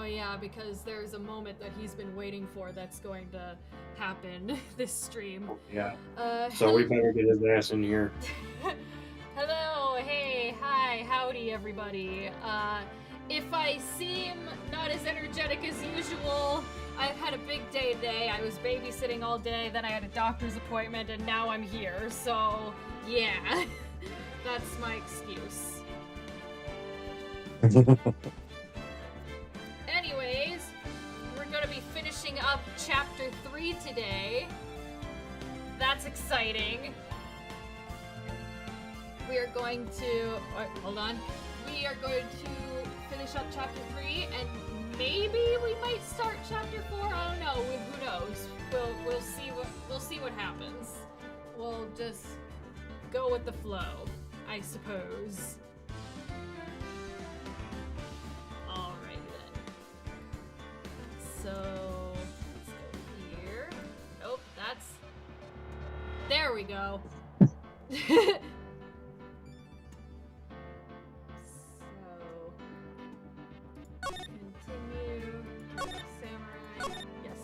Oh yeah, because there's a moment that he's been waiting for that's going to happen this stream. Yeah. So Hello. we better get his ass in here. Hello, hey, hi, howdy, everybody. If I seem not as energetic as usual, I've had a big day today. I was babysitting all day, then I had a doctor's appointment, and now I'm here. So, yeah, that's my excuse. Anyways, we're gonna be finishing up chapter 3 today. That's exciting. We are going to... hold on. We are going to finish up chapter 3, and maybe we might start chapter 4. I don't know. Who knows? We'll see what happens. We'll just go with the flow, I suppose. Alright then. So let's go here. Oh, that's... There we go. Continue. Samurai. Yes.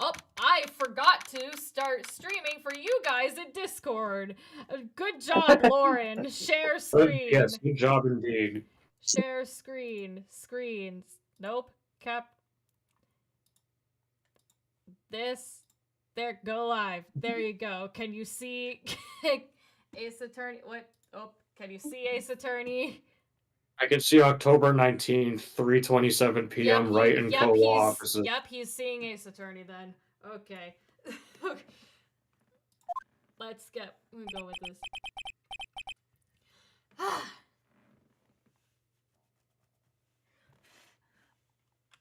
Oh, I forgot to start streaming for you guys in Discord. Good job, Lauren. Share screen. Yes, good job indeed. Share screen. Screens. Nope. Cap. This. There. Go live. There you go. Can you see Ace Attorney? What? Oh, can you see Ace Attorney? I can see October 19th, 3:27 p.m. right in co-opposite. Yep, he's seeing Ace Attorney then. Okay. Let's go with this.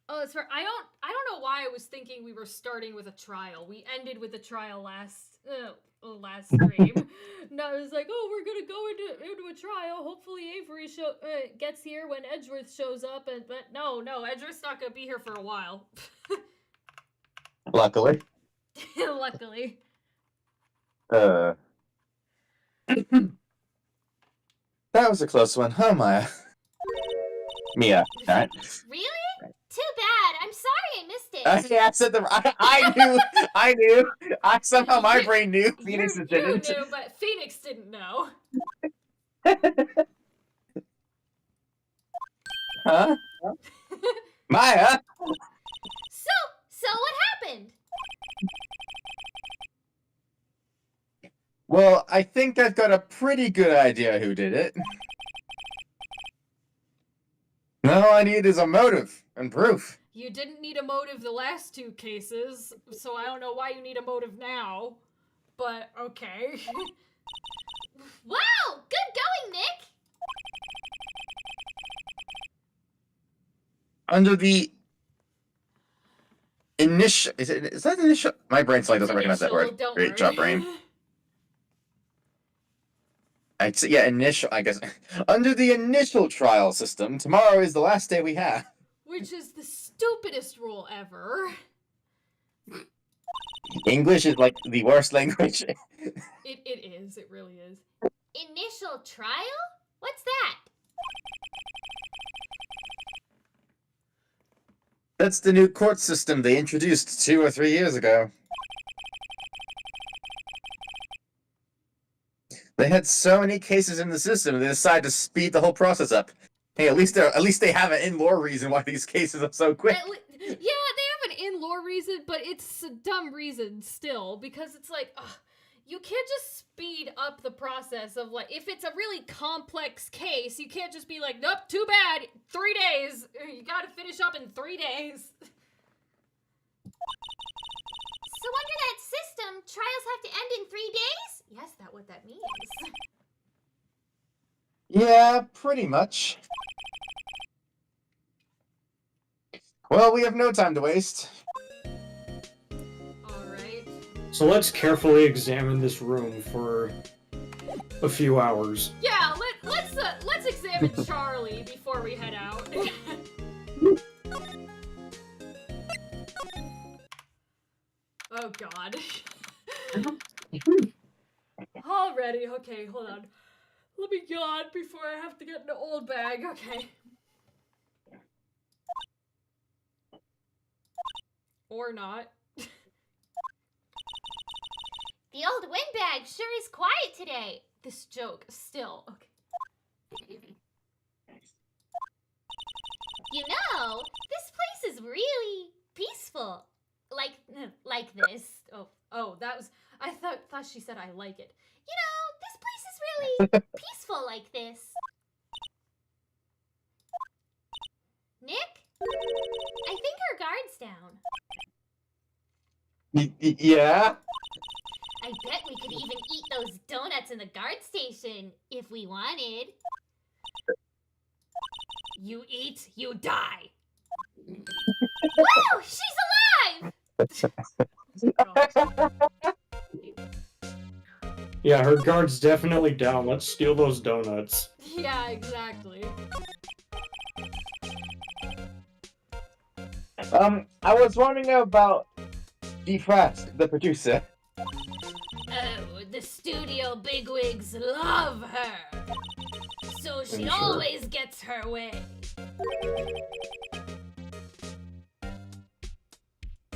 Oh, that's right. I don't know why I was thinking we were starting with a trial. We ended with a trial last stream. No, I was like, oh, we're gonna go into a trial. Hopefully Avery gets here when Edgeworth shows up, but no, Edgeworth's not gonna be here for a while. Luckily. Luckily. That was a close one, huh, Maya? Mia, alright. Really? Too bad. I'm sorry I missed it. Yeah, I said I knew. Somehow my brain knew. Phoenix you didn't. knew, but Phoenix didn't know. Huh? Maya? So what happened? Well, I think I've got a pretty good idea who did it. All I need is a motive and proof. You didn't need a motive the last 2 cases, so I don't know why you need a motive now. But, okay. Wow! Good going, Nick! Under the initial... Is that initial? My brain slightly doesn't recognize that word. Great job, brain. Yeah, initial, I guess. Under the initial trial system, tomorrow is the last day we have. Which is the stupidest rule ever. English is like the worst language. It is, it really is. Initial trial? What's that? That's the new court system they introduced 2 or 3 years ago. They had so many cases in the system, they decided to speed the whole process up. Hey, at least they have an in-lore reason why these cases are so quick. Yeah, they have an in-lore reason, but it's a dumb reason still, because it's like, ugh, you can't just speed up the process of, like, if it's a really complex case, you can't just be like, nope, too bad, 3 days, you gotta finish up in 3 days. So under that system, trials have to end in 3 days? Yes, that's what that means. Yeah, pretty much. Well, we have no time to waste. Alright. So let's carefully examine this room for a few hours. Yeah, let's examine Charlie before we head out. Oh god. Already, okay, hold on. Let me yawn before I have to get an old bag, okay. Or not. The old windbag sure is quiet today. This joke, still. Okay. You know, this place is really peaceful. Like this. Oh, that was. I thought she said I like it. You know, this place is really peaceful like this. Nick? I think our guard's down. Yeah? I bet we could even eat those donuts in the guard station if we wanted. You eat, you die. Woo! She's alive! Yeah, her guard's definitely down. Let's steal those donuts. Yeah, exactly. I was wondering about Defrost, the producer. Oh, the studio bigwigs love her. So she I'm sure. always gets her way.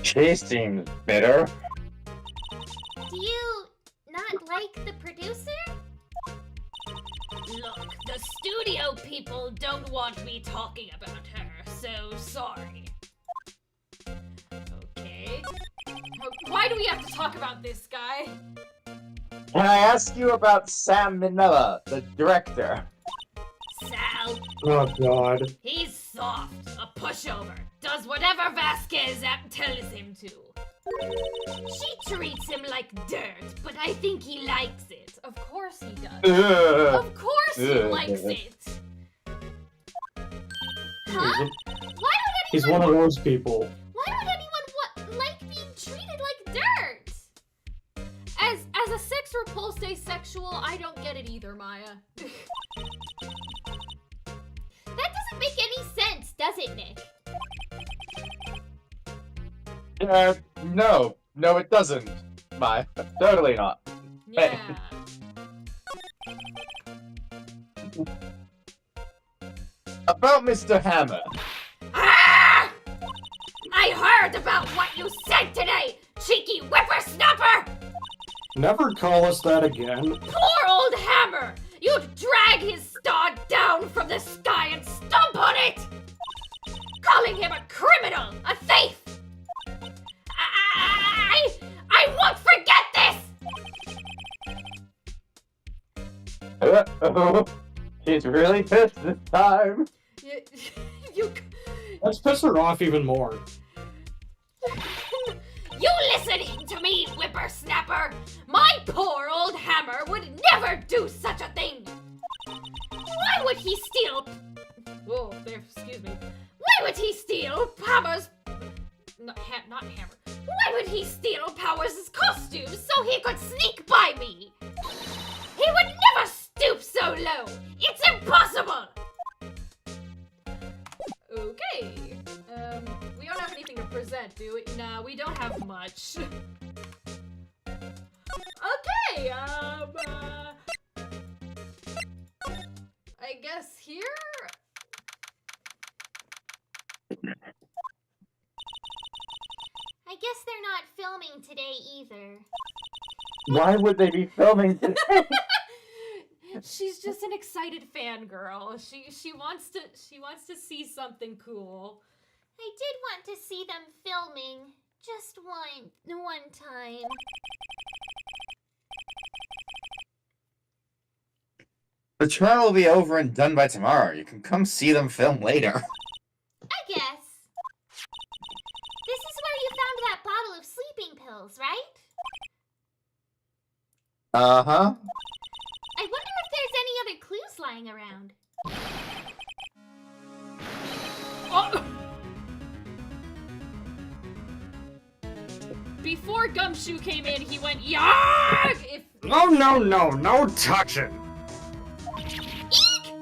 She seems bitter. Do you not like the producer? Look, the studio people don't want me talking about her, so sorry. Okay. Why do we have to talk about this guy? Can I ask you about Sam Minella, the director? Sal, Oh god. he's soft, a pushover, does whatever Vasquez tells him to. She treats him like dirt, but I think he likes it. Of course he does. Ugh. Of course he Ugh. likes it. Huh? He's one of those people. Why would anyone like being treated like dirt? As a sex repulsed asexual, I don't get it either, Maya. That doesn't make any sense, does it, Nick? No. No, it doesn't. Maya. Totally not. Yeah. About Mr. Hammer. Ah! I heard about what you said today, cheeky whippersnapper! Never call us that again. Poor old Hammer! You'd drag his star down from the sky and stomp on it! Calling him a criminal, a thief! I won't forget this! Oh, she's really pissed this time. You Let's piss her off even more. You listening to me, whippersnapper? My poor old Hammer would never do such a thing! Why would he steal... Whoa, there, excuse me. Why would he steal Hammer's... not Hammer. Why would he steal Powers' costume so he could sneak by me? He would never stoop so low! It's impossible! Okay. We don't have anything to present, do we? Nah, we don't have much. Okay, I guess here? I guess they're not filming today either. Why would they be filming today? She's just an excited fangirl. She wants to see something cool. I did want to see them filming. Just one time. The trial will be over and done by tomorrow. You can come see them film later. I guess. This is where you found that bottle of sleeping pills, right? Uh-huh. I wonder if there's any other clues lying around. Oh. Before Gumshoe came in, he went yarg. If No touching. Eek!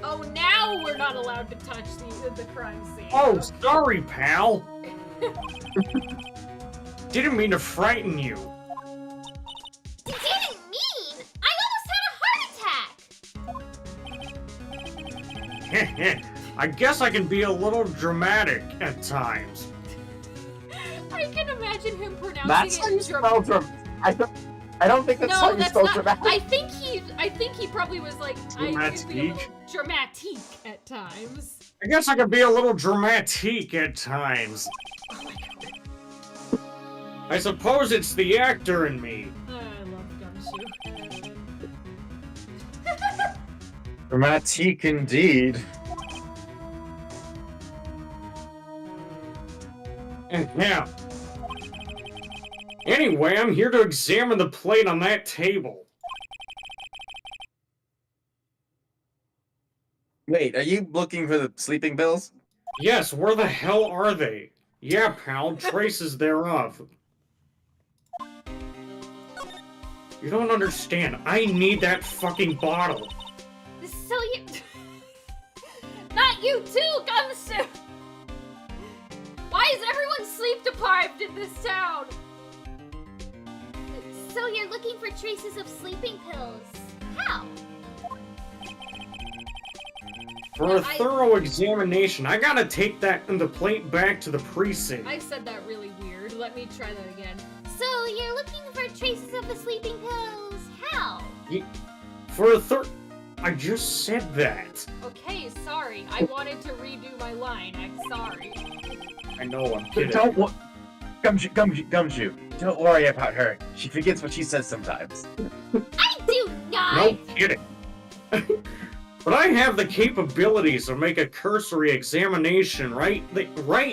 oh, now we're not allowed to touch the crime scene. Oh, sorry, pal. Didn't mean to frighten you. Didn't mean! I almost had a heart attack! I guess I can be a little dramatic at times. I can imagine him pronouncing That's it how you spell I don't think that's No, how you that's spell not. dramatic. I think he probably was like I could be a little Dramatique. dramatic at times. I guess I can be a little dramatic at times. Oh my god. I suppose it's the actor in me. I love Gumshoe. Dramatique indeed. Yeah. Anyway, I'm here to examine the plate on that table. Wait, are you looking for the sleeping pills? Yes, where the hell are they? Yeah, pal, traces thereof. You don't understand. I need that fucking bottle. So you... Not you too, Gumshoe! Why is everyone sleep deprived in this town? So you're looking for traces of sleeping pills. How? For a thorough examination, I gotta take the plate back to the precinct. I said that really weird. Let me try that again. So you're looking for traces of the sleeping pills. How? For a I just said that. Okay, sorry. I wanted to redo my line. I'm sorry. I know, I'm kidding. Gumshoe, don't worry about her. She forgets what she says sometimes. I do not! No kidding. But I have the capabilities to make a cursory examination right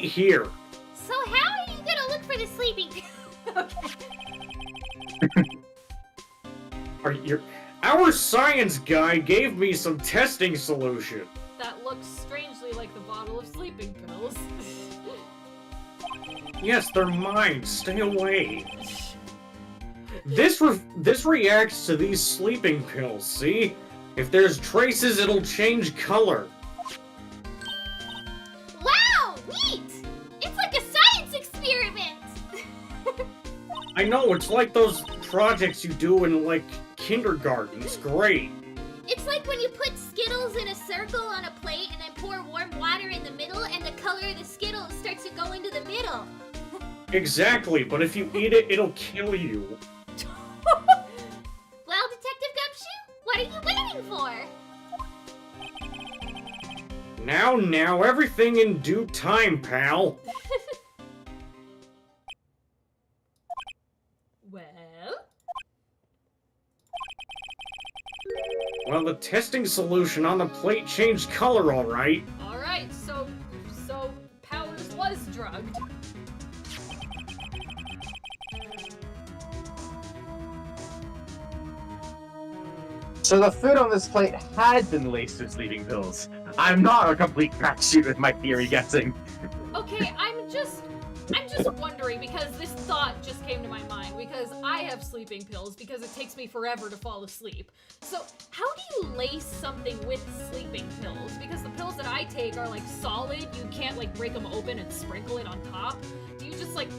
here. So how are you gonna look for the sleeping pills? Okay. Our science guy gave me some testing solution. That looks strangely like the bottle of sleeping pills. Yes, they're mine. Stay away. This reacts to these sleeping pills, see? If there's traces, it'll change color. Wow! Neat! It's like a science experiment! I know, it's like those projects you do in, like, kindergarten. It's great. It's like when you put Skittles in a circle on a plate and then pour warm water in the middle and the color of the Skittles starts to go into the middle. Exactly, but if you eat it, it'll kill you. Well, Detective Gumshoe, what are you waiting for? Now, everything in due time, pal. Well, the testing solution on the plate changed color, all right. All right, so Powers was drugged. So the food on this plate had been laced with sleeping pills. I'm not a complete crapshoot with my theory guessing. Okay, I'm just wondering because this thought just came to my mind because I have sleeping pills because it takes me forever to fall asleep. So how do you lace something with sleeping pills? Because the pills that I take are like solid. You can't like break them open and sprinkle it on top. Do you just like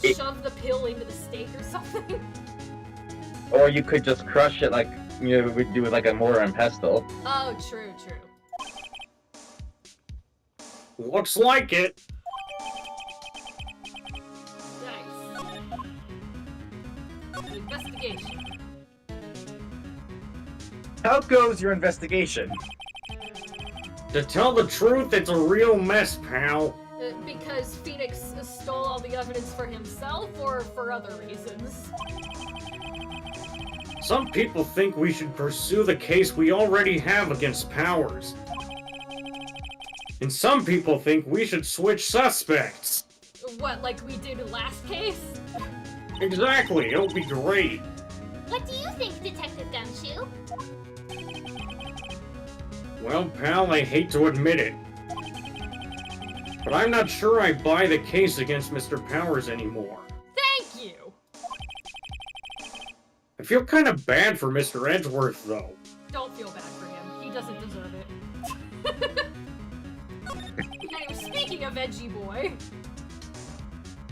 shove the pill into the steak or something? Or you could just crush it like we do with like a mortar and pestle. Oh, true. Looks like it. Nice. Investigation. How goes your investigation? To tell the truth, it's a real mess, pal. Because Phoenix stole all the evidence for himself or for other reasons? Some people think we should pursue the case we already have against Powers. And some people think we should switch suspects. What, like we did last case? Exactly, it'll be great. What do you think, Detective Gumshoe? Well, pal, I hate to admit it, but I'm not sure I buy the case against Mr. Powers anymore. Thank you! I feel kind of bad for Mr. Edgeworth, though. Don't feel bad for him. He doesn't deserve it. Anyway, speaking of Edgy Boy...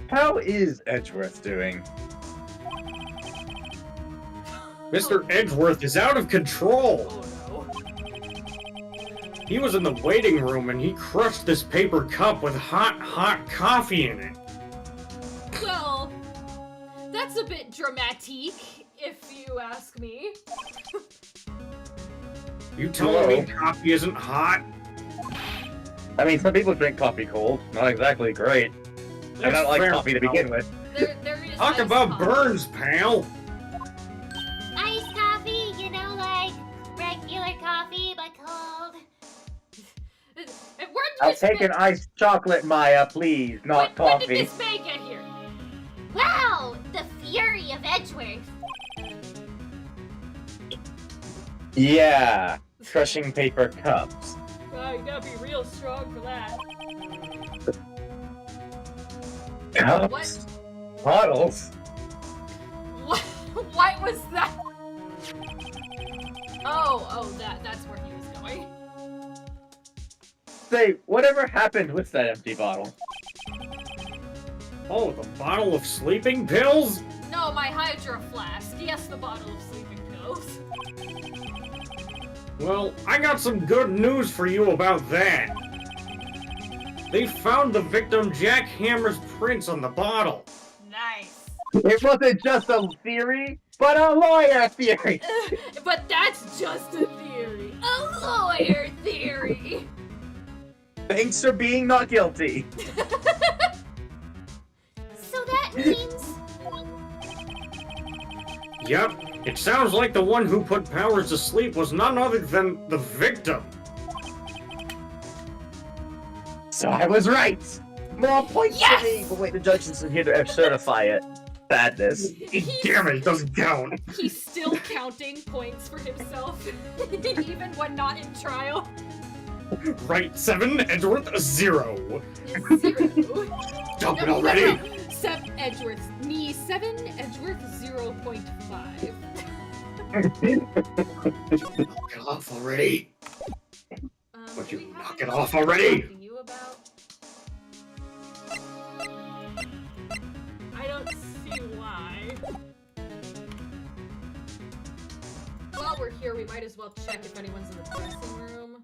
How is Edgeworth doing? Mr. Edgeworth is out of control! Oh no. He was in the waiting room and he crushed this paper cup with hot coffee in it. Well, that's a bit dramatic, if you ask me. You telling me coffee isn't hot? I mean, some people drink coffee cold. Not exactly great. I don't like fair, coffee to pal. begin with. There is Talk iced about coffee. burns, pal. Iced coffee, you know, like regular coffee, but cold. I'll take an iced chocolate, Maya, please, not When coffee. did this May get here? Wow, the fury of Edgeworth. Yeah, crushing paper cups. Oh, you gotta be real strong for that. Cups? Bottles? What was that? Oh, that's where he was going. Say, whatever happened with that empty bottle? Oh, the bottle of sleeping pills? No, my Hydra flask. Yes, the bottle of sleeping pills. Well, I got some good news for you about that. They found the victim Jack Hammer's prints on the bottle. Nice. It wasn't just a theory, but a lawyer theory! But that's just a theory. A lawyer theory. Thanks for being not guilty. So that means Yep, it sounds like the one who put Powers to sleep was none other than the victim. So I was right! More points Yes! to me! But wait, the judge isn't here to certify it. Sadness. Damn it, it doesn't count. He's still counting points for himself, even when not in trial. Right, 7, Edgeworth, 0. 0. Stop it No, already! no. Edgeworth. Me 7, Edgeworth 0.5. Knock it off already! Would do you we have knock it anything off to already? talk to you about? I don't see why. While we're here, we might as well check if anyone's in the dressing room.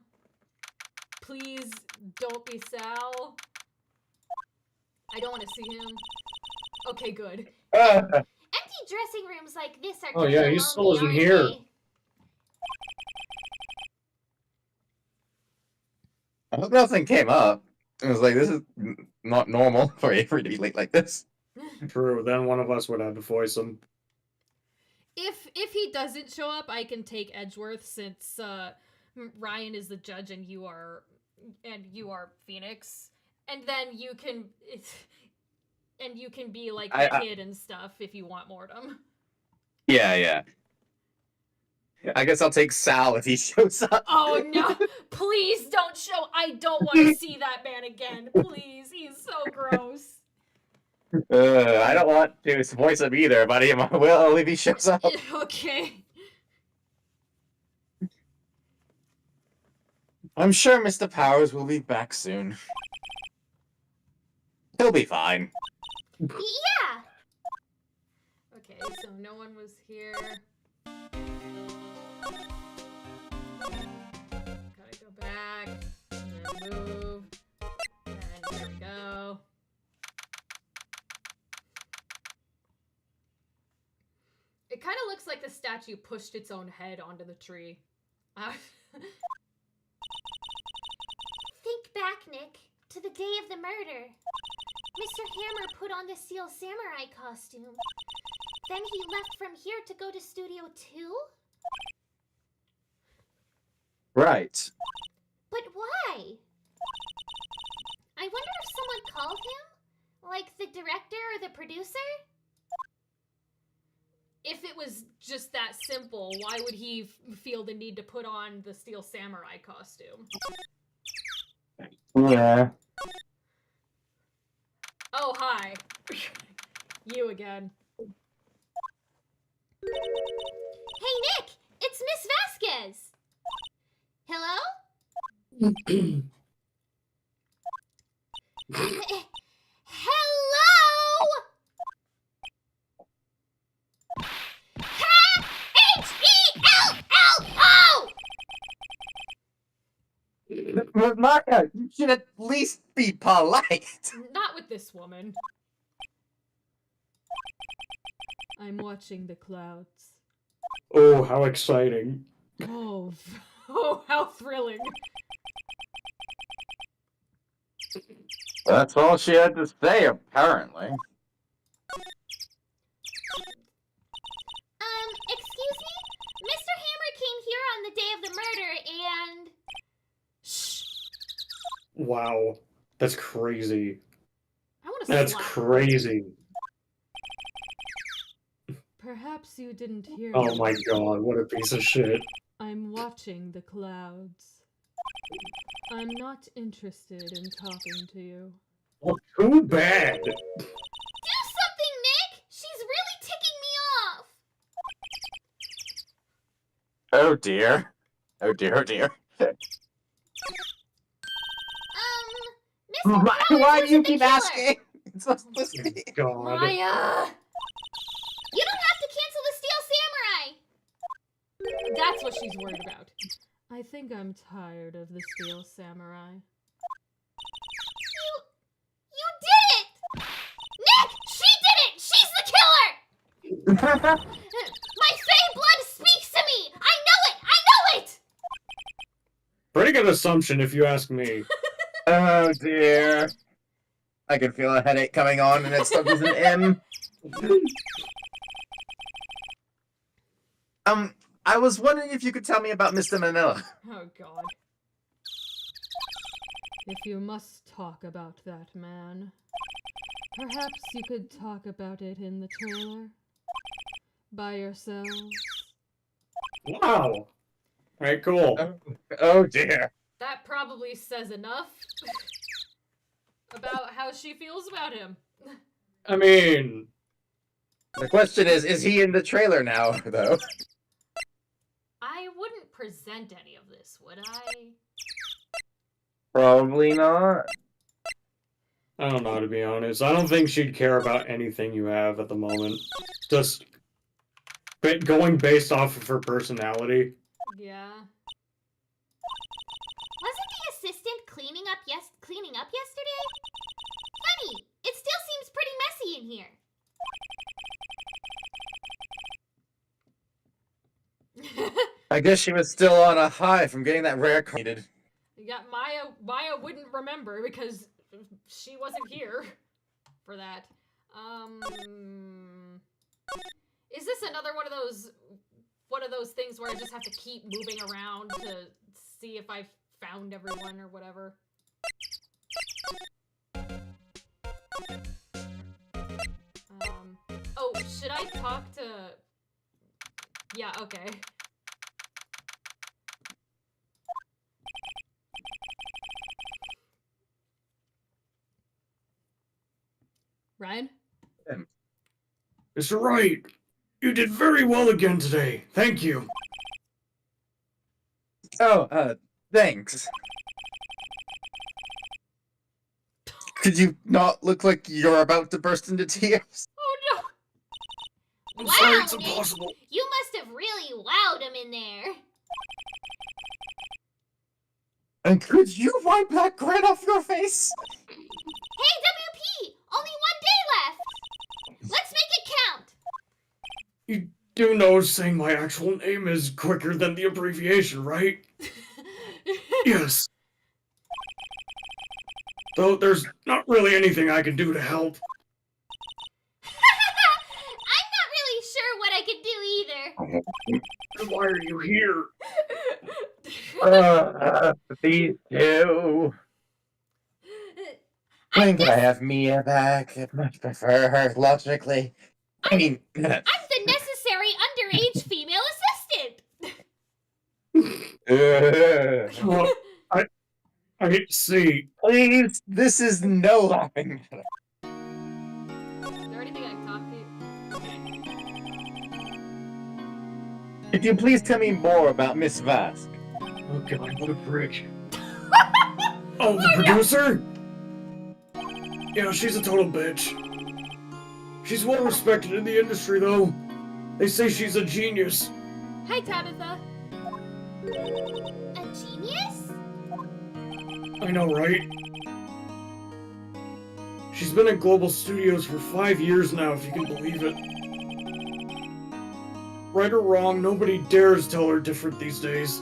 Please don't be Sal. I don't want to see him. Okay, good. empty dressing rooms like this are Oh, kinda yeah, he still lonely, isn't aren't here. they? I hope nothing came up. It was like, this is not normal for Avery to be late like this. True, then one of us would have to voice him. If he doesn't show up, I can take Edgeworth since Ryan is the judge and you are Phoenix, and then you can be like the kid and stuff if you want Mortem. Yeah. I guess I'll take Sal if he shows up. Oh no! Please don't show. I don't want to see that man again. Please, he's so gross. I don't want to voice him either, but I will if he shows up. Okay. I'm sure Mr. Powers will be back soon. He'll be fine. Yeah. Okay, so no one was here. Gotta go back, and then move, and there we go. It kind of looks like the statue pushed its own head onto the tree. Think back, Nick, to the day of the murder. Mr. Hammer put on the Steel Samurai costume. Then he left from here to go to Studio 2? Right. But why? I wonder if someone called him? Like the director or the producer? If it was just that simple, why would he feel the need to put on the Steel Samurai costume? Yeah. Oh, hi. You again. Hey, Nick! It's Miss Vasquez! Hello? Hello? H-E-L-L-O! Maya, you should at least be polite. Not with this woman. I'm watching the clouds. Oh, how exciting. Oh, oh, how thrilling. That's all she had to say, apparently. Excuse me? Mr. Hammer came here on the day of the murder and... Shh. Wow. That's crazy. I want to That's slap her. crazy. Perhaps you didn't hear Oh me. my god, what a piece of shit. I'm watching the clouds. I'm not interested in talking to you. Well, too bad. Do something, Nick! She's really ticking me off! Oh dear. Oh dear, oh dear. Mr. Powers, Why do who's you the keep killer? asking? It's supposed to be... God. Maya! You don't have to cancel the Steel Samurai! That's what she's worried about. I think I'm tired of the Steel Samurai. You did it! Nick! She did it! She's the killer! My Fey blood speaks to me! I know it! I know it! Pretty good assumption if you ask me. Oh dear. I can feel a headache coming on and it starts with an M. I was wondering if you could tell me about Mr. Manila. Oh god. If you must talk about that man, perhaps you could talk about it in the trailer? By yourselves? Wow. Alright, cool. Oh dear. That probably says enough about how she feels about him. I mean, The question is he in the trailer now, though? I wouldn't present any of this, would I? Probably not. I don't know, to be honest. I don't think she'd care about anything you have at the moment. Just going based off of her personality. Yeah. Wasn't the assistant cleaning up yesterday? Funny, it still seems pretty messy in here. I guess she was still on a high from getting that rare card needed. Yeah, Maya wouldn't remember because she wasn't here for that. Is this another one of those things where I just have to keep moving around to see if I've found everyone or whatever? Oh, should I talk to... Yeah, okay. Ryan? Mr. Wright, you did very well again today. Thank you. Oh, thanks. Could you not look like you're about to burst into tears? Oh no! I'm Wow, sorry it's Nick. impossible. You must have really wowed him in there. And could you wipe that grin off your face? Hey, WP! Only 1 day left! Let's make it count! You do know saying my actual name is quicker than the abbreviation, right? Yes. Though there's not really anything I can do to help. I'm not really sure what I could do either. Then why are you here? These two. I When can I guess have Mia back? I'd much prefer her, logically. I mean, I'm the necessary underage female assistant. Well, I see. please, this is no laughing matter. Is there anything I can talk to you? Okay. Could you please tell me more about Miss Vask? Oh god, what a prick. Oh, the producer? Yeah, she's a total bitch. She's well respected in the industry, though. They say she's a genius. Hi, Tabitha. A genius? I know, right? She's been at Global Studios for 5 years now, if you can believe it. Right or wrong, nobody dares tell her different these days.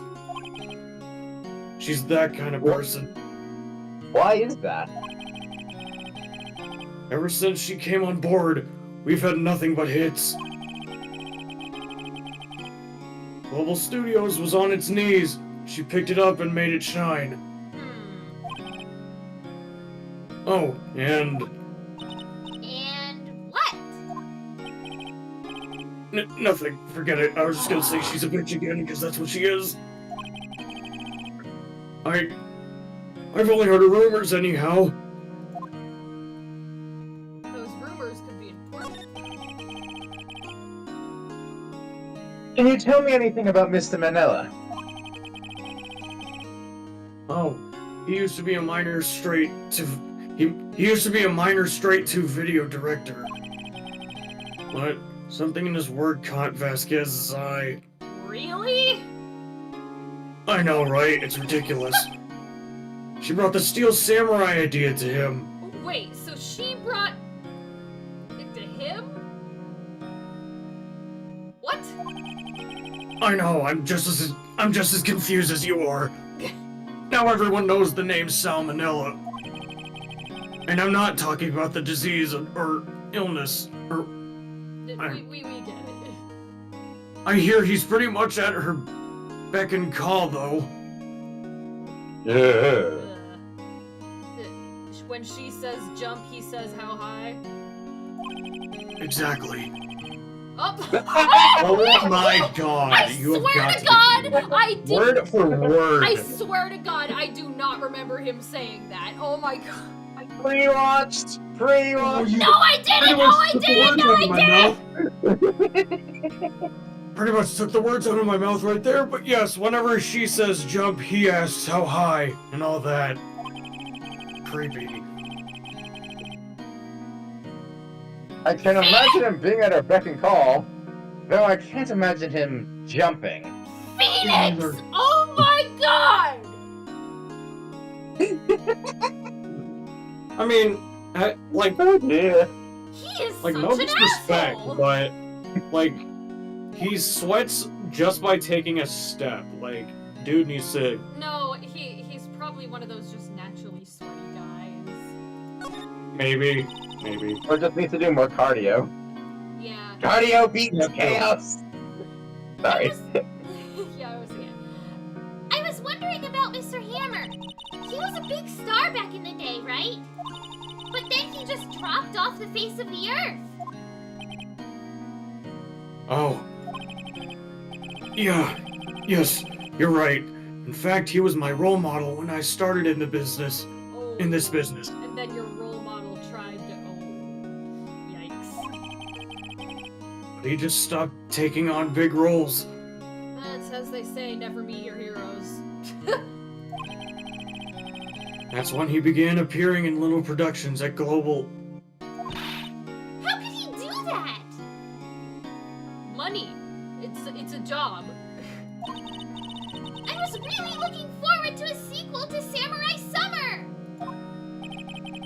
She's that kind of person. Why is that? Ever since she came on board, we've had nothing but hits. Global Studios was on its knees. She picked it up and made it shine. Oh, and And what? nothing. Forget it. I was just gonna say she's a bitch again, because that's what she is. I've only heard of rumors anyhow. Those rumors could be important. Can you tell me anything about Mr. Manila? Oh, he used to be a minor straight to he used to be a minor straight to video director. But something in his word caught Vasquez's eye. Really? I know, right? It's ridiculous. She brought the Steel Samurai idea to him. Wait, so she brought it to him? What? I know, I'm just as confused as you are. Now everyone knows the name Salmonella. And I'm not talking about the disease or illness, or... We get it. I hear he's pretty much at her beck and call, though. Yeah. When she says jump, he says how high? Exactly. Oh, Oh my god, I you have swear got to God, I did. Word for word. I swear to God, I do not remember him saying that. Oh my God. Pre-watched. Pre-watched. No, I didn't! No, I didn't! No, I didn't! Pretty much took the words out of my mouth right there, but yes, whenever she says jump, he asks how high, and all that. Creepy. I can imagine him being at her beck and call, though I can't imagine him jumping. Phoenix! Oh my God! I mean, like, Yeah. He is like, such no an disrespect, asshole. but, like, he sweats just by taking a step. Like, dude needs to... No, he's probably one of those just naturally sweaty guys. Maybe. Or just needs to do more cardio. Yeah. Cardio beats Yeah. chaos. Sorry. Yeah, I was again. I was wondering about Mr. Hammer. He was a big star back in the day, right? But then he just dropped off the face of the earth. Oh. Yeah. Yes, you're right. In fact, he was my role model when I started in the business. Oh. In this business. And then your role model tried to. Oh. Yikes. But he just stopped taking on big roles. That's as they say, never meet your heroes. That's when he began appearing in little productions at Global. How could he do that? Money. It's a job. I was really looking forward to a sequel to Samurai Summer.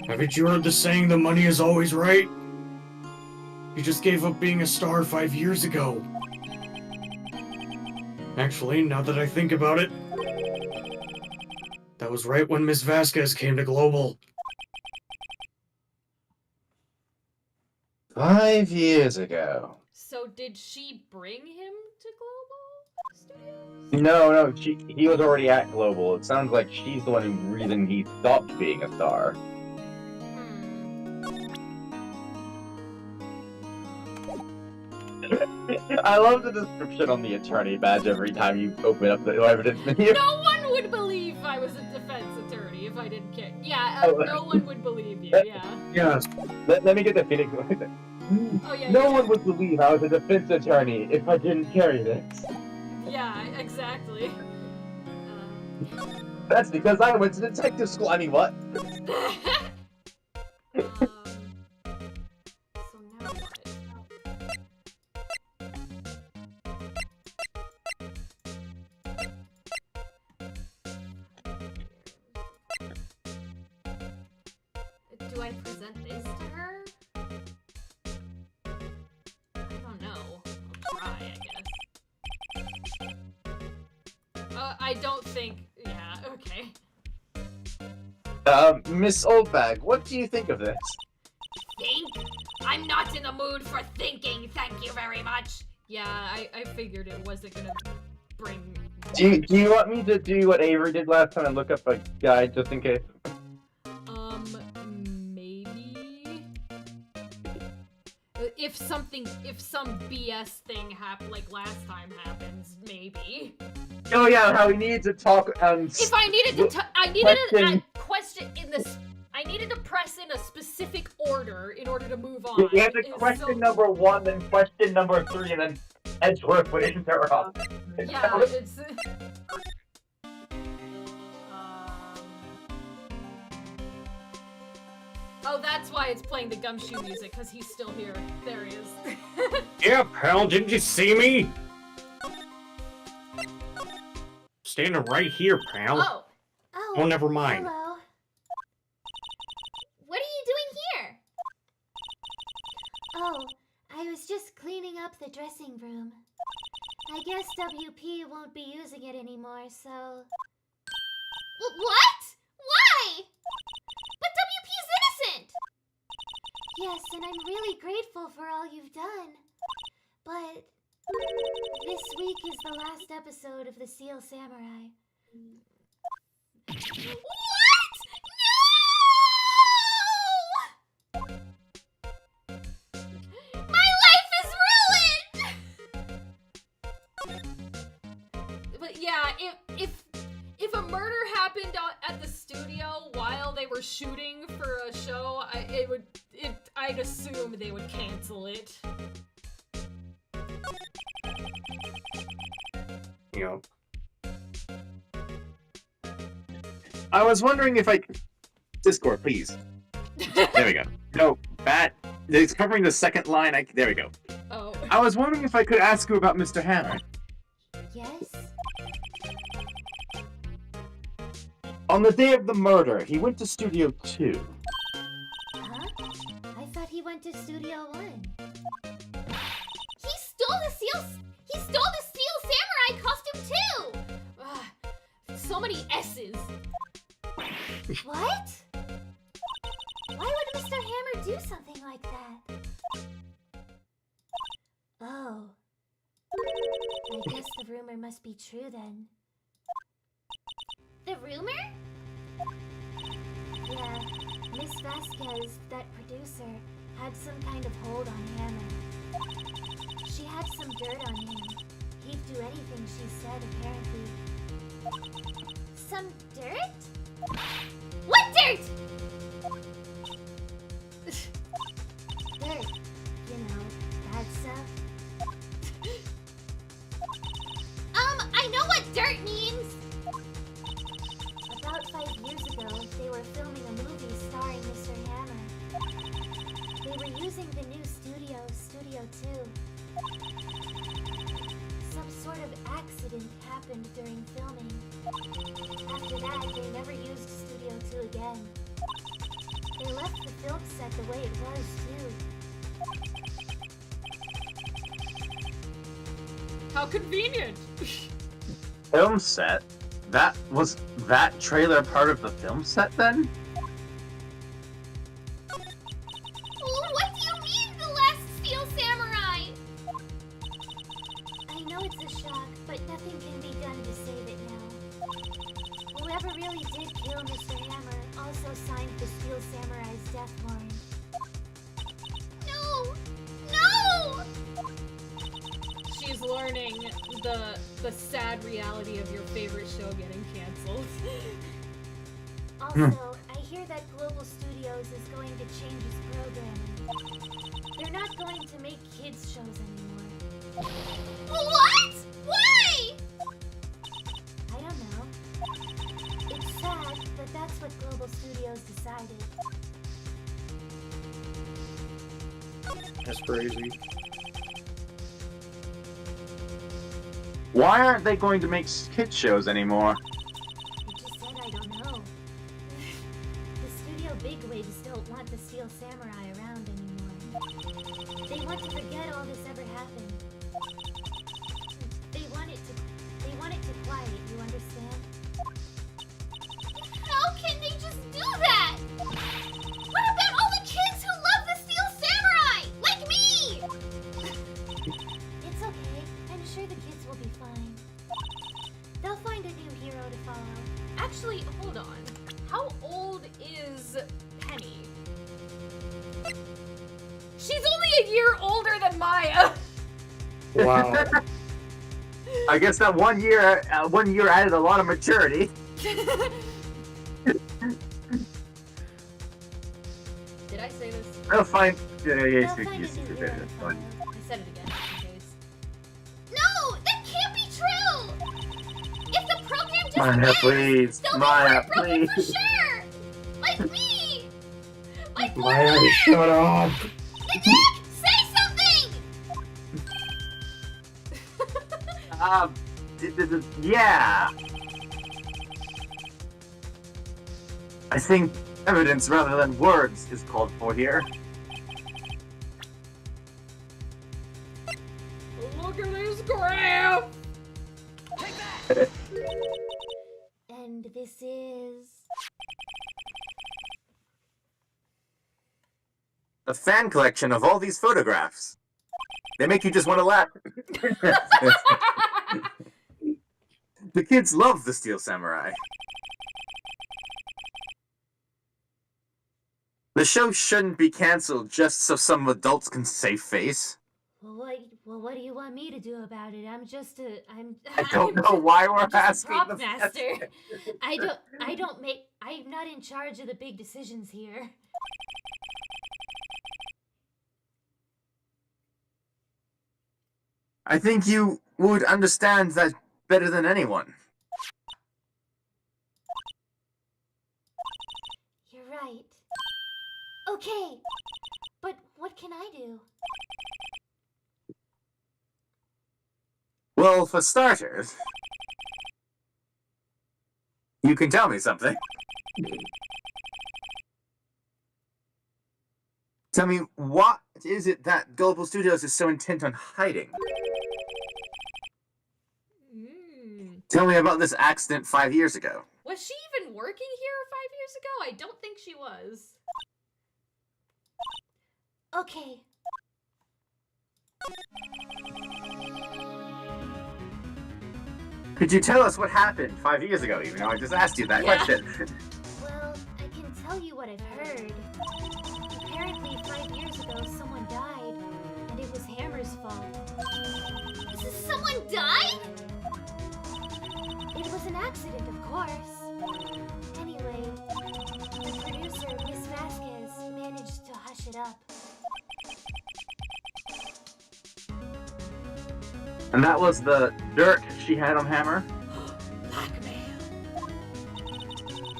Haven't you heard the saying, the money is always right? He just gave up being a star 5 years ago. Actually, now that I think about it, that was right when Miss Vasquez came to Global. 5 years ago. So did she bring him to Global Studios? No, he was already at Global. It sounds like she's the one reason he stopped being a star. I love the description on the attorney badge every time you open up the evidence menu. No one would believe I was a defense attorney if I didn't care. Yeah, no one would believe you, yeah. Yes. Let me get the Phoenix one. Oh, yeah, No yeah. one would believe I was a defense attorney if I didn't carry this. Yeah, exactly. That's because I went to detective school. I mean, what? So now what? do I present this to her? I don't know. I'll try, I guess. I don't think... Yeah, okay. Miss Oldbag, what do you think of this? Think? I'm not in the mood for thinking, thank you very much. Yeah, I figured it wasn't gonna bring... Do you want me to do what Avery did last time and look up a guide just in case? Maybe? If some BS thing like last time happens, maybe. Oh yeah, how we need to talk If I needed to I needed a question in this... I needed to press in a specific order in order to move on. We have to question number 1, then question number 3, and then Edgeworth would interrupt. Yeah, it's... Oh, that's why it's playing the Gumshoe music, because he's still here. There he is. Yeah, pal, didn't you see me? Standing right here, pal. Oh, Oh, never mind. Hello. What are you doing here? Oh, I was just cleaning up the dressing room. I guess WP won't be using it anymore, so... What? Why? But WP's innocent! Yes, and I'm really grateful for all you've done. But... this week is the last episode of The Seal Samurai. What? No! My life is ruined! but yeah, if a murder happened at the studio while they were shooting for a show, I'd assume they would cancel it. Yep. I was wondering if I... Discord, please. There we go. No, Bat. It's covering the second line. There we go. Oh. I was wondering if I could ask you about Mr. Hammer. Yes? On the day of the murder, he went to Studio 2. Huh? I thought he went to Studio 1. He stole the Steel Samurai costume too! So many S's. What? Why would Mr. Hammer do something like that? Oh. I guess the rumor must be true then. The rumor? Yeah, Miss Vasquez, that producer, had some kind of hold on Hammer. She had some dirt on him. He'd do anything she said, apparently. Some dirt? What dirt? Dirt. You know, bad stuff. I know what dirt means! About 5 years ago, they were filming a movie starring Mr. Hammer. They were using the new studio, Studio 2. Some sort of accident happened during filming. After that, they never used Studio 2 again. They left the film set the way it was, too. How convenient! Film set? Was that trailer part of the film set then? What do you mean, The Last Steel Samurai? I know it's a shock, but nothing can be done to save it now. Whoever really did kill Mr. Hammer also signed the Steel Samurai's death warrant. No! No! She's learning the sad reality of your favorite show getting canceled. Also, I hear that Global Studios is going to change its programming. They're not going to make kids shows anymore. What? Why? I don't know. It's sad, but that's what Global Studios decided. That's crazy. Why aren't they going to make kids shows anymore? I just said I don't know. The studio bigwigs don't want the Steel Samurai around anymore. They want to forget all this ever happened. They want it to quiet, you understand? How can they just do that? What about all the kids who love the Steel Samurai? Like me! It's okay. I'm sure the kids will be fine. They'll find a new hero to follow. Actually, hold on. How old is Penny? She's only a year older than Maya. Wow. I guess that 1 year added a lot of maturity. Did I say this? I'll find. Yeah, They'll yes, find a new yes, hero yes, to that's follow. fine. I said it again, just in case. No! That can't be true! If the program just Maya, ends, please. they'll Maya, be heartbroken for please. sure! Like me! Like Maya, shut up! Nick! Say something! Yeah. I think evidence rather than words is called for here. Look at this graph! And this is... A fan collection of all these photographs. They make you just want to laugh. The kids love the Steel Samurai. The show shouldn't be cancelled just so some adults can save face. Well, what do you want me to do about it? I'm just a... I don't know why we're I'm just a asking prop the master. I'm not in charge of the big decisions here. I think you would understand that better than anyone. You're right. Okay, but what can I do? Well, for starters, you can tell me something. Tell me, what is it that Gullible Studios is so intent on hiding? Tell me about this accident 5 years ago. Was she even working here 5 years ago? I don't think she was. Okay. Could you tell us what happened 5 years ago, even though I just asked you that Yeah. question? Well, I can tell you what I've heard. Apparently, 5 years ago, someone died, and it was Hammer's fault. Someone died? It was an accident, of course. Anyway, the producer, Miss Vasquez, managed to hush it up. And that was the dirt she had on Hammer? Blackmail.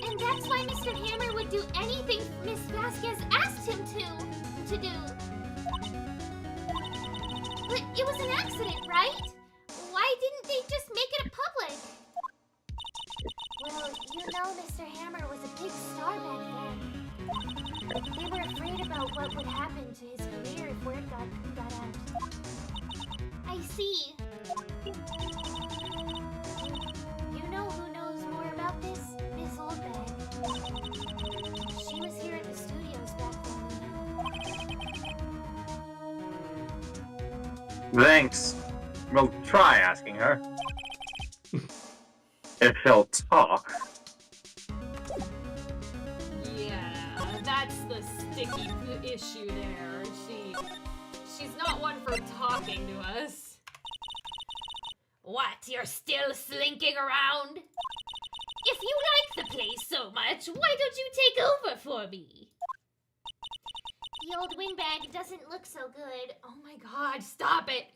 And that's why Mr. Hammer would do anything Miss Vasquez asked him to do. But it was an accident, right? Why didn't they just make it public? Well, you know Mr. Hammer was a big star back then. They were afraid about what would happen to his career if word got out. I see. You know who knows more about this? Miss Oldbag. She was here at the studios back then. Thanks. We'll try asking her. If she'll talk. Yeah, that's the sticky issue there. She's not one for talking to us. What, you're still slinking around? If you like the place so much, why don't you take over for me? The old windbag doesn't look so good. Oh my god, stop it!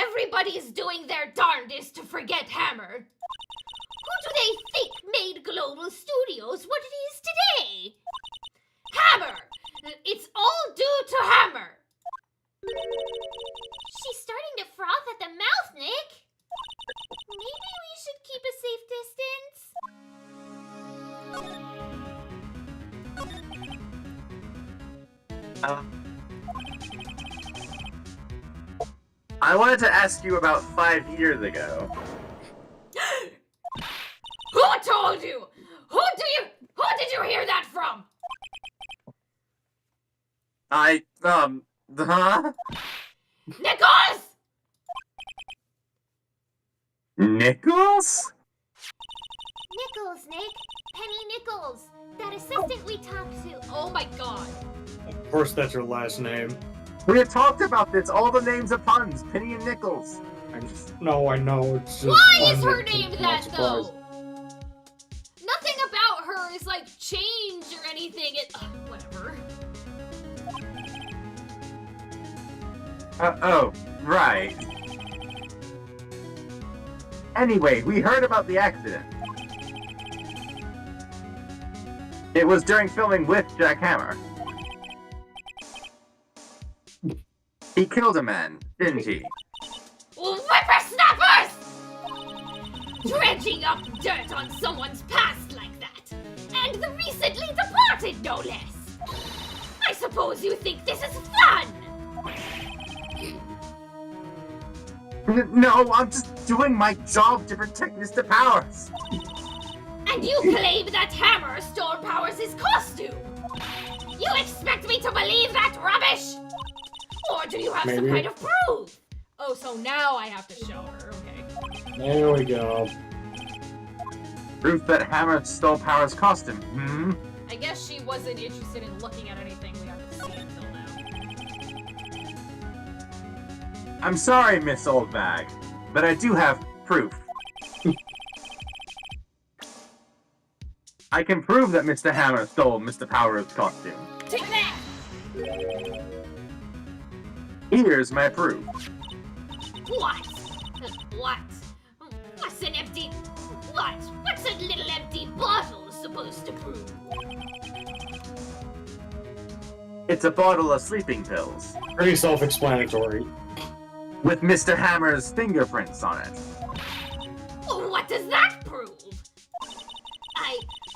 Everybody's doing their darndest to forget Hammer. Who do they think made Global Studios what it is today? Hammer! It's all due to Hammer! She's starting to froth at the mouth, Nick. Maybe we should keep a safe distance. I wanted to ask you about 5 years ago. Who told you? Who did you hear that from? Nichols! Nichols? Nichols, Nick. Penny Nichols. That assistant we talked to. Oh my god. Of course, that's your last name. We had talked about this. All the names are puns. Penny and Nichols. No, I know. It's just. Why is I'm her not name that surprised. though? Nothing about her is like change or anything. Whatever. Oh, right. Anyway, we heard about the accident. It was during filming with Jack Hammer. He killed a man, didn't he? Whippersnappers! Dredging up dirt on someone's past like that. And the recently departed, no less. I suppose you think this is fun? No, I'm just doing my job to protect Mr. Powers. And you claim that Hammer stole Powers' costume? You expect me to believe that rubbish? Or do you have some Maybe. kind of proof? Oh, so now I have to show her, okay. There we go. Proof that Hammer stole Powers' costume. Hmm? I guess she wasn't interested in looking at anything we got to see until now. I'm sorry, Miss Oldbag, but I do have proof. I can prove that Mr. Hammer stole Mr. Powers' costume. Take that! Here's my proof. What? What? What's an empty... What? What's a little empty bottle supposed to prove? It's a bottle of sleeping pills Pretty self-explanatory. with Mr. Hammer's fingerprints on it. What does that prove?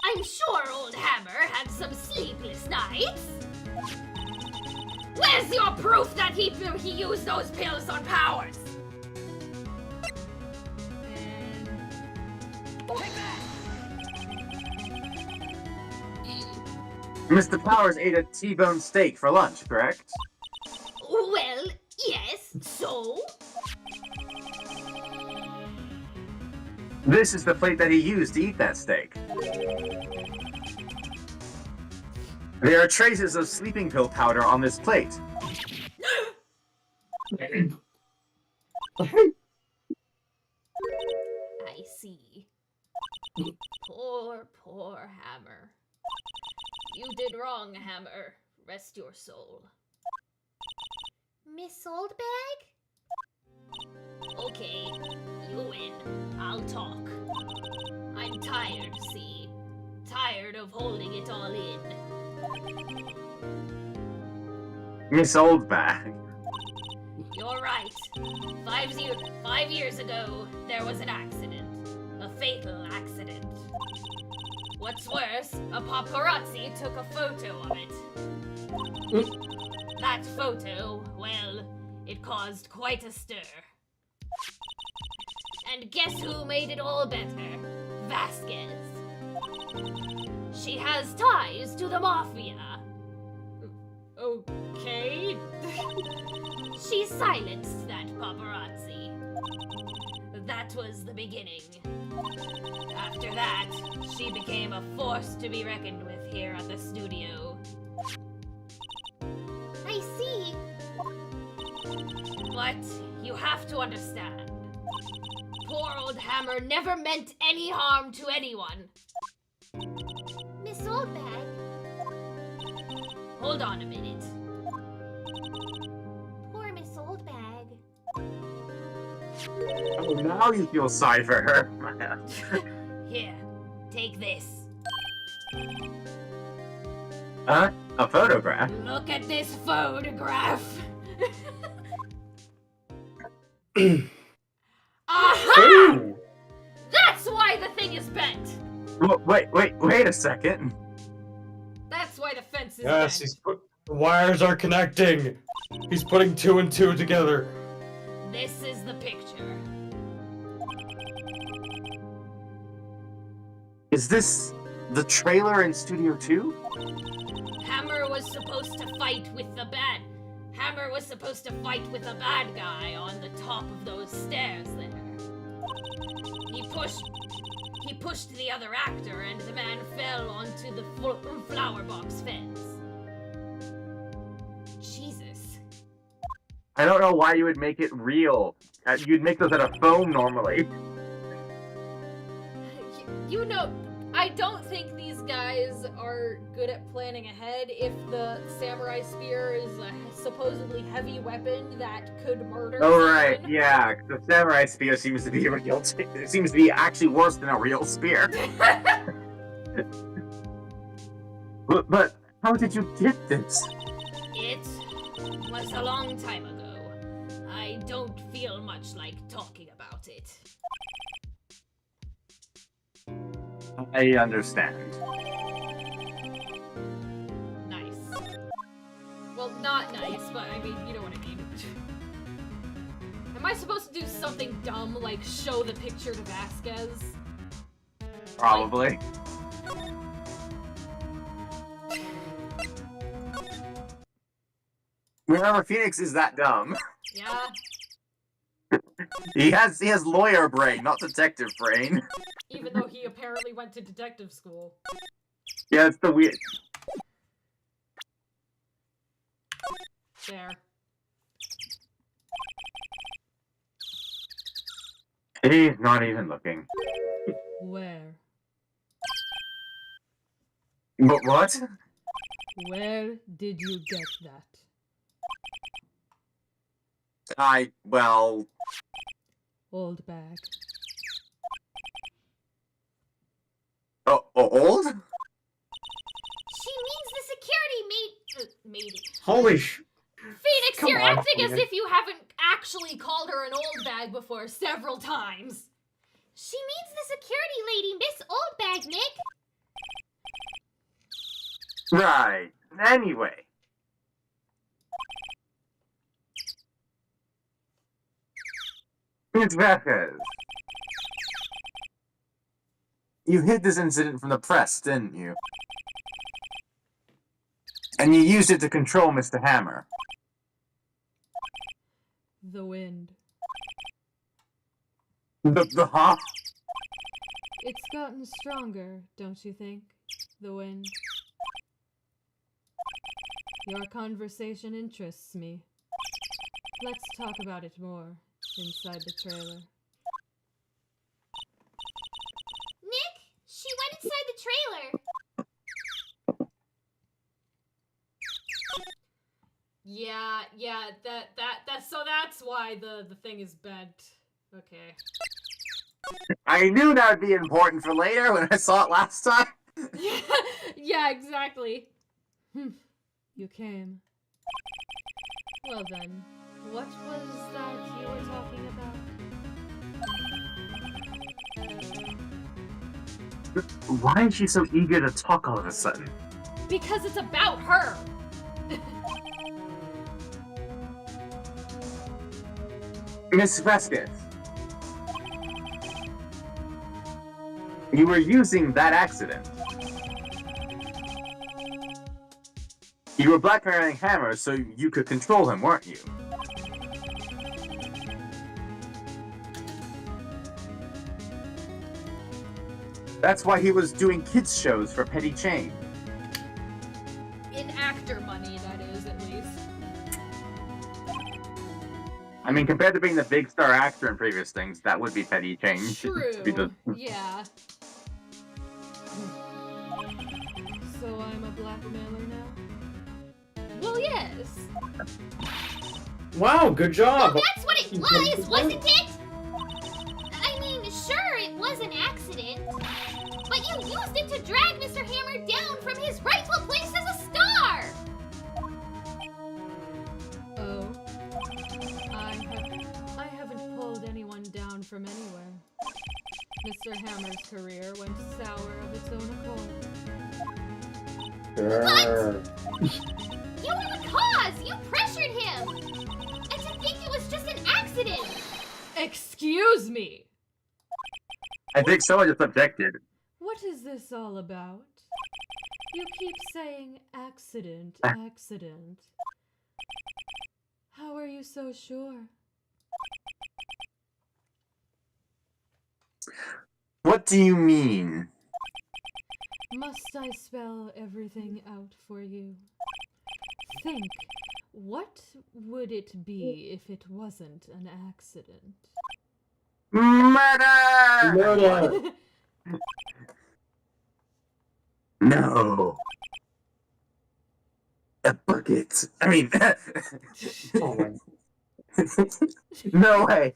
I'm sure old Hammer had some sleepless nights. Where's your proof that he used those pills on Powers? Mr. Powers ate a T-bone steak for lunch, correct? Well, yes, so? This is the plate that he used to eat that steak. There are traces of sleeping pill powder on this plate. I see. Poor, poor Hammer. You did wrong, Hammer. Rest your soul. Miss Oldbag? Okay, you win. I'll talk. I'm tired, see? Tired of holding it all in. Miss Oldbag. You're right. 5 years ago, there was an accident. A fatal accident. What's worse, a paparazzi took a photo of it. That photo, well, it caused quite a stir. And guess who made it all better? Vasquez. She has ties to the Mafia. Okay. She silenced that paparazzi. That was the beginning. After that, she became a force to be reckoned with here at the studio. I see. But you have to understand. Poor old Hammer never meant any harm to anyone. Miss Oldbag? Hold on a minute. Poor Miss Oldbag. Oh, now you feel sorry for her. Here, take this. Huh? A photograph? Look at this photograph. Aha! Ooh. That's why the thing is bent. Wait a second. That's why the fence is Yes, bent. he's The wires are connecting. He's putting 2 and 2 together. This is the picture. Is this the trailer in Studio 2? Hammer was supposed to fight with the bad. Hammer was supposed to fight with a bad guy on the top of those stairs there. He pushed the other actor, and the man fell onto the flower box fence. Jesus. I don't know why you would make it real. You'd make those out of foam normally. You know, I don't think these guys are good at planning ahead. If the samurai spear is a supposedly heavy weapon that could murder Oh right, someone. yeah. The samurai spear seems to be real. It seems to be actually worse than a real spear. But how did you get this? It was a long time ago. I don't feel much like talking about it. I understand. Nice. Well, not nice, but I mean, you know what I mean. Am I supposed to do something dumb like show the picture to Vasquez? Probably. Remember, Phoenix is that dumb. Yeah, He has lawyer brain, not detective brain. even though he apparently went to detective school. Yeah, it's the weird. There. He's not even looking. Where? But what? Where did you get that? Well, Old bag. old? She means the security maid. Holy sh... Phoenix, Come you're on, acting as Phoenix. if you haven't actually called her an old bag before several times. She means the security lady, Miss Oldbag, Nick. Right. Anyway. It's Vasquez. You hid this incident from the press, didn't you? And you used it to control Mr. Hammer. The wind. The huh? It's gotten stronger, don't you think? The wind. Your conversation interests me. Let's talk about it more inside the trailer. Nick, she went inside the trailer. Yeah, so that's why the thing is bent. Okay. I knew that would be important for later when I saw it last time. Yeah, exactly. You came. Well then, what was that you were talking about? Why is she so eager to talk all of a sudden? Because it's about her! Miss Vasquez. You were using that accident. You were blackmailing Hammer so you could control him, weren't you? That's why he was doing kids shows for Petty Chain. In actor money, that is, at least. I mean, compared to being the big star actor in previous things, that would be Petty Chain. True. To be the- Yeah. So I'm a blackmailer now? Well, yes. Wow, good Oh, job! that's what it was, wasn't it? I mean, sure, it was an accident. But you used it to drag Mr. Hammer down from his rightful place as a star! Oh. I haven't pulled anyone down from anywhere. Mr. Hammer's career went sour of its own accord. Grr. You were because you pressured him! And to think it was just an accident! Excuse me! I think someone just objected. What is this all about? You keep saying accident, accident. How are you so sure? What do you mean? Must I spell everything out for you? Think, what would it be if it wasn't an accident? Murder! Murder! No. A bucket. I mean, Oh my. no way.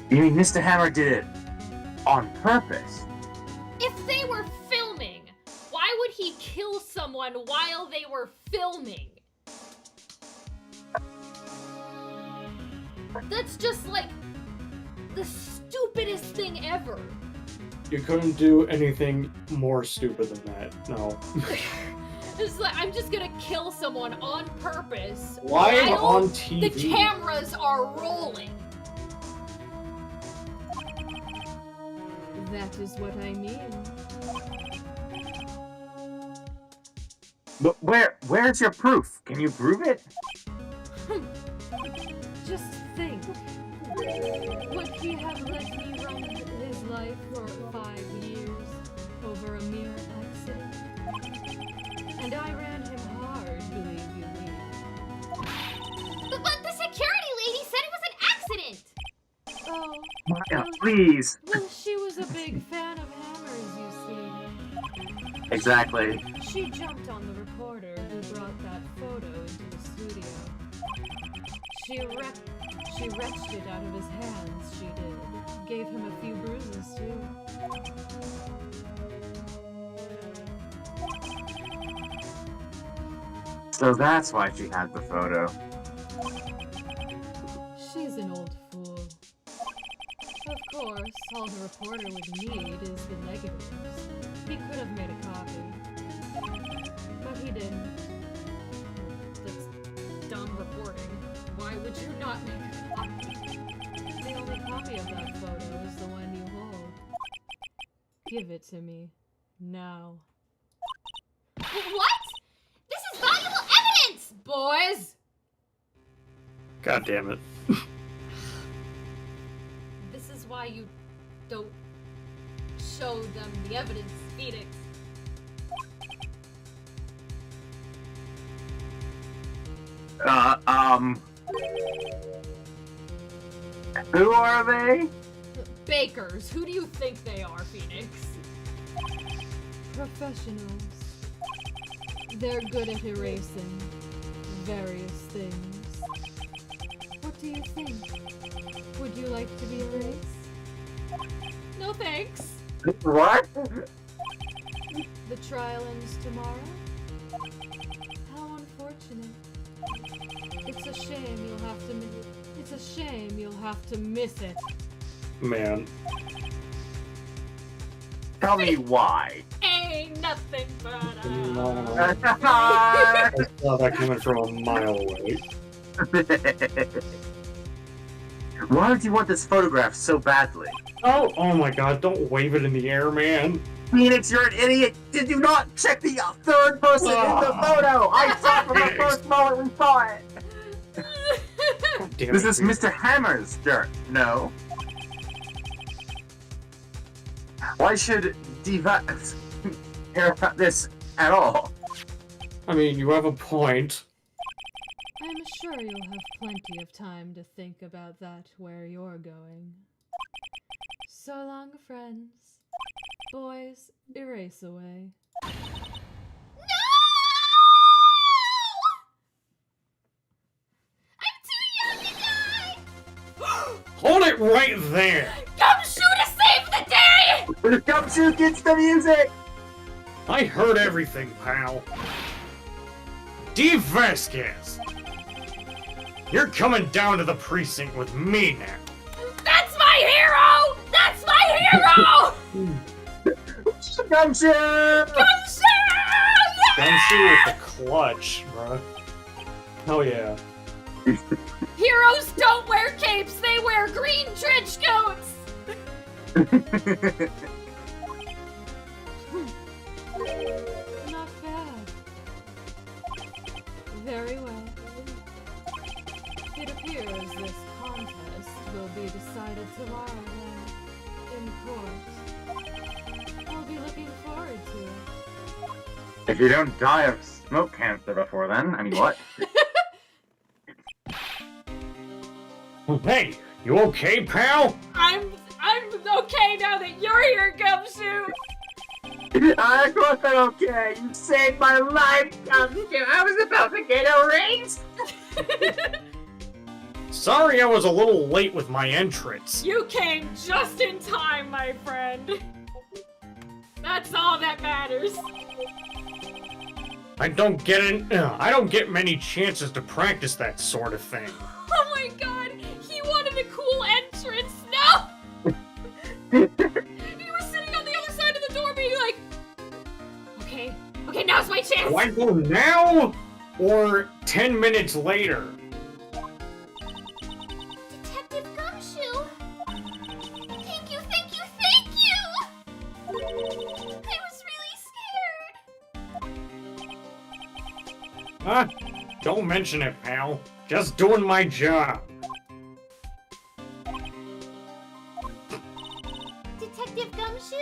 You mean Mr. Hammer did it on purpose? If they were filming, why would he kill someone while they were filming? That's just like the stupidest thing ever. You couldn't do anything more stupid than that. No. It's like, I'm just gonna kill someone on purpose Live while on the TV. cameras are rolling. That is what I mean. But where's your proof? Can you prove it? Just think. Would he have let me run his life for 5 years over a mere accident? And I ran him hard, believe you me. But the security lady said it was an accident! Oh, Maya, please. well, she was a big fan of Hammers, you see. Exactly. She jumped on the reporter who brought that photo into the studio. She wrenched it out of his hands, she did. Gave him a few bruises, too. So that's why she had the photo. She's an old fool. Of course, all the reporter would need is the negatives. He could have made a copy. But he didn't. That's dumb reporting. Why would you not make a copy? The only copy of that photo is the one you hold. Give it to me. Now. What? This is valuable evidence! Boys! God damn it. This is why you don't show them the evidence, Phoenix. Who are they? Bakers, who do you think they are, Phoenix? Professionals. They're good at erasing various things. What do you think? Would you like to be erased? No thanks. What? The trial ends tomorrow? How unfortunate. It's a shame you'll have to miss it. It's a shame you'll have to miss it. Man. Tell me why. Ain't nothing but I saw that coming from a mile away. Why did you want this photograph so badly? Oh my god, don't wave it in the air, man. Phoenix, you're an idiot! Did you not check the third person in the photo? I saw it from the first moment we saw it! God damn This it, is dude. Mr. Hammer's dirt, no? Why should Diva care about this at all? I mean, you have a point. I'm sure you'll have plenty of time to think about that where you're going. So long, friends. Boys, erase away. No! I'm too young to die! Hold it right there! Gumshoe to save the day! The gumshoe gets the music! I heard everything, pal. Dee Vasquez! You're coming down to the precinct with me now. That's my hero! That's my hero! Gumshoe! Gumshoe! Gumshoe with the clutch, bruh. Hell yeah. Heroes don't wear capes, they wear green trench coats! Not bad. Very well. It appears this contest will be decided tomorrow then, in court. I'll be looking forward to it. If you don't die of smoke cancer before then, I mean, what? Hey, you okay, pal? I'm okay now that you're here, Gumshoe! Of course I'm okay. You saved my life, Gumshoe. I was about to get a raise. Sorry I was a little late with my entrance. You came just in time, my friend. That's all that matters. I don't get many chances to practice that sort of thing. Oh my god, he wanted a cool entrance. No! He was sitting on the other side of the door being like, okay, now's my chance. Do I go now? Or 10 minutes later? Detective Gumshoe! Thank you! I was really scared! Huh? Don't mention it, pal. Just doing my job. Detective Gumshoe?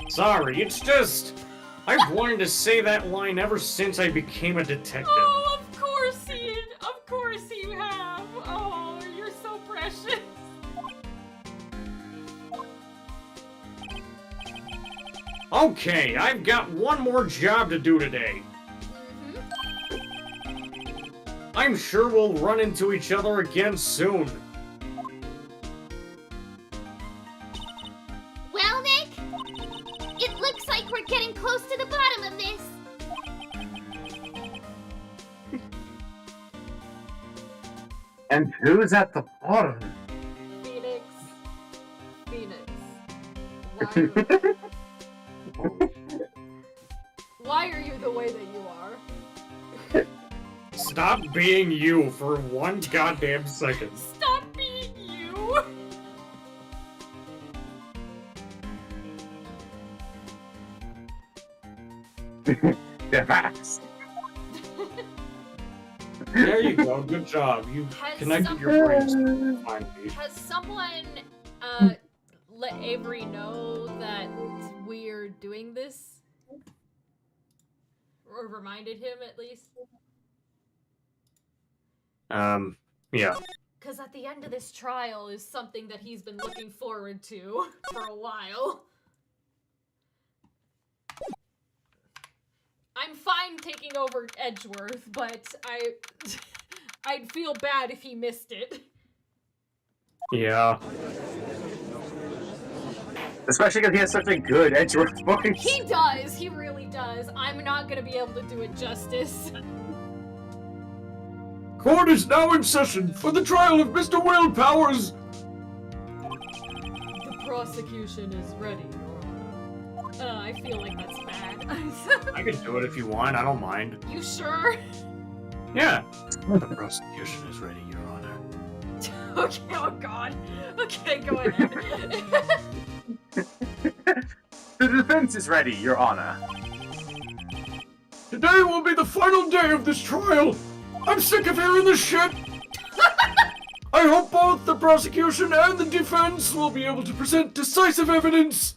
Sorry, it's just... I've wanted to say that line ever since I became a detective. Oh, of course, Ian. Of course you have. Oh, you're so precious. Okay, I've got one more job to do today. I'm sure we'll run into each other again soon. Well, Nick, it looks like we're getting close to the bottom of this. And who's at the bottom? Phoenix. Why are you the way that you are? Stop being you for one goddamn second. Stop being you! The facts. There you go, good job. You Has connected your brains finally. Has someone let Avery know that we're doing this? Or reminded him at least? Yeah. Because at the end of this trial is something that he's been looking forward to for a while. I'm fine taking over Edgeworth, but I'd feel bad if he missed it. Yeah. Especially because he has such a good Edgeworth voice. He does, he really does. I'm not gonna be able to do it justice. Court is now in session for the trial of Mr. Will Powers. The prosecution is ready, Your Honor. I feel like that's bad. I can do it if you want, I don't mind. You sure? Yeah. The prosecution is ready, Your Honor. Okay, oh god. Okay, go ahead. The defense is ready, Your Honor. Today will be the final day of this trial. I'm sick of hearing this shit. I hope both the prosecution and the defense will be able to present decisive evidence.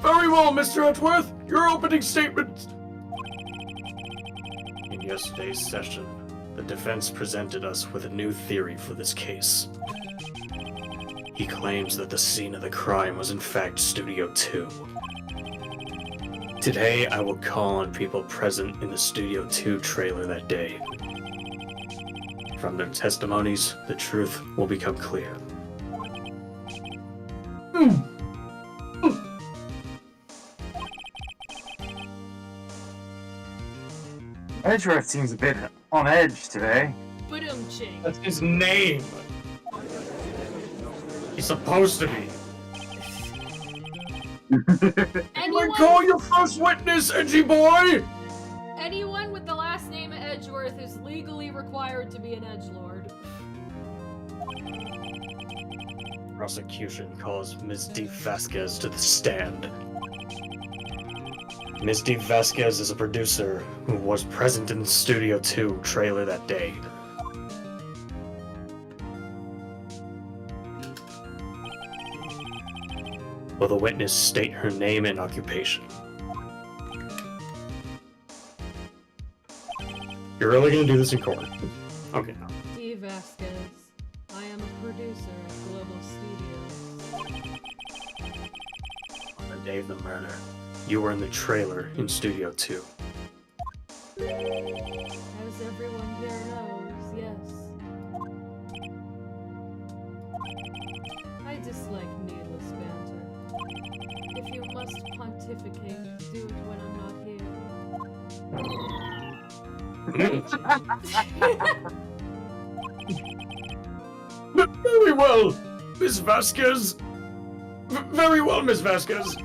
Very well, Mr. Edgeworth, your opening statement. In yesterday's session, the defense presented us with a new theory for this case. He claims that the scene of the crime was in fact Studio 2. Today, I will call on people present in the Studio 2 trailer that day. From their testimonies, the truth will become clear. Edgeworth seems a bit on edge today. Ba-dum-ching. That's his name. He's supposed to be. I call your first witness, Edgy Boy! Anyone with the last name Edgeworth is legally required to be an edgelord. Prosecution calls Ms. D. Vasquez to the stand. Ms. D. Vasquez is a producer who was present in the Studio 2 trailer that day. Will the witness state her name and occupation? You're really gonna do this in court? Okay. D. Vasquez. I am a producer at Global Studios. On the day of the murder, you were in the trailer in Studio 2. As everyone here knows, yes. I dislike needless banter. If you must pontificate, do it when I'm not here. Very well, Miss Vasquez. Very well, Miss Vasquez.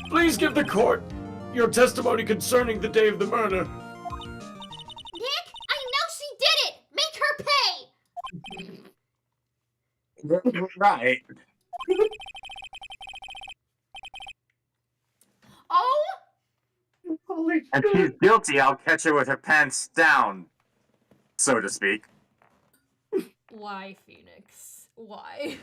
Please give the court your testimony concerning the day of the murder. Nick, I know she did it! Make her pay! Right. Oh? Holy And if she's guilty, I'll catch her with her pants down, so to speak. Why, Phoenix? Why?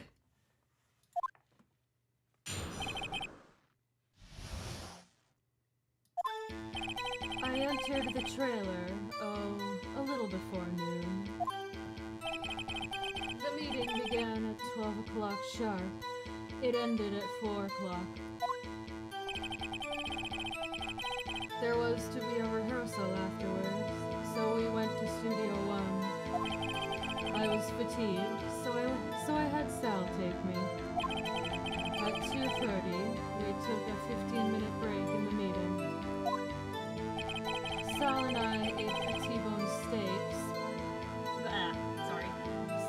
I entered the trailer, a little before noon. The meeting began at 12 o'clock sharp. It ended at 4 o'clock. There was to be a rehearsal afterwards, so we went to Studio 1. I was fatigued, so I had Sal take me. At 2:30, we took a 15-minute break in the meeting. Sal and I ate T-bone steaks.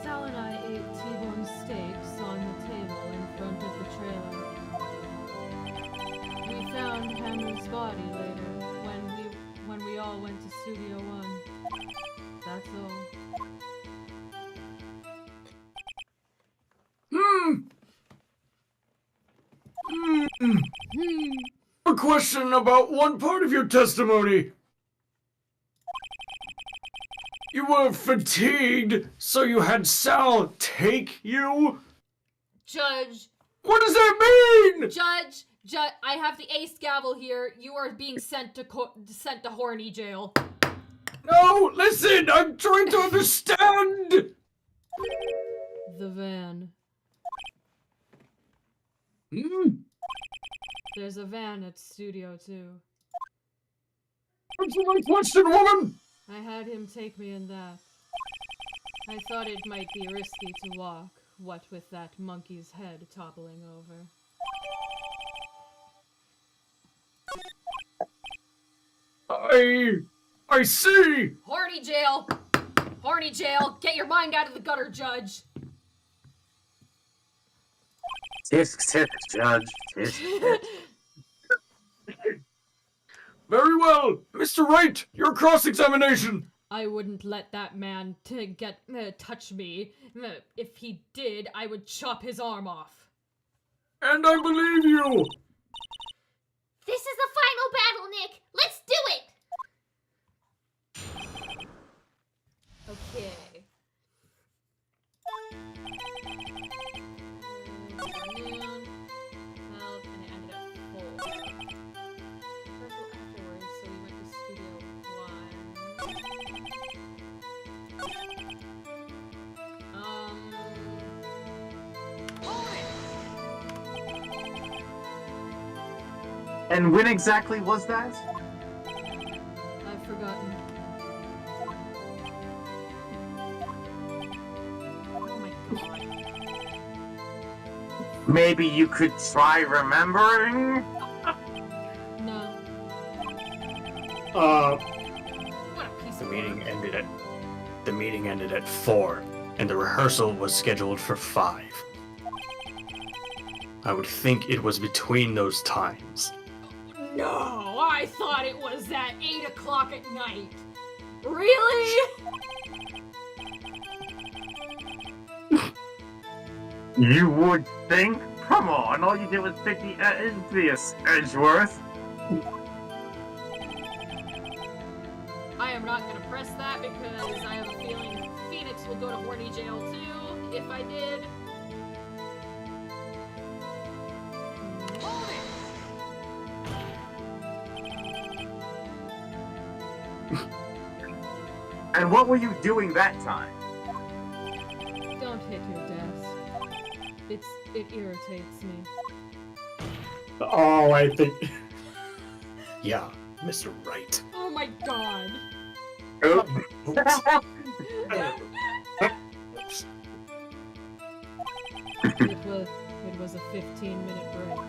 Sal and I ate T-bone steaks on the table in front of the trailer. We found Hammer's body later when we all went to Studio 1. That's all. A question about one part of your testimony. You were fatigued, so you had Sal take you? Judge, What does that mean? Judge, I have the ace gavel here. You are being sent to horny jail. No, listen, I'm trying to understand. The van. There's a van at Studio 2. Answer my question, woman. I had him take me in that. I thought it might be risky to walk, what with that monkey's head toppling over. I see. Horny jail! Horny jail! Get your mind out of the gutter, Judge! Tisk, tisk, Judge. Tisk, tisk. Very well, Mr. Wright, your cross-examination. I wouldn't let that man touch me. If he did, I would chop his arm off. And I believe you. This is the final battle, Nick! Let's do it! Okay. And it ended at 4. Rehearsal afterwards, so we went to Studio 1. And when exactly was that? I've forgotten. Oh my god. Maybe you could try remembering? No. Uh, What a piece the of meeting work. ended at 4, and the rehearsal was scheduled for 5. I would think it was between those times. No, I thought it was at 8 o'clock at night. Really? You would think? Come on, all you did was pick the envious Edgeworth. I am not gonna press that because I have a feeling Phoenix will go to horny jail too if I did. And what were you doing that time? Don't hit your desk. It irritates me. Oh, I think. Yeah, Mr. Right. Oh my god. Oh. It was a 15-minute break.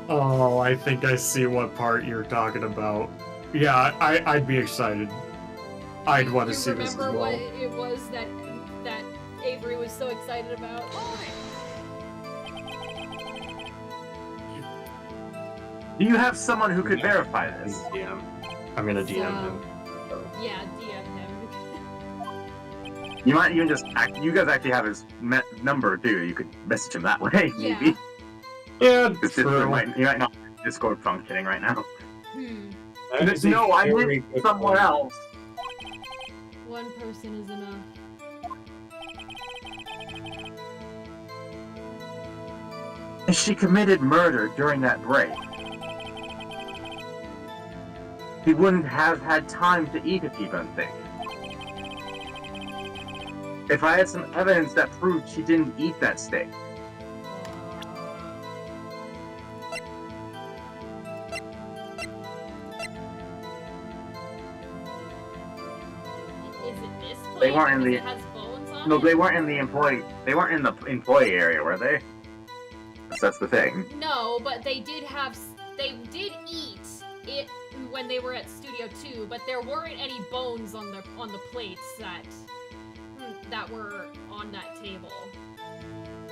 Oh, I think I see what part you're talking about. Yeah, I'd be excited. I'd want to see this as well. You remember what it was that Avery was so excited about? Do you have someone who could verify this? DM. I'm gonna DM him. Yeah, DM him. You might even just you guys actually have his number too. You could message him that way, Yeah. maybe. Yeah, Because true. he might not have Discord functioning right now. That is a No, I very meant good someone point. else. One person is enough. She committed murder during that break. He wouldn't have had time to eat a T-bone steak. If I had some evidence that proved she didn't eat that steak, Is it this place? They weren't in because the- it has bones on no, it? they weren't in the employee area, were they? That's the thing. No, but they did eat it when they were at Studio 2, but there weren't any bones on the plates that were on that table.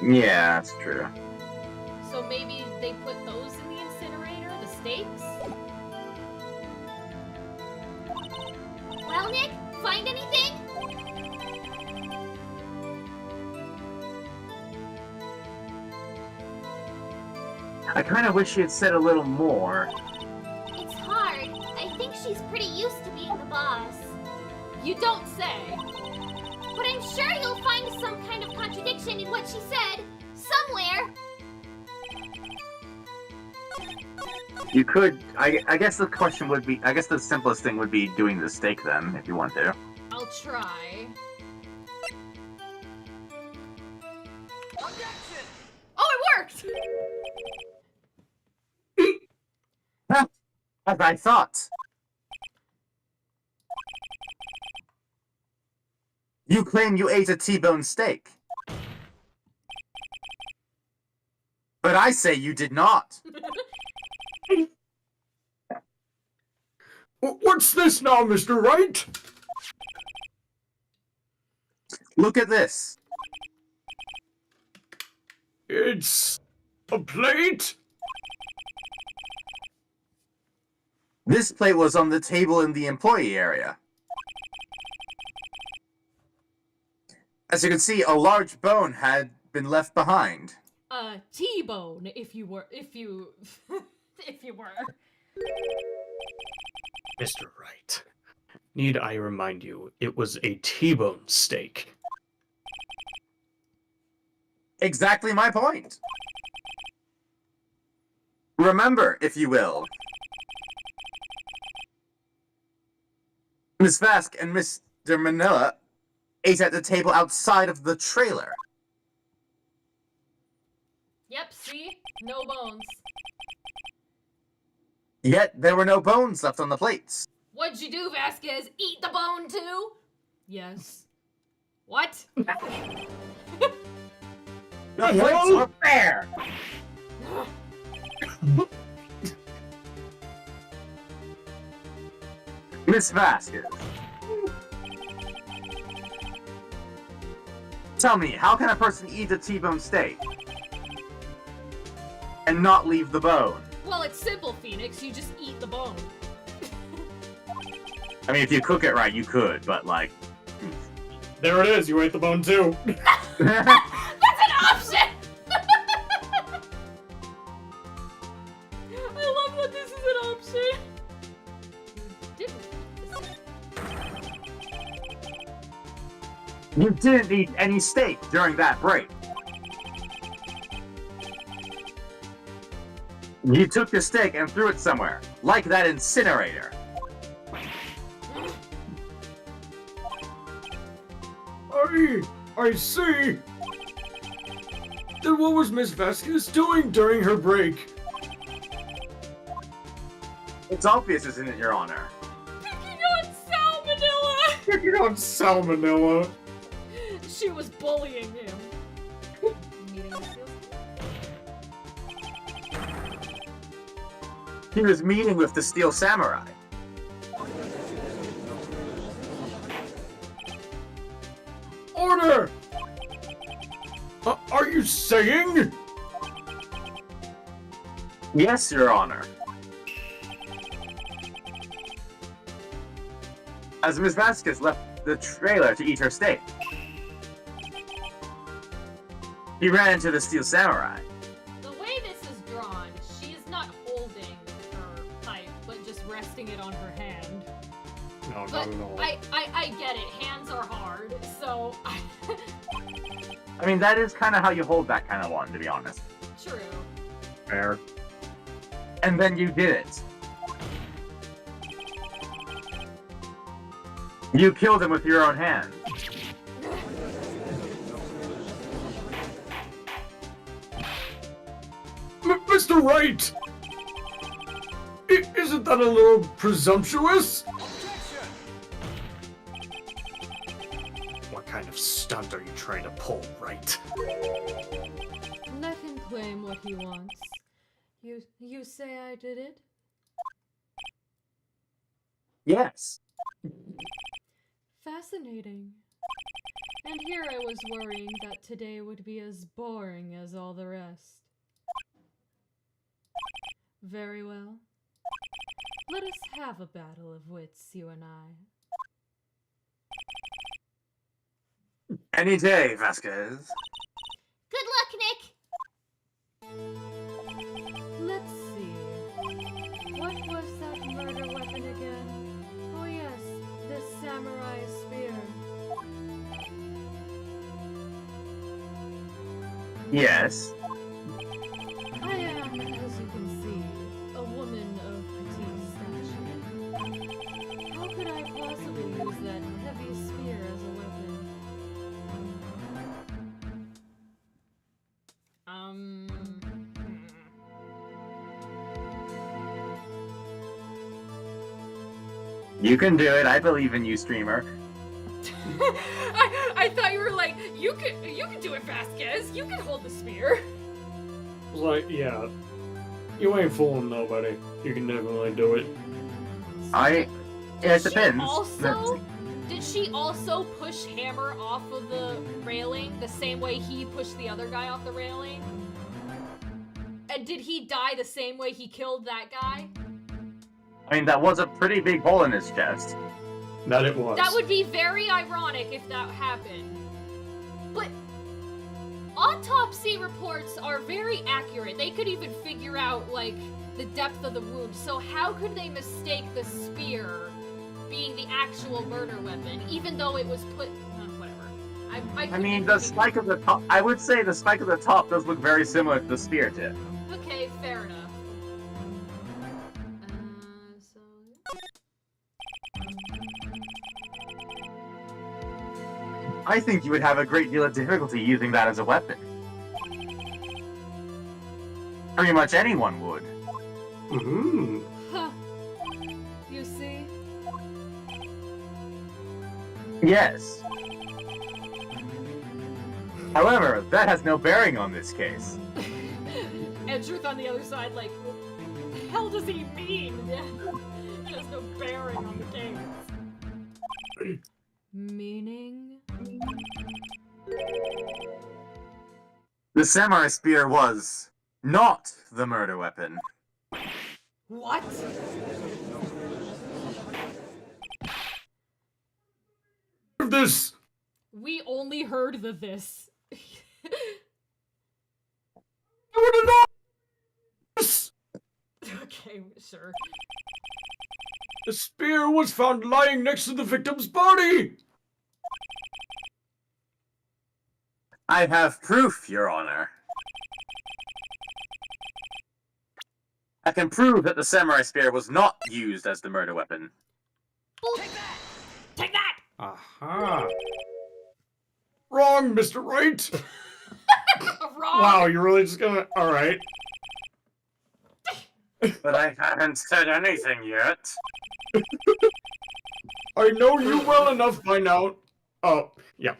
Yeah, that's true. So maybe they put those in the incinerator, the steaks? Well, Nick, find anything? I kind of wish she had said a little more. It's hard. I think she's pretty used to being the boss. You don't say. But I'm sure you'll find some kind of contradiction in what she said. Somewhere. You could. I guess the question would be. I guess the simplest thing would be doing the steak then, if you want to. I'll try. Oh, it worked! As I thought. You claim you ate a T-bone steak. But I say you did not. What's this now, Mr. Wright? Look at this. It's a plate? This plate was on the table in the employee area. As you can see, a large bone had been left behind. T-bone, if you were. Mr. Wright, need I remind you, it was a T-bone steak. Exactly my point. Remember, if you will, Miss Vask and Mr. Manila ate at the table outside of the trailer. Yep, see? No bones. Yet there were no bones left on the plates. What'd you do, Vasquez? Eat the bone too? Yes. What? The plates are fair. Miss Vasquez. Tell me, how can a person eat a T-bone steak and not leave the bone? Well, it's simple, Phoenix. You just eat the bone. I mean, if you cook it right, you could, but like... There it is, you ate the bone too. That's an option! I love that this is an option. You didn't. You didn't eat any steak during that break. You took the steak and threw it somewhere, like that incinerator. I see. Then what was Miss Vasquez doing during her break? It's obvious, isn't it, Your Honor? Picking on salmonella! Picking on salmonella. She was bullying him. Meeting the Steel He was meeting with the Steel Samurai. Order! Are you saying? Yes, Your Honor. As Ms. Vasquez left the trailer to eat her steak, he ran into the Steel Samurai. The way this is drawn, she is not holding her pipe, but just resting it on her hand. No, But not at all. I get it. Hands are hard, so I mean, that is kind of how you hold that kind of one, to be honest. true. Fair. And then you did it. You killed him with your own hand. Mr. Wright! Isn't that a little presumptuous? What kind of stunt are you trying to pull, Wright? Let him claim what he wants. You say I did it? Yes. Fascinating. And here I was worrying that today would be as boring as all the rest. Very well. Let us have a battle of wits, you and I. Any day, Vasquez. Good luck, Nick. Let's see. What was that murder weapon again? Oh yes, the samurai spear. Yes. I am, as you can see, a woman of petite stature. How could I possibly use that heavy spear as a weapon? You can do it. I believe in you, streamer. I thought you were like, you can do it, Vasquez. You can hold the spear. Like, yeah. You ain't fooling nobody. You can definitely do it. It depends. Did she also push Hammer off of the railing the same way he pushed the other guy off the railing? And did he die the same way he killed that guy? I mean, that was a pretty big hole in his chest. That it was. That would be very ironic if that happened. But autopsy reports are very accurate. They could even figure out, like, the depth of the wound. So how could they mistake the spear being the actual murder weapon, even though it was put... whatever. I mean, the spike of the top... I would say the spike of the top does look very similar to the spear tip. Okay, fair enough. I think you would have a great deal of difficulty using that as a weapon. Pretty much anyone would. Mm-hmm. Huh. You see? Yes. However, that has no bearing on this case. And Truth on the other side, like, what the hell does he mean? It has no bearing on the case. Meaning? The samurai spear was not the murder weapon. What? This. We only heard the this. I would have known this. Okay, sure. The spear was found lying next to the victim's body. I have proof, Your Honor. I can prove that the samurai spear was not used as the murder weapon. Take that! Aha. Wrong, Mr. Wright. Wrong! Wow, you're really just gonna... Alright. But I haven't said anything yet. I know you well enough by now... Oh, yeah.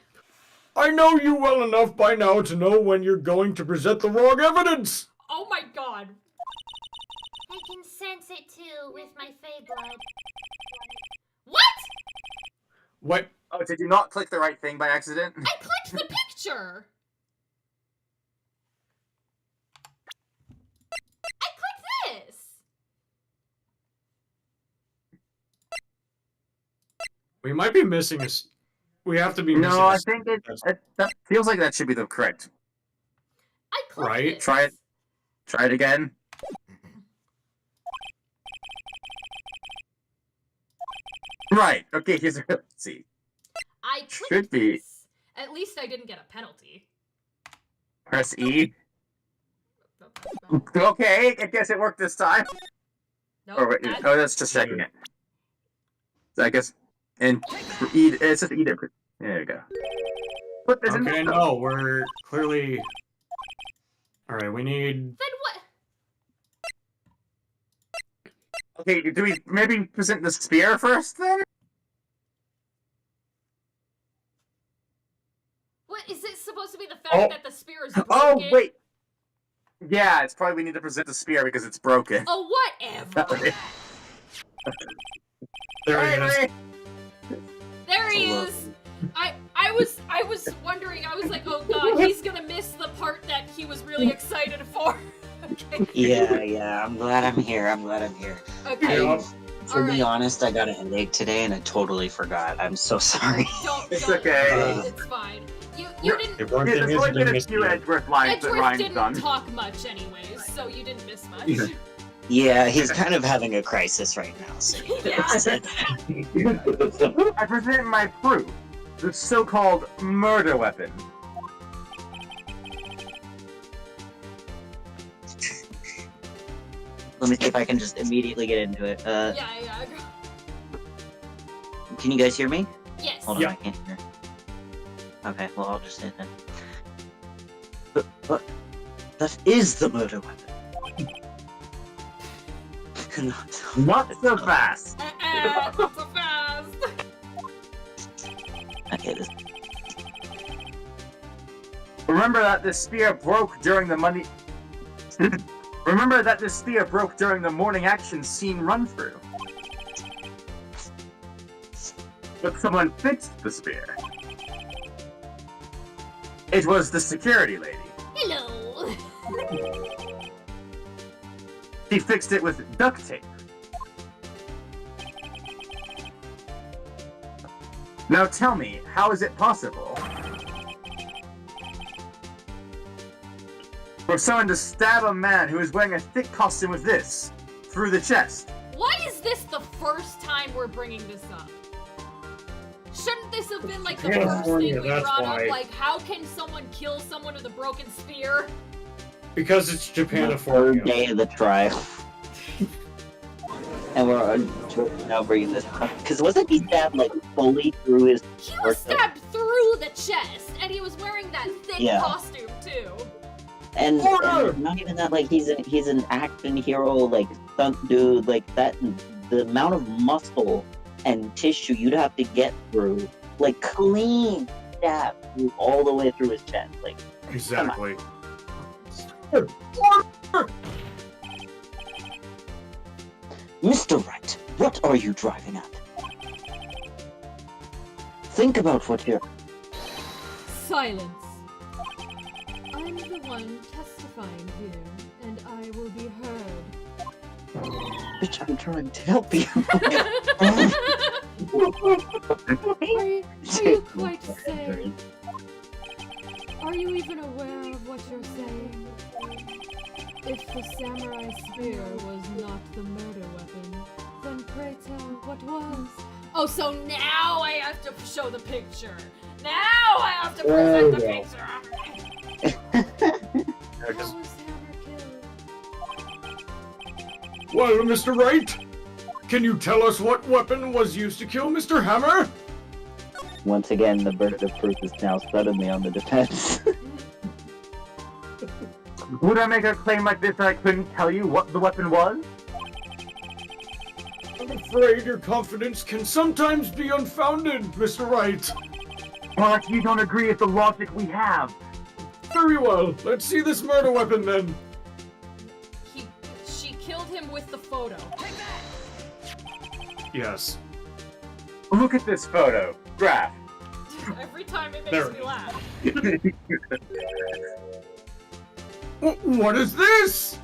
I know you well enough by now to know when you're going to present the wrong evidence. Oh my god. I can sense it too with my Fey blood. What? What? Oh, did you not click the right thing by accident? I clicked the picture! I clicked this! We might be missing a... We have to be missing No, a... I think that feels like that should be the correct. I clicked Right. it. Try it. Try it again. Right. Okay, here's a... Let's see. I clicked Should be. this. At least I didn't get a penalty. Press E. Okay, I guess it worked this time. Nope, Oh, wait, that- oh, that's just checking it. So I guess... And E, it's just E different. There you go. Put this in Okay, the... no, we're clearly... Alright, we need... Then what? Okay, do we maybe present the spear first, then? What is it supposed to be the fact Oh. that the spear is broken? Oh, wait! Yeah, it's probably we need to present the spear because it's broken. Oh, whatever. There he is. There he Hold up. is. I was wondering. I was like, oh god, he's gonna miss the part that he was really excited for. Okay. Yeah, I'm glad I'm here. Okay. Yeah. To Alright. be honest, I got a headache today and I totally forgot. I'm so sorry. It's Don't okay. worry, it's fine. You didn't. The one Yeah, thing there's is only you been a missed few it. Edgeworth lines that Edgeworth Ryan's didn't done. talk much anyways, so you didn't miss much. Yeah. Yeah, he's kind of having a crisis right now. So Yeah. I present my proof. The so-called murder weapon. Let me see if I can just immediately get into it. Yeah. Can you guys hear me? Yes. Hold on, Yeah. I can't hear. Okay, well I'll just hit then. But that is the murder weapon. Not so fast. Not so fast. Okay, this. Remember that the spear broke during the money. Remember that the spear broke during the morning action scene run-through. But someone fixed the spear. It was the security lady. Hello. She fixed it with duct tape. Now tell me, how is it possible for someone to stab a man who is wearing a thick costume with this through the chest? Why is this the first time we're bringing this up? Shouldn't this have been like the first California, thing we that's brought why. up? Like, how can someone kill someone with a broken spear? Because it's The third Japanifornia. day of the trial. And we're now bringing this up. Because wasn't he stabbed like fully through his. He was stabbed through the chest, and he was wearing that thick Yeah. costume too. And Order! not even that, like he's an action hero, like stunt dude, like that. The amount of muscle and tissue you'd have to get through, like clean stab through all the way through his chest, like. Exactly. Mr. Wright, what are you driving at? Think about what you're. Silence. I'm the one testifying here, and I will be heard. Bitch, I'm trying to help you. Are you quite sane? Are you even aware of what you're saying? If the samurai spear was not the murder weapon, then pray tell what was? Oh, so now I have to show the picture. Now I have to present the picture. How was Hammer killed? Well, Mr. Wright, can you tell us what weapon was used to kill Mr. Hammer? Once again, the burden of proof is now suddenly on the defense. Would I make a claim like this and I couldn't tell you what the weapon was? I'm afraid your confidence can sometimes be unfounded, Mr. Wright. Well, if you don't agree with the logic we have. Very well, let's see this murder weapon then. She killed him with the photo. Yes. Look at this photo. Graph. Every time it There makes it me is. laugh. What is this?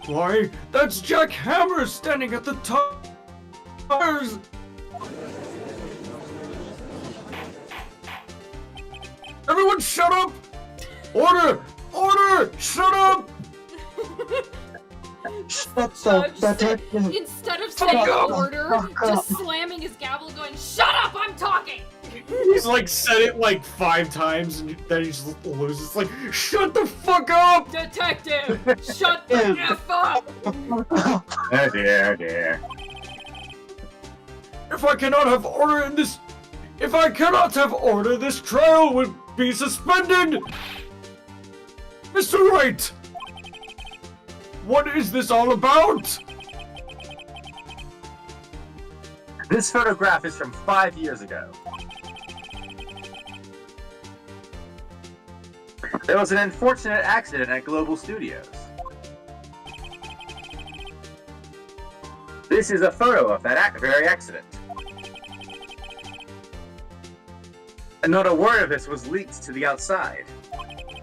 Why, that's Jack Hammer standing at the tires. Everyone shut up! Order! Order! Shut up! Shut the Judge fuck said, up. instead of Fuck saying up. order, Fuck just up. slamming his gavel going, shut up, I'm talking! He's like said it like 5 times and then he just loses. Like, shut the fuck up! Detective, shut the F up! Oh dear, oh dear. If I cannot have order, this trial would be suspended! Mr. Wright! What is this all about? This photograph is from 5 years ago. There was an unfortunate accident at Global Studios. This is a photo of that very accident. And not a word of this was leaked to the outside.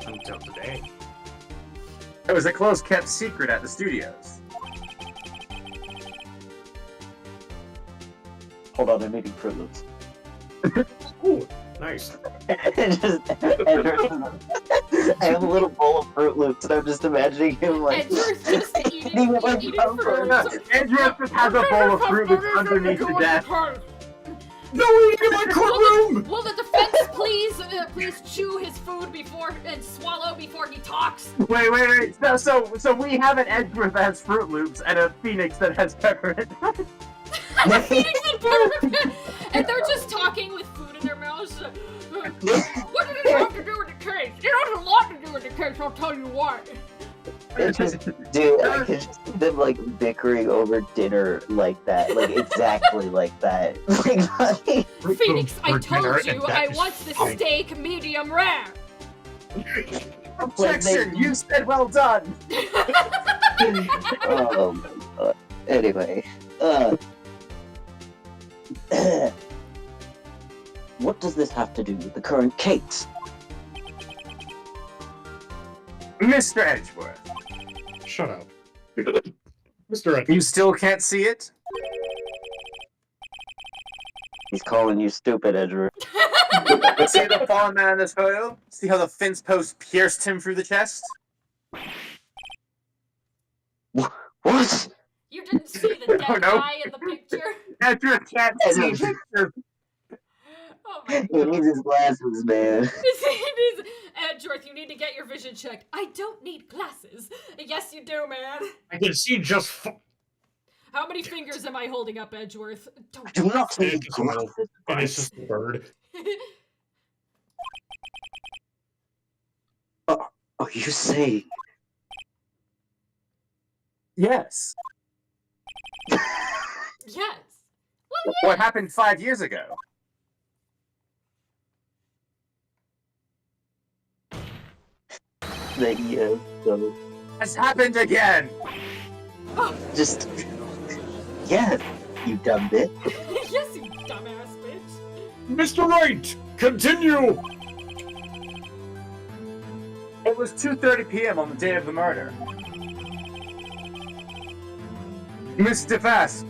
Until today. It was a close-kept secret at the studios. Hold on, I'm eating Fruit Loops. Ooh, nice. I have a little bowl of Fruit Loops, and I'm just imagining him like. And you're just eating Eating it like fruit. Andrew just has a bowl of Fruit Loops underneath the desk. No eating in my courtroom! Will the defense please chew his food before and swallow before he talks? Wait. So we have an Edgeworth that has Fruit Loops and a Phoenix that has peppermint. Phoenix and peppermint, and they're just talking with food in their mouths. What does it have to do with the case? It has a lot to do with the case, I'll tell you what. It's just, dude, I can just see them like bickering over dinner like that, like exactly like that. Like, Phoenix, I For dinner, told you and that I is want the fine. steak medium rare. Objection! You said well done! oh my god. Anyway, what does this have to do with the current case? Mr. Edgeworth, Shut up. Mr. Ed. you still can't see it? He's calling you stupid, Edward. See the fallen man in this photo? See how the fence post pierced him through the chest? What? You didn't see the dead No. guy in the picture? Edgeworth can't see Edgeworth. pictures. Oh my He needs god. his glasses, man. Edgeworth, you need to get your vision checked. I don't need glasses. Yes, you do, man. I can see just How many fingers am I holding up, Edgeworth? Don't Do not It's need just a little- glasses. and it's just a bird. Are you saying? Yes. Yes. What happened 5 years ago? That so Has happened again! just yes, you dumb bitch. Yes, you dumbass bitch. Mr. Wright, continue! It was 2:30 p.m. on the day of the murder. Mr. Vass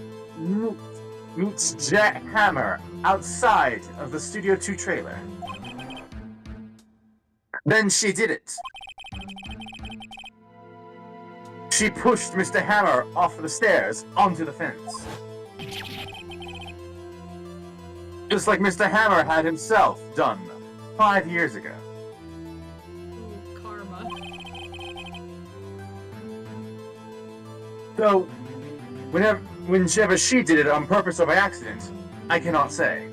meets Jack Hammer outside of the Studio 2 trailer. Then she did it. She pushed Mr. Hammer off the stairs onto the fence. Just like Mr. Hammer had himself done 5 years ago. Ooh, karma. So, whenever she did it on purpose or by accident, I cannot say.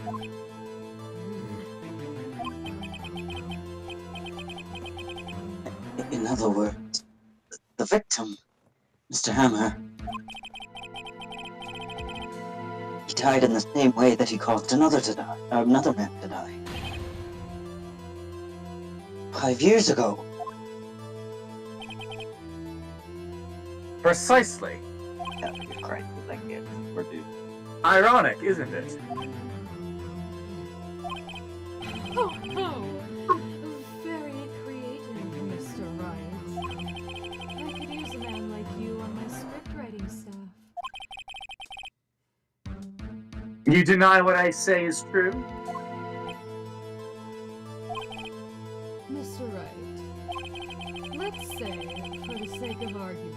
In other words, the victim, Mr. Hammer, he died in the same way that he caused another man to die. 5 years ago. Precisely. Yeah, you're right. Like it. We're due. Ironic, isn't it? Oh, oh. Very creative, Mr. Wright. I could use a man like you on my script writing staff. You deny what I say is true? Mr. Wright, let's say, for the sake of argument,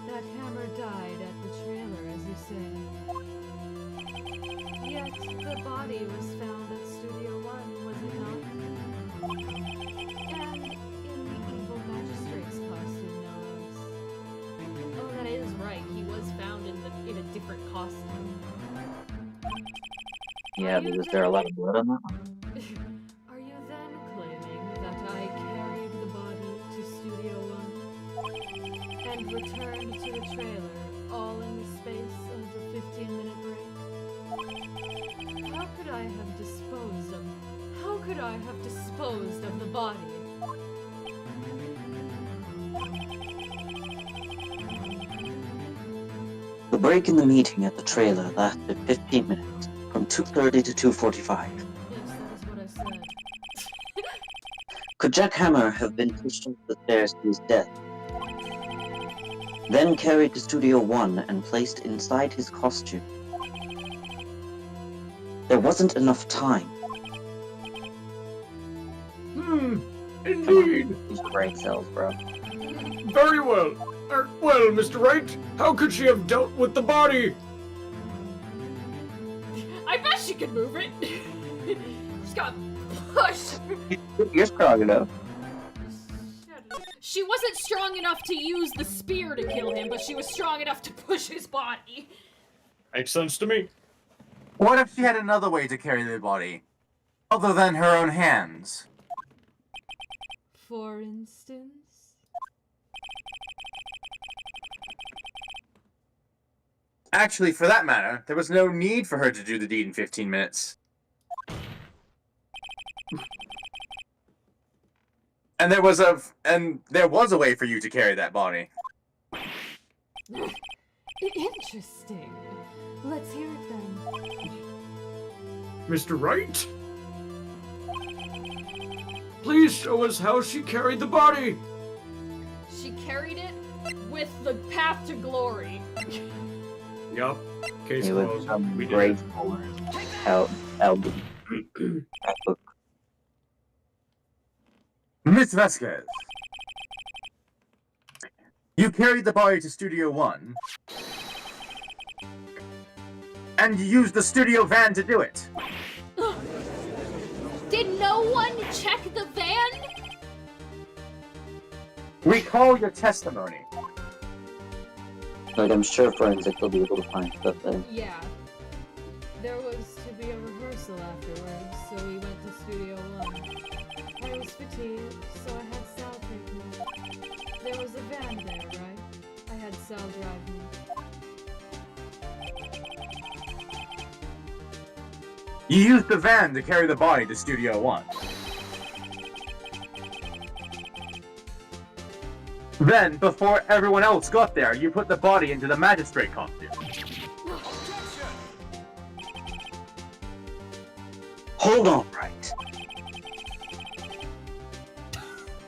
that Hammer died at the trailer, as you say. Yet, the body was found at Studio One, was it not? And in the evil magistrate's costume, no less. Oh, that is right. He was found in a different costume. Yeah, but was there a lot of blood on that one? Are you then claiming that I carried the body to Studio One and returned to the trailer, all in the space of the 15-minute break? How could I have disposed of the body? The break in the meeting at the trailer lasted 15 minutes, from 2:30 to 2:45. Yes, that is what I said. Could Jack Hammer have been pushed off the stairs to his death, then carried to Studio One and placed inside his costume? There wasn't enough time. Indeed. These brain cells, bro. Very well. Well, Mr. Wright, how could she have dealt with the body? I bet she could move it. She's got push. You're strong enough. She wasn't strong enough to use the spear to kill him, but she was strong enough to push his body. Makes sense to me. What if she had another way to carry the body? Other than her own hands? For instance? Actually, for that matter, there was no need for her to do the deed in 15 minutes. And there was a way for you to carry that body. Interesting. Let's hear it then. Mr. Wright? Please show us how she carried the body. She carried it with the path to glory. Yup. Case It was closed. some We did great it. album. Miss Vasquez, you carried the body to Studio One, and you used the studio van to do it. Did no one check the van? Recall your testimony. Like, I'm sure forensic will be able to find stuff there. Yeah. There was to be a rehearsal afterwards, so we went to Studio One. I was fatigued, so I had Sal take me. There was a van there, right? I had Sal drive me. You used the van to carry the body to Studio One. Then, before everyone else got there, you put the body into the magistrate costume. Hold on, right.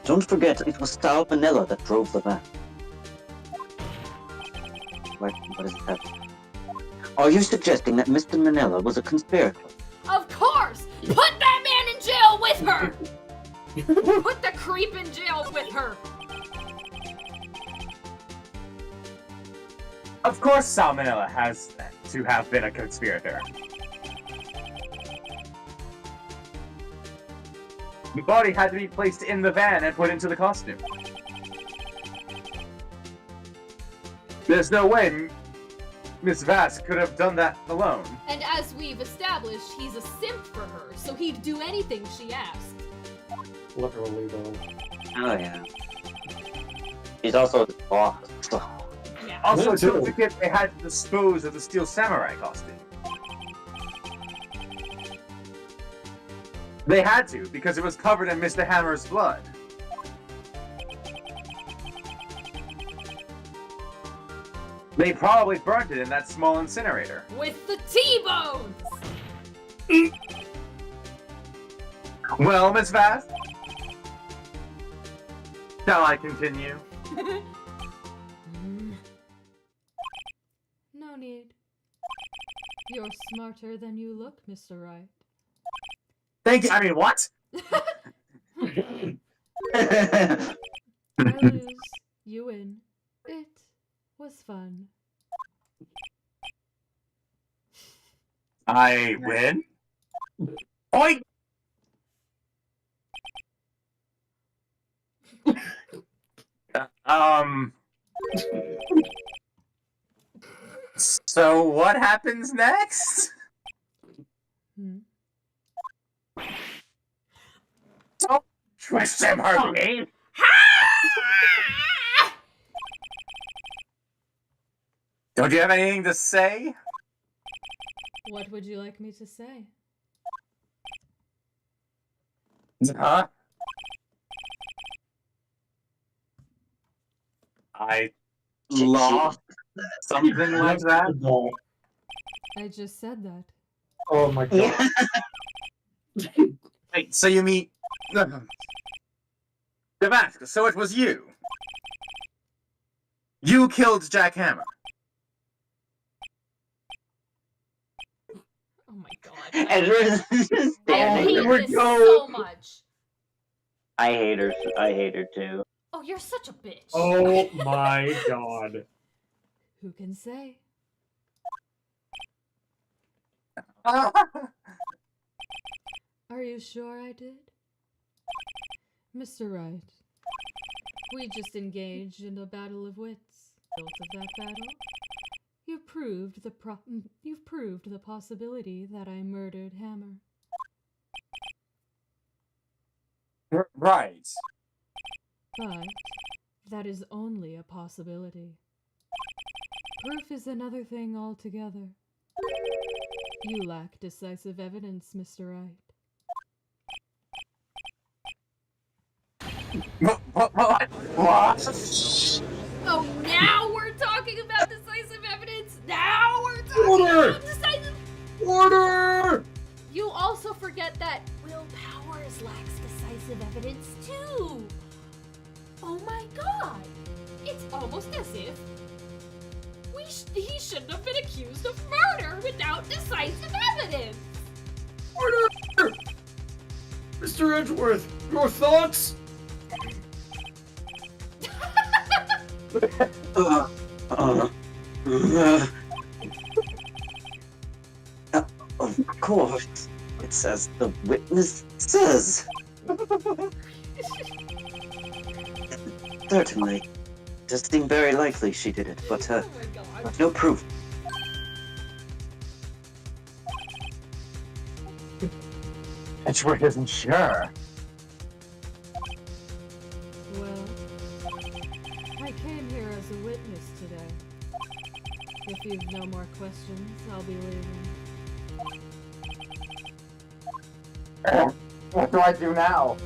Don't forget, it was Sal Manila that drove the van. What is that? Are you suggesting that Mr. Manila was a conspirator? Of course! Put that man in jail with her! Put the creep in jail with her! Of course, Salmonella has to have been a conspirator. The body had to be placed in the van and put into the costume. There's no way Miss Vask could have done that alone. And as we've established, he's a simp for her, so he'd do anything she asked. Literally, though. Oh yeah. He's also the boss. Yeah. Also, Me too. don't forget they had to dispose of the Steel Samurai costume. They had to, because it was covered in Mr. Hammer's blood. They probably burnt it in that small incinerator. With the T-bones! Well, Miss Vask? Shall I continue? No need. You're smarter than you look, Mr. Wright. Thank you. I mean, what? I lose, you win. It was fun. I win? Oink! So what happens next? Don't twist him, Harvey! Don't you have anything to say? What would you like me to say? Huh? I lost something like that? No. I just said that. Oh my god. Yeah. Wait, so you mean... Damascus, so it was you? You killed Jack Hammer? Oh my god. Ezra's just I standing hate there. Here we this go. so much. I hate her. I hate her too. Oh, you're such a bitch. Oh my god. Who can say? Are you sure I did? Mr. Wright, we just engaged in a battle of wits. Built of that battle, you've proved the possibility that I murdered Hammer. Right. But that is only a possibility. Proof is another thing altogether. You lack decisive evidence, Mr. Wright. What? Oh, now we're talking about decisive evidence? Now we're talking Order! about decisive... Order! You also forget that Will Powers lacks decisive evidence, too. Oh my god. It's almost as if he shouldn't have been accused of murder without decisive evidence. Order! Mr. Edgeworth, your thoughts? Of course. It says the witness says. Certainly. Does seem very likely she did it, but Oh my god. no proof. Edgeworth isn't sure. Well, I came here as a witness today. If you've no more questions, I'll be leaving. What do I do now?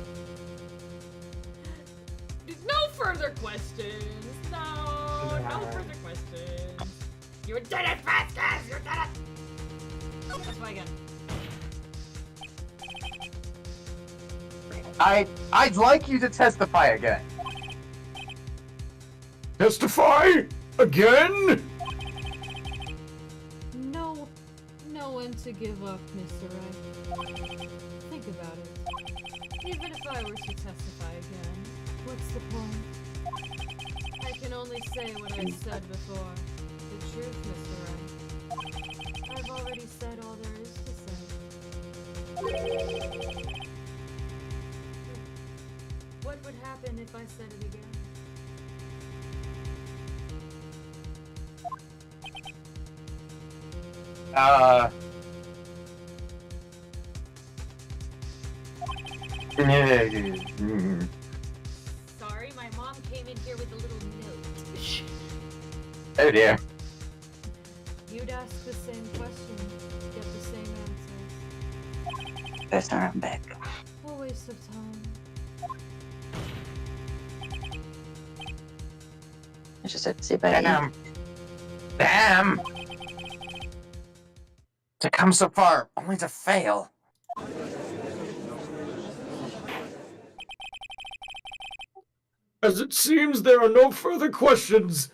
No further questions. No further questions. You did it, Vasquez! You did it! That's what I get. I'd like you to testify again. Testify? Again? No one to give up, Mr. Wright. Think about it. Even if I were to testify again, what's the point? I can only say what I said before. The truth, Mr. Wright. I've already said all there is to say. What would happen if I said it again? Sorry, my mom came in here with a little note. Oh dear. You'd ask the same question, get the same answers. First I'm back. A waste of time. I just had to say bye. Damn! To come so far, only to fail. As it seems there are no further questions,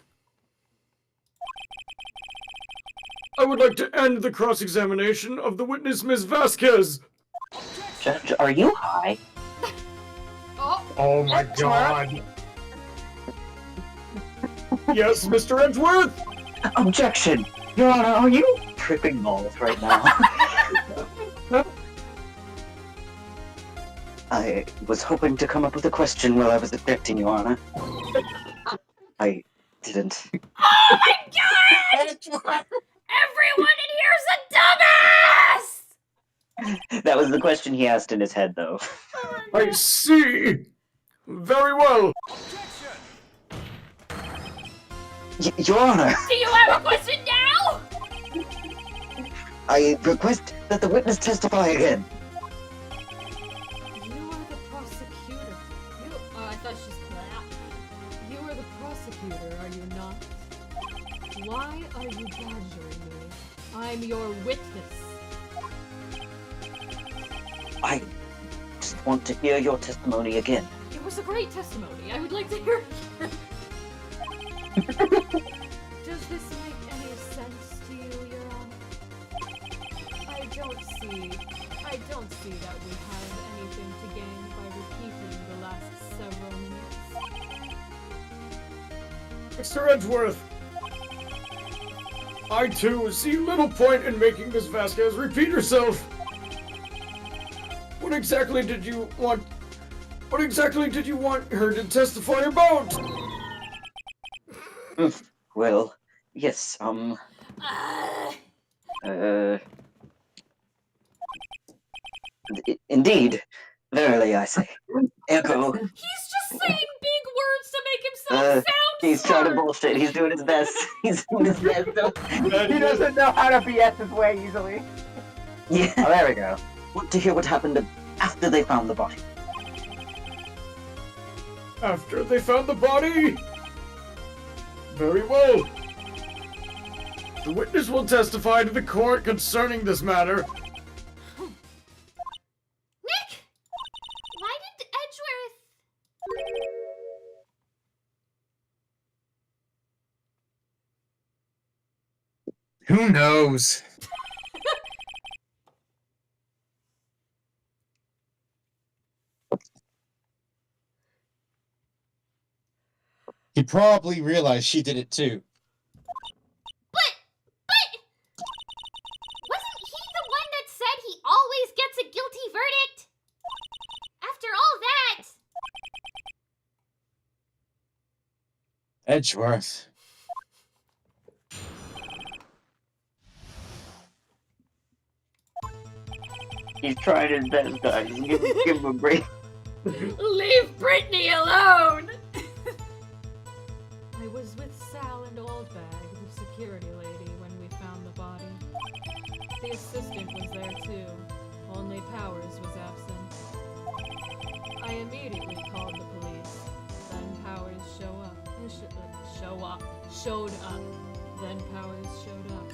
I would like to end the cross-examination of the witness, Ms. Vasquez. Judge, are you high? Oh my god. Yes, Mr. Edgeworth? Objection! Your Honor, are you tripping balls right now? I was hoping to come up with a question while I was objecting, Your Honor. I didn't. Oh my god! Everyone in here's a dumbass! That was the question he asked in his head, though. I see. Very well. Your Honor, Do you have a question now? I request that the witness testify again. You are the prosecutor. Oh, I thought she's... You are the prosecutor, are you not? Why are you badgering me? I'm your witness. I just want to hear your testimony again. It was a great testimony. I would like to hear it again. Does this make any sense to you, Your Honor? I don't see that we have anything to gain by repeating the last several minutes. Mr. Edgeworth. I too see little point in making Ms. Vasquez repeat herself. What exactly did you want her to testify about? Well, yes, indeed. Verily, I say. Echo. He's just saying big words to make himself sound He's trying to smart. bullshit. He's doing his best. He's doing his best. He doesn't know how to BS his way easily. Yeah. Oh, there we go. Want to hear what happened after they found the body? After they found the body? Very well. The witness will testify to the court concerning this matter. Nick! Why did Edgeworth... Who knows? He probably realized she did it too. But... Wasn't he the one that said he always gets a guilty verdict? After all that... Edgeworth. He's trying his best, guys. Give him a break. Leave Brittany alone! I was with Sal and Oldbag, the security lady, when we found the body. The assistant was there too, only Powers was absent. I immediately called the police. Then Powers showed up. Then Powers showed up.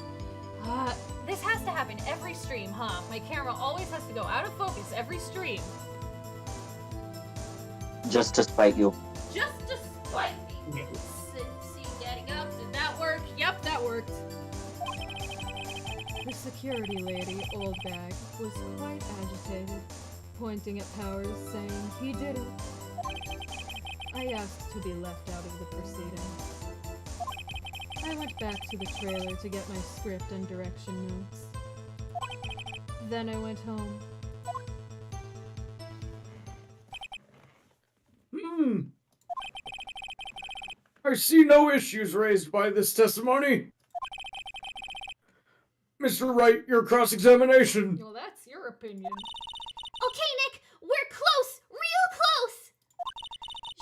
This has to happen every stream, huh? My camera always has to go out of focus every stream. Just to spite you. Just to spite me. See, getting up. Did that work? Yep, that worked. The security lady, Oldbag, was quite agitated, pointing at Powers, saying he did it. I asked to be left out of the proceedings. I went back to the trailer to get my script and direction notes. Then I went home. I see no issues raised by this testimony. Mr. Wright, your cross-examination. Well, that's your opinion. Okay, Nick, we're close, real close.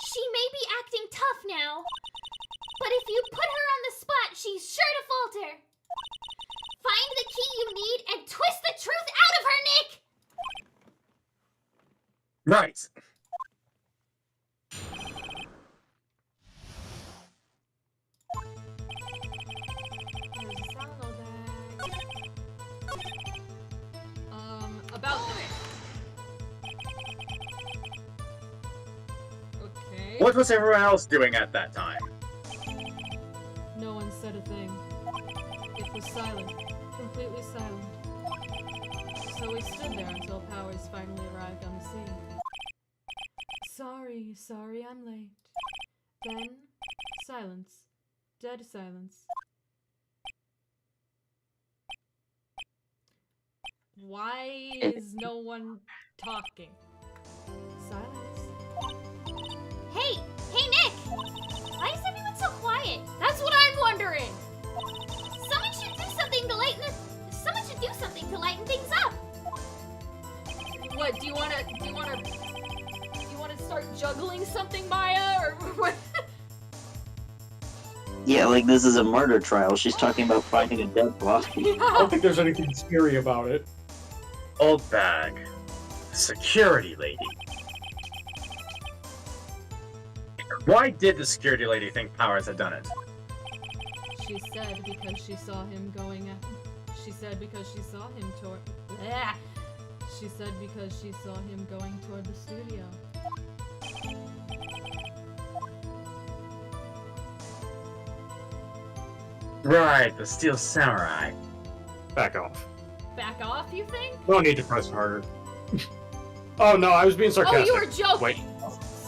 She may be acting tough now, but if you put her on the spot, she's sure to falter. Find the key you need and twist the truth out of her, Nick! Right. There's a download bag. About this. Okay. What was everyone else doing at that time? No one said a thing. It was silent. Completely silent. So we stood there until Powers finally arrived on the scene. Sorry, I'm late. Then, silence. Dead silence. Why is no one talking? Silence. Hey, Nick! Why is everyone so quiet? That's what I'm wondering! Someone should do something to lighten things up! What, do you wanna start juggling something, Maya, or what? Yeah, like this is a murder trial. She's talking about finding a dead body. I don't think there's anything scary about it. Oldbag. Security lady. Why did the security lady think Powers had done it? She said because she saw him going at. She said because she saw him toward. Blah. She said because she saw him going toward the studio. Right, the Steel Samurai. Back off. Back off, you think? No need to press harder. Oh no, I was being sarcastic. Oh, you were joking. Wait.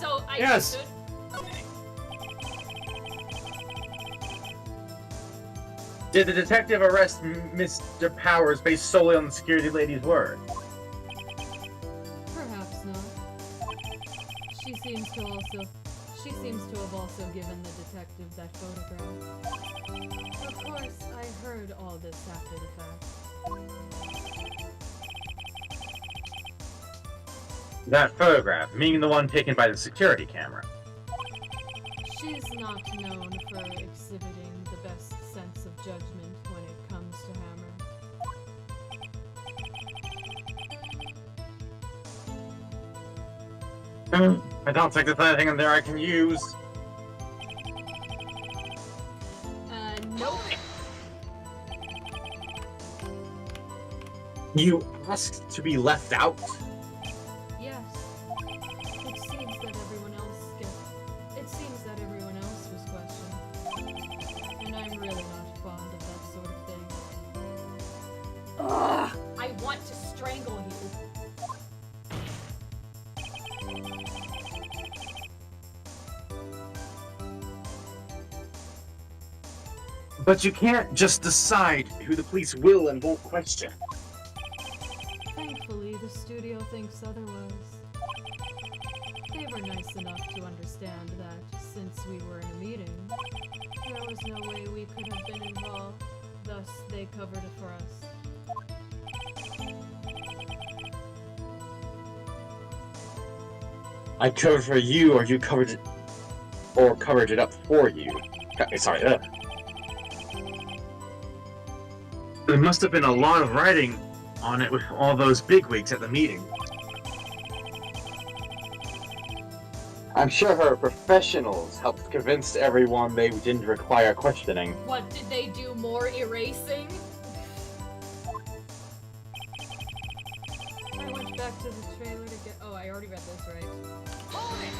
So I Yes. should. Okay. Did the detective arrest Mr. Powers based solely on the security lady's word? Perhaps not. She seems to have also given the detective that photograph. Of course, I heard all this after the fact. That photograph, meaning the one taken by the security camera. She's not known for exhibiting the best sense of judgment when it comes to Hammer. I don't think there's anything in there I can use. Nope. You asked to be left out? Yes. It seems that everyone else was questioned. And I'm really not fond of that sort of thing. Ugh! I want to strangle you. But you can't just decide who the police will and won't question. Thankfully, the studio thinks otherwise. They were nice enough to understand that, since we were in a meeting, there was no way we could have been involved, thus they covered it for us. I covered for you, or you covered it, or covered it up for you. Sorry, There must have been a lot of writing on it with all those bigwigs at the meeting. I'm sure her professionals helped convince everyone they didn't require questioning. What, did they do more erasing? I went back to the trailer to get. Oh, I already read this, right? Hold it!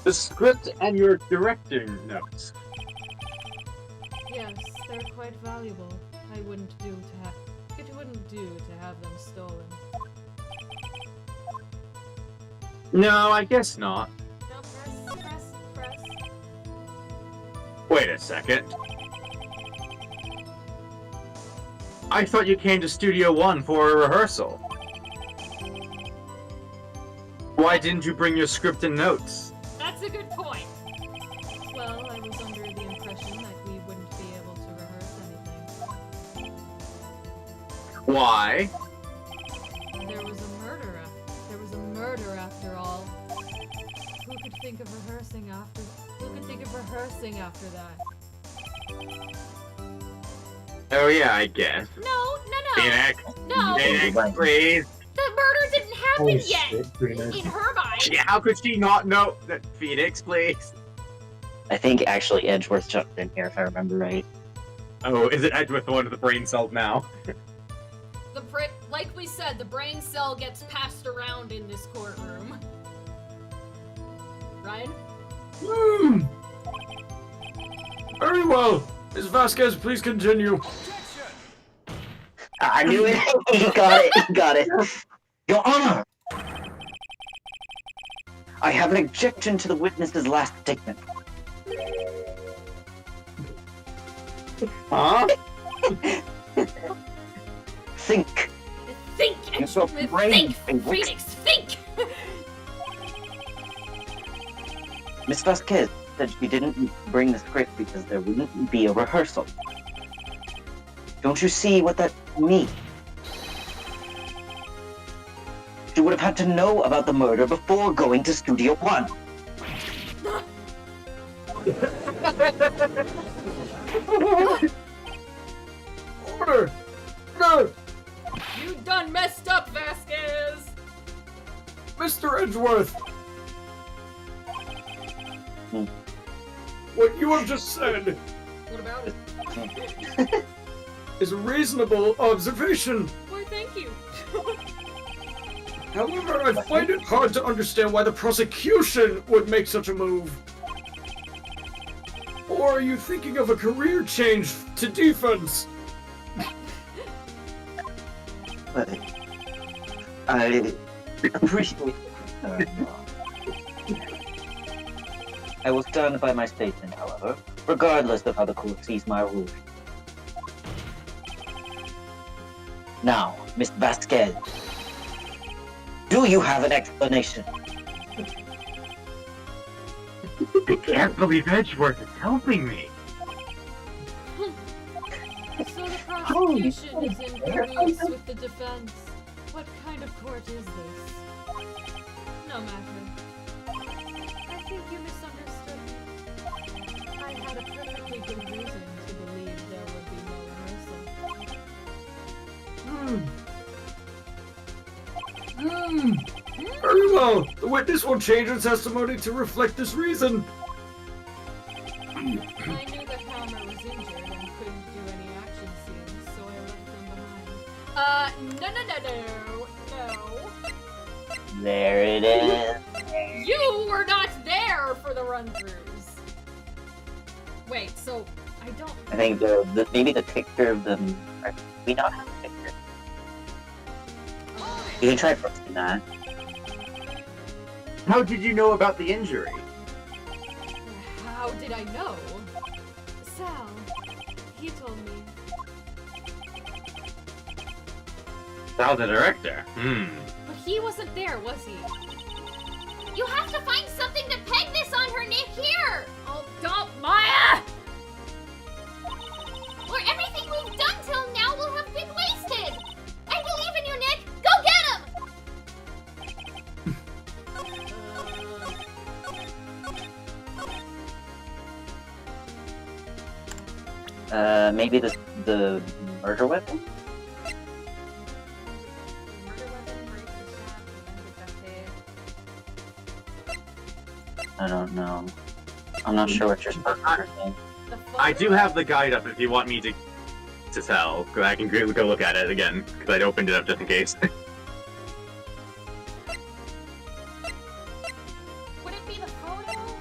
The script and your directing notes. Yes, they're quite valuable. It wouldn't do to have them stolen. No, I guess not. No, press. Wait a second. I thought you came to Studio One for a rehearsal. Why didn't you bring your script and notes? That's a good point. Well, I was under the impression that we wouldn't be able to rehearse anything. Why? There was a murder after all. Who could think of rehearsing after that? Oh yeah, I guess. No. Phoenix. No. Phoenix, please. The murder didn't happen Holy yet. shit, Phoenix. In her mind. How could she not know that? Phoenix, please. I think actually Edgeworth jumped in here, if I remember right. Oh, is it Edgeworth the one with the brain cells now? Like we said, the brain cell gets passed around in this courtroom. Ryan? Very well. Ms. Vasquez, please continue. I knew it! He got it. Your Honor! I have an objection to the witness's last statement. Huh? Think. Think, Use your brain, think, Phoenix, think! Miss Vasquez said she didn't bring the script because there wouldn't be a rehearsal. Don't you see what that means? She would have had to know about the murder before going to Studio One. Order! No! You done messed up, Vasquez! Mr. Edgeworth! Hmm. What you have just said What about it? is a reasonable observation. Why, thank you. However, I find it hard to understand why the prosecution would make such a move. Or are you thinking of a career change to defense? But I appreciate I will stand by my statement, however, regardless of how the court sees my ruling. Now, Miss Vasquez, do you have an explanation? I can't believe Edgeworth is helping me. So the prosecution is in cahoots with the defense. What kind of court is this? No matter. I think you misunderstood me. I had a perfectly good reason to believe there would be no rehearsal. Very well. The witness will change her testimony to reflect this reason. I knew that Palmer was injured and couldn't do any action scenes, so I left them behind. No. There it is. You were not there for the run-throughs! Wait, so I don't... I think maybe the picture of them. We don't have a picture. You can try posting that. How did you know about the injury? How did I know? Sal, he told me. Sal, the director. But he wasn't there, was he? You have to find something to peg this on her, Nick, here! Oh, don't, Maya! Or everything we've done till now will have been wasted! I believe in you, Nick! Go get him! Maybe the murder weapon? I don't know. I'm not sure what you're supposed to think. I do have the guide up if you want me to tell, because I can go look at it again, because I'd opened it up just in case. Would it be the photo?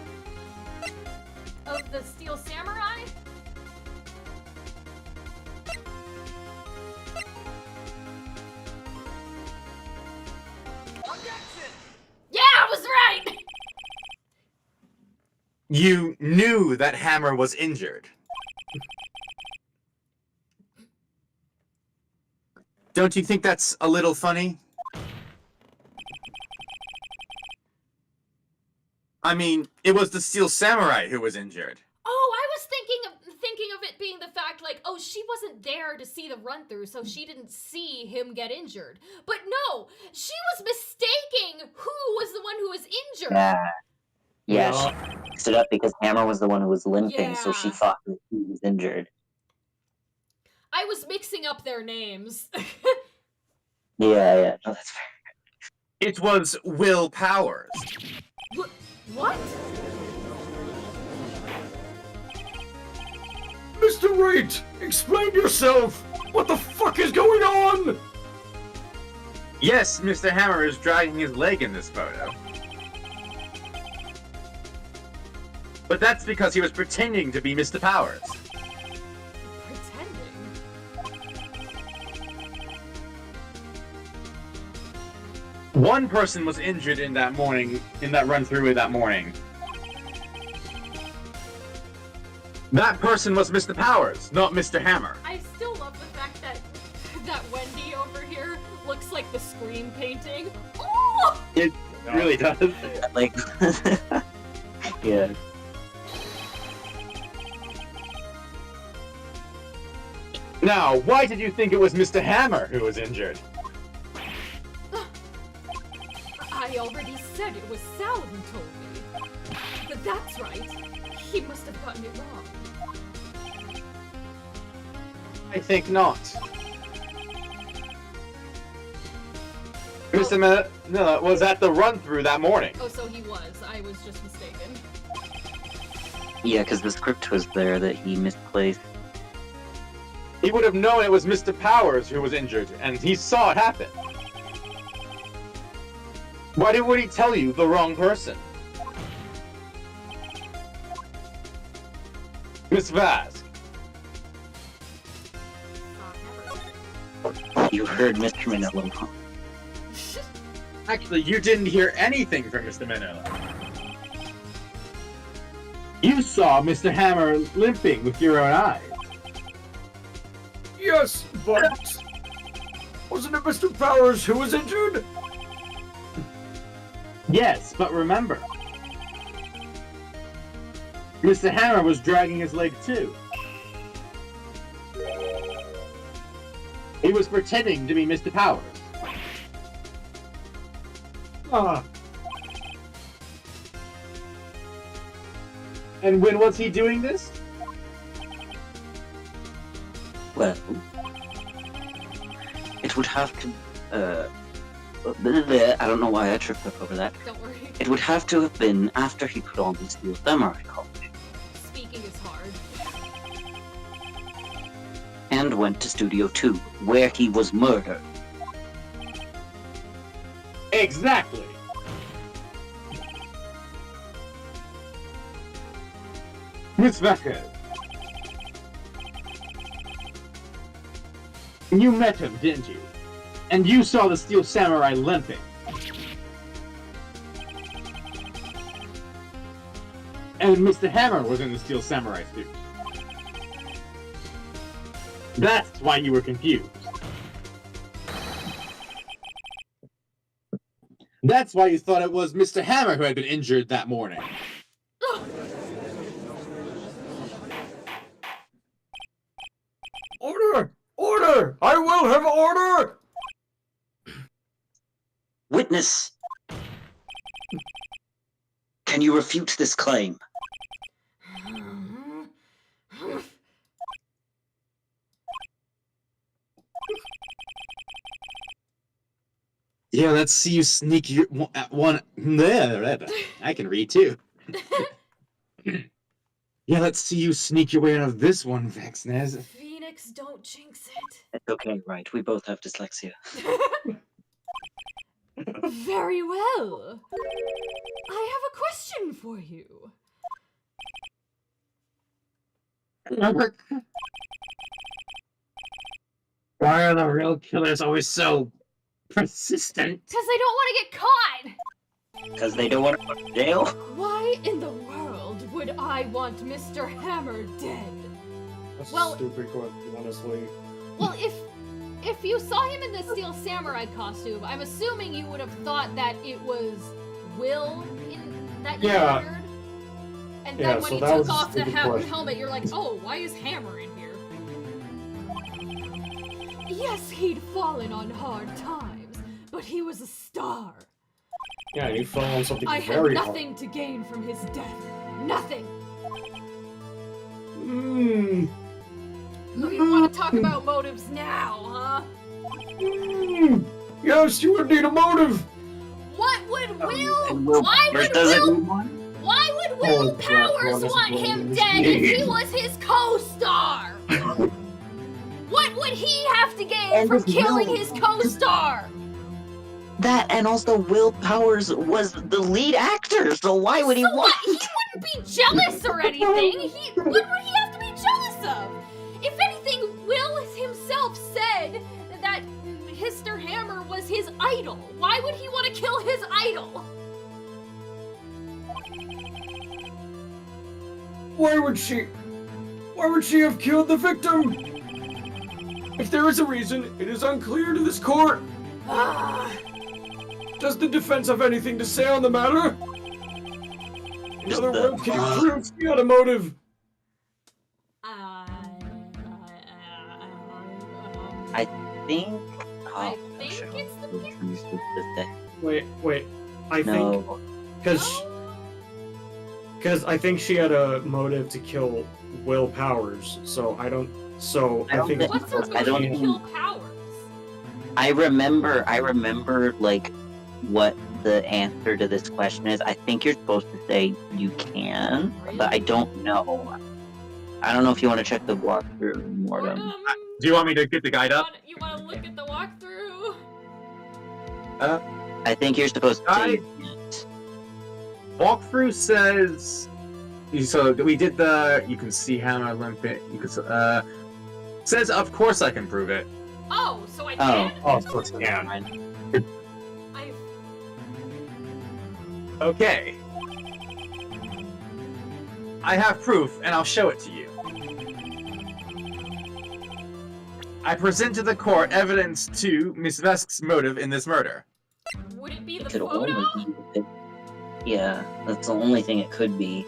you knew that Hammer was injured. Don't you think that's a little funny? I mean, it was the Steel Samurai who was injured. Oh, I was thinking of it being the fact like, oh, she wasn't there to see the run through, so she didn't see him get injured. But no, she was mistaking who was the one who was injured. Yeah, Well, she stood up because Hammer was the one who was limping, so she Yeah. thought that he was injured. I was mixing up their names. Yeah, no, that's fair. It was Will Powers. What? Mr. Wright, explain yourself! What the fuck is going on? Yes, Mr. Hammer is dragging his leg in this photo. But that's because he was pretending to be Mr. Powers. Pretending? One person was injured in that run through that morning. That person was Mr. Powers, not Mr. Hammer. I still love the fact that Wendy over here looks like the Scream painting. Oh! It really does. Like, yeah. Now, why did you think it was Mr. Hammer who was injured? I already said it was Sal who told me. But that's right. He must have gotten it wrong. I think not. Mr. Manila was at the run-through that morning. Oh, so he was. I was just mistaken. Yeah, because the script was there that he misplaced. He would have known it was Mr. Powers who was injured, and he saw it happen. Why would he tell you the wrong person? Miss Vaz. You heard Mr. Manila. Actually, you didn't hear anything from Mr. Manila. You saw Mr. Hammer limping with your own eyes. Yes, but... wasn't it Mr. Powers who was injured? Yes, but remember, Mr. Hammer was dragging his leg too. He was pretending to be Mr. Powers. And when was he doing this? Well, it would have to, I don't know why I tripped up over that. Don't worry. It would have to have been after he put on the Steel Samurai costume Speaking is hard. and went to Studio 2, where he was murdered. Exactly. Miss Becker. You met him, didn't you? And you saw the Steel Samurai limping. And Mr. Hammer was in the Steel Samurai suit. That's why you were confused. That's why you thought it was Mr. Hammer who had been injured that morning. Order! Order! I will have order! Witness! Can you refute this claim? Yeah, let's see you sneak your one. I can read too. Yeah, let's see you sneak your way out of this one, Vexnez. Phoenix, don't jinx It's okay, right? We both have dyslexia. it. Very well. I have a question for you. Why are the real killers always so persistent? Because I don't want to get caught. Because they don't want to go to jail? Why in the world would I want Mr. Hammer dead? That's Well- a stupid question, honestly. Well, if you saw him in the Steel Samurai costume, I'm assuming you would have thought that it was Will that you Yeah. murdered. And Yeah, then when so he that was took a off the stupid question. helmet, you're like, oh, why is Hammer in here? Yes, he'd fallen on hard times, but he was a star. Yeah, you fell on something I had very hard. nothing to gain from his death. Nothing. Hmm. So you want to talk about motives now, huh? Yes, you would need a motive. What would Will? And Will Why Powers would doesn't Will? need one? Why would Will Oh, crap, Powers Ron, want this is him going dead to if he was his co-star? What would he have to gain And from this killing Will- his co-star? That and also Will Powers was the lead actor, so why would he So want? what? He wouldn't be jealous or anything. What would he have to be jealous of? If anything, Will himself said that Mr. Hammer was his idol. Why would he want to kill his idol? Why would she have killed the victim? If there is a reason, it is unclear to this court. Ah, Does the defense have anything to say on the matter? In other words, can you prove she had a motive? I think. I Oh, think sure. it's the Which one is this day? Wait. I think No. because I think she had a motive to kill Will Powers. So I don't. So I I don't think. think- What's her I don't motive to kill Powers? I remember like what the answer to this question is. I think you're supposed to say you can, but I don't know. I don't know if you want to check the walkthrough, Mortem. Do you want me to get the guide up? You want to look at the walkthrough? I think you're supposed to say you can't. Walkthrough says. So we did the. You can see Hammer Olympic. You can. Says, of course I can prove it. Oh, so I Oh. can? Oh, of course, yeah. I Okay. I have proof, and I'll show it to you. I present to the court evidence to Miss Vesk's motive in this murder. would it be the It could photo? only be. Yeah, that's the only thing it could be.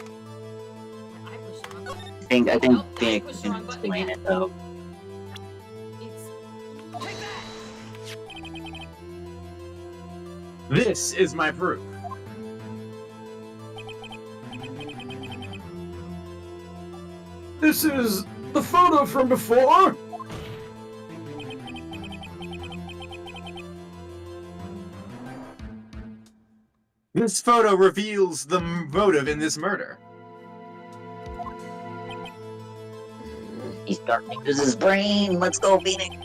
I pushed the wrong button. I think I Phoenix pushed the can wrong button explain again. it though. It's take that. This is my proof. This is the photo from before. This photo reveals the motive in this murder. He's starting to use his brain. Let's go, Phoenix.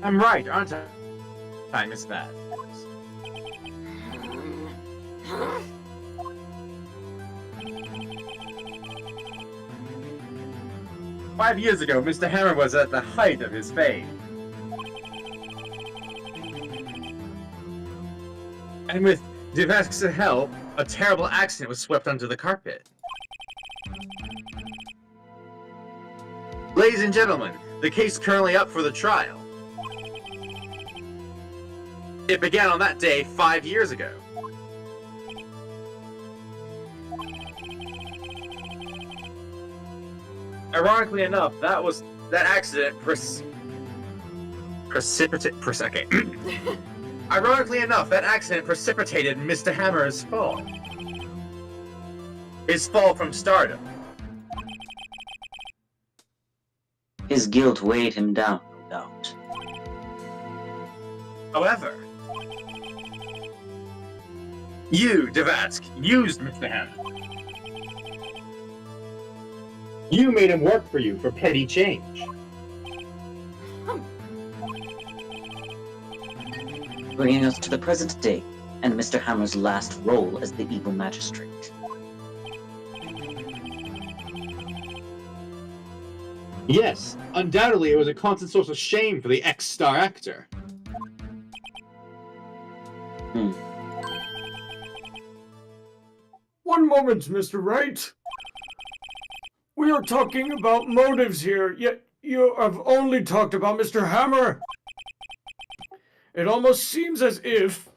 I'm right, aren't I? I miss that. 5 years ago, Mr. Hammer was at the height of his fame. And with Devesk's help, a terrible accident was swept under the carpet. Ladies and gentlemen, the case currently up for the trial. It began on that day 5 years ago. Ironically enough, that accident Ironically enough, that accident precipitated Mr. Hammer's fall. His fall from stardom. His guilt weighed him down, no doubt. However, you, Devatsk, used Mr. Hammer. You made him work for you for petty change. Bringing us to the present day, and Mr. Hammer's last role as the evil magistrate. Yes, undoubtedly it was a constant source of shame for the ex-star actor. one moment, Mr. Wright. We are talking about motives here, yet you have only talked about Mr. Hammer. It almost seems as if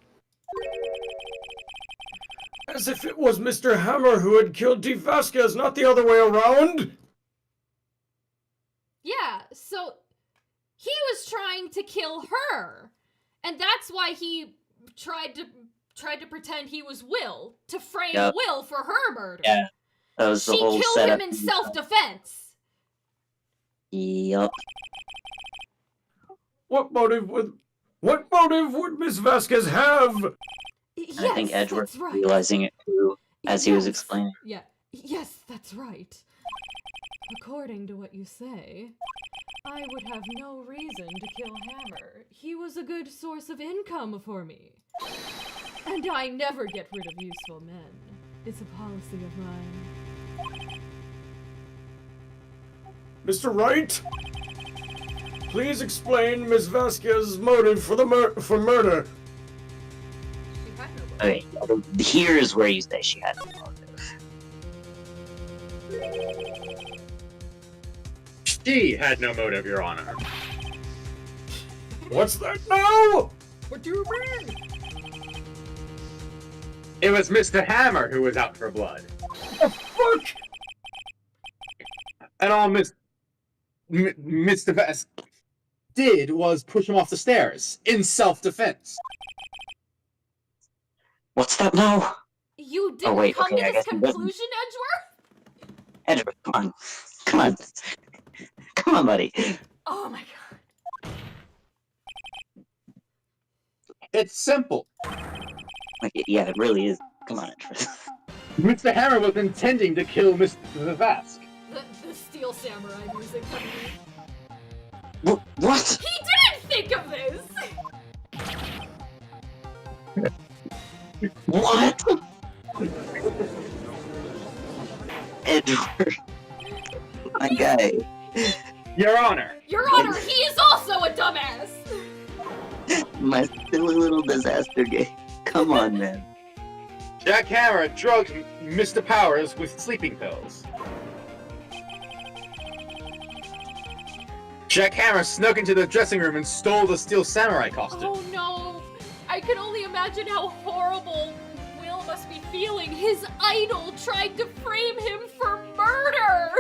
it was Mr. Hammer who had killed Dee Vasquez, not the other way around. Yeah, so he was trying to kill her. And that's why he tried to pretend he was Will, to frame Yep. Will for her murder. Yeah, that was the She whole killed setup. him in self-defense. Yup. What motive would Miss Vasquez have? Yes, I think Edgeworth that's right. realizing it too, as he was Yes. explaining. Yeah. Yes, that's right. According to what you say, I would have no reason to kill Hammer. He was a good source of income for me. And I never get rid of useful men. It's a policy of mine. Mr. Wright? Please explain Miss Vasquez's motive for murder. She had no Okay, here's where you say she had no motive. She had no motive, Your Honor. What's that now? What do you mean? It was Mr. Hammer who was out for blood. Fuck! And all Mr. Vasquez did was push him off the stairs in self-defense. What's that now? You didn't wait, come okay, I to this guess he doesn't. conclusion, Edgeworth? Edgeworth, come on. Come on. Come on, buddy. Oh my god. It's simple. Like, yeah, it really is. Come on, Edgeworth. Mr. Hammer was intending to kill Mr. Vasquez. The Steel Samurai music. What? He didn't think of this! What? Edward. My guy. Your Honor. Your Honor, he is also a dumbass! My silly little disaster game. Come on, man. Jack Hammer drugged Mr. Powers with sleeping pills. Jack Hammer snuck into the dressing room and stole the Steel Samurai costume. Oh no! I can only imagine how horrible Will must be feeling. His idol tried to frame him for murder!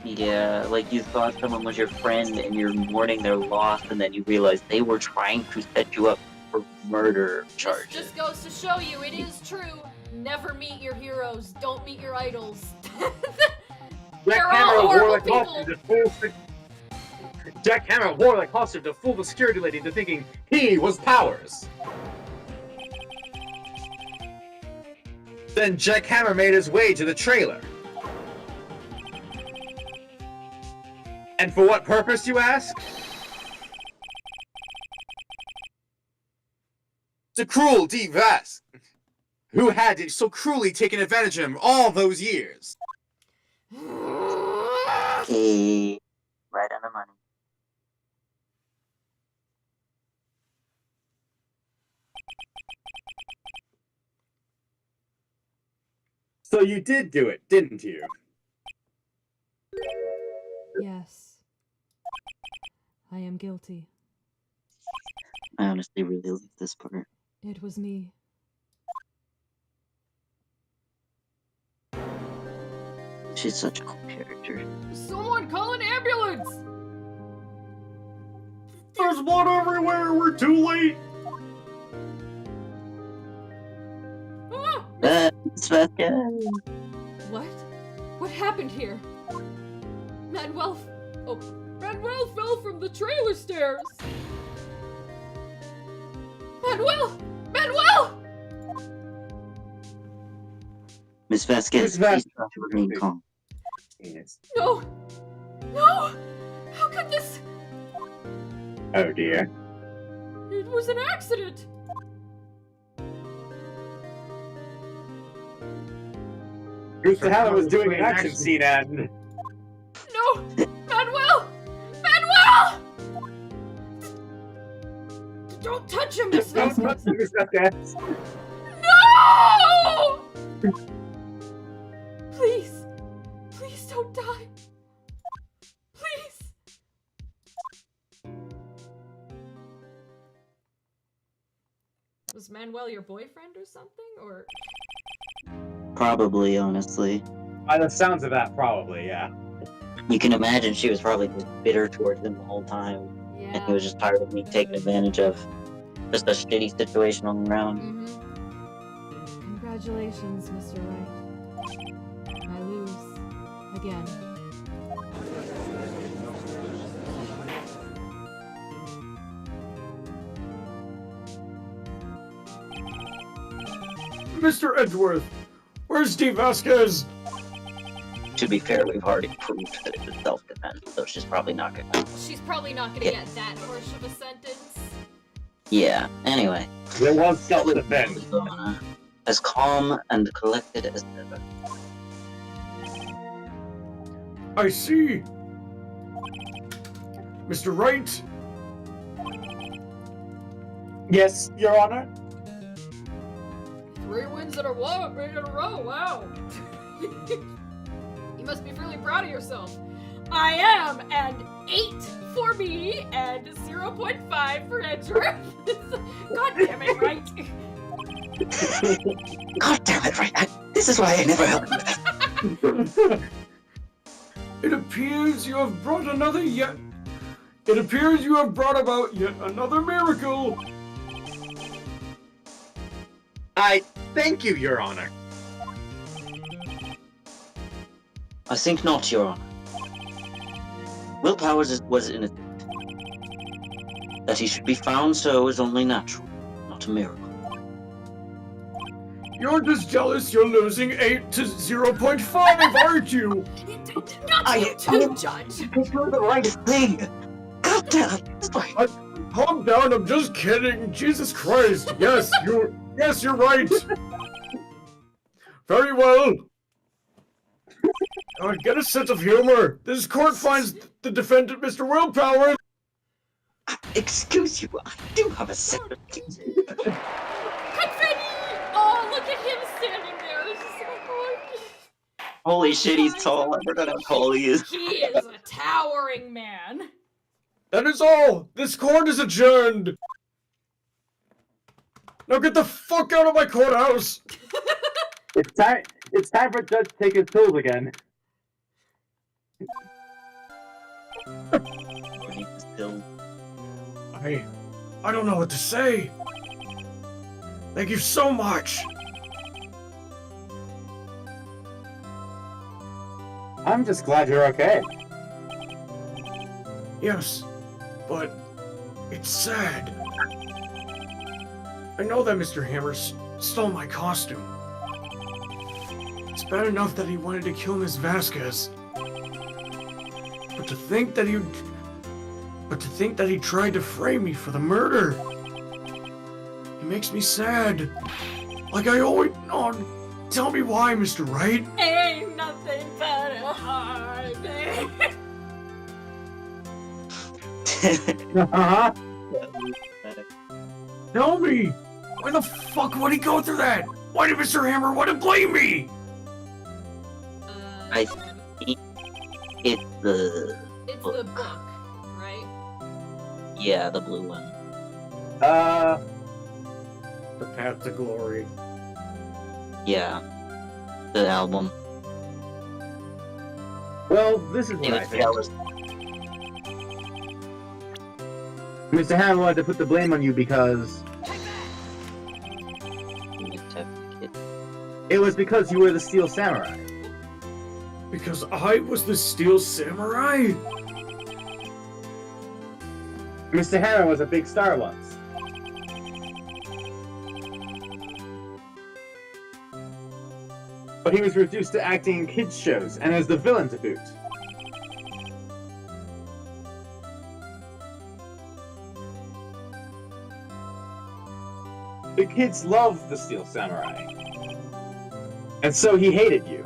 Yeah, like you thought someone was your friend and you're mourning their loss, and then you realize they were trying to set you up for murder charges. This just goes to show you, it is true. Never meet your heroes. Don't meet your idols. They're all horrible people. Jack Hammer wore that costume to fool the security lady into thinking he was Powers. Then Jack Hammer made his way to the trailer. And for what purpose, you ask? To cruel Dee Vasquez, who had so cruelly taken advantage of him all those years. Okay. Right on the money. So you did do it, didn't you? Yes. I am guilty. I honestly really like this part. It was me. She's such a cool character. Someone call an ambulance! There's blood everywhere. We're too late. Ah! Miss Vasquez. What? What happened here? Manuel fell from the trailer stairs! Manuel! Miss Vasquez, Miss Vasquez. please try to remain calm. Yes. No! How could this? Oh dear. It was an accident! Mr. Hammer was doing an action scene and... No! Manuel! Don't touch him, Miss Don't Vasquez! touch Miss Vasquez. No! Please. Please don't die. Please. Was Manuel your boyfriend or something? Or Probably, honestly. By the sounds of that, probably, yeah. You can imagine she was probably just bitter towards him the whole time. And he yeah. was just tired of me taking advantage of just a shitty situation on the ground. Congratulations, Mr. Wright. I lose. Again. Mr. Edgeworth, where's Steve Vasquez? To be fair, we've already proved that it was self-defense, so she's probably not gonna... She's probably not gonna get that harsh of a sentence. Yeah, anyway. There was self-defense. As calm and collected as ever. I see. Mr. Wright, Yes, Your Honor. 3 wins in a row, wow. You must be really proud of yourself. I am, and 8 for me, and 0.5 for Edgeworth. God damn it, right? God damn it, right? This is why I never helped you. it appears you have brought another yet... It appears you have brought about yet another miracle. I thank you, Your Honor. I think not, Your Honor. Will Powers was innocent. That he should be found so is only natural, not a miracle. You're just jealous you're losing 8 to 0.5, aren't you? Not you too, Judge. I do the right thing. God damn it. Calm down, I'm just kidding. Jesus Christ. Yes, you're right. Very well. Get a sense of humor. This court finds the defendant, Mr. Will Powers. Excuse you, I do have a second. Confetti! Oh, look at him standing there. It's just like, oh, Holy shit, he's tall. I forgot how tall he is. he is a towering man. That is all. This court is adjourned. Now get the fuck out of my courthouse. It's time for Judge to take his pills again. I don't know what to say. Thank you so much. I'm just glad you're okay. Yes, but it's sad. I know that Mr. Hammer stole my costume. It's bad enough that he wanted to kill Miss Vasquez. But to think that he tried to frame me for the murder. It makes me sad. Like I always tell me why, Mr. Wright. Ain't nothing but a heartache. Uh-huh. Tell me! Why the fuck would he go through that? Why did Mr. Hammer want to blame me? I think it's the... It's the book, right? Yeah, the blue one. The Path to Glory. Yeah. The album. Well, this is what I think. Mr. Hammer wanted to put the blame on you because it was because you were the Steel Samurai. Because I was the Steel Samurai? Mr. Hammer was a big star once. But he was reduced to acting in kids' shows, and as the villain to boot. The kids loved the Steel Samurai. And so he hated you.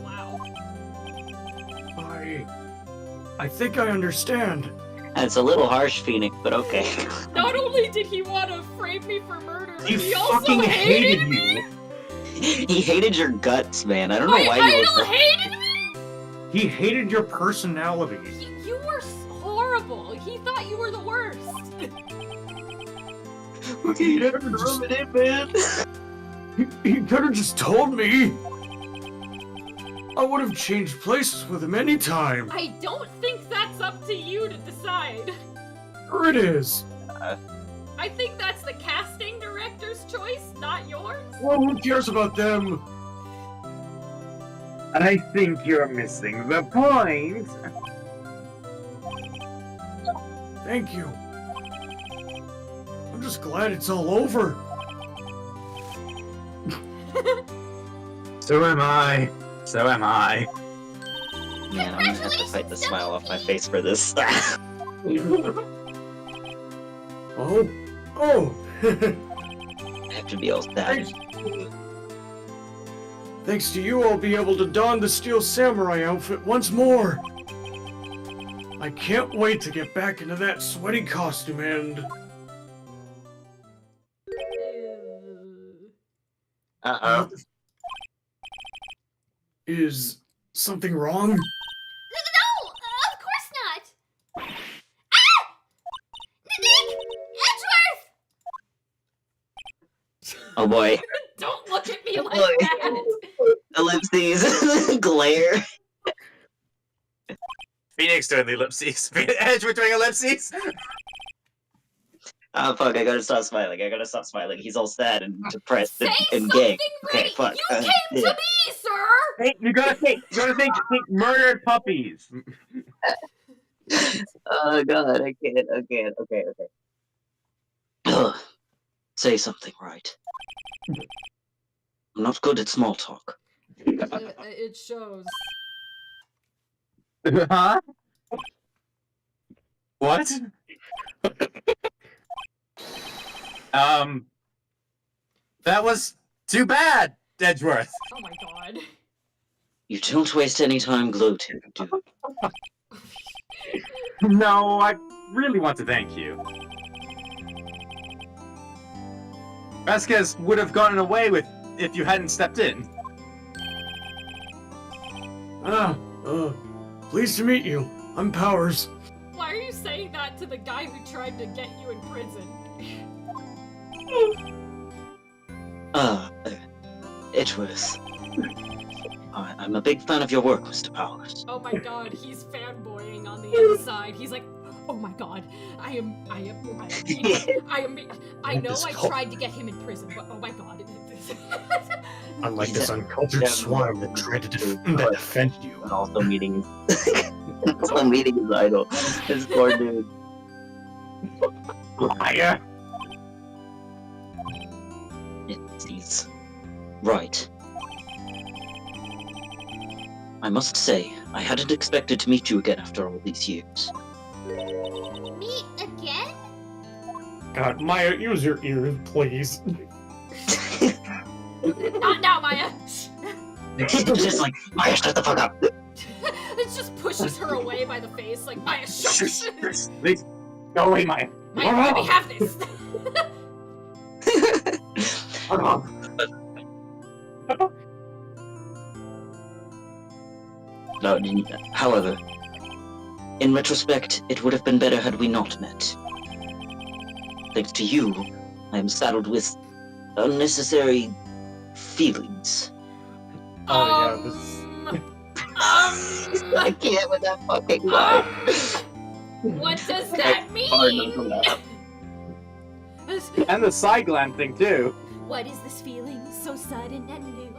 Wow. I think I understand. It's a little harsh, Phoenix, but okay. Not only did he want to frame me for murder, He he also fucking hated me. you. He hated your guts, man. I don't know why you Idol were. hated me? He hated your personality. You were horrible. He thought you were the worst. Okay, you never rub it in, man. He could have just told me. I would have changed places with him anytime. I don't think that's up to you to decide. Sure it is. I think that's the casting director's choice, not yours. Well, who cares about them? I think you're missing the point. Thank you. I'm just glad it's all over. So am I. So am I. Man, I'm gonna have to fight the smile off my face for this. Oh. Oh. I have to be all sad. Thanks to you, I'll be able to don the Steel Samurai outfit once more. I can't wait to get back into that sweaty costume and... Uh-oh. Is something wrong? No, of course not. Ah! Nick! Edgeworth! Oh boy. Don't look at me like Boy. that. Ellipses. Glare. Phoenix doing the ellipses. Edge, we're doing ellipses. Oh fuck, I gotta stop smiling. I gotta stop smiling. He's all sad and depressed Say and something, gay. Okay, Brady. fuck. You came to me, sir. Hey, you gotta think murdered puppies. Oh god, I can't. Okay. Ugh. Say something right. I'm not good at small talk. It shows. Huh? What? That was too bad, Edgeworth. Oh my god. You don't waste any time gloating, do you? No, I really want to thank you. Vasquez would have gotten away with if you hadn't stepped in. Pleased to meet you. I'm Powers. Why are you saying that to the guy who tried to get you in prison? Edgeworth. I'm a big fan of your work, Mr. Powers. Oh my god, he's fanboying on the inside. He's like, oh my god, I know I tried to get him in prison, but oh my god. Unlike this Yeah. uncultured Yeah. swine that tried to defend you. And also meeting his idol. This poor dude. Liar. He's right. I must say, I hadn't expected to meet you again after all these years. Me again? God, Maya, use your ears, please. Not now, Maya! Shh. Just like, Maya, shut the fuck up! It just pushes her away by the face, like, Maya, shush! Please, go away, Maya. Maya, let me have this! No, however, in retrospect, it would have been better had we not met. Thanks to you, I am saddled with unnecessary feelings. I can't with that fucking guy. What does that mean? And the side gland thing too. What is this feeling so sudden and new?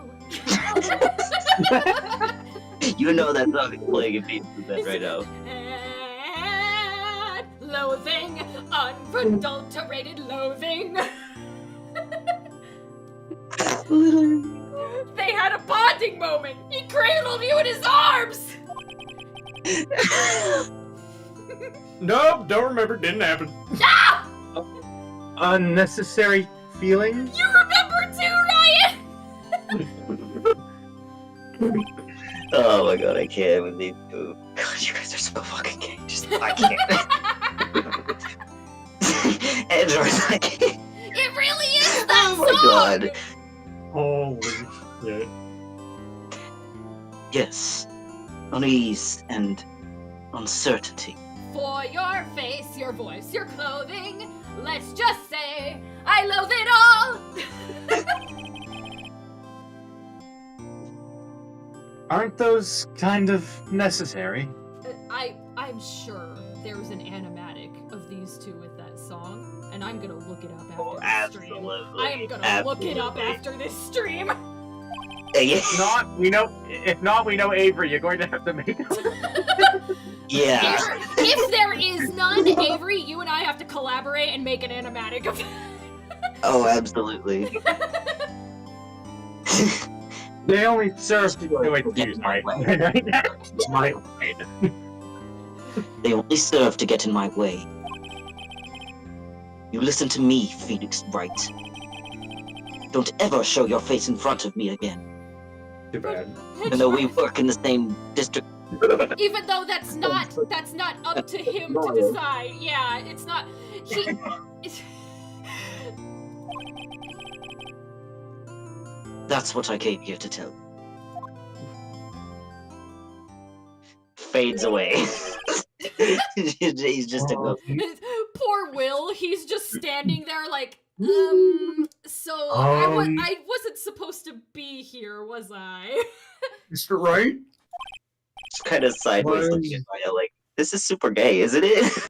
You know that song is playing in pieces right now. And loathing, unadulterated loathing. They had a bonding moment. He cradled you in his arms. Nope, don't remember, didn't happen. Ah! Unnecessary feelings? You remember too, Ryan. Oh my god, I can't with these two. God, you guys are so fucking gay. I can't. Edgeworth, I can't. It really is that Oh my song. god. Holy Yes. Unease and uncertainty. For your face, your voice, your clothing, let's just say I loathe it all! Aren't those kind of necessary? I'm sure there's an animatic of these two with that song, and I'm gonna look it up after this stream. I am gonna look it up after this stream. If not, we know Avery, you're going to have to make Yeah. If there is none, Avery, you and I have to collaborate and make an animatic of Oh, absolutely. They only serve to wait, Get in my way. my They only serve to get in my way. You listen to me, Phoenix Wright. Don't ever show your face in front of me again. Too bad. Even though we work in the same district. Even though that's not up to him to decide. Yeah, it's not. He. That's what I came here to tell. Fades away. He's just a ghost. Poor Will. He's just standing there like, so I wasn't supposed to be here, was I? Mr. Wright? Just kind of sideways looking at Maya like, this is super gay, isn't it?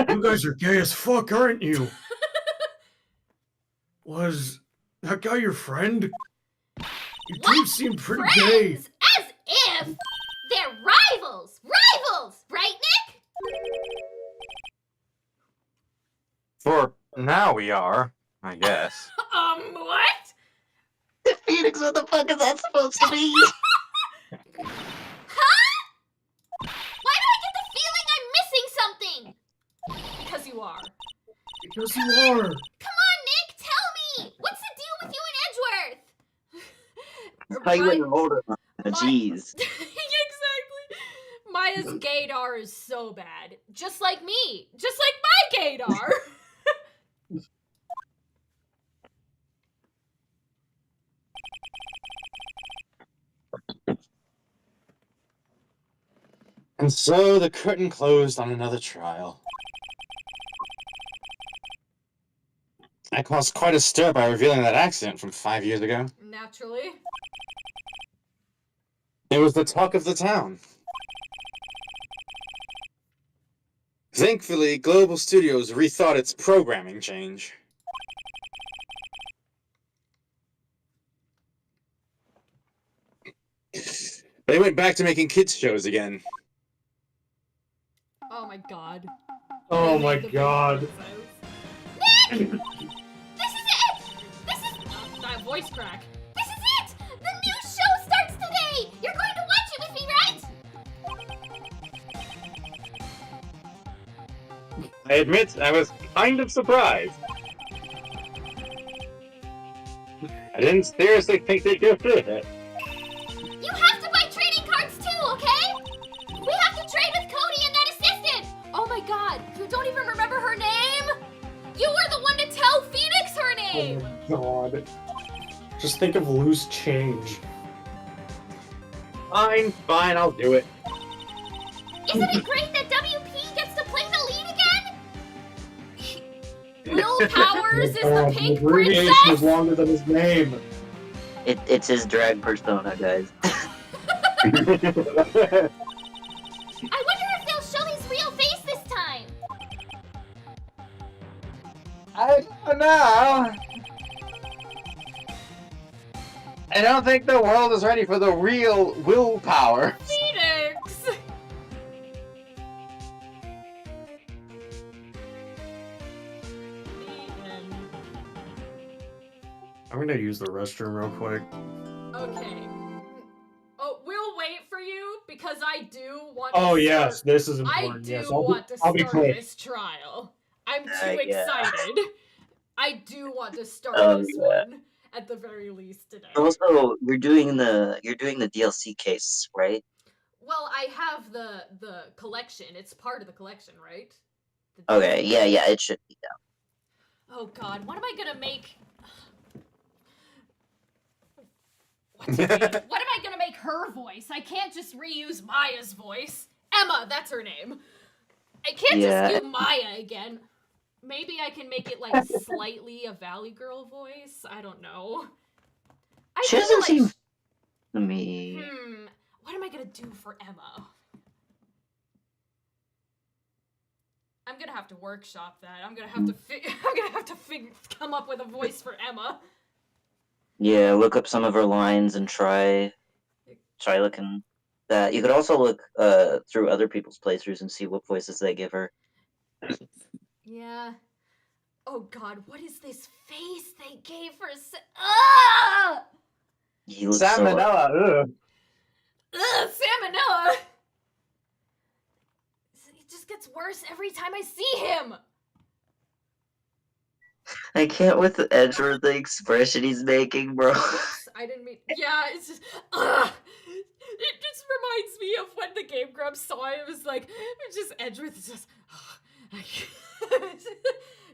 You guys are gay as fuck, aren't you? Was that guy your friend? You two seem pretty gay. Friends! As if! They're rivals! Rivals! Right, Nick? For now we are, I guess. What? Phoenix, what the fuck is that supposed to be? Huh? Why do I get the feeling I'm missing something? Because you are. Because you are. Come on, Nick, tell me! What's the deal with you and Edgeworth? How you went older? Jeez. Exactly. Maya's gaydar is so bad. Just like me. Just like my gaydar. And so the curtain closed on another trial. I caused quite a stir by revealing that accident from 5 years ago. Naturally. It was the talk of the town. Thankfully, Global Studios rethought its programming change. They went back to making kids shows again. Oh my god. Oh They my made the god. Nick! This is it! This is That voice crack. this is it! The new show starts today! You're going to watch it with me, right? I admit I was kind of surprised. I didn't seriously think they'd go through with it. You have to buy trading cards too, okay? We have to trade with Cody and that assistant! Oh my god. You don't even remember her name? You were the one to tell Phoenix her Oh name. my god. Just think of loose change. Fine, I'll do it. Isn't it great that WP gets to play the lead again? Will Powers is the Oh, pink abbreviation is princess? longer than his name. It's his drag persona, guys. I wonder if they'll show his real face this time. I don't know. I don't think the world is ready for the real willpower. Phoenix. I'm gonna use the restroom real quick. Okay. Oh, we'll wait for you because I do want Oh to yes, start, this is I important. do Yes, want to I'll be start quick. this trial. I'm too Yeah. excited. I do want to start Oh, this yeah. one at the very least today. Also, you're doing the DLC case, right? Well, I have the collection. It's part of the collection, right? Okay, yeah, it should be. Oh god, what am I gonna make? What's her name? What am I gonna make her voice? I can't just reuse Maya's voice. Emma, that's her name. I can't just do Maya again. Maybe I can make it like slightly a Valley Girl voice. I don't know. She doesn't seem to me. What am I gonna do for Emma? I'm gonna have to workshop that. I'm gonna have to come up with a voice for Emma. Yeah, look up some of her lines and try looking that. You could also look through other people's playthroughs and see what voices they give her. Yeah. Oh God, what is this face they gave her? Ah! He looks Salmonella. Ugh. Ugh, Salmonella. It just gets worse every time I see him. I can't with Edward, the expression he's making, bro. I didn't mean. Yeah, it's just. Ugh. It just reminds me of when the Game Grumps saw it. It was like, just Edgeworth is just.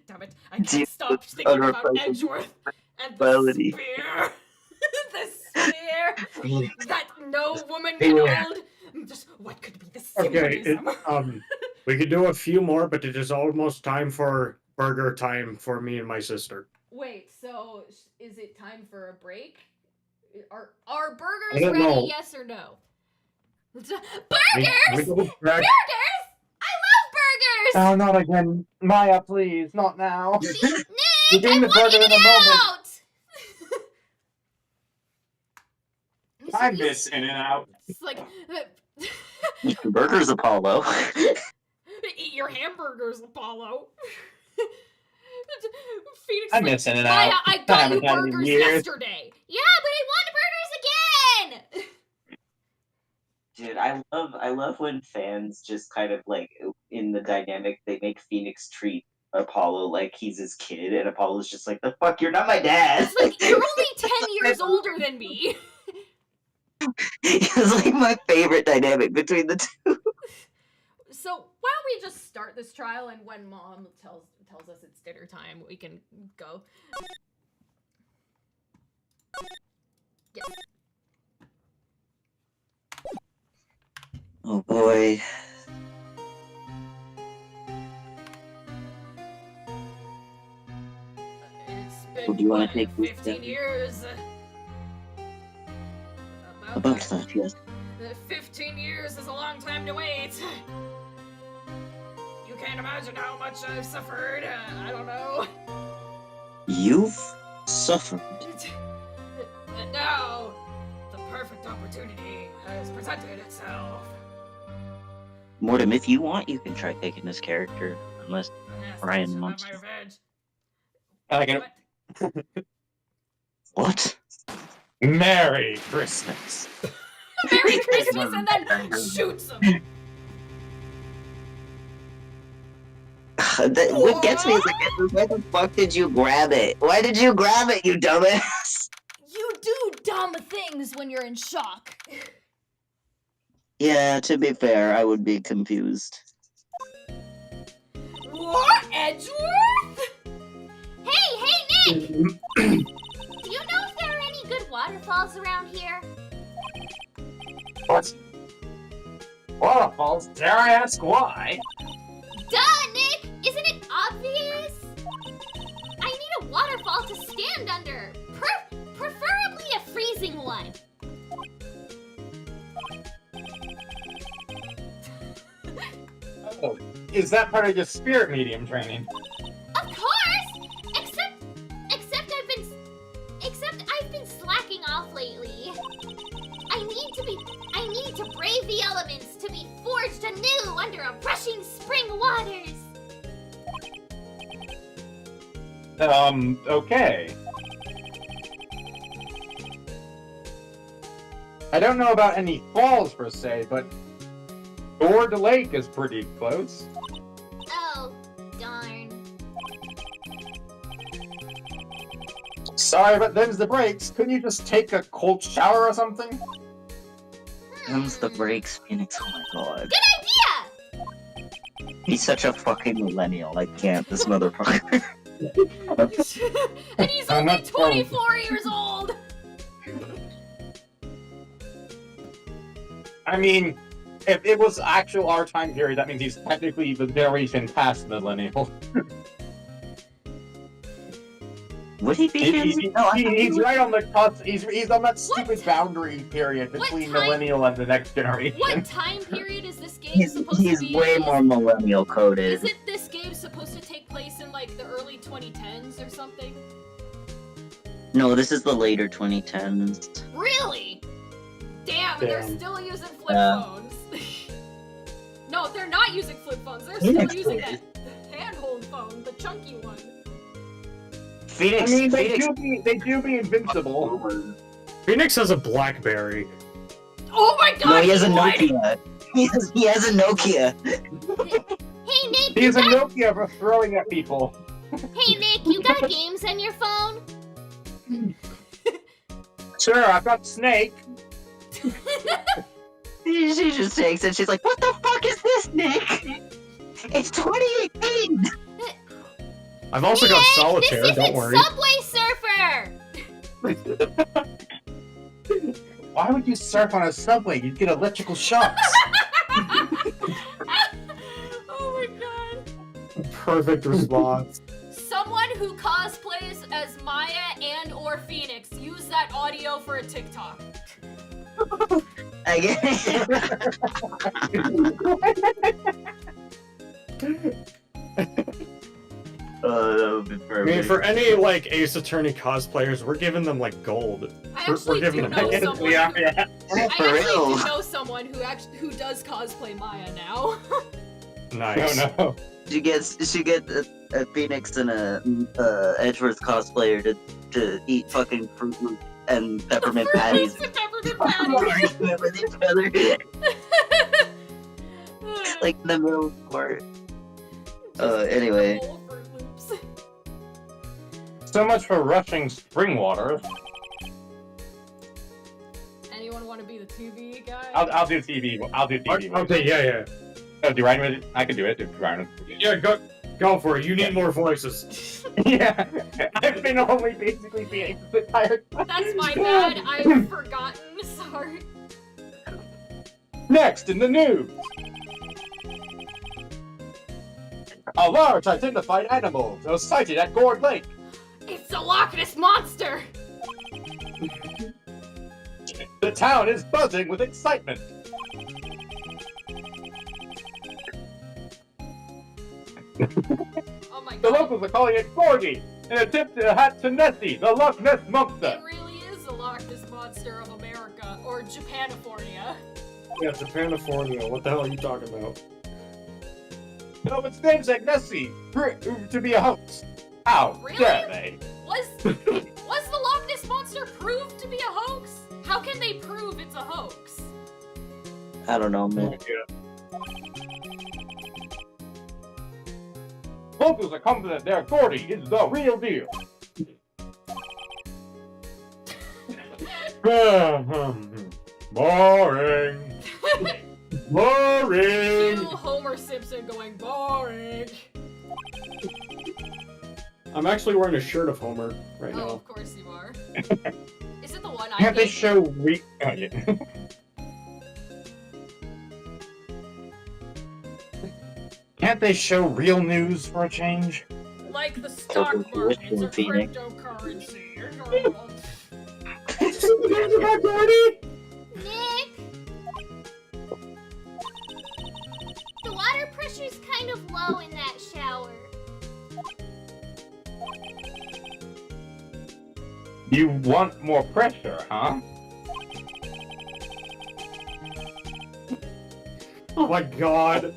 Damn it! I can't stop thinking about Edgeworth and the spear. The spear that no woman can hold. Just what could be the symbolism? Okay, we could do a few more, but it is almost time for burger time for me and my sister. Wait, so is it time for a break? Are burgers I don't ready? know. Yes or no? Burgers! We go back. Burgers! I love burgers! Oh, not again. Maya, please, not now. Nick, You're doing the I want burger you in a moment. out! I miss In-N-Out. It's like, Eat your burgers, Apollo. eat your hamburgers, Apollo. Phoenix, I like, miss In-N-Out. Maya, I got you haven't had it in burgers years. yesterday. Yeah, but I want burgers again! Dude, I love when fans just kind of like in the dynamic they make Phoenix treat Apollo like he's his kid, and Apollo's just like, the fuck, you're not my dad. It's like, you're only 10 years older than me. It's like my favorite dynamic between the two. So why don't we just start this trial, and when Mom tells us it's dinner time, we can go. Yes. Oh boy. It's been Do you wanna what, take this 15 step? years. About that, yes. 15 years is a long time to wait. You can't imagine how much I've suffered. I don't know. You've suffered. And now, the perfect opportunity has presented itself. Mortem, if you want, you can try taking this character. Unless Yes, Ryan I shall have wants my to. revenge. I can. What? What? Merry Christmas. Merry Christmas, and then shoots him. What gets me is like, why the fuck did you grab it? Why did you grab it, you dumbass? You do dumb things when you're in shock. Yeah, to be fair, I would be confused. What, Edgeworth? Hey, Nick! Do you know if there are any good waterfalls around here? What? Waterfalls? Dare I ask why? Duh, Nick! Isn't it obvious? I need a waterfall to stand under. Preferably a freezing one. Oh, is that part of your spirit medium training? Of course! Except I've been slacking off lately. I need to brave the elements to be forged anew under a rushing spring waters. Okay. I don't know about any falls per se, but Door to Lake is pretty close. Oh, darn. Sorry, but them's the breaks. Couldn't you just take a cold shower or something? Them's the breaks, Phoenix. Oh my god. Good idea! He's such a fucking millennial. I can't, this motherfucker. And he's I'm only not 24 years old! I mean, if it was actual our time period, that means he's technically the generation past millennial. Would he be? He's right on the cusp. He's on that stupid boundary period between time- millennial and the next generation. What time period is this game He's supposed to be way in? more millennial coded. Isn't this game supposed to take place in like the early 2010s or something? No, this is the later 2010s. Really? Damn, and they're Damn. still using flip Yeah. phones. No, they're not using flip phones. They're Phoenix still using plays. that handhold phone, the chunky one. Phoenix. I mean, Phoenix. they do be invincible. Phoenix has a BlackBerry. Oh my god! No, he has a what? Nokia. He has a Nokia. Hey Nick, He's a Nokia for throwing at people. hey Nick, you got games on your phone? Sure, I've got Snake. She just takes it. She's like, "What the fuck is this, Nick? It's 2018." I've also got Nick, Solitaire, this don't isn't worry. Subway Surfer. Why would you surf on a subway? You'd get electrical shocks. Oh my god. Perfect response. Someone who cosplays as Maya and or Phoenix, use that audio for a TikTok. I guess. That would be I mean, perfect. for any like Ace Attorney cosplayers, we're giving them like gold. I We're actually giving do them know gold. someone. yeah, Who, yeah. I For actually real. do know someone who does cosplay Maya now. Nice. No. She gets a Phoenix and a Edgeworth cosplayer to eat fucking Fruit Loop and peppermint patties. Fruit Loops and peppermint patties. With each other, like in the middle of the court. Anyway. Full Fruit Loops. So much for rushing spring water. Anyone want to be the TV guy? I'll do TV. I'll do TV. Okay, yeah. Oh, do Ryan with it? I can do it. Do Ryan. Yeah, go for it. You need more voices. Yeah, I've been only basically being the entire time. That's my bad. I've forgotten. Sorry. Next in the news. A large identified animal was sighted at Gourd Lake. It's the Loch Ness Monster! The town is buzzing with excitement. Oh my The god. locals are calling it Gordy, an attempt to hatch to Nessie, the Loch Ness Monster. It really is the Loch Ness Monster of America, or Japanifornia. Yeah, Japanifornia. What the hell are you talking about? No, its namesake Nessie proved to be a hoax. How Really? dare they? Was the Loch Ness Monster proved to be a hoax? How can they prove it's a hoax? I don't know, man. Locals are confident their Gordy is the real deal. Boring. Boring. Cue Homer Simpson going boring. I'm actually wearing a shirt of Homer right Oh, now. of course you are. Is it the one I Can't they gave you? show Oh, yeah. Can't they show real news for a change? Like the stock Total markets or Phoenix. cryptocurrency. Nick! The water pressure's kind of low in that shower. You want more pressure, huh? Oh my god.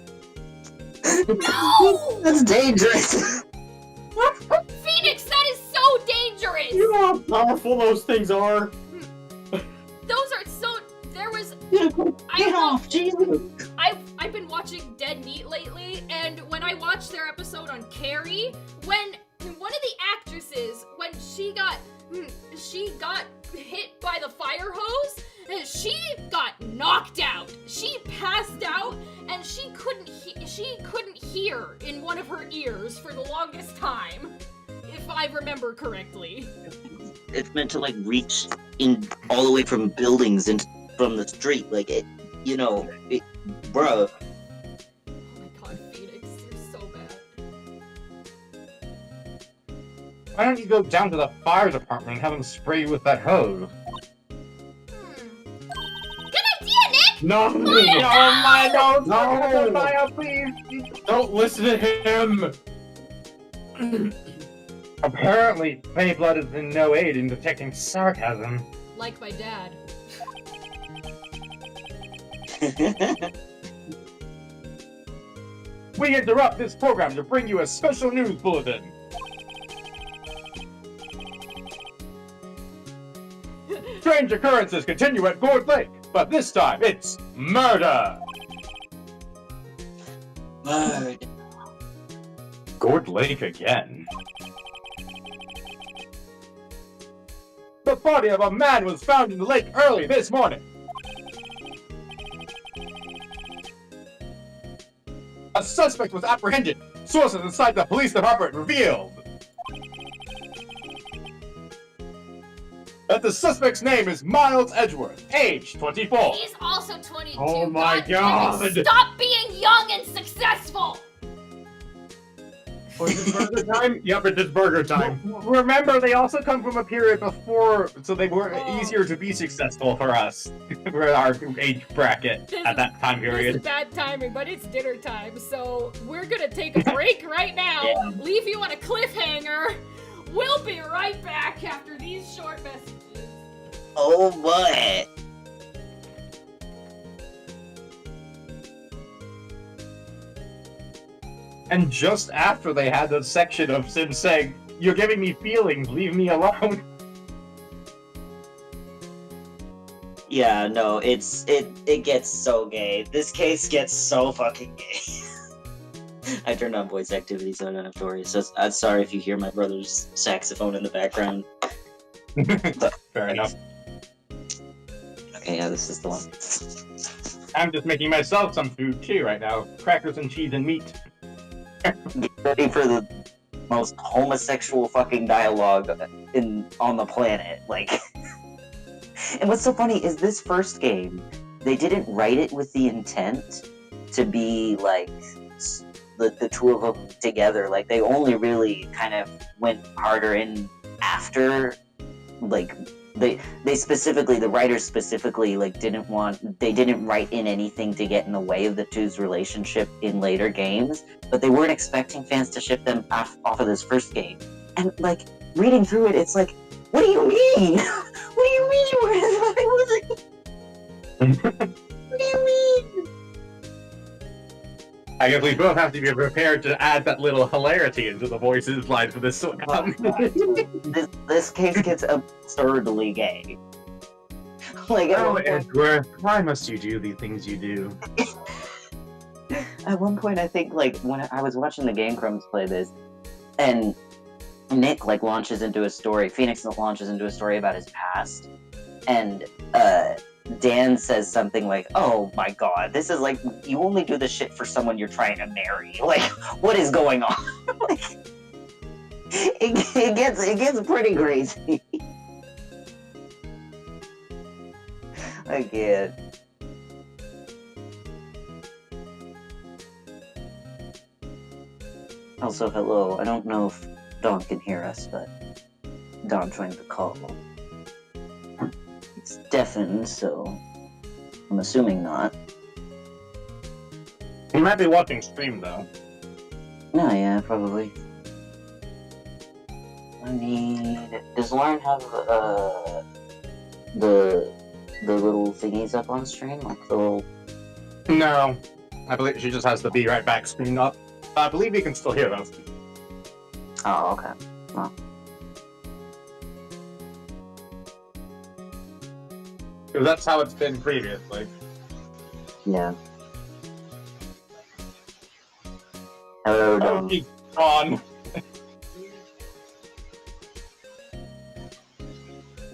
No! That's dangerous. Phoenix, that is so dangerous! You know how powerful those things are? Those are so. There was. Get off, Jesus. I've been watching Dead Meat lately, and when I watched their episode on Carrie, when one of the actresses, when she got hit by the fire hose, she got knocked out. She passed out, and she couldn't hear in one of her ears for the longest time, if I remember correctly. It's meant to like reach in all the way from buildings and from the street. Like you know, bruh. Oh my god, Phoenix, you're so bad. Why don't you go down to the fire department and have them spray you with that hose? Good idea, Nick! No! No, No! please. Don't listen to him! Apparently, Blood has been no aid in detecting sarcasm. Like my dad. We interrupt this program to bring you a special news bulletin. Strange occurrences continue at Gourd Lake, but this time it's murder. Murder. Gourd Lake again. The body of a man was found in the lake early this morning. A suspect was apprehended. Sources inside the police department revealed that the suspect's name is Miles Edgeworth, age 24. He's also 22. Oh my damn it, God. Stop being young and successful! Oh, is it burger time? Yep, it is burger time. Remember, they also come from a period before, so they were Oh. easier to be successful for us, for our age bracket This at that time This is period. bad timing, but it's dinner time, so we're gonna take a break right now, leave you on a cliffhanger. We'll be right back after these short messages. Oh boy. And just after they had the section of Sim saying, "You're giving me feelings, leave me alone." Yeah, no, it gets so gay. This case gets so fucking gay. I turned on voice activity so I don't have to worry. So I'm sorry if you hear my brother's saxophone in the background. Fair enough. Okay, yeah, this is the one. I'm just making myself some food too right now. Crackers and cheese and meat. Get ready for the most homosexual fucking dialogue on the planet. Like, and what's so funny is this first game, they didn't write it with the intent to be like the two of them together. Like, they only really kind of went harder in after, like, they specifically, the writers specifically, like, they didn't write in anything to get in the way of the two's relationship in later games, but they weren't expecting fans to ship them off of this first game. And, like, reading through it, it's like, what do you mean? What do you mean? What do you mean? I guess we both have to be prepared to add that little hilarity into the voices lines for this one. This case gets absurdly gay. Like, at Oh, one point, Edgeworth, why must you do the things you do? at one point, I think, like, when I was watching the Game Crumbs play this, and Nick, like, launches into a story, Phoenix launches into a story about his past, and, Dan says something like, "Oh my god, this is like, you only do this shit for someone you're trying to marry. Like, what is going on?" Like, it gets pretty crazy. I can't. Also, hello. I don't know if Dawn can hear us, but Dawn joined the call. It's deafened, so I'm assuming not. You might be watching stream though. No, yeah, probably. Does Lauren have the little thingies up on stream, like the little? No, I believe she just has the "Be Right Back" screen up. I believe you can still hear those. Oh, okay. Well, Because that's how it's been previously. yeah. Hello, Oh, Dawn. he's gone.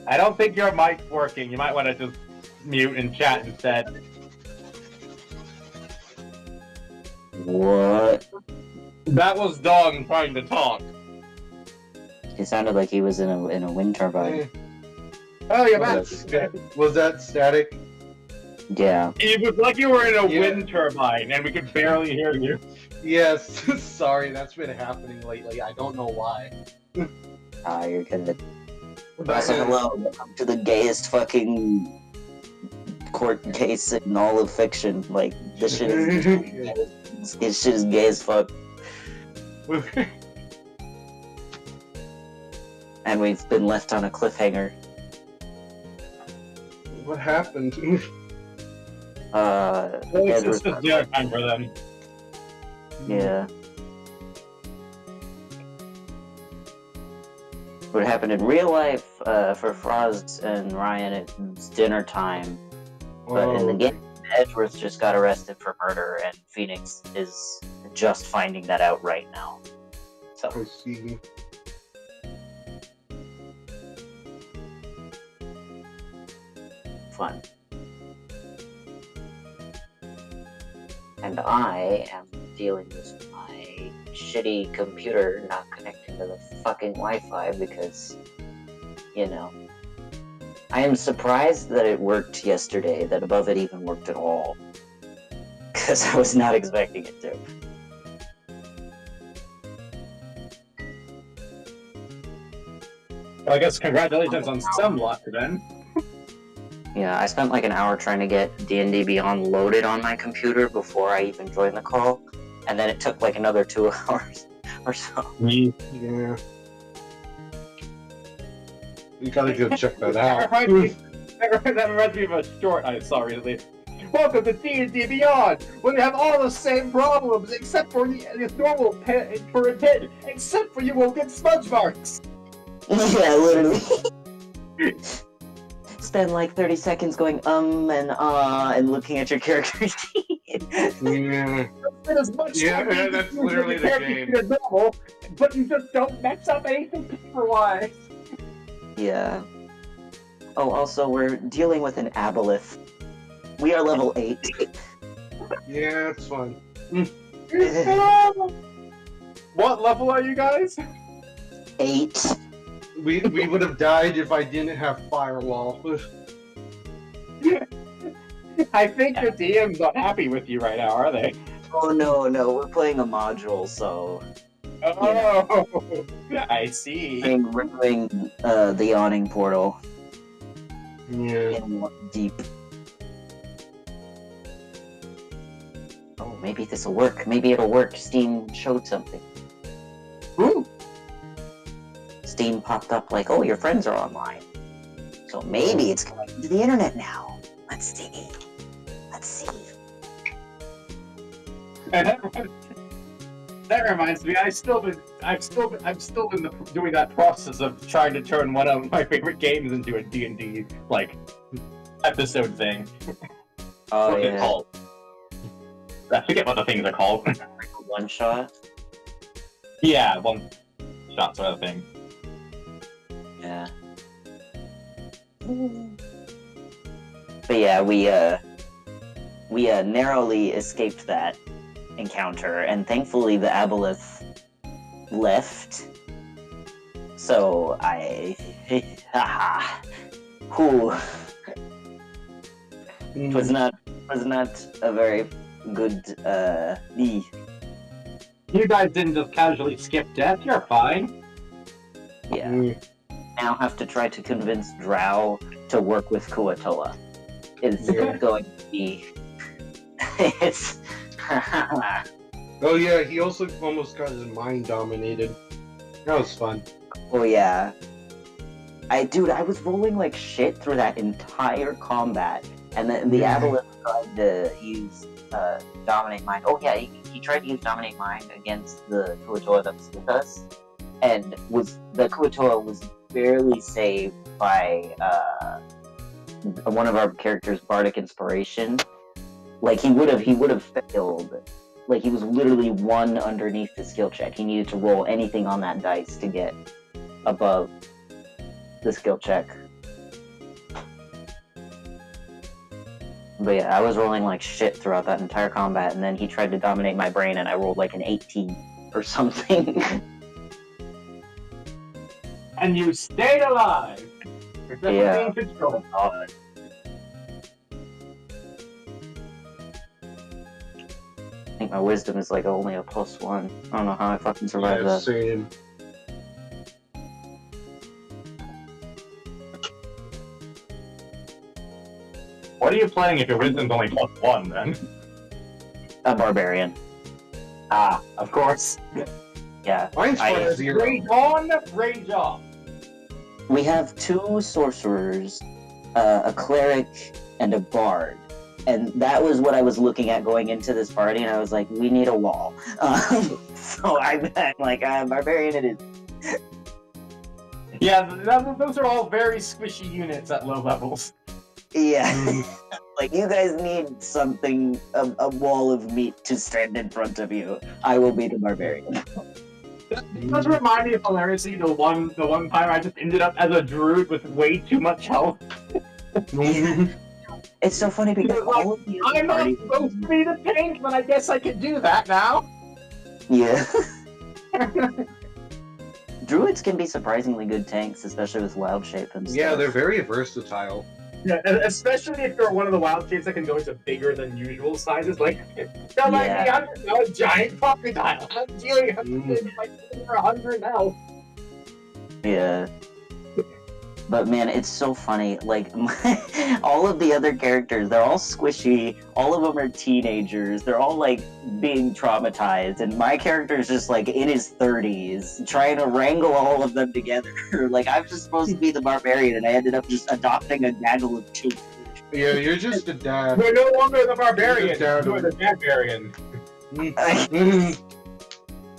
I don't think your mic's working. You might want to just mute and chat instead. What? That was Dawn trying to talk. It sounded like he was in a wind turbine. Oh, you're back. Was that static? Yeah. It was like you were in a Yeah. wind turbine and we could barely hear you. Yes, sorry, that's been happening lately. I don't know why. Ah, you're good. Also, hello. Welcome to the gayest fucking court case in all of fiction. Like, this shit is... This shit is gay as fuck. And we've been left on a cliffhanger. What happened? It's just a dinner time for them. Yeah. What happened in real life, for Frost and Ryan, it's dinner time. But in the game, Edgeworth just got arrested for murder, and Phoenix is just finding that out right now. So, I see. fun. And I am dealing with my shitty computer not connecting to the fucking Wi-Fi because, you know. I am surprised that it worked yesterday, that Above It even worked at all. Because I was not expecting it to. Well, I guess congratulations on some luck then. Yeah, I spent like an hour trying to get D&D Beyond loaded on my computer before I even joined the call. And then it took like another 2 hours or so. Yeah. You gotta go check that out. That reminds me of a short I saw recently. Welcome to D&D Beyond, where you have all the same problems, except for the normal for a pit, except for you won't get smudge marks. Yeah, literally. Spend like 30 seconds going and looking at your character's teeth. Yeah. Spend as much Yeah, time that's doing literally the character game. as normal, but you just don't mess up anything paper-wise. Yeah. Oh, also, we're dealing with an aboleth. We are level 8. Yeah, it's fun. What level are you guys? 8. We would have died if I didn't have firewall. I think the DM's not happy with you right now, are they? Oh, no, we're playing a module, so... Oh, I see. We're doing the Yawning Portal Yeah. in one deep. Oh, maybe this'll work. Maybe it'll work. Steam showed something. Ooh. Steam popped up like, oh, your friends are online. So maybe it's connected to the internet now. Let's see. That reminds me, I've still been doing that process of trying to turn one of my favorite games into a D&D like episode thing. Oh, What's it yeah. called? I forget what the things are called. Like a one shot. Yeah, one shot sort of thing. Yeah. But yeah, we narrowly escaped that encounter, and thankfully the aboleth left. So whew. It was not a very good You guys didn't just casually skip death, you're fine. yeah. Now have to try to convince Drow to work with Kuatoa. It's going to be it's Oh yeah, he also almost got his mind dominated. That was fun. oh yeah. I was rolling like shit through that entire combat, and then the aboleth tried to use Dominate Mind. Oh yeah, he tried to use Dominate Mind against the Kuatoa that was with us, and the Kuatoa was barely saved by one of our characters' bardic inspiration. Like he would have failed. Like he was literally one underneath the skill check. He needed to roll anything on that dice to get above the skill check. But yeah, I was rolling like shit throughout that entire combat, and then he tried to dominate my brain, and I rolled like an 18 or something. And you stayed alive! Yeah. My wisdom is like only a +1. I don't know how I fucking survived that. Same. What are you playing if your wisdom's only +1 then? A barbarian. Ah, of course. Yeah. Mine's I- 0. Rage on, rage off. We have 2 sorcerers, a cleric, and a bard. And that was what I was looking at going into this party, and I was like, we need a wall. So I'm like, barbarian it is. Yeah, those are all very squishy units at low levels. Yeah. Like, you guys need something, a wall of meat to stand in front of you. I will be the barbarian. It does remind me of hilariously the one time I just ended up as a druid with way too much health. It's so funny because Like, all of the other I'm not parties- supposed to be the tank, but I guess I can do that now. Yeah. Druids can be surprisingly good tanks, especially with wild shape and stuff. Yeah, they're very versatile. Yeah, especially if you're one of the wild shapes that can go into bigger than usual sizes. Like, don't like me, I'm just a giant crocodile. I'm dealing like over 100 health. Yeah. But man, it's so funny. Like, all of the other characters, they're all squishy. All of them are teenagers. They're all like being traumatized, and my character is just like in his 30s, trying to wrangle all of them together. Like, I'm just supposed to be the barbarian, and I ended up just adopting a gaggle of children. Yeah, you're just a dad. We're no longer the barbarian. You're You're the barbarian.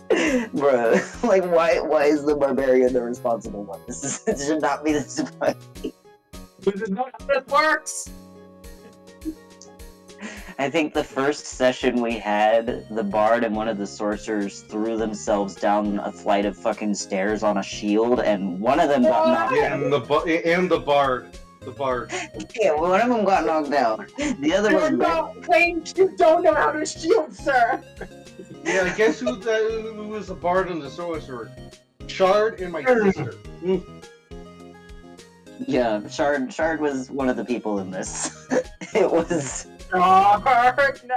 Bruh, like, why is the barbarian the responsible one? It should not be this way. This is not how this works. I think the first session we had, the bard and one of the sorcerers threw themselves down a flight of fucking stairs on a shield, and one of them got knocked Yeah, out. and the bard. The bard. Yeah, one of them got knocked out. The other You're one. not claimed you don't know how to shield, sir. Yeah, guess who was the bard and the sorcerer? Shard and my sister. Yeah, Shard was one of the people in this. It was. Shard, no.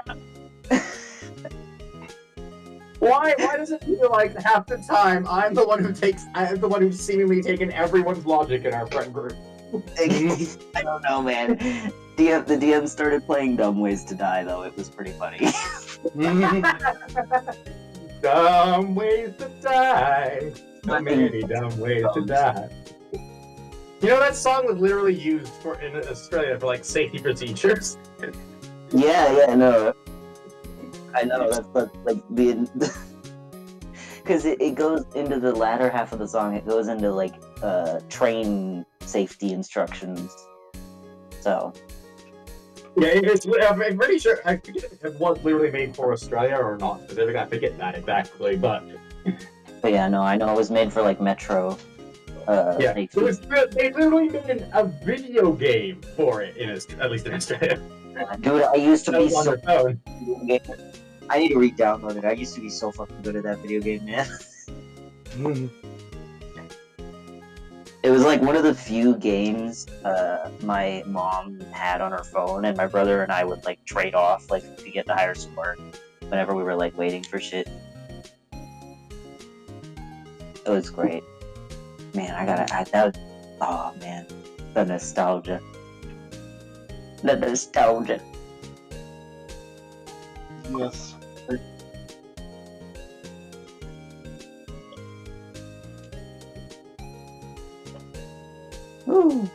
Why does it feel like half the time I'm the one who's seemingly taken everyone's logic in our friend group? I don't know, man. The DM started playing Dumb Ways to Die, though. It was pretty funny. Dumb ways to die. So many dumb ways to die. You know that song was literally used in Australia for like safety procedures. Yeah, no. I know, that's like being. Because it goes into the latter half of the song, it goes into like train safety instructions. So. Yeah, I'm pretty sure. I forget if it was literally made for Australia or not specific. I forget that exactly, but Yeah, no, I know it was made for like Metro. yeah, safety. they literally made a video game for it at least in Australia. Dude, I used to That be was on so. their phone. I need to re-download it. I used to be so fucking good at that video game, man. It was like one of the few games my mom had on her phone, and my brother and I would like trade off like to get the higher score whenever we were like waiting for shit. It was great. Man, oh man, the nostalgia. The nostalgia. Yes. Woo.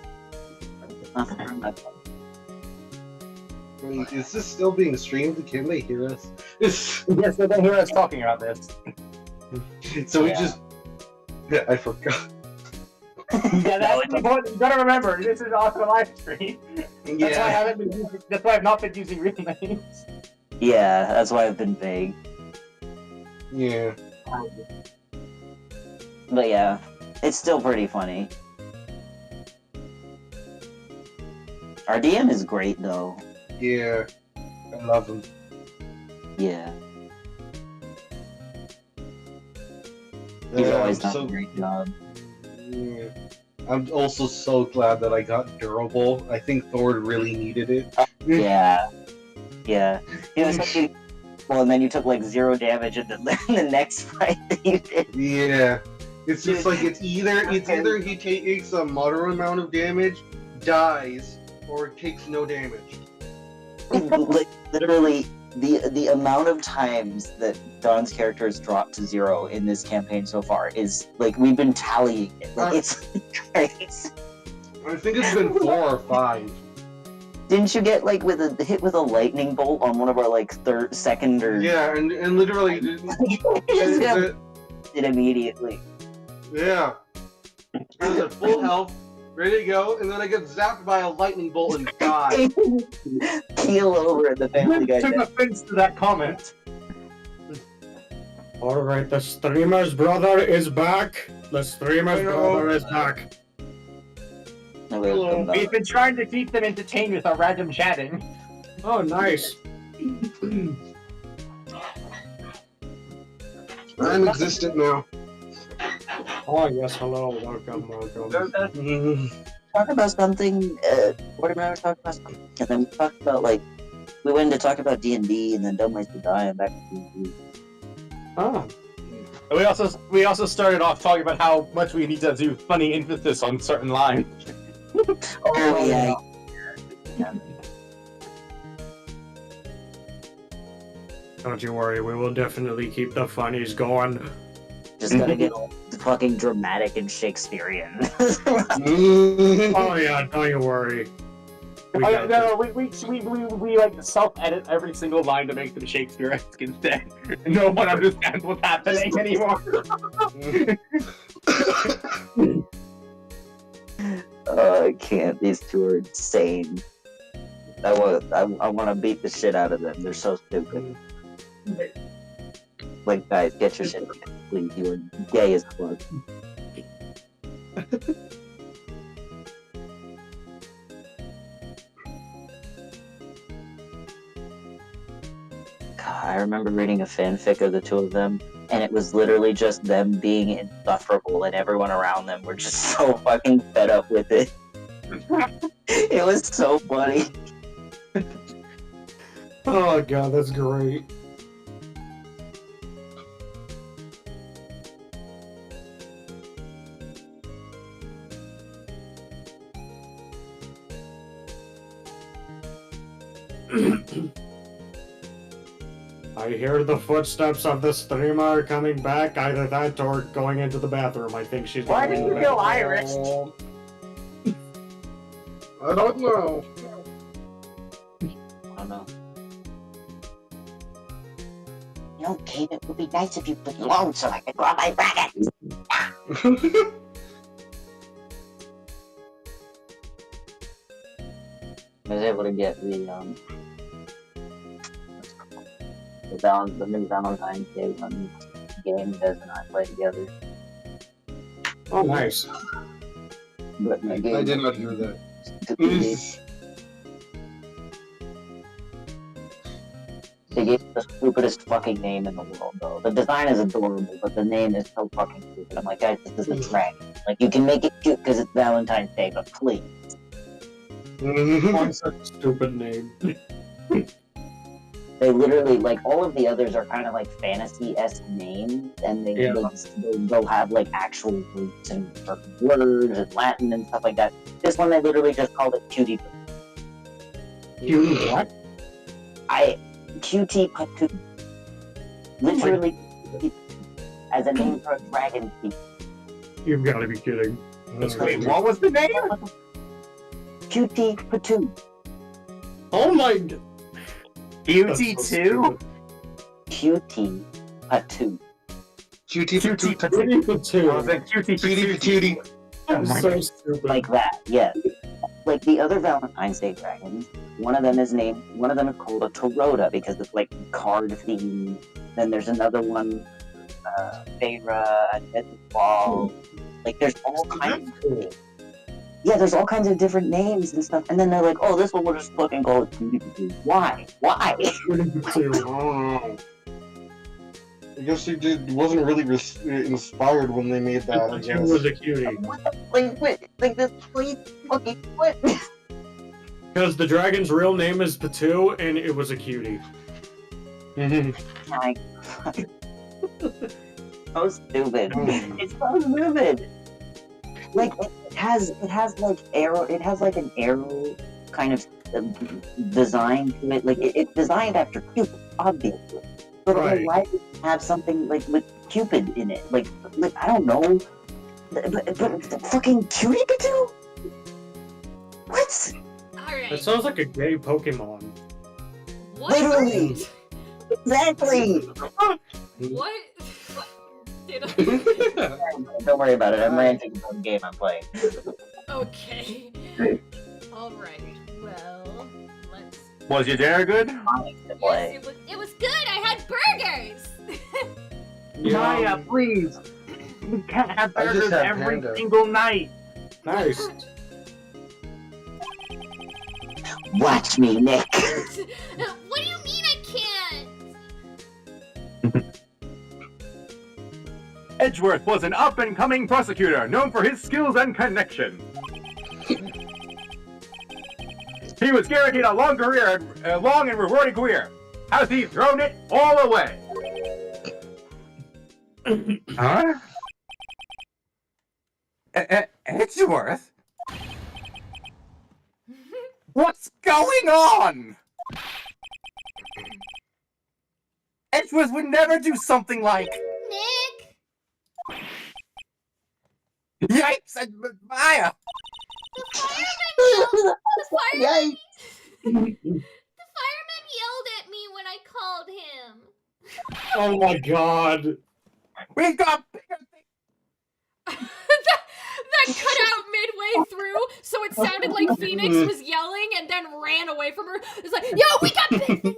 Wait, is this still being streamed? Can they hear us? Yes, they don't hear us talking about this. So we Yeah. just. Yeah, I forgot. Yeah, that's the point. You gotta remember, this is also a live stream. That's why I haven't been using, that's why I've not been using real names. Yeah, that's why I've been vague. Yeah. But yeah, it's still pretty funny. Our DM is great though. Yeah. I love them. Yeah. He's always done a great job. Yeah. I'm also so glad that I got durable. I think Thor really needed it. Yeah. Yeah. He was like, Well, and then you took like 0 damage in the next fight that you did. Yeah. It's just like it's either he takes a moderate amount of damage, dies, or takes no damage. Like, literally, the amount of times that Don's character has dropped to 0 in this campaign so far is like we've been tallying it. Like it's crazy. I think it's been 4 or 5. Didn't you get like hit with a lightning bolt on one of our like second or Yeah, and literally, just got it immediately. yeah. I was at full health, ready to go, and then I get zapped by a lightning bolt and die. Keel over at the Family Guy. Took offense to that comment. Alright, the streamer's brother is back. The streamer's brother is back. Hello. We've been trying to keep them entertained with our random chatting. Oh, nice. I'm existent now. Oh, yes, hello. Welcome. Talk about something. What am I talking about? Something, and then we talked about like we went to talk about D&D, and then Dumb Ways to Die, and back to D&D. Ah. We also started off talking about how much we need to do funny emphasis on certain lines. Oh yeah. Don't you worry, we will definitely keep the funnies going. Just gotta get all fucking dramatic and Shakespearean. Oh yeah, don't you worry. We got this. We like self-edit every single line to make them Shakespeare-esque instead. No one understands what's happening anymore. I can't. These two are insane. I want to beat the shit out of them. They're so stupid. Like, guys, get your shit together, please. You are gay as fuck. God, I remember reading a fanfic of the two of them, and it was literally just them being insufferable, and everyone around them were just so fucking fed up with it. It was so funny. Oh god, that's great. I hear the footsteps of the streamer coming back, either that or going into the bathroom. I think she's Why going did to you the feel bathroom. Irish? I don't know. I don't know. You know, Kate, it would be nice if you put low so I could grab my bracket. I was able to get the new Valentine's Day one game Des and I play together. Oh, nice. But my game I did not hear that. They gave the stupidest fucking name in the world, though. The design is adorable, but the name is so fucking stupid. I'm like, guys, this is a dragon. Like, you can make it cute because it's Valentine's Day, but please. Why such a stupid name? They literally, like, all of the others are kind of like fantasy-esque names, and they'll have, like, actual roots and words and Latin and stuff like that. This one, they literally just called it Cutie. Cutie what? Cutie Patootie. Literally, as a name for a dragon thief. You've got to be kidding. That's Wait, crazy. what was the name? Cutie Patootie. Oh my god. Beauty That's so 2? stupid. Cutie Patootie. Cutie Cutie Cutie Patootie. I was like, Cutie Cutie Patootie. patootie. That's so stupid. Like that, yes. Like the other Valentine's Day dragons, one of them is called a Torota because it's like card themed. Then there's another one, Feyre, Deathball. Like there's all kinds of there's all kinds of different names and stuff. And then they're like, oh, this one we'll just fucking call it Cutie Patootie. Why? Why? Cutie Patootie. Oh. I guess he wasn't really inspired when they made that. I It guess. was a cutie. Like this please fucking quit. Because the dragon's real name is Patoo, and it was a cutie. Like, so stupid. It's so stupid. Like it has like arrow. It has like an arrow kind of design to it. Like it's designed after Cupid, obviously. But Right. why does it have something like with Cupid in it? Like I don't know. But fucking Cutie Patoo? What? Alright. That sounds like a gay Pokemon. What? Literally. Exactly. What? Did I... Don't worry about it. I'm ranting about the game I'm playing. Okay. Alright. Well, let's... Was your dinner good? Fine to play. Yes, it was good. I had burgers. Maya, please. We can't have I just burgers had every Panda. single night. Nice. Watch me, Nick. What do you mean I can't? Edgeworth was an up-and-coming prosecutor, known for his skills and connection. He was guaranteed a long career, a long and rewarding career. Has he thrown it all away? Huh? Edgeworth? What's going on? Edgeworth would never do something like... Nick, Yikes! Maya! the fireman Yikes. yelled at me when I called him. Oh my god. We got bigger things! that cut out midway through, so it sounded like Phoenix was yelling and then ran away from her. It's like, yo, we got big things.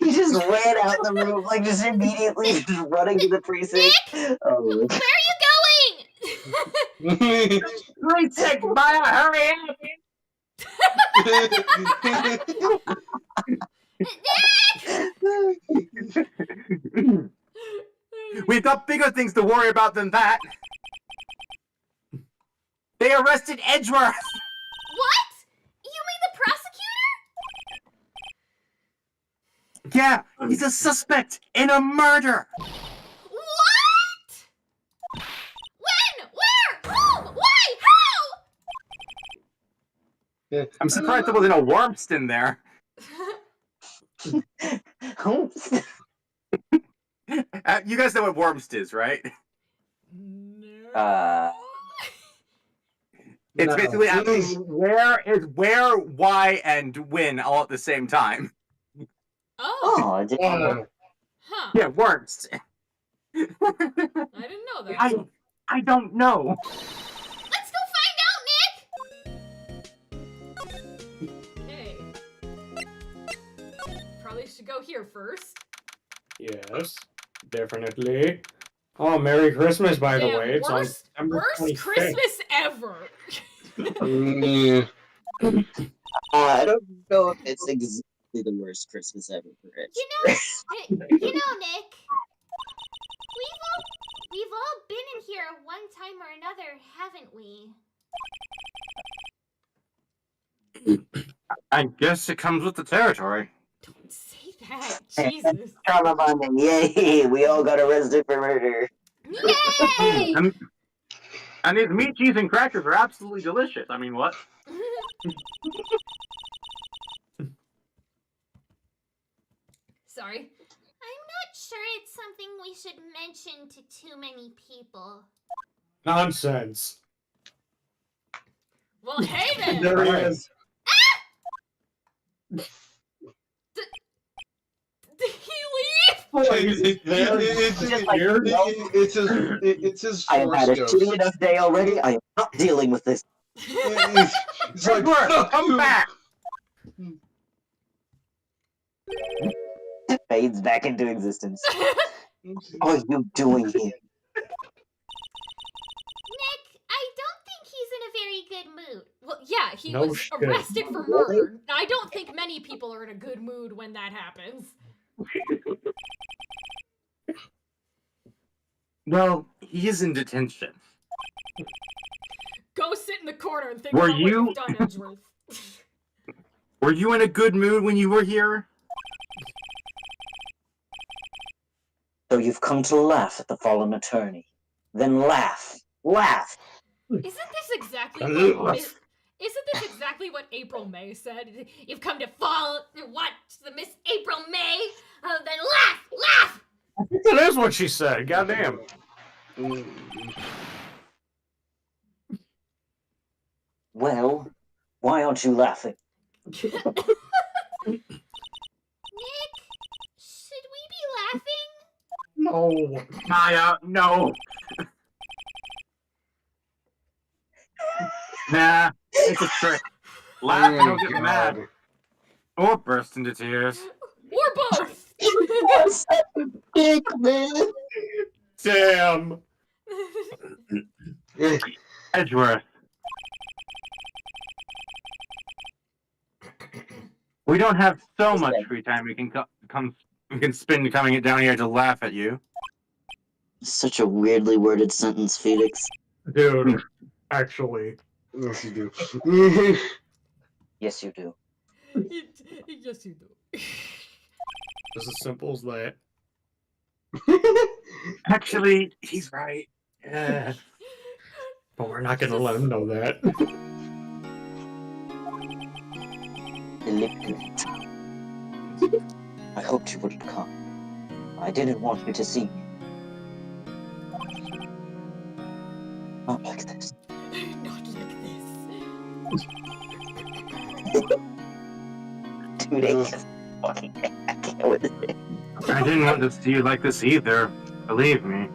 He just ran out the room, like just immediately just running to the precinct. Oh. Where are you going? Precinct, Maya, hurry up! We've got bigger things to worry about than that. They arrested Edgeworth! What? You mean the prosecutor? Yeah, he's a suspect in a murder! What? When? Where? Who? Why? How? I'm surprised there wasn't a Wormston there. You guys know what Wormst is, right? It's No. basically asking where, why, and when all at the same time. Oh, Oh, damn. huh. Yeah, Wormst. I didn't know that. I don't know. Let's go find out, Nick. Okay. Probably should go here first. Yes, definitely. Oh, Merry Christmas, by the Yeah, way. It's on worst September worst 25th. Christmas ever. Yeah. I don't know if it's exactly the worst Christmas ever for it. You know, Nick. We've all been in here one time or another, haven't we? I guess it comes with the territory. Don't say that. Jesus. Charlemagne, yay! We all got arrested for murder. Yay! And these meat, cheese, and crackers are absolutely delicious. I mean, what? Sorry. I'm not sure it's something we should mention to too many people. Nonsense. Well, hey then. There he Right. is. Did he leave? It's his I have had a force shitty ghost. enough day already. I am not dealing with this. It's like, Edgeworth, come back! Fades back into existence. What are you doing here? Nick, I don't think he's in a very good mood. Well, yeah, he No was shit. arrested for murder. I don't think many people are in a good mood when that happens. Well, he is in detention. Go sit in the corner and think Were about you- what you've done, Edgeworth. Were you in a good mood when you were here? you've come to laugh at the fallen attorney. Then laugh. Laugh! Isn't this exactly what April May said? You've come to watch the Miss April May? Then laugh! Laugh! I think that is what she said. Goddamn. Well, why aren't you laughing? Nick, should we be laughing? No. Maya, no. Nah, it's a trick. Laugh and you'll get mad. Or burst into tears. Or both! You're such a dick, man! Damn. Edgeworth. We don't have so much free time we can spend coming down here to laugh at you. Such a weirdly worded sentence, Felix. Dude, actually. Yes, you do. Yes, you do. Yes, you do. It's as simple as that. Actually, he's right. Yeah. But we're not gonna let him know that. Eliminate. I hoped you wouldn't come. I didn't want you to see me. Not like this. Not like this. Dude, I just fucking I can't with it. I didn't want to see you like this either. Believe me.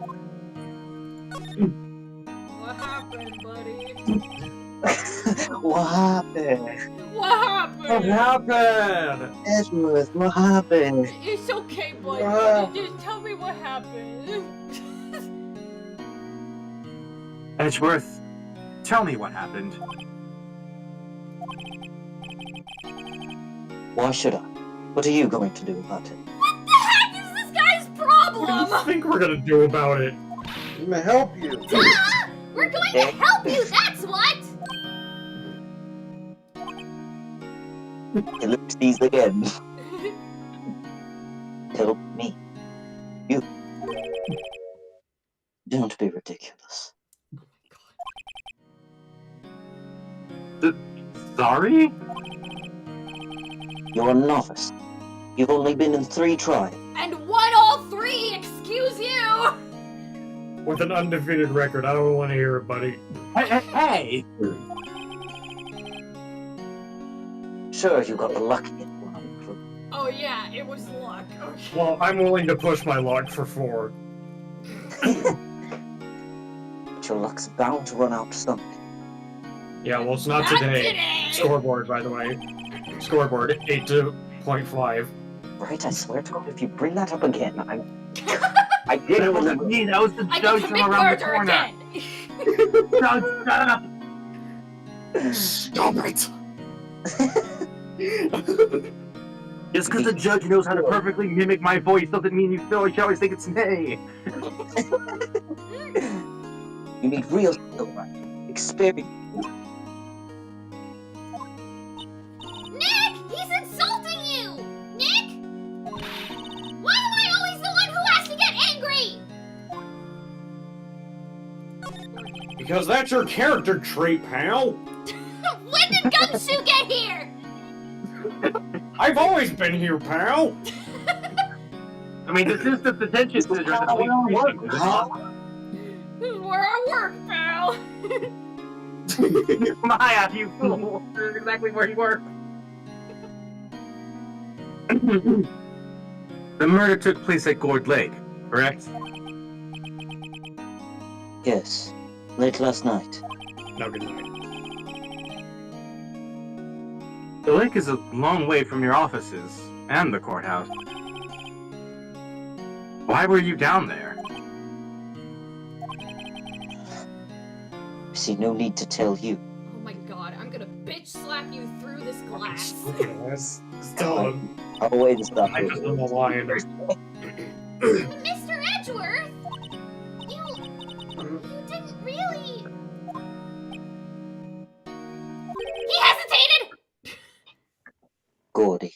What happened, buddy? What happened? What happened? What happened? Edgeworth, what happened? It's okay, buddy. Just tell me what happened. Edgeworth, tell me what happened. Why should I? What are you going to do about it? What the heck is this guy's What do problem? you think we're gonna do about it? I'm gonna help you. Duh! We're going to help you, that's what! Ellipses again. Help me. You. Don't be ridiculous. Sorry? You're a novice. You've only been in 3 trials. And won all 3, excuse you! With an undefeated record, I don't want to hear it, buddy. Hey! Sure, you got the lucky one. Oh yeah, it was luck. Okay. Well, I'm willing to push my luck for 4. But your luck's bound to run out someday. Yeah, well, it's not Not today. today! Scoreboard, by the way. Scoreboard, 8-0.5. Right, I swear to God, if you bring that up again, I That didn't wasn't me, that was the I judge can from commit around the murder corner. again! Judge, shut up! Stop it! Just because the judge knows how to perfectly mimic my voice doesn't mean you still always think it's me. You need real skill, right? Experience. Nick! He's insulting you! Nick! Why am I always the one who has to get angry? Because that's your character trait, pal! When did Gumshoe get here? I've always been here, pal! I mean, this is the detention center. This is where I work, pal! Maya, you fool! This is exactly where you work. The murder took place at Gourd Lake, correct? Yes. Late last night. No, good night. The lake is a long way from your offices and the courthouse. Why were you down there? I see no need to tell you. Oh my god, I'm gonna bitch slap you through this glass. Tell him. I'll wait and stop I just am a lion. Mr. Edgeworth! You didn't really... He hesitated! Gordy.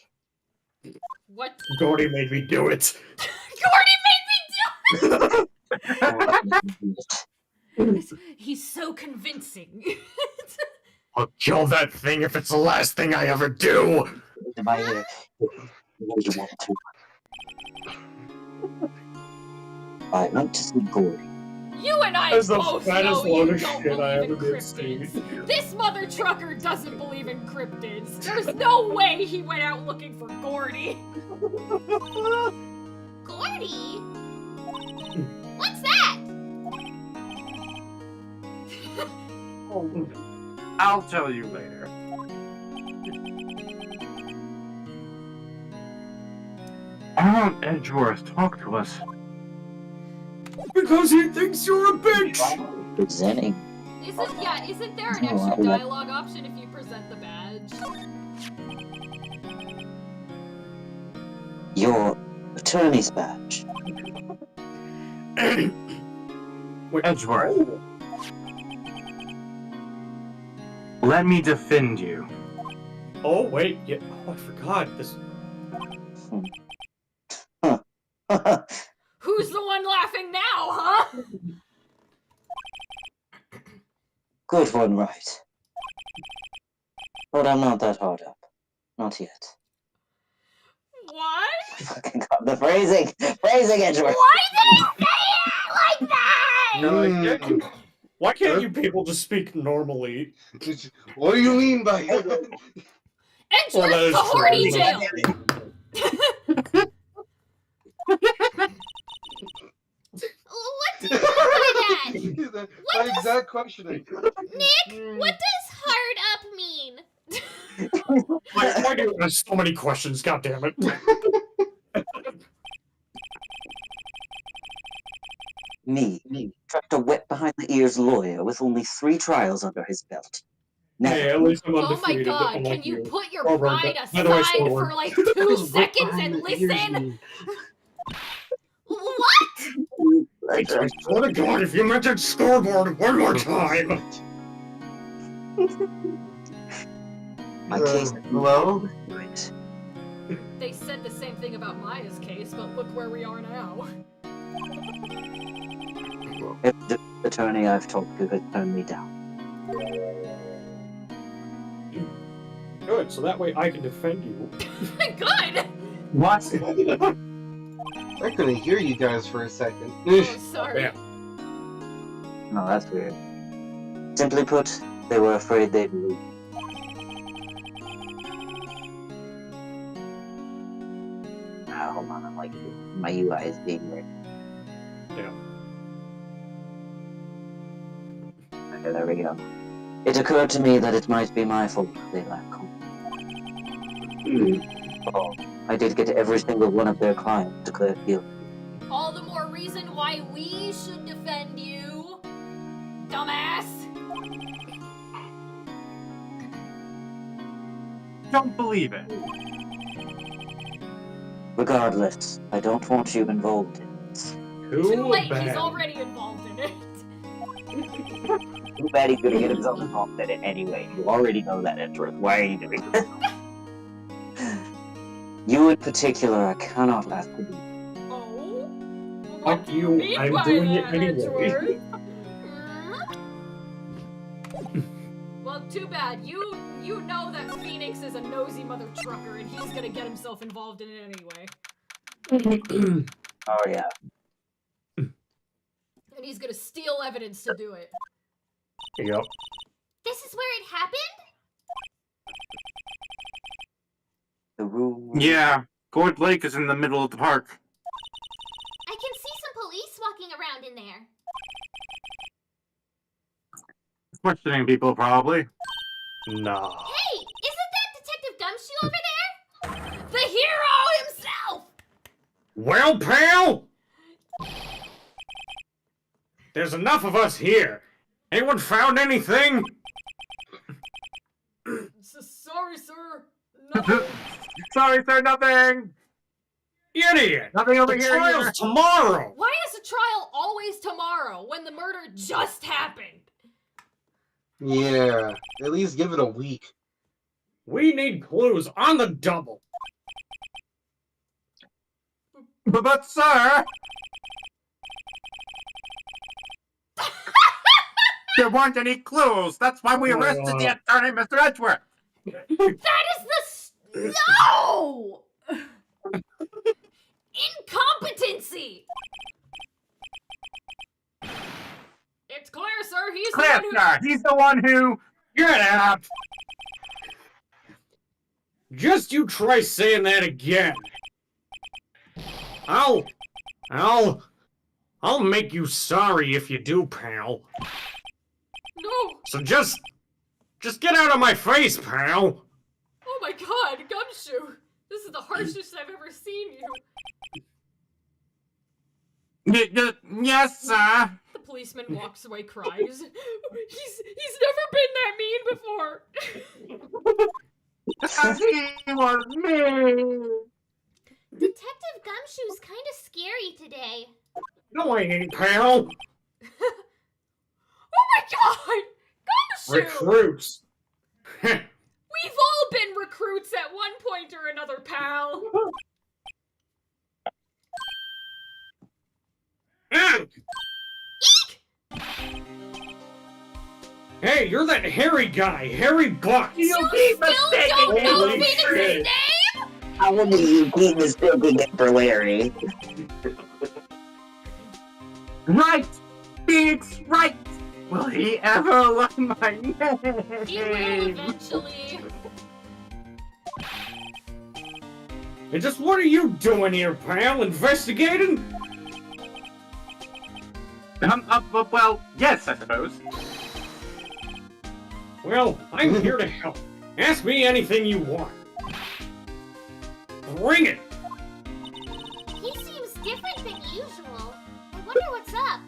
What? Gordy made me do it. Gordy made me do He's so convincing. I'll kill that thing if it's the last thing I ever do! My ear. You want to. I went to see Gordy. You and I That's the both fattest know load you of don't shit I believe in ever did cryptids. see. This mother trucker doesn't believe in cryptids. There's no way he went out looking for Gordy. Gordy? What's that? I'll tell you later. Why won't Edgeworth talk to us? Because he thinks you're a bitch! Presenting. Isn't there an extra dialogue option if you present the badge? Your attorney's badge. Wait, Edgeworth. Let me defend you. Oh, wait, yeah. Oh, I forgot. This. Who's the one laughing now, huh? Good one, right. But I'm not that hard up. Not yet. What? Fucking God, the phrasing! Phrasing, Edgeworth! Why did he say it like that? Why can't you people just speak normally? What do you mean by that? Edgeworth's that is the horny true. jail! What do you mean by that? that exact questioning. Nick, what does hard up mean? Why do you ask so many questions? God damn it! Me, trapped a wet behind the ears lawyer with only 3 trials under his belt. Never. Hey, at least I'm Oh my undefeated. god, unlike can you put your Oh, pride by the way, aside Scoreboard. for like 2 seconds and listen? What? I swear to God, if you mention scoreboard one more time! My case. Hello? Right. They said the same thing about Maya's case, but look where we are now. Every attorney I've talked to has turned me down. Good, so that way I can defend you. Good! What? I couldn't hear you guys for a second. Oh, sorry. Yeah. No, that's weird. Simply put, they were afraid they'd lose. Ah, hold on, I'm like, my UI is being weird. Yeah. Okay, there we go. It occurred to me that it might be my fault they lack confidence. Oh, I did get every single one of their clients declared guilty. All the more reason why we should defend you, dumbass! Don't believe it. Regardless, I don't want you involved in this. Too late, bad. he's already involved in it. Too bad he's gonna get himself involved in it anyway. You already know that, Edgeworth. Why are you doing this? You in particular, I cannot ask to do. Oh? Fuck you, mean I'm by doing it that, anyway. Edgeworth? Well, too bad. You know that Phoenix is a nosy mother trucker, and he's gonna get himself involved in it anyway. Oh yeah. And he's gonna steal evidence to do it. Yep. This is where it happened? The rule. Yeah, Gourd Lake is in the middle of the park. I can see some police walking around in there. Questioning people, probably. Nah. Hey, isn't that Detective Gumshoe over there? The hero himself! Well, pal! There's enough of us here. Anyone found anything? Sorry, sir. Nothing. Sorry, sir, nothing! You idiot! Nothing over The here. trial's tomorrow! Why is the trial always tomorrow when the murder just happened? Yeah, at least give it a week. We need clues on the double. But, sir! There weren't any clues. That's why we arrested the attorney, Mr. Edgeworth. That is the no! Incompetency! It's clear, sir. He's the Clear, one who... sir. He's the one who... Get out! Just you try saying that again. I'll make you sorry if you do, pal. No! So just get out of my face, pal. Oh my god, Gumshoe! This is the harshest I've ever seen you. Yes, sir. The policeman walks away, cries. He's never been that mean before. He was me. Detective Gumshoe's kind of scary today. No, I ain't, pal. Oh my god! Gumshoe! Recruits. We've all been recruits at one point or another, pal. Hey, you're that hairy guy, Harry Buck. You Still keep don't mistaking know Holy Phoenix's shit. name? How do you keep mistaking it for Larry? Right! Phoenix, right! Will he ever learn my name? He will eventually. And just what are you doing here, pal? Investigating? Well, yes, I suppose. Well, I'm here to help. Ask me anything you want. Bring it! He seems different than usual. I wonder what's up.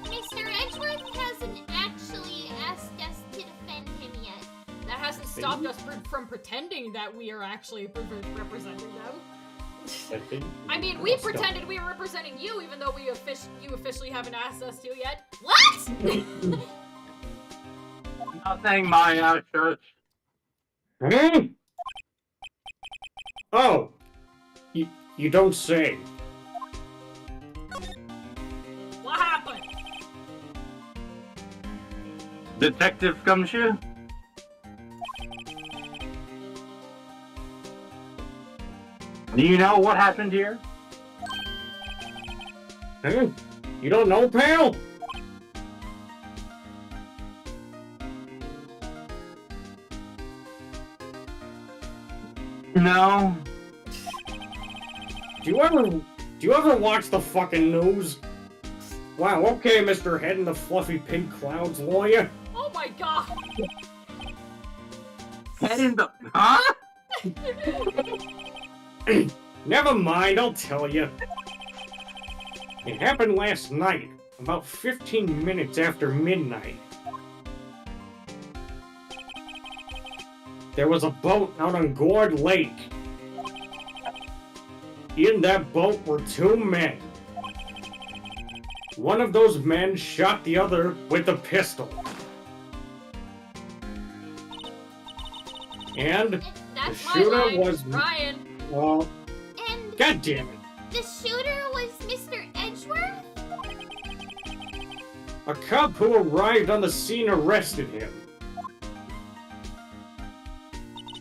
Mr. Edgeworth hasn't actually asked us to defend him yet. That hasn't stopped us from pretending that we are actually representing them. I mean, we pretended we were representing you, even though you officially haven't asked us to yet. What? Nothing, my church. Hmm? Oh. You don't say. What happened? Detective Gumshoe? Do you know what happened here? Huh? You don't know, pal? No. Do you ever watch the fucking news? Wow, okay, Mr. Head in the fluffy pink clouds lawyer. Oh my god! Head in the... Huh? Never mind, I'll tell you. It happened last night, about 15 minutes after midnight. There was a boat out on Gourd Lake. In that boat were two men. One of those men shot the other with a pistol. And That's the my shooter line. was... Ryan! Well, And god damn it. the shooter was Mr. Edgeworth? A cop who arrived on the scene arrested him.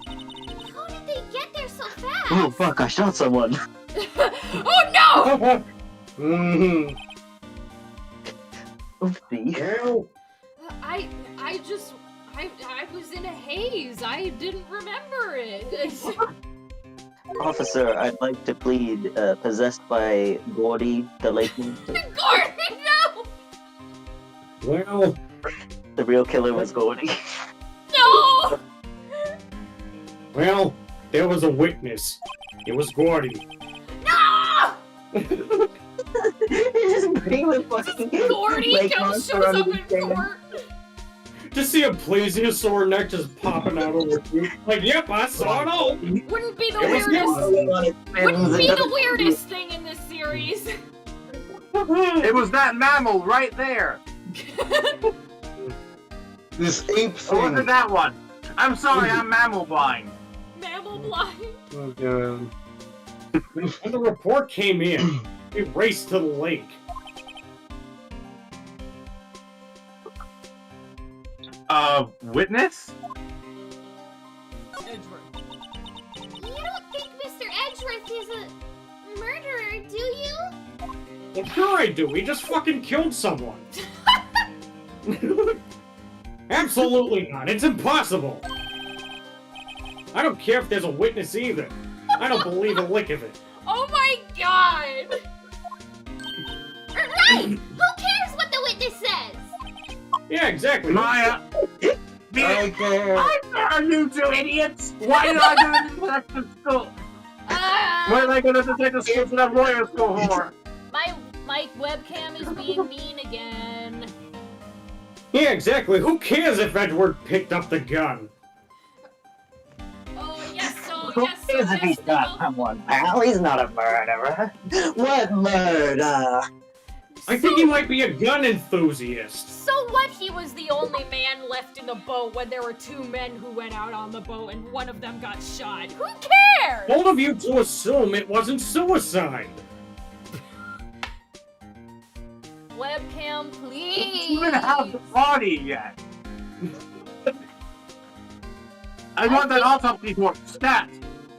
How did they get there so fast? Oh fuck, I shot someone. Oh no! Mm-hmm. Oopsie. Well, I was in a haze. I didn't remember it. Officer, I'd like to plead possessed by Gordy, the lake monster. Gordon, no! well, The real killer was Gordy. No! well, there was a witness. It was Gordy. No! Just bring the fucking Gordy lake shows monster up on in the stand. court. Just see a plesiosaur neck just popping out over you. Like, yep, I saw it all. Wouldn't be the It was weirdest. Wouldn't be the weirdest thing in this series. It was that mammal right there. This ape Or was it thing. that one? I'm sorry, I'm mammal blind. Mammal blind. Oh god. When the report came in, we raced to the lake. Witness? Edgeworth. You don't think Mr. Edgeworth is a murderer, do you? Well, sure I do. He just fucking killed someone. Absolutely not. It's impossible. I don't care if there's a witness either. I don't believe a lick of it. Oh my god! Right! Who cares what the witness says? Yeah, exactly. Maya! I care. Are you two idiots? Why did I go to detective school? Why did I go to detective school instead of lawyer school for? My webcam is being mean again. Yeah, exactly. Who cares if Edward picked up the gun? Oh yes, so Who yes, so cares if he's yes, got no. someone? Well, he's not a murderer. What murder? I think he might be a gun enthusiast. So what? He was the only man left in the boat when there were two men who went out on the boat and one of them got shot. Who cares? Bold of you to assume it wasn't suicide. Webcam, please. You even have the body yet. I want that autopsy report stat.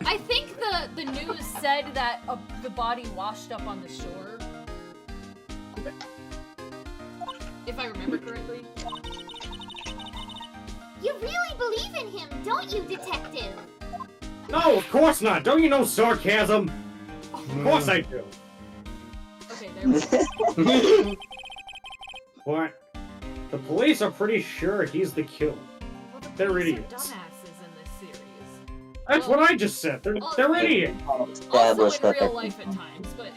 I think the news said that the body washed up on the shore. If I remember correctly. You really believe in him, don't you, detective? No, of course not. Don't you know sarcasm? Of course I do. Okay, there we go. What? The police are pretty sure he's the killer. Well, the They're police are idiots. dumbasses in this series. That's what I just said. They're idiots. Also Established in that real life at times, but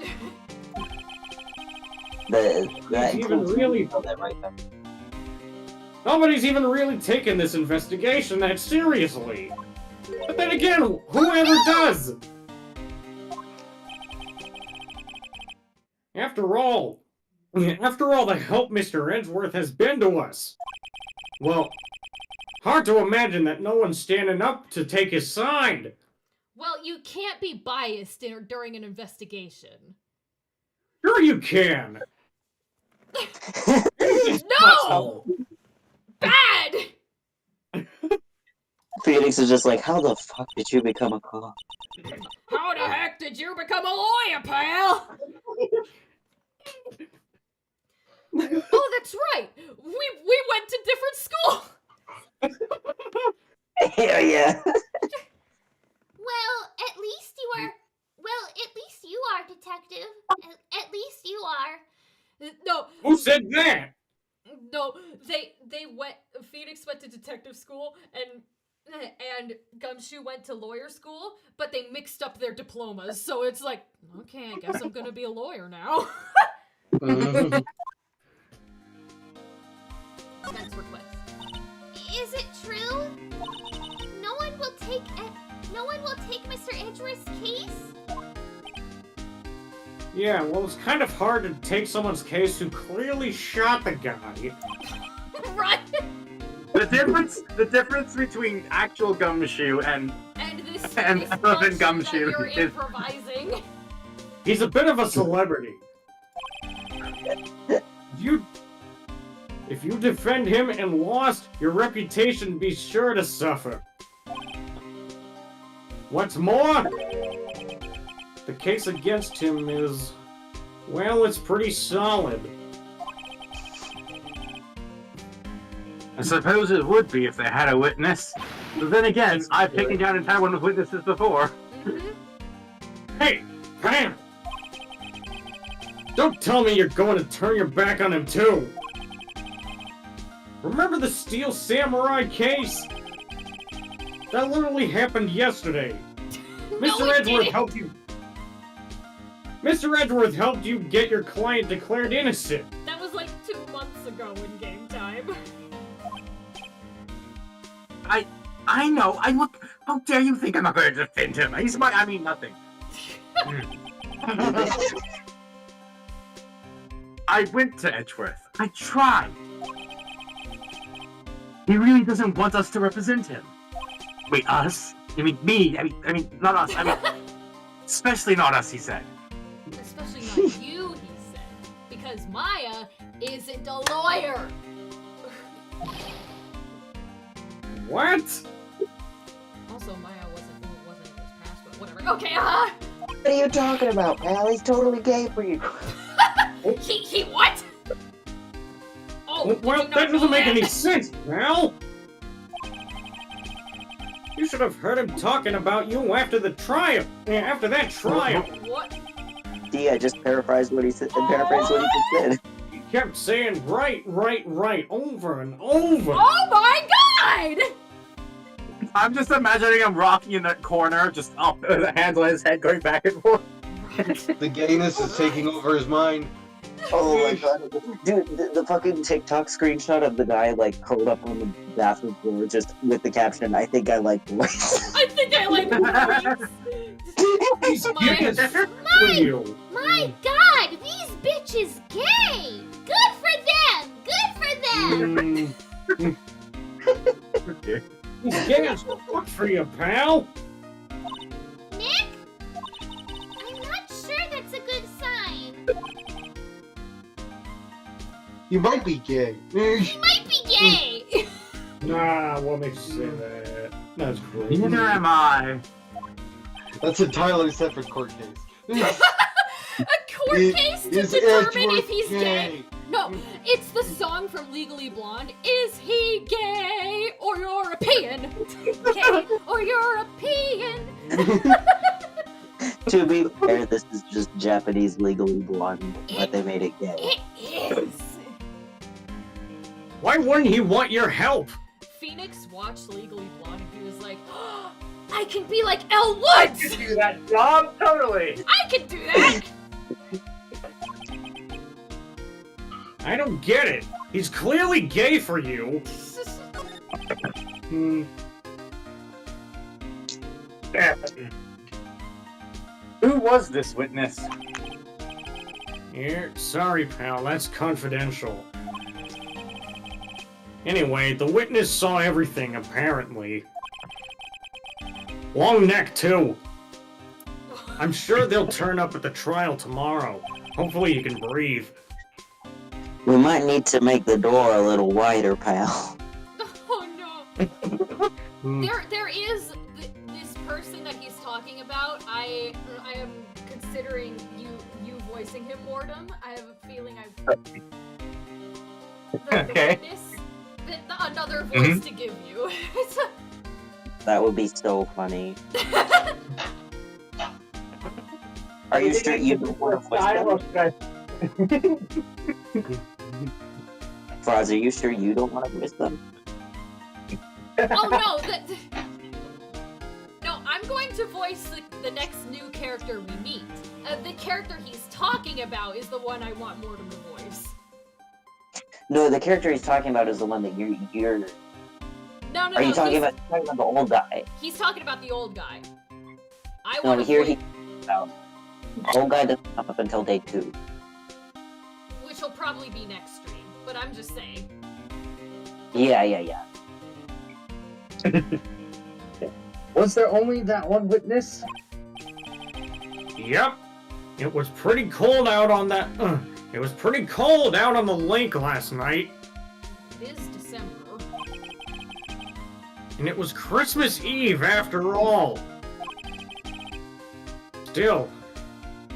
that Even includes really- that right there. Nobody's even really taken this investigation that seriously. But then again, whoever does? After all, the help Mr. Edgeworth has been to us. Well, hard to imagine that no one's standing up to take his side. well, you can't be biased during an investigation. Sure you can. No! Bad! Phoenix is just like, how the fuck did you become a cop? How the heck did you become a lawyer, pal? Oh, that's right. We went to different school. Hell yeah. Well, at least you are. Well, at least you are, detective. At least you are. No, Who said that? no. They went. Phoenix went to detective school, and Gumshoe went to lawyer school, but they mixed up their diplomas. So it's like, okay, I guess I'm gonna be a lawyer now. Next request. Is it true? No one will take Mr. Edgeworth's case? Yeah, well, it's kind of hard to take someone's case who clearly shot the guy. Right. The difference between actual Gumshoe and This And bunch other that Gumshoe you're is- improvising. He's a bit of a celebrity. If you defend him and lost, your reputation be sure to suffer. What's more, the case against him is, well, it's pretty solid. I suppose it would be if they had a witness. But then again, I've taken down a town with witnesses before. Hey, Pam! Don't tell me you're going to turn your back on him too! Remember the Steel Samurai case? That literally happened yesterday. Mr. Edgeworth helped you. Mr. Edgeworth helped you get your client declared innocent. That was like 2 months ago in game time. I know. How dare you think I'm not going to defend him? I mean nothing. I went to Edgeworth. I tried. He really doesn't want us to represent him. Wait, us? I mean, me. I mean, not us. I mean, especially not us, he said. Especially not you, he said. Because Maya isn't a lawyer. What? Also, Maya wasn't in his past, but whatever. Okay, What are you talking about, pal? He's totally gay for you. he what? Oh, did Well, you not that doesn't know make that? any sense, pal. You should have heard him talking about you after the trial. Yeah, after that trial. What? See, I just paraphrased what he said. Paraphrased what he just said. He kept saying right, over and over. Oh my god! I'm just imagining him rocking in that corner, just up with a hand on his head, going back and forth. The gayness is taking over his mind. Oh my god. Dude, the fucking TikTok screenshot of the guy, like, curled up on the bathroom floor, just with the caption, I think I like boys. I think I like boys. He's gay as f- for you. My god, these bitches gay! Good for them! Good for them! He's gay as fuck for you, pal. Nick? I'm not sure that's a good sign. You might be gay. He might be gay! Nah, what makes you say that? That's crazy. Neither am I. That's entirely separate court case. A court case to Is determine Edgeworth if he's gay. No, it's the song from Legally Blonde. Is he gay or European? Gay or European? To be fair, this is just Japanese Legally Blonde, but they made it gay. It is. Why wouldn't he want your help? Phoenix watched Legally Blonde and he was like, oh, I can be like Elle Woods! You can do that job, totally. I can do that! I don't get it. He's clearly gay for you. Hmm. Who was this witness? Yeah, sorry, pal. That's confidential. Anyway, the witness saw everything, apparently. Long neck, too. I'm sure they'll turn up at the trial tomorrow. Hopefully you can breathe. We might need to make the door a little wider, pal. Oh no. There is this person that he's talking about. I am considering you voicing him, Mortem. I have a feeling Okay. Another voice to give you. That would be so funny. Are you sure you don't want to voice them? Froz, are you sure you don't want to voice them? Oh no, no, I'm going to voice the next new character we meet. The character he's talking about is the one I want Mortem to voice. No, the character he's talking about is the one that you're... No, Are you talking about the old guy? He's talking about the old guy. I No, want to here voice, he... No. The old guy doesn't come up until day 2. which will probably be next stream, but I'm just saying. Yeah. Was there only that one witness? Yep. It was pretty cold out on that... it was pretty cold out on the lake last night. It is December. And it was Christmas Eve after all. Still,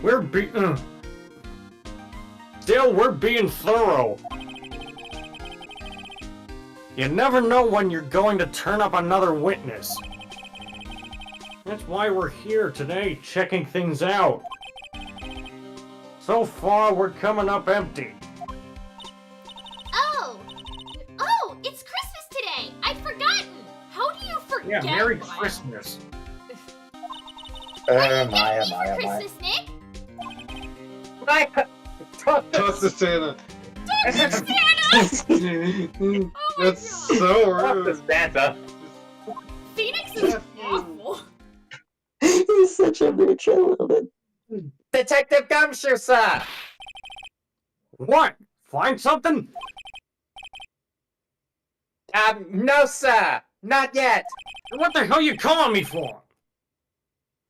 we're being thorough. You never know when you're going to turn up another witness. That's why we're here today, checking things out. So far, we're coming up empty. Oh, it's Christmas today. I'd forgotten. How do you forget? Yeah, Merry Maya? Christmas. What are you getting me for Christmas, Nick? Toss to Santa. Santa! That's so Fuck rude. this Santa. Phoenix is awful. He's such a bitch, I love it. Detective Gumshoe, sir! What? Find something? No, sir! Not yet! What the hell you calling me for?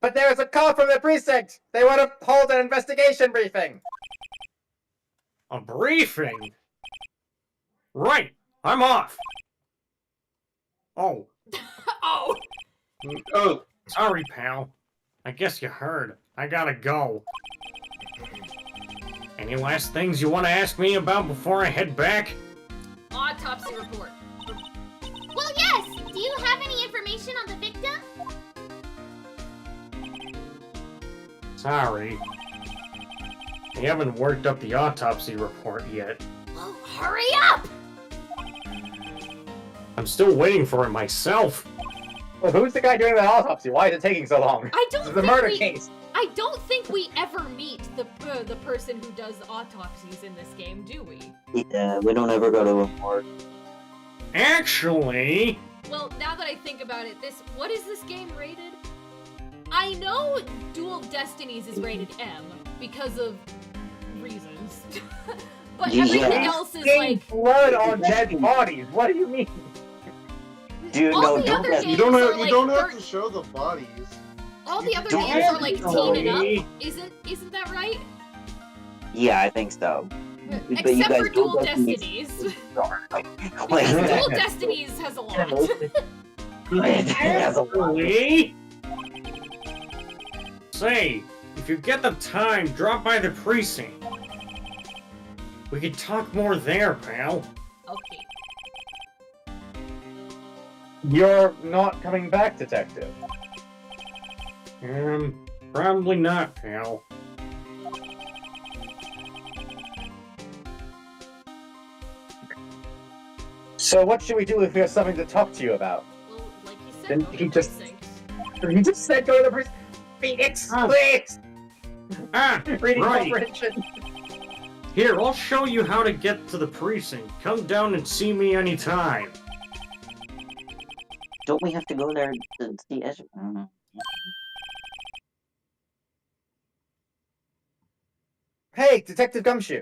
But there was a call from the precinct! They want to hold an investigation briefing! A briefing? Right, I'm off. Oh, Oh! Oh, Sorry, pal. I guess you heard. I gotta go. Any last things you want to ask me about before I head back? Autopsy report. Well, yes! Do you have any information on the victim? Sorry. They haven't worked up the autopsy report yet. Well, hurry up! I'm still waiting for it myself. Well, who's the guy doing the autopsy? Why is it taking so long? I don't This is a think murder we- case. I don't think we ever meet the person who does autopsies in this game, do we? Yeah, we don't ever go to a morgue. Actually, Well, now that I think about it, what is this game rated? I know Duel of Destinies is rated M because of reasons. But Yeah. everything else is Getting like blood on dead bodies. What do you mean? Dude, all no, the don't other get games you don't have are you like don't have thir- to show the bodies. all the other don't games have are like to teen and up. really. Isn't that right? Yeah, I think so. But you Except guys for Duel don't Destinies. Like, Duel Destinies has a lot. actually. Say, if you get the time, drop by the precinct. We could talk more there, pal. Okay. You're not coming back, detective. Probably not, pal. So what should we do if we have something to talk to you about? Well, like you said, Then go to he the just- precinct. He just said go to the precinct. Phoenix, please! Ah, Reading right. comprehension. Here, I'll show you how to get to the precinct. Come down and see me anytime. Don't we have to go there to see Ezra? Hey, Detective Gumshoe.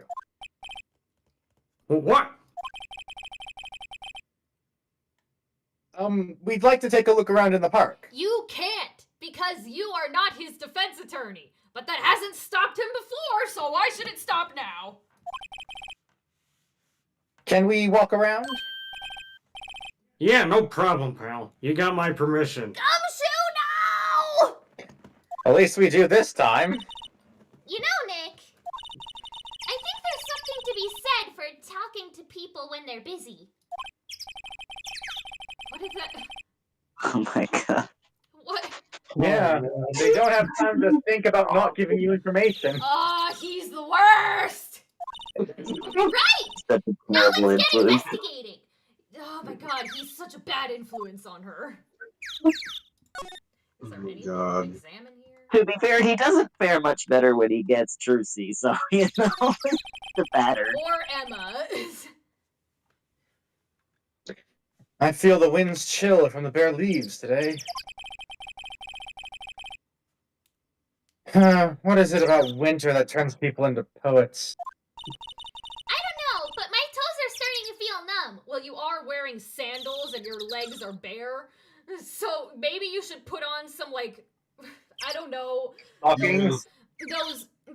What? We'd like to take a look around in the park. You can't, because you are not his defense attorney. But that hasn't stopped him before, so why should it stop now? Can we walk around? Yeah, no problem, pal. You got my permission. Gumshoe, no! At least we do this time. You know, Nick, I think there's something to be said for talking to people when they're busy. What is that? Oh my god. What? Yeah, they don't have time to think about not giving you information. Oh, he's the worst! Right! Such a Now terrible let's get influence. investigating. Oh my god, he's such a bad influence on her. Is there Oh my anything God. to examine here? To be fair, he doesn't fare much better when he gets Trucy, so, you know, the batter. Or Emma. I feel the winds chill from the bare leaves today. What is it about winter that turns people into poets? I don't know, but my toes are starting to feel numb. Well, you are wearing sandals and your legs are bare. So maybe you should put on some, like, I don't know, Stockings?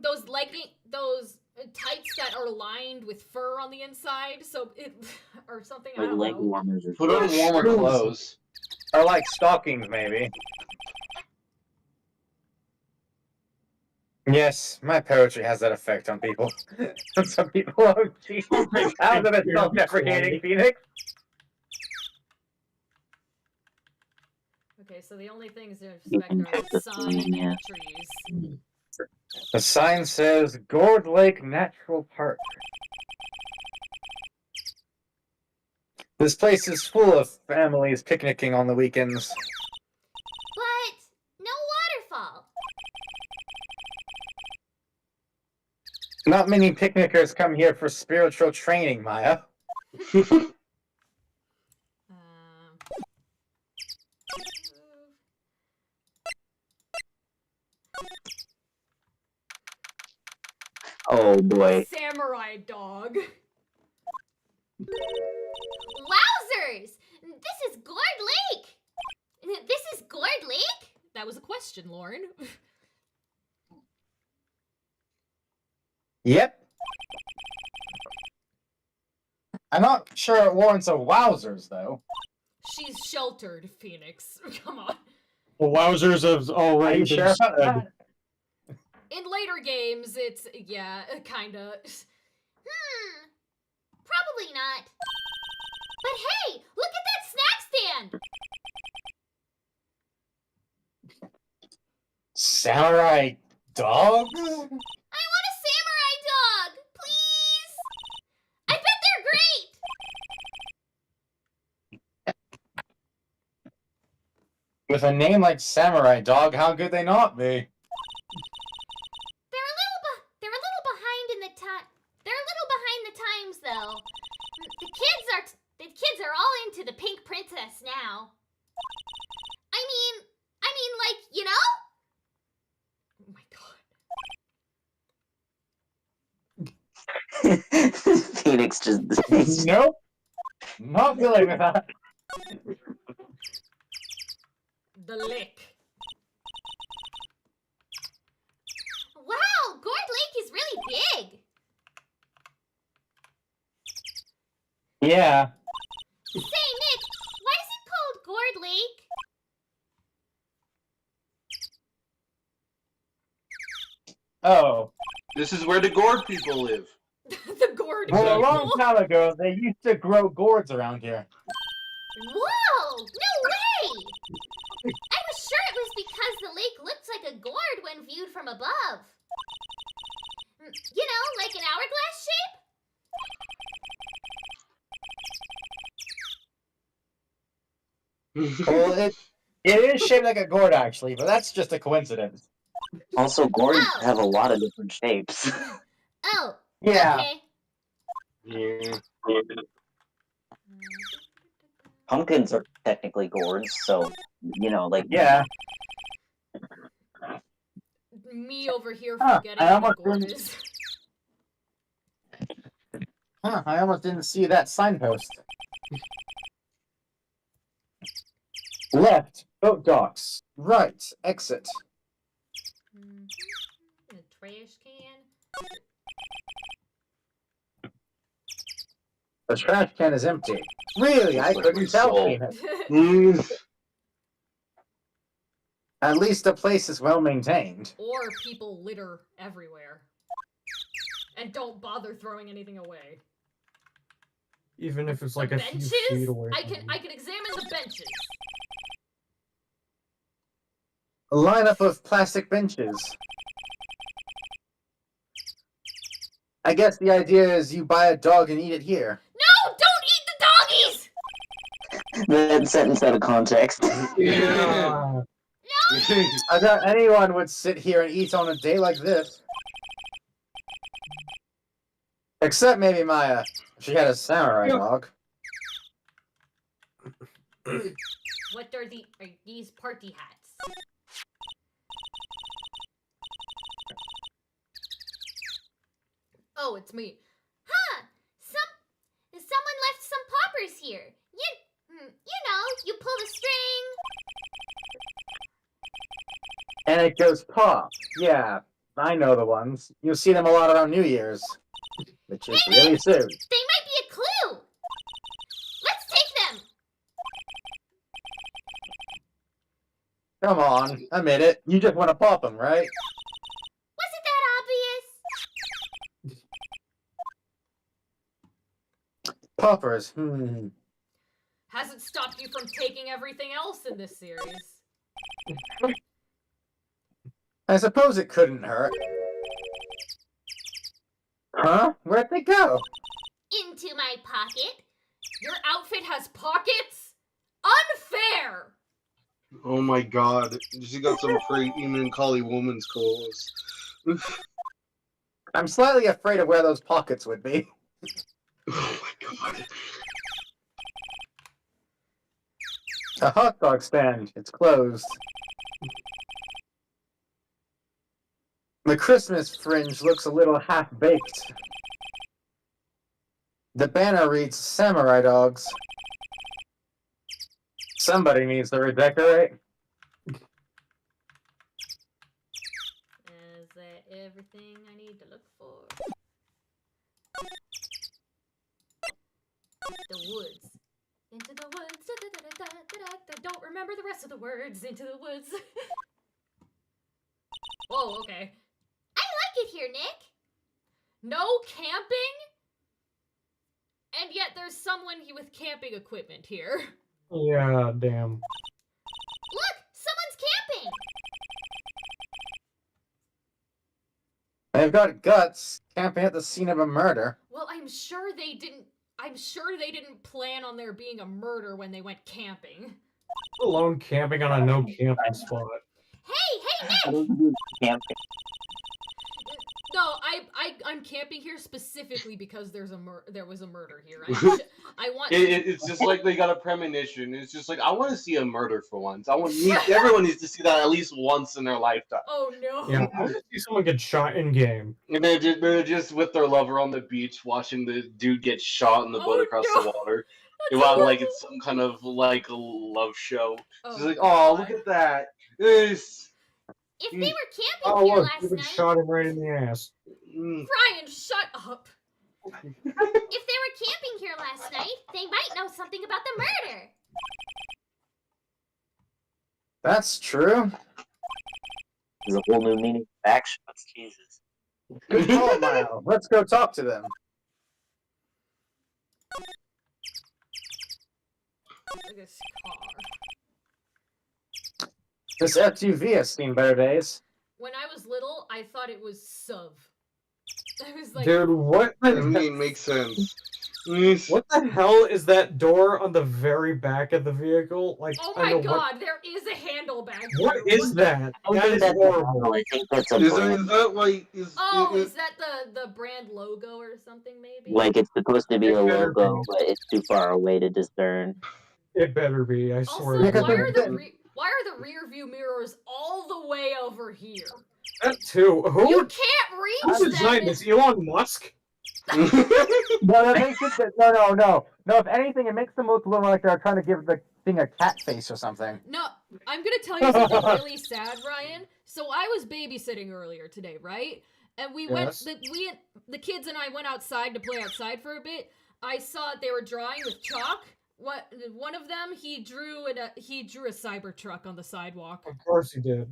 those legging, those tights that are lined with fur on the inside, so it, or something, I Like don't leg know. warmers or Put on something. warmer Shoes. clothes. Or like stockings, maybe. Yes, my poetry has that effect on people. Some people, oh jeez, sounds a bit self-deprecating, Phoenix. Okay, so the only things to You inspect can are check the the sign sign, and yeah. the trees. The sign says Gourd Lake Natural Park. This place is full of families picnicking on the weekends. But no waterfall. Not many picnickers come here for spiritual training, Maya. Um, Oh boy. samurai dog. Wowzers! This is Gourd Lake! This is Gourd Lake? That was a question, Lauren. Yep. I'm not sure it warrants a wowzers, though. She's sheltered, Phoenix. Come on. Well, Wowzers has Are already you been sure about said. that? In later games, it's, yeah, kinda. Probably not. But hey, look at that snack stand! Samurai dogs? I want a samurai dog! Please! I bet they're great! With a name like Samurai Dog, how could they not be? They're a little behind in the time. They're a little behind the times, though. The kids are all into the Pink Princess now. I mean, like, you know? Oh my god. Phoenix just. Nope. Not feeling with that. The lick. Wow, Gourd Lake is really big. Yeah. Say, Nick, why is it called Gourd Lake? Oh. This is where the gourd people live. The gourd Well, a long people. time ago, they used to grow gourds around here. Whoa! No way! I was sure it was because the lake looks like a gourd when viewed from above. You know, like an hourglass shape? Well, it is shaped like a gourd, actually, but that's just a coincidence. Also, gourds Oh. have a lot of different shapes. Oh, Yeah. okay. Yeah. Pumpkins are technically gourds, so you know, like Yeah. Me over here Huh, forgetting I what a almost gourd didn't- is. Huh, I almost didn't see that signpost. Left, boat docks. Right, exit. The trash can. The trash can is empty. Really, I Just like couldn't my tell. soul. Peanut. Mm. At least the place is well maintained. Or people litter everywhere. And don't bother throwing anything away. Even if it's like The a few benches? feet away. I from can you. I can examine the benches. A lineup of plastic benches. I guess the idea is you buy a dog and eat it here. No, don't eat the doggies! that sentence out of context. Yeah. I doubt anyone would sit here and eat on a day like this. Except maybe Maya. She had a samurai dog. What are these party hats? Oh, it's me. Huh? Someone left some poppers here. You know, you pull the string. And it goes pop. Yeah, I know the ones. You'll see them a lot around New Year's. Which is really soon. They might be a clue. Let's take them. Come on, admit it. You just want to pop them, right? Wasn't that obvious? Poppers. Hasn't stopped you from taking everything else in this series. I suppose it couldn't hurt. Huh? Where'd they go? Into my pocket. Your outfit has pockets? Unfair! Oh my god. She got some pregnant collie woman's clothes. I'm slightly afraid of where those pockets would be. Oh my god. A hot dog stand. It's closed. The Christmas fringe looks a little half-baked. The banner reads Samurai Dogs. Somebody needs to redecorate. Is that everything I need to look for? The woods. Into the woods. Da, da, da, da, rest of the words into the woods. Whoa, okay. I like it here, Nick. No camping? And yet there's someone with camping equipment here. Yeah, damn. Look, someone's camping. They've got guts. Camping at the scene of a murder. Well, I'm sure they didn't plan on there being a murder when they went camping. Alone camping on a no camping spot. Hey, Nick. I don't do camping. No, I'm camping here specifically because there was a murder here. I want. It's just like they got a premonition. It's just like I want to see a murder for once. Everyone needs to see that at least once in their lifetime. Oh no. Yeah, I want to see someone get shot in game. And they're just with their lover on the beach, watching the dude get shot in the boat across the water. While like it's some kind of like a love show. It's like, oh, look at that. If they were camping Oh, here look, last you night, shot him right in the ass. Brian, shut up. if they were camping here last night, they might know something about the murder. That's true. There's a whole new meaning of actions. Jesus. Good call, Mile. Let's go talk to them. Look at this car. This SUV has seen better days. When I was little, I thought it was SUV. I was like, Dude, what? I mean, makes sense. What the hell is that door on the very back of the vehicle? Like, oh I my know god, there is a handle back there. What is that? I That is think horrible. I think that's a Is brand. that like Oh, is that the brand logo or something maybe? Like it's supposed to be a It better logo, be. but it's too far away to discern. It better be, I Also, swear. Yeah, to 'cause why God. are the rear view mirrors all the way over here? That too. You Who can't who reach designed them. this? Elon Musk? No, that makes it. No. If anything, it makes them look a little like they're trying to give the thing a cat face or something. No, I'm gonna tell you something really sad, Ryan. So I was babysitting earlier today, right? And we Yes. the kids and I went outside to play outside for a bit. I saw they were drawing with chalk. One of them he drew a Cybertruck on the sidewalk. Of course he did.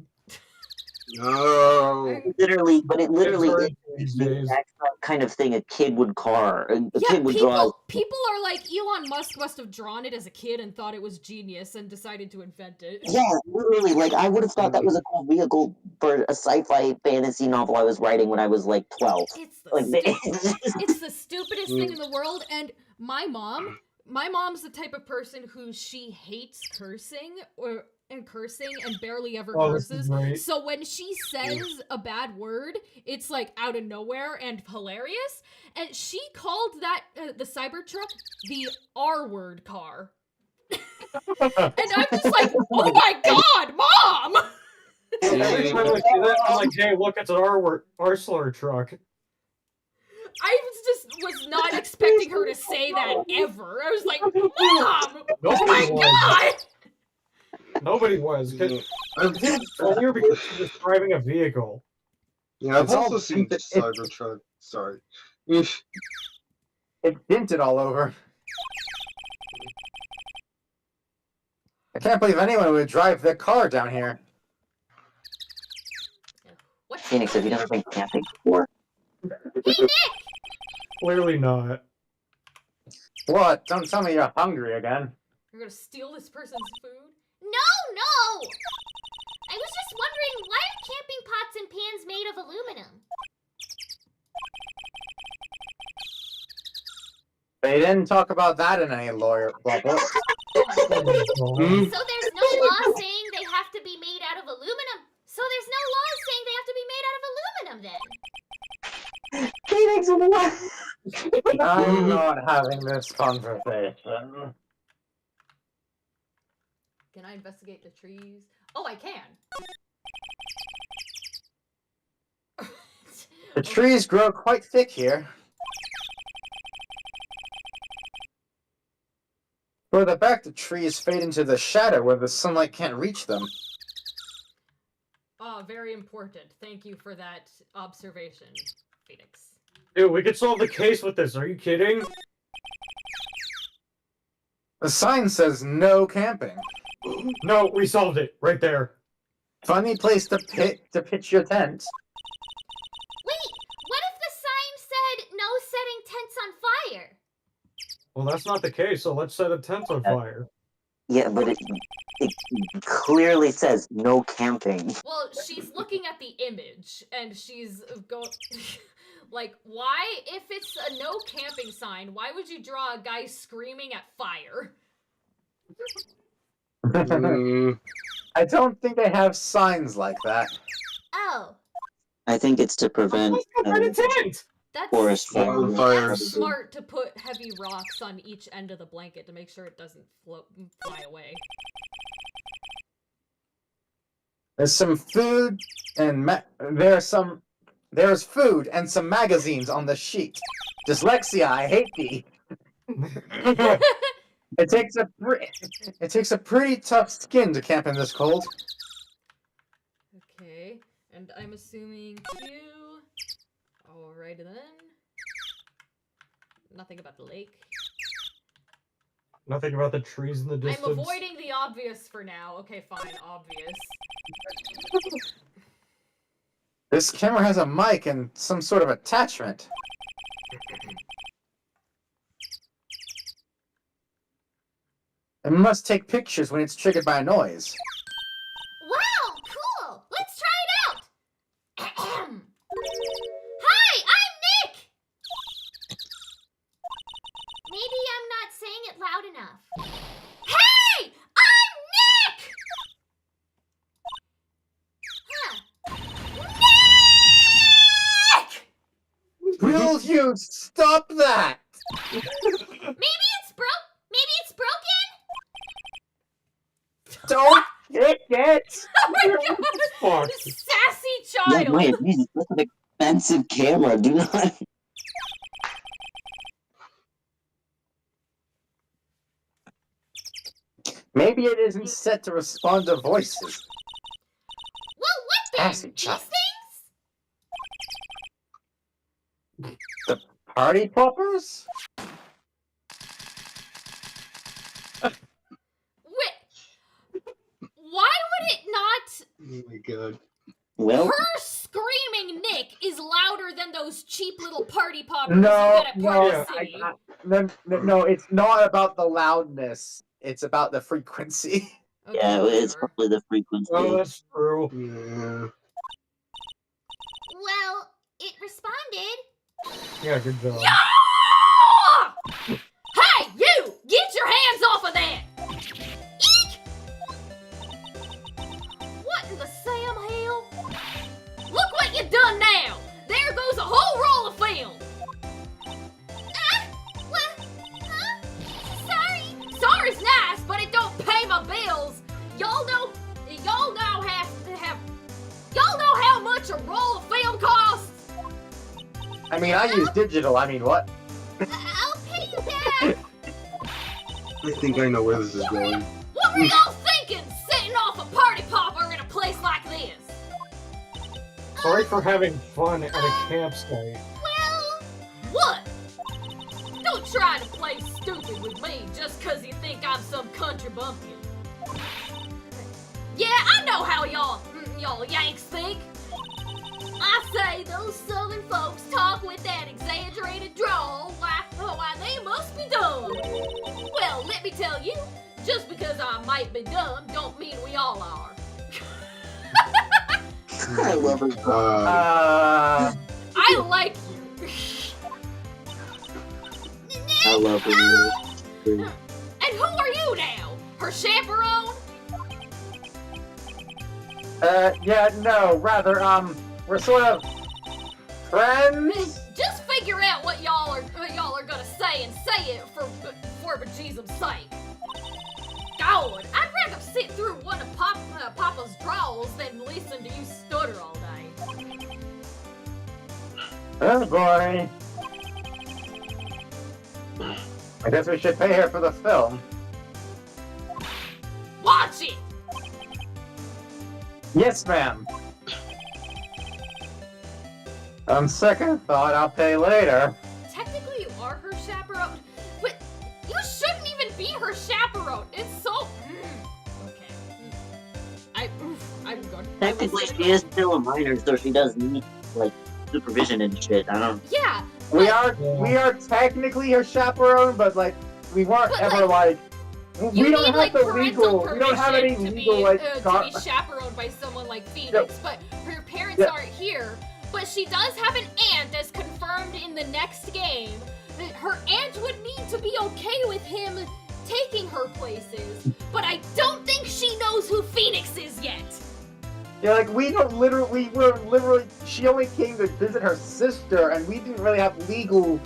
No. Literally, but it literally It's is hard these days. the exact kind of thing a kid would draw. A Yeah, kid would draw. people are like, Elon Musk must have drawn it as a kid and thought it was genius and decided to invent it. Yeah, literally. Like I would have thought that was a cool vehicle for a sci-fi fantasy novel I was writing when I was like 12. It's the Like it's the stupidest thing in the world. And my mom's the type of person who she hates cursing and barely ever Oh, this is curses. great. So when she says a bad word, it's like out of nowhere and hilarious. And she called that the Cybertruck the R-word car. And I'm just like, oh my god, Mom! Every time I see that, I'm like, hey, look, it's an R-slur truck. I was not expecting her to say that ever. I was like, Mom! Oh Nobody my was. god! Nobody was. It's funnier because she's describing a vehicle. Yeah, I've It's all also seen painted- Cybertruck. Sorry. It's dinted all over. I can't believe anyone would drive their car down here. What? Phoenix, have you never been camping before? Clearly not. What? Don't tell me you're hungry again. You're gonna steal this person's food? No! I was just wondering, why are camping pots and pans made of aluminum? They didn't talk about that in any lawyer bubble. So there's no law saying they have to be made out of aluminum. So there's no law saying they have to be made out of aluminum then. Phoenix, what? I'm not having this conversation. Can I investigate the trees? Oh, I can. The trees grow quite thick here. Further back, the trees fade into the shadow where the sunlight can't reach them. Oh, very important. Thank you for that observation, Phoenix. Dude, we could solve the case with this. Are you kidding? The sign says no camping. No, we solved it right there. Funny place to pitch your tent. Wait, what if the sign said no setting tents on fire? Well, that's not the case, so let's set a tent on fire. Yeah, but it clearly says no camping. Well, she's looking at the image and she's going like, why, if it's a no camping sign, why would you draw a guy screaming at fire? I don't think they have signs like that. Oh, I think it's to prevent tent! forest fires. That's smart to put heavy rocks on each end of the blanket to make sure it doesn't fly away. There's some food and there's food and some magazines on the sheet. Dyslexia, I hate thee. It takes a pretty tough skin to camp in this cold. Okay, and I'm assuming Q. Alrighty then. Nothing about the lake. Nothing about the trees in the distance. I'm avoiding the obvious for now. Okay, fine, obvious. This camera has a mic and some sort of attachment. It must take pictures when it's triggered by a noise. wow, cool. Let's try it out. Hi, I'm Nick. Maybe I'm not saying it loud enough. Hey, I'm Nick. Huh. Nick! Will you stop that? Maybe it's broken. Don't kick it! Oh my god! Fuck. Sassy Yeah, child! wait, Jesus, that's an expensive camera. Do not. Maybe it isn't set to respond to voices. Well, what then? Sassy These child. things? The party poppers? Wait, why would it not? Oh my god. Well, Her screaming Nick is louder than those cheap little party poppers No, you get at Party no, City. no, it's not about the loudness. It's about the frequency. Okay, yeah, it's whatever. probably the frequency. Oh, that's true. Yeah. Well, it responded. Yeah, good job. Yeah! Hey, you! Get your hands off of that! Eek! What in the Sam hell? Look what you done now! There goes a whole roll of film! What? Huh? Sorry. Sorry's nice, but it don't pay my bills! Y'all know how much a roll of film costs? I mean, I use digital. I mean, what? I'll pay you back. I think I know where this is going. What were y'all thinking, setting off a party popper in a place like this? Sorry for having fun at a campsite. Well, What? Don't try to play stupid with me just 'cause you think I'm some country bumpkin. Yeah, I know how y'all Yanks think. I say those southern folks talk with that exaggerated drawl. Why they must be dumb. Well, let me tell you, just because I might be dumb don't mean we all are. I love it. I like you. I love it. And who are you now? Her chaperone? Yeah, no, rather, we're sort of friends? Just figure out what y'all are gonna say and say it for bejesus sake. God, I'd rather sit through one of Papa's drawls than listen to you stutter all day. Oh boy. I guess we should pay her for the film. Watch it! Yes, ma'am. On second thought, I'll pay later. Technically, you are her chaperone, but you shouldn't even be her chaperone. It's so. Okay. technically she is still a minor, so she does need like supervision and shit. I don't. Yeah, We are technically her chaperone, but like we weren't But, ever like you we don't need have like the parental legal. We don't have any permission legal like. to be chaperoned by someone like Phoenix, but her parents Yeah. aren't here. But she does have an aunt, as confirmed in the next game. That her aunt would need to be okay with him taking her places, but I don't think she knows who Phoenix is yet. Yeah, like we were literally. She only came to visit her sister, and we didn't really have legal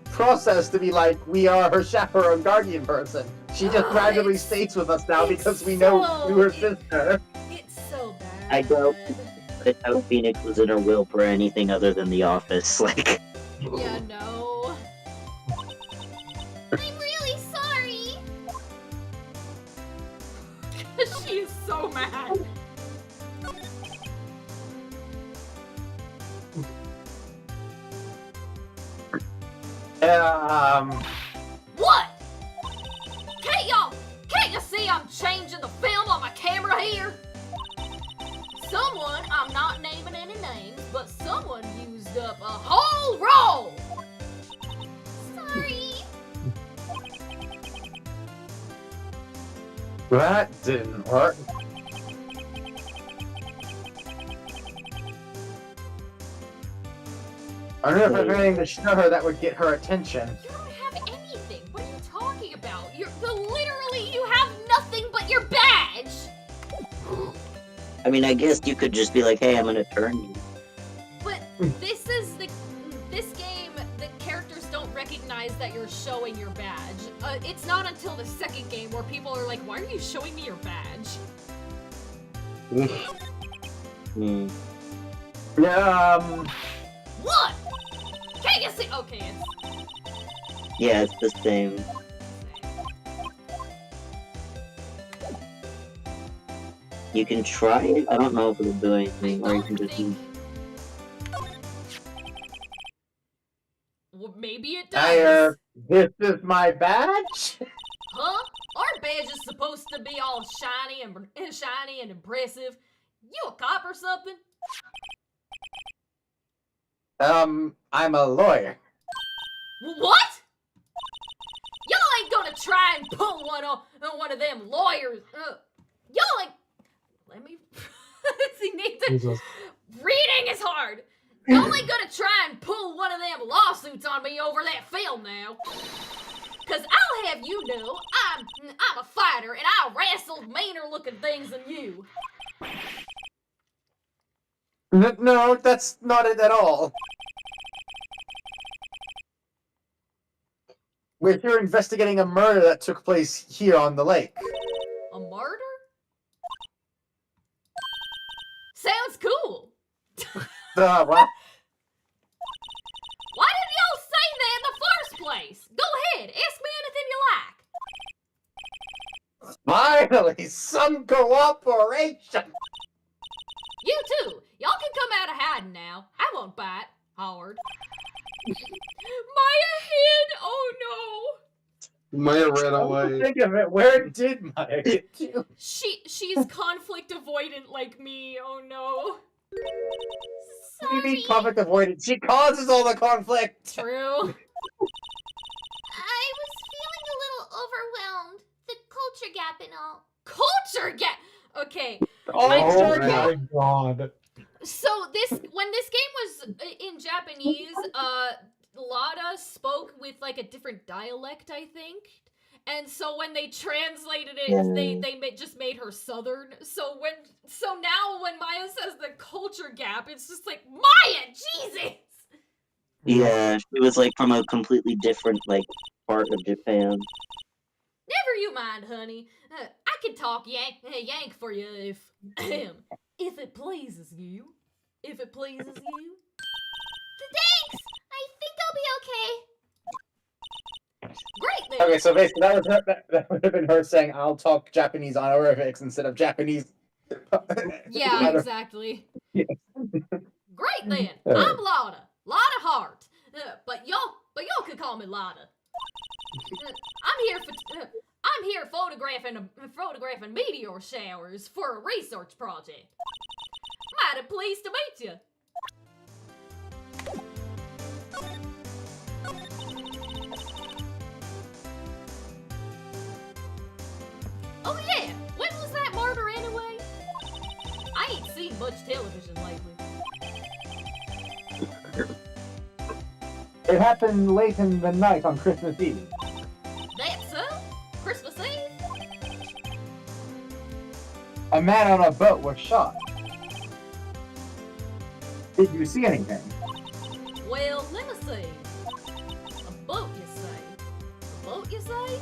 process to be like we are her chaperone guardian person. She just randomly it's- stays with us now it's because we know so- through her sister. It's so bad. I don't put how Phoenix was in her will for anything other than the office. Like, Yeah, no. I'm really sorry. She is so mad. What? Can't you see I'm changing the film on my camera here? Someone, I'm not naming any names, but someone used up a whole roll. Sorry. That didn't work. I don't know if there's anything to show her that would get her attention. You don't have anything. What are you talking about? Literally, you have nothing but your badge. I mean, I guess you could just be like, "Hey, I'm gonna turn you." But this game, the characters don't recognize that you're showing your badge. It's not until the second game where people are like, "Why are you showing me your badge?" Hmm. What? Can't you see? Okay, Yeah, it's the same. You can try it. I don't know if it'll do anything, or you can just. Well, maybe it does. This is my badge? Huh? Our badge is supposed to be all shiny and impressive. You a cop or something? I'm a lawyer. What? Y'all ain't gonna try and pull one of them lawyers. Y'all ain't. Let me. See, Nathan. Reading is hard. Y'all ain't gonna try and pull one of them lawsuits on me over that film now. Cause I'll have you know, I'm a fighter and I'll wrestle meaner looking things than you. No, that's not it at all. We're here investigating a murder that took place here on the lake. A murder? Sounds cool. What? Why didn't y'all say that in the first place? Go ahead, ask me anything you like. Finally, some cooperation! You too. Y'all can come out of hiding now. I won't bite hard. Maya hid. Oh Maya ran away. Think of it. Where did Maya get you? no. She's conflict avoidant like me. Oh no. What do you mean conflict avoidance? She causes all the conflict! True. I was feeling a little overwhelmed. The culture gap and all. Culture gap. Okay. Oh my god. So when this game was in Japanese, Lada spoke with like a different dialect, I think. And so when they translated it, they just made her Southern. So now when Maya says the culture gap, it's just like, Maya, Jesus! Yeah, she was like from a completely different like part of Japan. Never you mind, honey. I can talk yank for you if it pleases you. If it pleases you. Thanks! I think I'll be okay. Great then. Okay, so basically that would have been her saying, I'll talk Japanese honorifics instead of Japanese. Yeah, exactly. Yeah. Great then. I'm Lada. Lada Hart. But y'all can call me Lada. I'm here photographing meteor showers for a research project. mighty pleased to meet you. Oh yeah, when was that murder anyway? I ain't seen much television lately. It happened late in the night on Christmas Eve. That's so? Christmas Eve? A man on a boat was shot. Did you see anything? Well, let me see. A boat, you say? A boat, you say?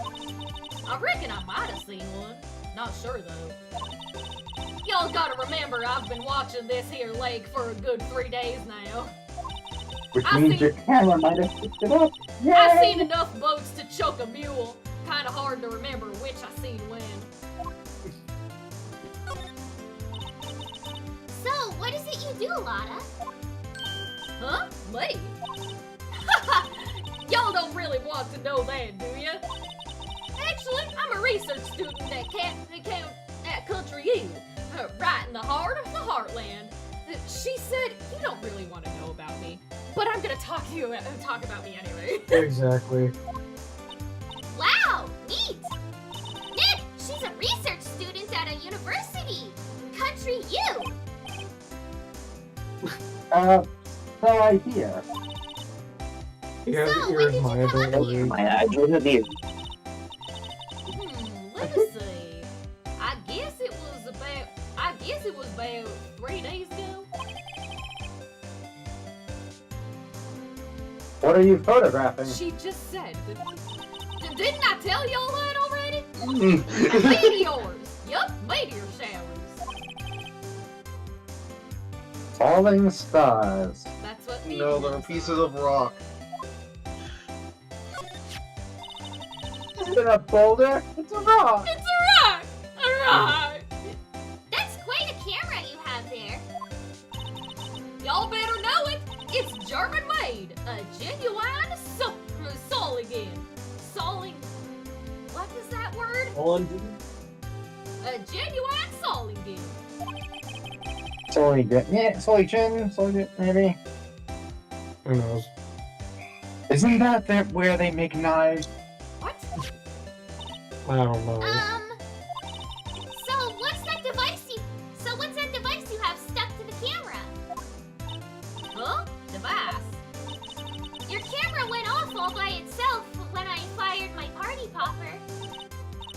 I reckon I might have seen one. Not sure, though. Y'all gotta remember, I've been watching this here lake for a good 3 days now. Which I means see- your camera might have picked it up. I've Yay! seen enough boats to choke a mule. Kinda hard to remember which I seen when. So, what is it you do, Lotta? Huh? Me? Y'all don't really want to know that, do you? Actually, I'm a research student at Country U, right in the heart of the heartland. She said you don't really want to know about me, but I'm gonna talk about me anyway. Exactly. Wow, neat! Nick, she's a research student at a university. Country U. So I hear. He has So, when ears, did you Maya, come don't up worry. here? My eyes would have ears. Let me see. I guess it was about 3 days ago. What are you photographing? She just said. Didn't I tell y'all that already? Mm. Meteors. Yup, meteor showers. Falling stars. That's what No, meteors they're are. pieces of rock. Is it a boulder? It's a rock. It's a rock. A rock. That's quite a camera you have there. Y'all better know it. It's German made. A genuine Soligan. What is that word? A genuine Soligan. Soligan. Yeah, Soligan. Soligan, maybe. Who knows? Isn't that where they make knives? What? I don't know. So what's that device you have stuck to the camera? Huh? Device. Your camera went off all by itself when I fired my party popper.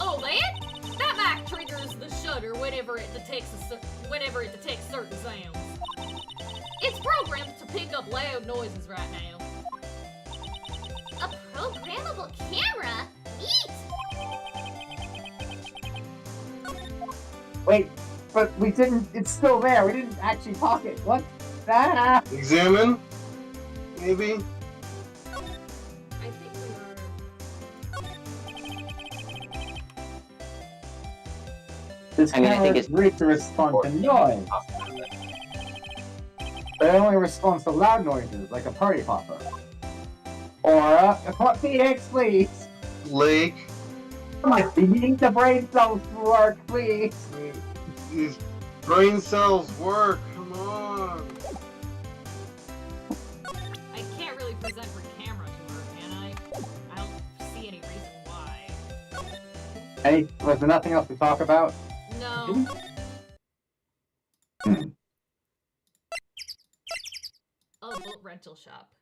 Oh, that? That mic triggers the shutter whenever it detects certain sounds. It's programmed to pick up loud noises right now. A programmable camera? Neat! Wait, but we didn't. It's still there. We didn't actually talk it. What? Ah! Examine? Maybe? I think we are. This I mean, I camera think is great to respond to noise. But it only responds to loud noises, like a party popper. Or a Phoenix, please! Lake? You need the brain cells to work, please! These brain cells work, come on. I can't really present for camera to her, can I? I don't see any reason why. Hey, was there nothing else to talk about? No. Oh, boat rental shop.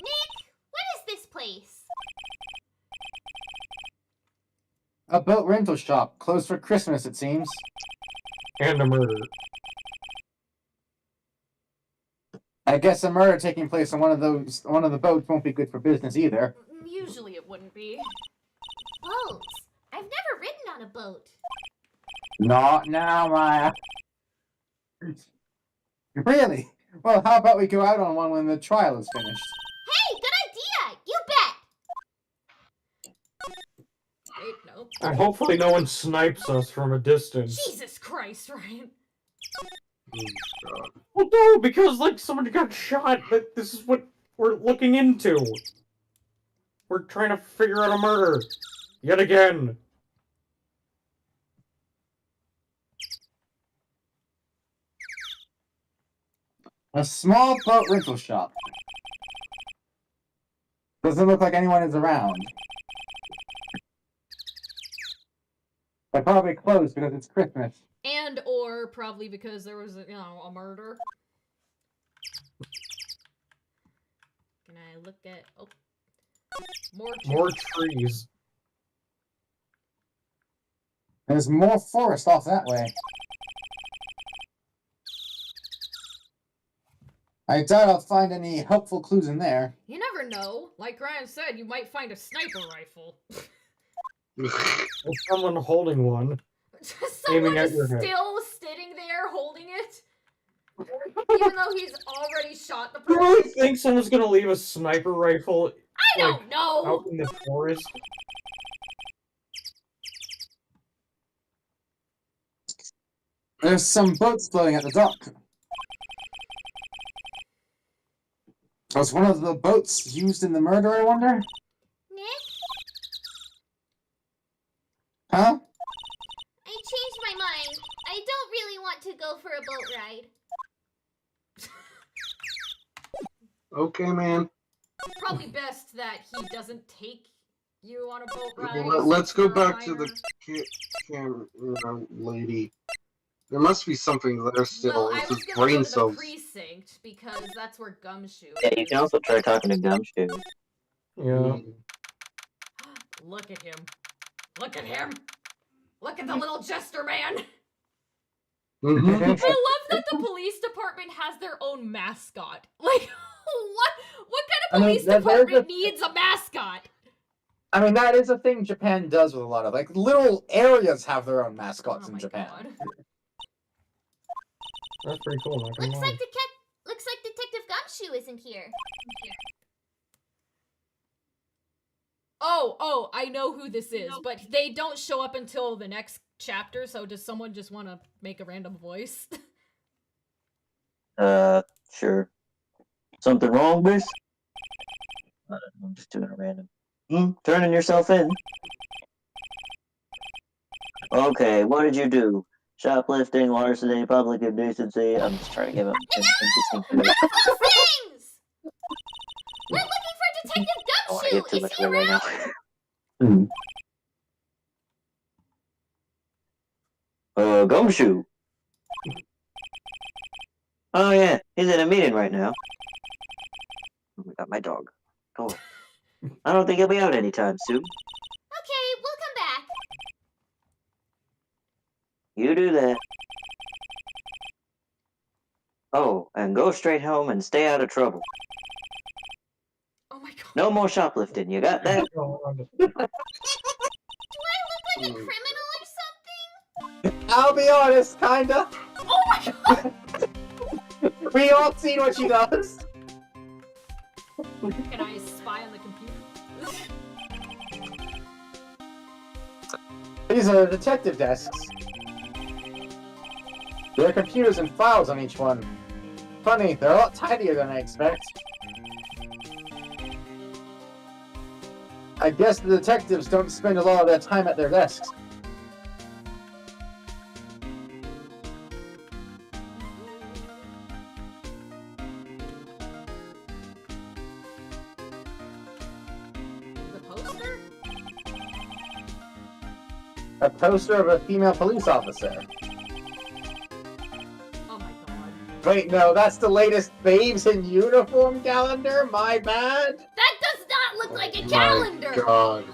Nick, what is this place? A boat rental shop, closed for Christmas, it seems. And a murder. I guess a murder taking place on one of the boats won't be good for business either. Usually it wouldn't be. Boats. I've never ridden on a boat. Not now, Maya. Really? Well, how about we go out on one when the trial is finished? Hey, good idea! You bet! Wait, no. And hopefully no one snipes us from a distance. Jesus Christ, Ryan. Well, no, because, like, somebody got shot. This is what we're looking into. We're trying to figure out a murder. Yet again. A small boat rental shop. Doesn't look like anyone is around. They're probably closed because it's Christmas. And or probably because there was, a murder. Can I look at... Oh. More trees. There's more forest off that way. I doubt I'll find any helpful clues in there. You never know. Like Ryan said, you might find a sniper rifle. Or someone holding one. Someone Aiming at is your head. still sitting there holding it? Even though he's already shot the You really person? think someone's gonna leave a sniper rifle I don't know! out in the forest? There's some boats floating at the dock. Was one of the boats used in the murder, I wonder? Nick, Huh? I changed my mind. I don't really want to go for a boat ride. Okay, man. Probably best that he doesn't take you on a boat ride. Let's go since you're a back to minor. the camera lady. There must be something there still. Well, I It's was his gonna brain go to the cells. precinct because that's where Gumshoe Yeah, you is. can also try talking to Gumshoe. Yeah. Look at him. Look at him. Look at the little jester man. Mhm. I love that the police department has their own mascot. Like, what kind of I mean, police there's department a- needs a mascot? I mean, that is a thing Japan does with a lot of, like, little areas have their own mascots Oh in my Japan. God. That's pretty cool, not gonna Looks lie. like Detective Gumshoe isn't here. Oh, I know who this is, but they don't show up until the next chapter, so does someone just want to make a random voice? Sure. Something wrong, miss? I don't know, I'm just doing a random. Turning yourself in. Okay, what did you do? Shoplifting, larceny, public indecency. I'm just trying to give him an interesting clue. Those things! We're looking for Detective I don't want to Gumshoe! give too Is much he away right around? now. Gumshoe. Oh yeah, he's in a meeting right now. Oh my god, my dog. Oh. I don't think he'll be out anytime soon. Okay, we'll come back. You do that. Oh, and go straight home and stay out of trouble. Oh my God. No more shoplifting, you got that? God. Do I look like a criminal or something? I'll be honest, kinda. Oh my God. We all seen what she does. Can I spy on the computer? These are detective desks. There are computers and files on each one. Funny, they're a lot tidier than I expect. I guess the detectives don't spend a lot of their time at their desks. The poster? A poster of a female police officer. Oh my God. Wait, no, that's the latest Babes in Uniform calendar? My bad? That does not look like a My calendar! God.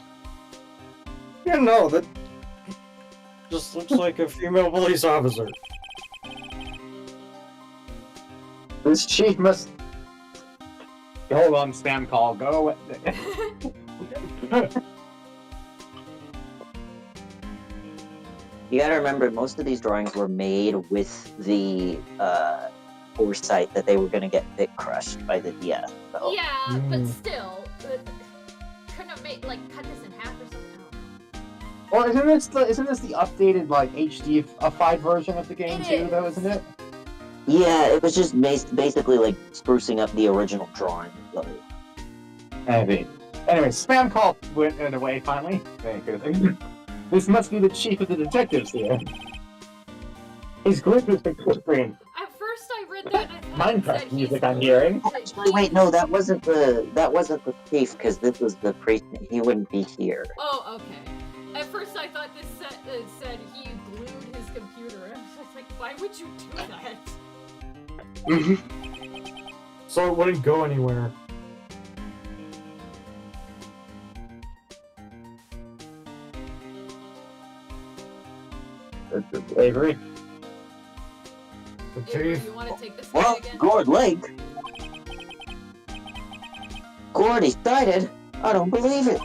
Yeah, no, that just looks like a female police officer. This chief must... Hold on, spam call, go away. You gotta remember, most of these drawings were made with the foresight that they were gonna get bit crushed by the DS. So. Yeah, but still, couldn't have made cut this in half or something. I don't know. Or isn't this the updated, like, HD-ified version of the game, It too, though, is. isn't it? Yeah, it was just basically like sprucing up the original drawing. So. Maybe. Anyway, spam call went away finally. Very good. This must be the chief of the detectives here. He's glued to the screen. At first, I read that and I Minecraft music I'm hearing. Actually, wait, no, that wasn't the thief, because this was the priest. He wouldn't be here. Oh, okay. At first I thought this said he glued his computer. I was like, why would you do that? So it wouldn't go anywhere. Avery? The Avery, thief. you want to take this guy Well, again? Gord Lake. Gord, he started. I don't believe it.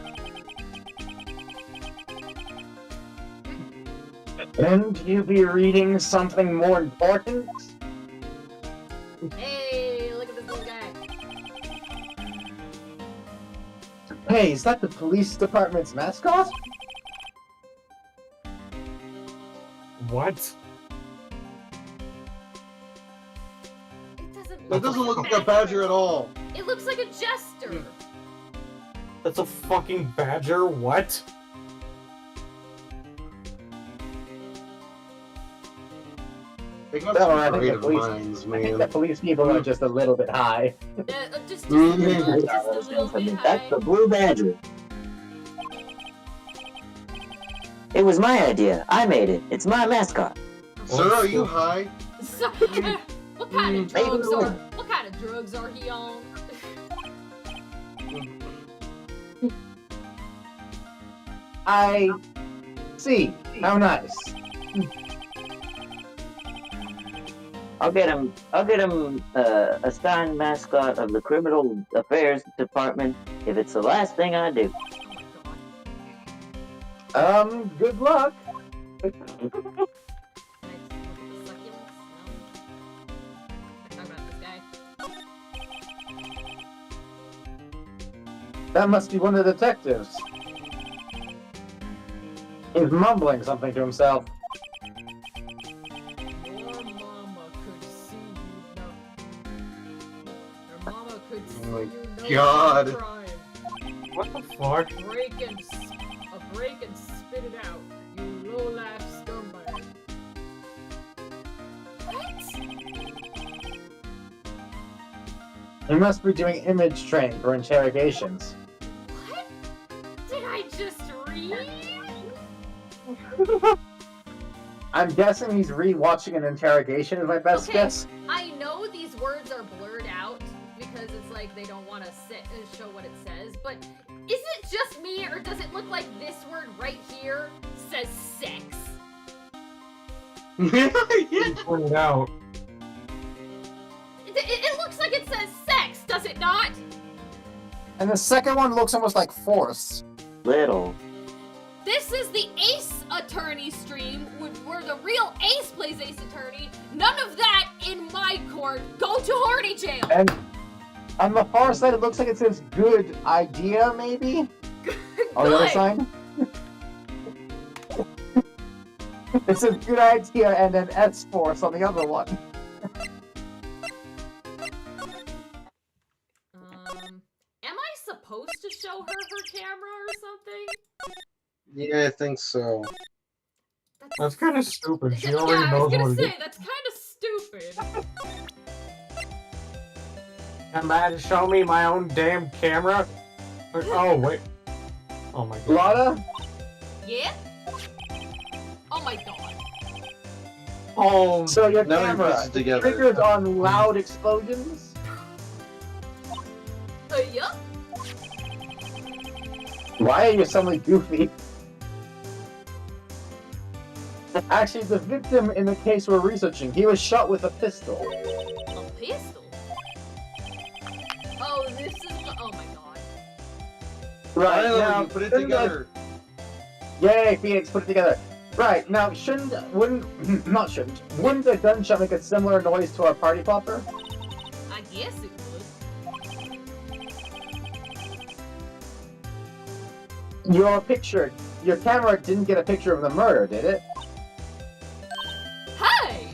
Shouldn't you be reading something more important? Hey, look at this little guy. Hey, is that the police department's mascot? What? It doesn't That doesn't look like a badger at all. It looks like a jester. That's a fucking badger? What? They must No, be I think the creative police- minds, I think man. the police people are just a little bit high. Just Mhm. a little bit That's high. the Blue Badger. It was my idea. I made it. It's my mascot. Sir, are you high? So, what kind of Maybe drugs not. what kind of drugs are he on? I see. How nice. I'll get him assigned mascot of the Criminal Affairs Department if it's the last thing I do. Oh my god. Good luck. Can I just look at the succulents? No. Talk about this guy. That must be one of the detectives. He's mumbling something to himself. Your mama could see you know. Your mama could see Oh my you know God. your crime. What the fuck? Break and spit it out, you low-life scumbag. What? He must be doing image training for interrogations. What? Did I just read? I'm guessing he's re-watching an interrogation is my best Okay. guess. I know these words are blurred out because it's like they don't want to show what it says, but is it just me or does it look like this word right here says sex? Yeah. Point it out. It looks like it says sex, does it not? And the second one looks almost like force. Little. This is the Ace Attorney stream where the real Ace plays Ace Attorney. None of that in my court. Go to Horny Jail. And on the far side, it looks like it says good idea, maybe? On the other Good. side? It says good idea and then S force on the other one. Am I supposed to show her camera or something? Yeah, I think so. That's kind of stupid. She Yeah, already I knows was gonna what it say, is. that's kind of stupid. Am I to show me my own damn camera? Oh, wait. Oh my god. Lotta? Yeah? Oh my god. Oh, So your Now we camera put it together. triggers on loud explosions? Yeah? Why are you suddenly goofy? Actually, the victim in the case we're researching, he was shot with a pistol. A pistol? Oh, this is the- oh my god. Right, Finally, now, you put it shouldn't together. Yay, Phoenix put it together. Right, now, wouldn't a gunshot make a similar noise to our party popper? I guess it would. Your camera didn't get a picture of the murder, did it? Hey!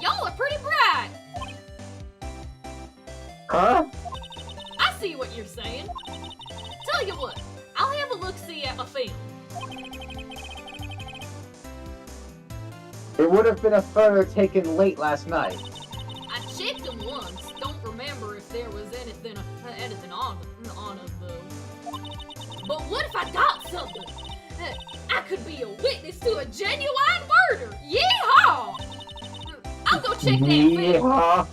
Y'all are pretty bright! Huh? I see what you're saying. Tell you what, I'll have a look-see at my film. It would have been a photo taken late last night. I checked them what if I got something? I could be a witness to a genuine murder. Yeehaw! I'll go check that film. Yeehaw.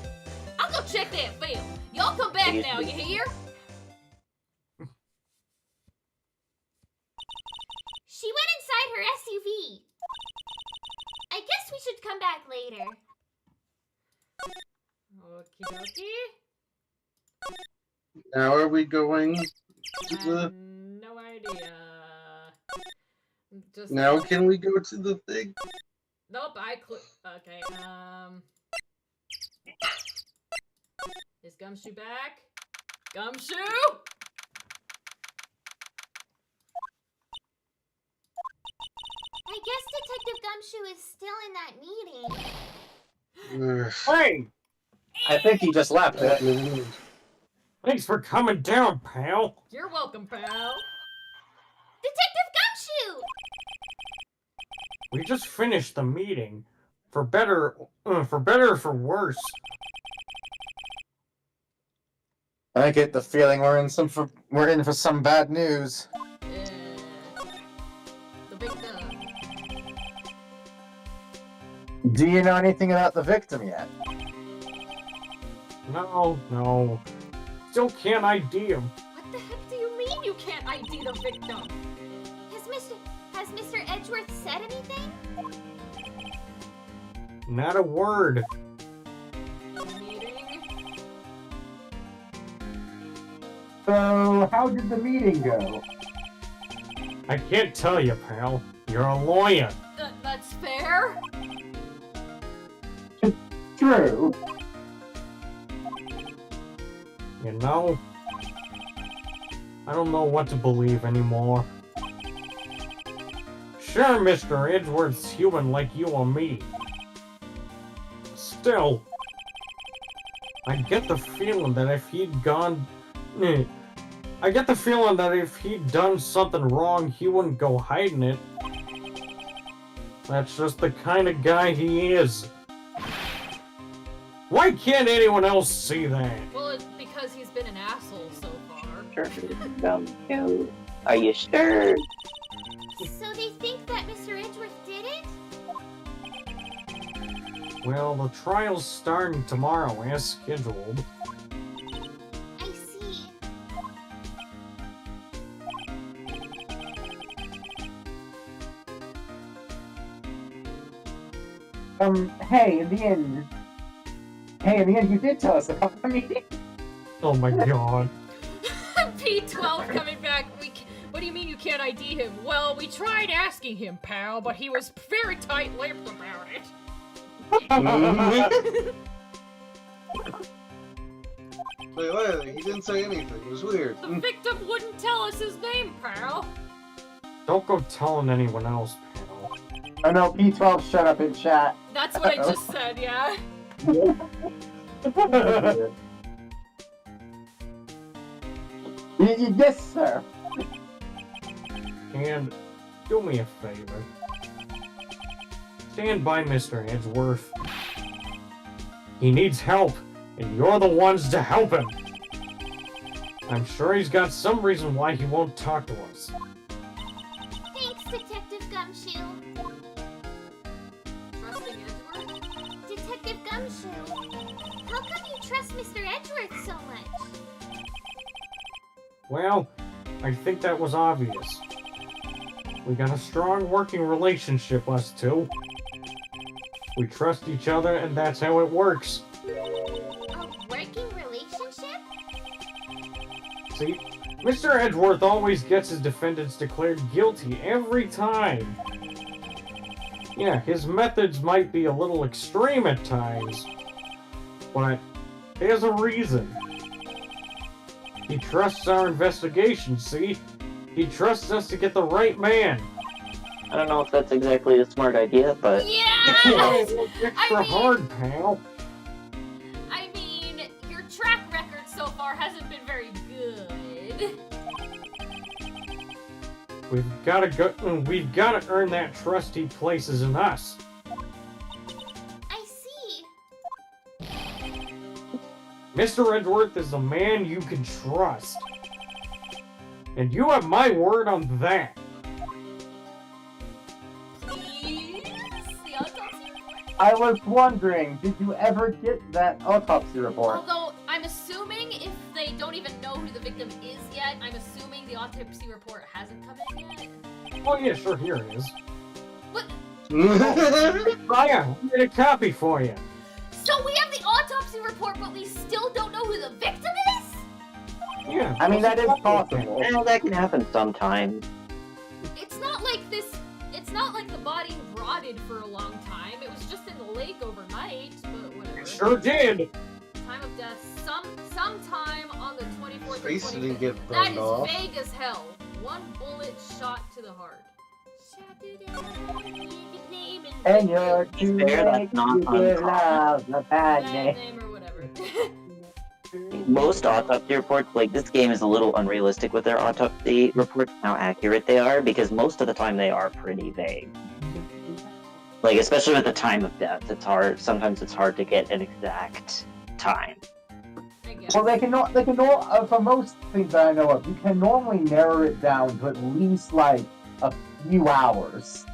I'll go check that film. Y'all come back now, you hear? She went inside her SUV. I guess we should come back later. Okie dokie. Now are we going to the... No idea. Just Now can we go to the thing? Nope, okay, is Gumshoe back? Gumshoe? I guess Detective Gumshoe is still in that meeting. Ugh. Hey! I think he just left it. Thanks for coming down, pal. You're welcome, pal. Detective Gumshoe! We just finished the meeting. For better or for worse. I get the feeling we're in for some bad news. Yeah. The big gun. Do you know anything about the victim yet? No. Still can't ID him. What the heck do you mean you can't ID the victim? Has Mr. Edgeworth said anything? Not a word. Meeting? So, how did the meeting go? I can't tell you, pal. You're a lawyer. That's fair. True. You know? I don't know what to believe anymore. Sure, Mr. Edgeworth's human like you or me. Still, I get the feeling that if he'd done something wrong, he wouldn't go hiding it. That's just the kind of guy he is. Why can't anyone else see that? Well, it's because he's been an asshole so far. Are you sure? So they think that Mr. Edgeworth did it? Well, the trial's starting tomorrow as scheduled. I see. Hey, in the end, you did tell us about the meeting. Oh my god. P12 coming back. What do you mean you can't ID him? Well, we tried asking him, pal, but he was very tight-lipped about it. Wait, he didn't say anything. It was weird. The victim wouldn't tell us his name, pal. Don't go telling anyone else, pal. Oh no, P12 shut up in chat. That's what I just said, yeah. Yes, sir. And do me a favor. Stand by Mr. Edgeworth. He needs help, and you're the ones to help him. I'm sure he's got some reason why he won't talk to us. Thanks, Detective Gumshoe. Trusting Edgeworth? Detective Gumshoe, how come you trust Mr. Edgeworth so much? Well, I think that was obvious. We got a strong working relationship, us two. We trust each other, and that's how it works. A working relationship? See, Mr. Edgeworth always gets his defendants declared guilty every time. Yeah, his methods might be a little extreme at times, but there's a reason. He trusts our investigation, see? He trusts us to get the right man. I don't know if that's exactly a smart idea, but... Yes! Extra hard, pal. I mean, your track record so far hasn't been very good. We've gotta earn that trust he places in us. I see. Mr. Edgeworth is a man you can trust. And you have my word on that. Please? The autopsy report? I was wondering, did you ever get that autopsy report? Although, I'm assuming if they don't even know who the victim is yet, I'm assuming the autopsy report hasn't come in yet. Oh yeah, sure, here it is. What? Ryan, I'll get a copy for you. So we have the autopsy report, but we still don't know who the victim is? Yeah. I mean, that is possible. Well, that can happen sometimes. It's not like this. It's not like the body rotted for a long time. It was just in the lake overnight, but whatever. Sure did. Time of death, sometime on the 24th or Face 25th. didn't get That burned is off. vague as hell. One bullet shot to the heart. And you're too fair, that's late not to give love a bad Bad name. name or whatever. Most autopsy reports, like this game is a little unrealistic with their autopsy reports, how accurate they are, because most of the time they are pretty vague. Like, especially with the time of death, it's hard. Sometimes it's hard to get an exact time. I guess. Well, they can for most things that I know of, you can normally narrow it down to at least like a few hours.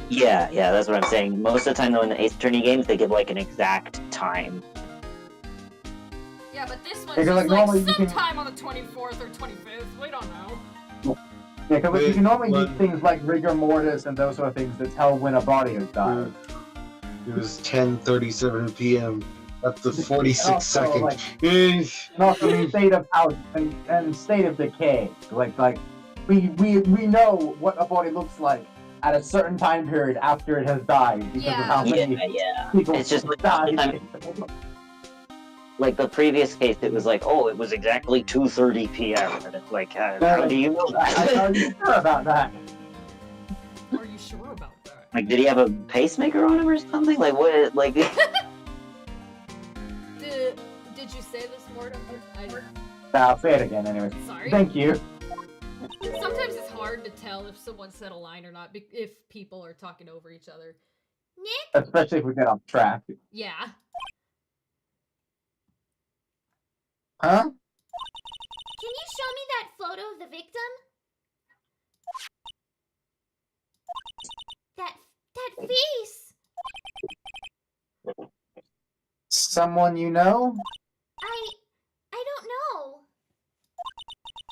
Yeah, that's what I'm saying. Most of the time, though, in the Ace Attorney games, they give like an exact time. Yeah, but this one's Because, just like, like normally you can- sometime on the 24th or 25th. We don't know. Yeah, because you can normally Wait, use things like rigor mortis and those sort of things that tell when a body has died. It was 10:37 p.m. at the 46th Also, second. like- And also the state of health and state of decay. Like we know what a body looks like at a certain time period after it has died because of how many Yeah. people It's just like died. Like the previous case, it was like, oh, it was exactly 2:30 p.m. And it's like, how do you know that? Are you sure about that? Are you sure about that? Like, did he have a pacemaker on him or something? Like, what? Like, Did you say this, Mortem? I'll say it again anyways. Sorry. Thank you. Sometimes it's hard to tell if someone said a line or not if people are talking over each other. Nick, Especially if we get off track. Yeah. Huh? can you show me that photo of the victim? That face. Someone you know? I don't know.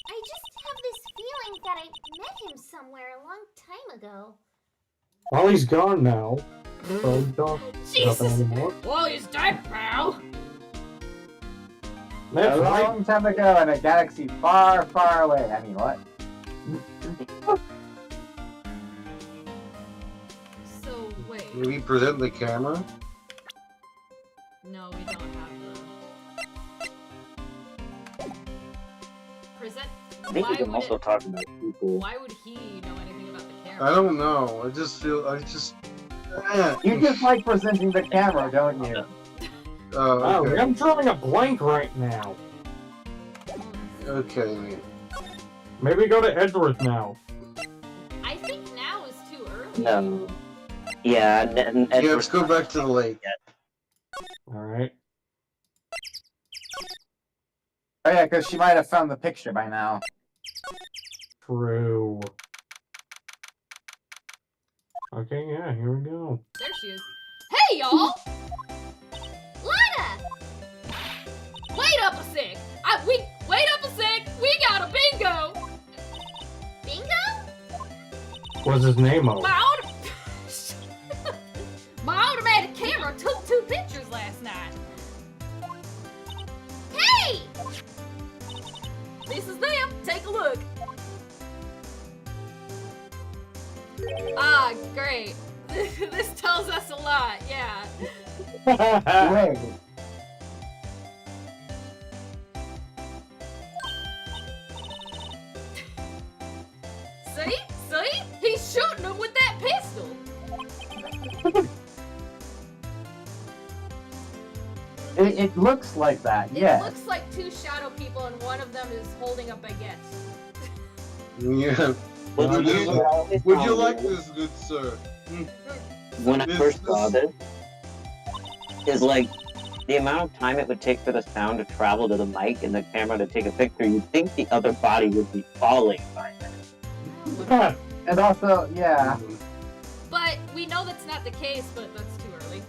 I just have this feeling that I met him somewhere a long time ago. Well, he's gone now. So don't Jesus. nothing anymore. Well, he's dead now. That's a right. long time ago in a galaxy far, far away. I mean, what? So, wait. Can we present the camera? No, we don't have the... Present... I think we can also talk about people. Why would he know anything about the camera? I don't know. I just feel. You just like presenting the camera, don't you? Oh, okay. I'm drawing a blank right now. Okay. Maybe go to Edgeworth now. I think now is too early. No. Yeah, Yeah, let's go back to the lake. Alright. Oh yeah, because she might have found the picture by now. True. Okay, yeah, here we go. There she is. Hey, y'all! Lana! Wait up a sec! Wait up a sec! We got a bingo! Bingo? What's his name of? My automatic camera took 2 pictures last night. Hey! This is them. Take a look. Ah, great. This tells us a lot, yeah. Wait. See? He's shooting them with that pistol. It looks like that, It yeah. looks like 2 shadow people and one of them is holding a baguette. Yeah. Would you like this, good sir? When I This- first saw this, is like the amount of time it would take for the sound to travel to the mic and the camera to take a picture, you'd think the other body would be falling by then. And also, yeah. But we know that's not the case, but that's too early.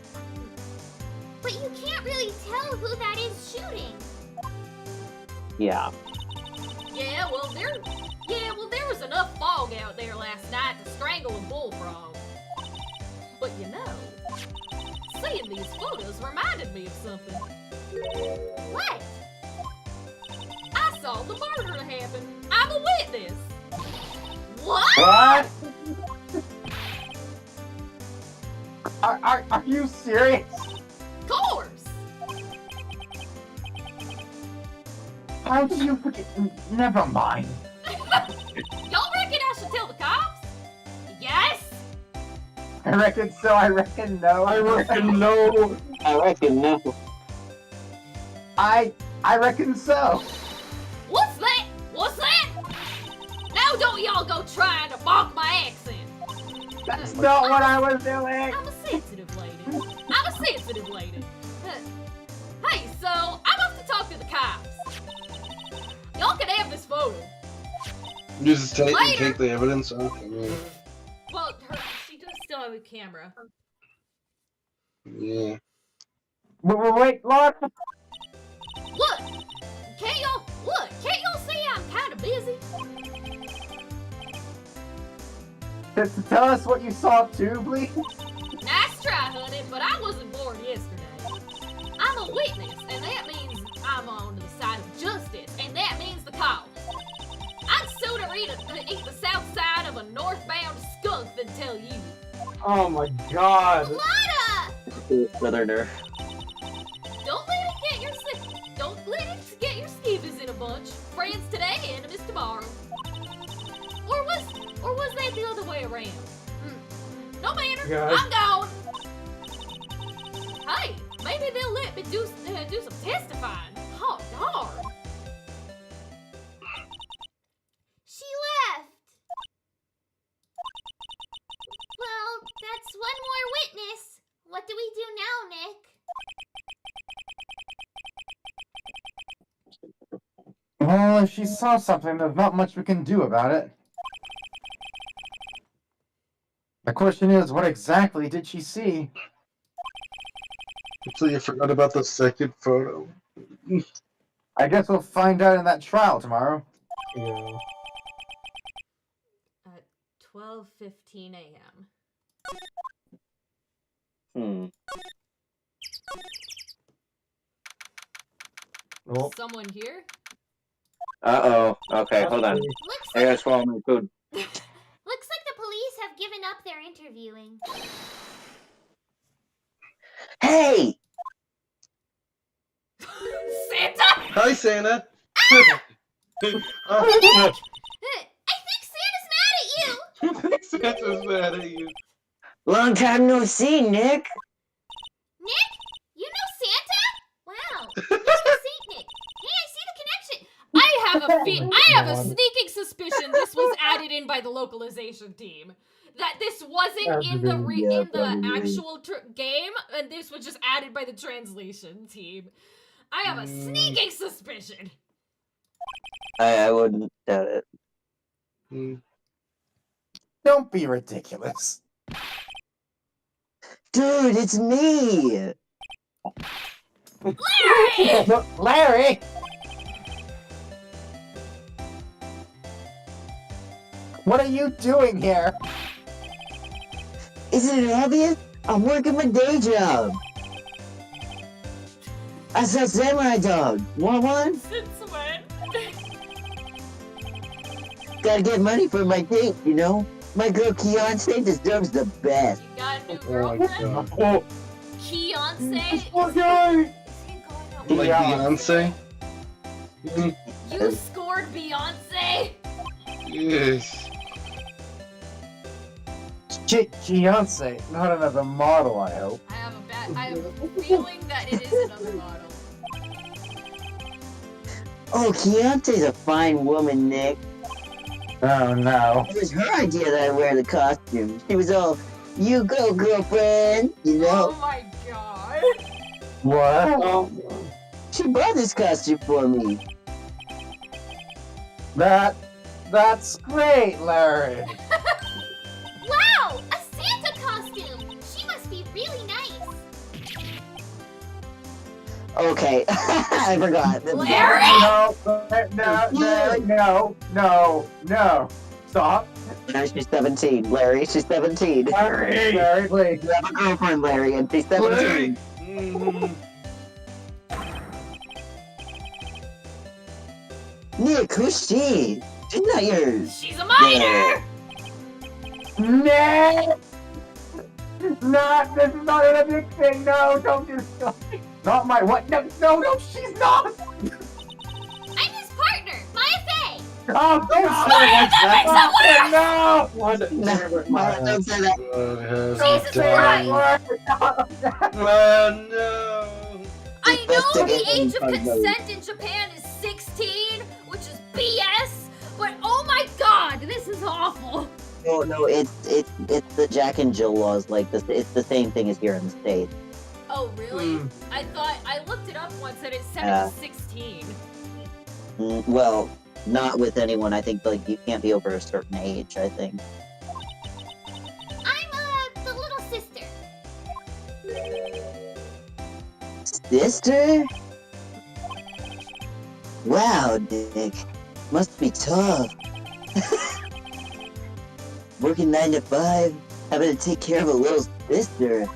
But you can't really tell who that is shooting. Yeah. Yeah, well there was enough fog out there last night to strangle a bullfrog. But you know, seeing these photos reminded me of something. What? I saw the murder happen. I'm a witness. What? What? Are you serious? Of course. How do you forget? Never mind. Y'all reckon I should tell the cops? Yes. I reckon so. I reckon no. I reckon no. I reckon no. I reckon so. What's that? What's that? Now don't y'all go trying to mock my accent. That's not what I was doing. I'm a sensitive lady. I'm a sensitive lady. Hey, so I'm off to talk to the cops. Y'all can have this photo. You just take Later. the evidence. Okay. Well, she does still have a camera. Yeah. Wait, Laura. Look, can't y'all see I'm kind of busy? To tell us what you saw too, please. Nice try, honey, but I wasn't born yesterday. I'm a witness, and that means I'm on the side of justice, and that means the cause. I'd sooner eat the south side of a northbound skunk than tell you. Oh my god. Lotta! Southerner. Don't let it get your skeevies in a bunch. Friends today, enemies tomorrow. Or was that the other way around? No matter. God. I'm gone. Hey, maybe they'll let me do some testifying. Oh darn. She left! Well, that's one more witness. What do we do now, Nick? Well, if she saw something, there's not much we can do about it. The question is, what exactly did she see? So you forgot about the second photo. I guess we'll find out in that trial tomorrow. Yeah. At 12:15 a.m. Well, Someone here? Uh-oh. Okay, hold on. Looks I gotta swallow my food. Looks like the police have given up their interviewing. Hey! Santa! Hi, Santa. I think Santa's mad at you! Santa's mad at you. Long time no see, Nick. Nick? You know Santa? Wow. Where's the Saint Nick? Hey, I see the connection! I have a sneaking suspicion this was added in by the localization team. That this wasn't in the actual game, and this was just added by the translation team. I have a sneaking suspicion. I wouldn't doubt it. Don't be ridiculous. Dude, it's me! Larry! Larry! What are you doing here? Isn't it obvious? I'm working my day job. I saw Samurai Dog. Want one? Since when? Gotta get money for my date, you know? My girl Beyonce deserves the best. You got a new Oh my girlfriend? god. oh, Beyonce? Poor guy! Is he going Like Beyonce? You scored Beyonce? Yes. Beyonce, not another model, I hope. I have a feeling that it is another model. Oh, Beyonce's a fine woman, Nick. Oh no. It was her idea that I wear the costume. She was all, you go, girlfriend, you know? Oh my god. What? She bought this costume for me. That's great, Larry. Wow! A Santa costume! She must be really nice. Okay, I forgot. Larry! No. Stop. No, she's 17, Larry. She's 17. Larry, please. You have a girlfriend, Larry, and she's 17. Nick, who's she? She's not yours. She's a minor! No! This is not a big thing. No, don't do so. Not my what? No, she's not. I'm his partner, Maya Faye. Oh, don't say Maya, that no! Don't say that. Jesus Christ! no! I know the Investigate age of and consent in Japan is 16, which is BS, but oh my god, this is awful. No, it's the Jack and Jill laws like this. It's the same thing as here in the States. Oh, really? I looked it up once and it said it was 16. Well, not with anyone. I think like you can't be over a certain age. I think. I'm the little sister. Sister? Wow, Dick. Must be tough. Working 9 to 5, having to take care of a little sister. No,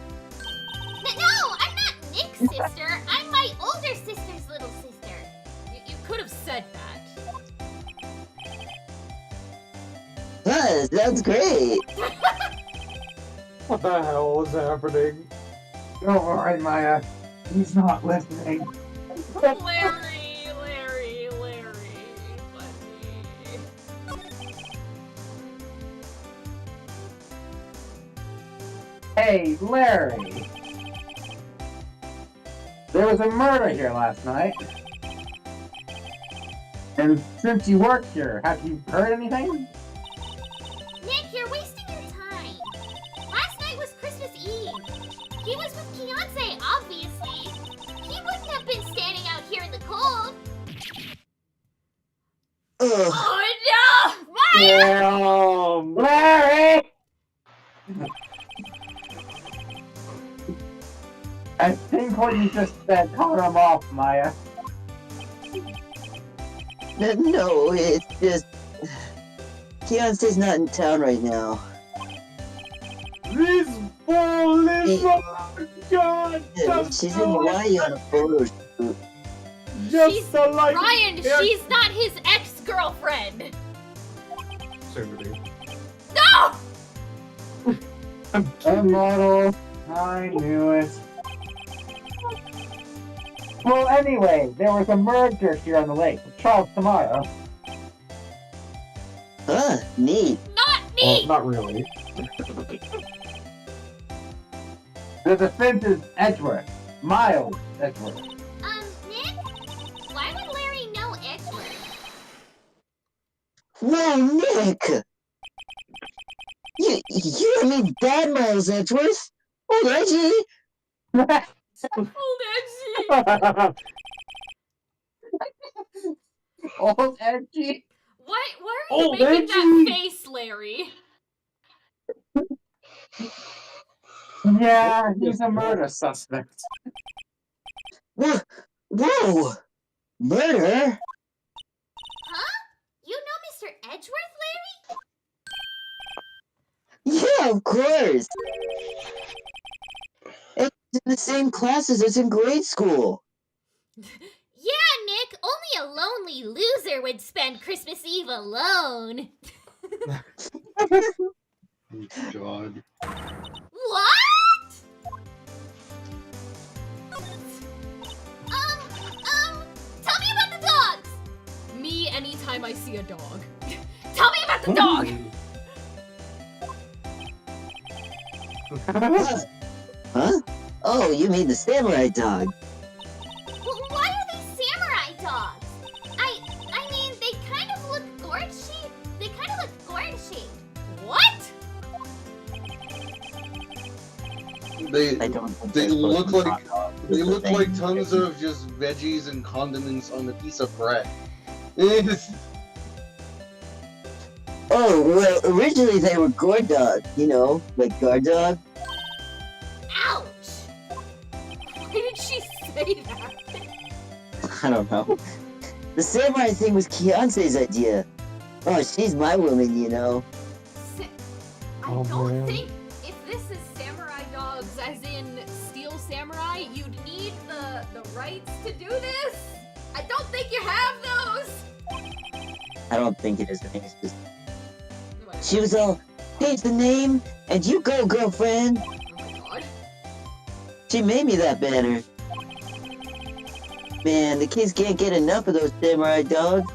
I'm not Nick's sister. I'm my older sister's little sister. You could have said that. Huh, sounds great. What the hell is happening? Don't worry, Maya. He's not listening. Larry, buddy. Hey, Larry. There was a murder here last night. And since you work here, have you heard anything? Nick, you're wasting your time. Last night was Christmas Eve. He was with Beyonce, obviously. He wouldn't have been standing out here in the cold. Ugh. Oh no! Maya! Larry! I think what you just said caught him off, Maya. No, it's just... Beyonce's not in town right now. This ball is God! She's in Hawaii on a photo shoot. Just like Ryan, she's not his ex-girlfriend! No! Immortal. I knew it. Well, anyway, there was a murder here on the lake with Charles Tamara. Huh, neat. Not me! not really. The defense is Edgeworth. Miles Edgeworth. Nick? Why would Larry know Edgeworth? Whoa, Nick! You don't mean bad Miles Edgeworth? Oh, Reggie! Old Edgy! Old Edgy? Why are you Old making that Edgy! face, Larry? Yeah, he's a murder suspect. Whoa! Murder? Huh? You know Mr. Edgeworth, Yeah, of course! It's in the same class as us in grade school. Larry? Yeah, Nick. Only a lonely loser would spend Christmas Eve alone. God. What? Tell me about the dogs. Me anytime I see a dog. Tell me about the dog! Huh? Oh, you mean the samurai dog? Well, why are they samurai dogs? I mean, they kind of look gourd-shaped. They kind of look gourd-shaped. What? They I don't think they they're supposed look to be like hot dogs. They look like tons of just veggies and condiments on a piece of bread. It's- Oh, well, originally they were guard dog, you know, like guard dog. Ouch! Why did she say that? I don't know. The samurai thing was Beyonce's idea. Oh, she's my woman, you know. I Oh, don't man. think if this is samurai dogs, as in Steel Samurai, you'd need the rights to do this. I don't think you have those. I don't think it is. I think it's just. She was all, change the name, and you go, girlfriend. Oh my god. She made me that banner. Man, the kids can't get enough of those samurai dogs.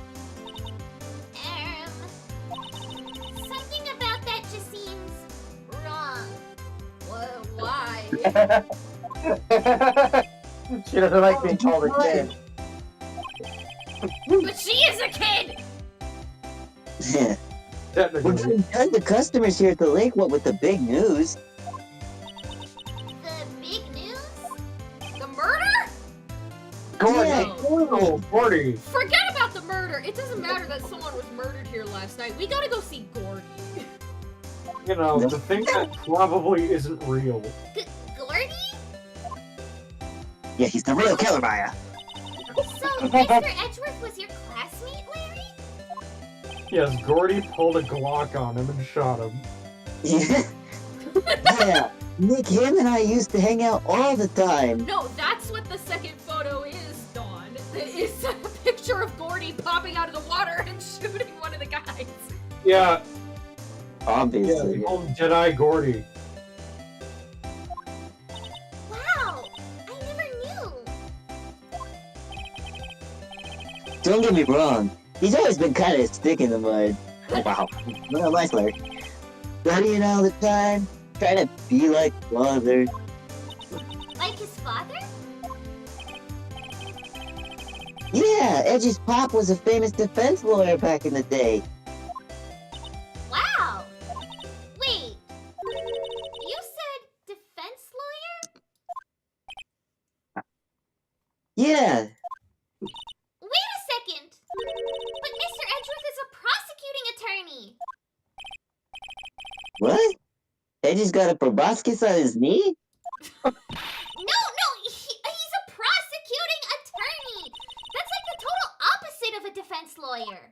Something about that just seems wrong. Why? She doesn't like being called a kid. But she is a kid! We're getting tons of customers here at the lake, what with the big news. The big news? The murder? Gordy! Oh, Gordy! Forget about the murder! It doesn't matter that someone was murdered here last night. We gotta go see Gordy. You know, the thing that probably isn't real. Gordy? Yeah, he's the real killer, Maya. So, Mr. Edgeworth was your classmate, Larry? Yes, Gordy pulled a Glock on him and shot him. Yeah, Nick, him and I used to hang out all the time. No, that's what the second photo is, Dawn. It's a picture of Gordy popping out of the water and shooting one of the guys. Yeah, Obviously. yeah, old Jedi Gordy. Wow, I never knew. Don't get me wrong, he's always been kind of a stick in the mud. Oh, wow. Well, nice, Larry. Studying all the time, trying to be like father. Like his father? Yeah, Edgy's pop was a famous defense lawyer back in the day. Wow. Wait, you said defense lawyer? Yeah, Wait a second. But Mr. Edgeworth is a prosecuting attorney. what? Edgy's got a proboscis on his knee? No, he's a prosecuting attorney. That's like the total opposite of a defense lawyer.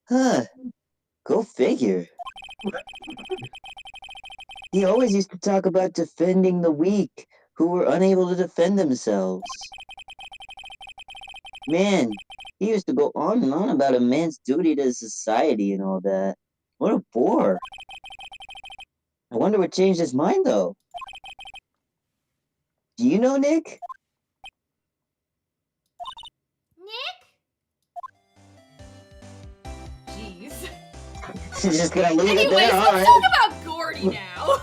Huh. Go figure. He always used to talk about defending the weak who were unable to defend themselves. Man, he used to go on and on about a man's duty to society and all that. What a bore. I wonder what changed his mind, though. Do you know, Nick? Jeez. Just gonna leave it Anyways, there, let's alright. talk about Gordy now.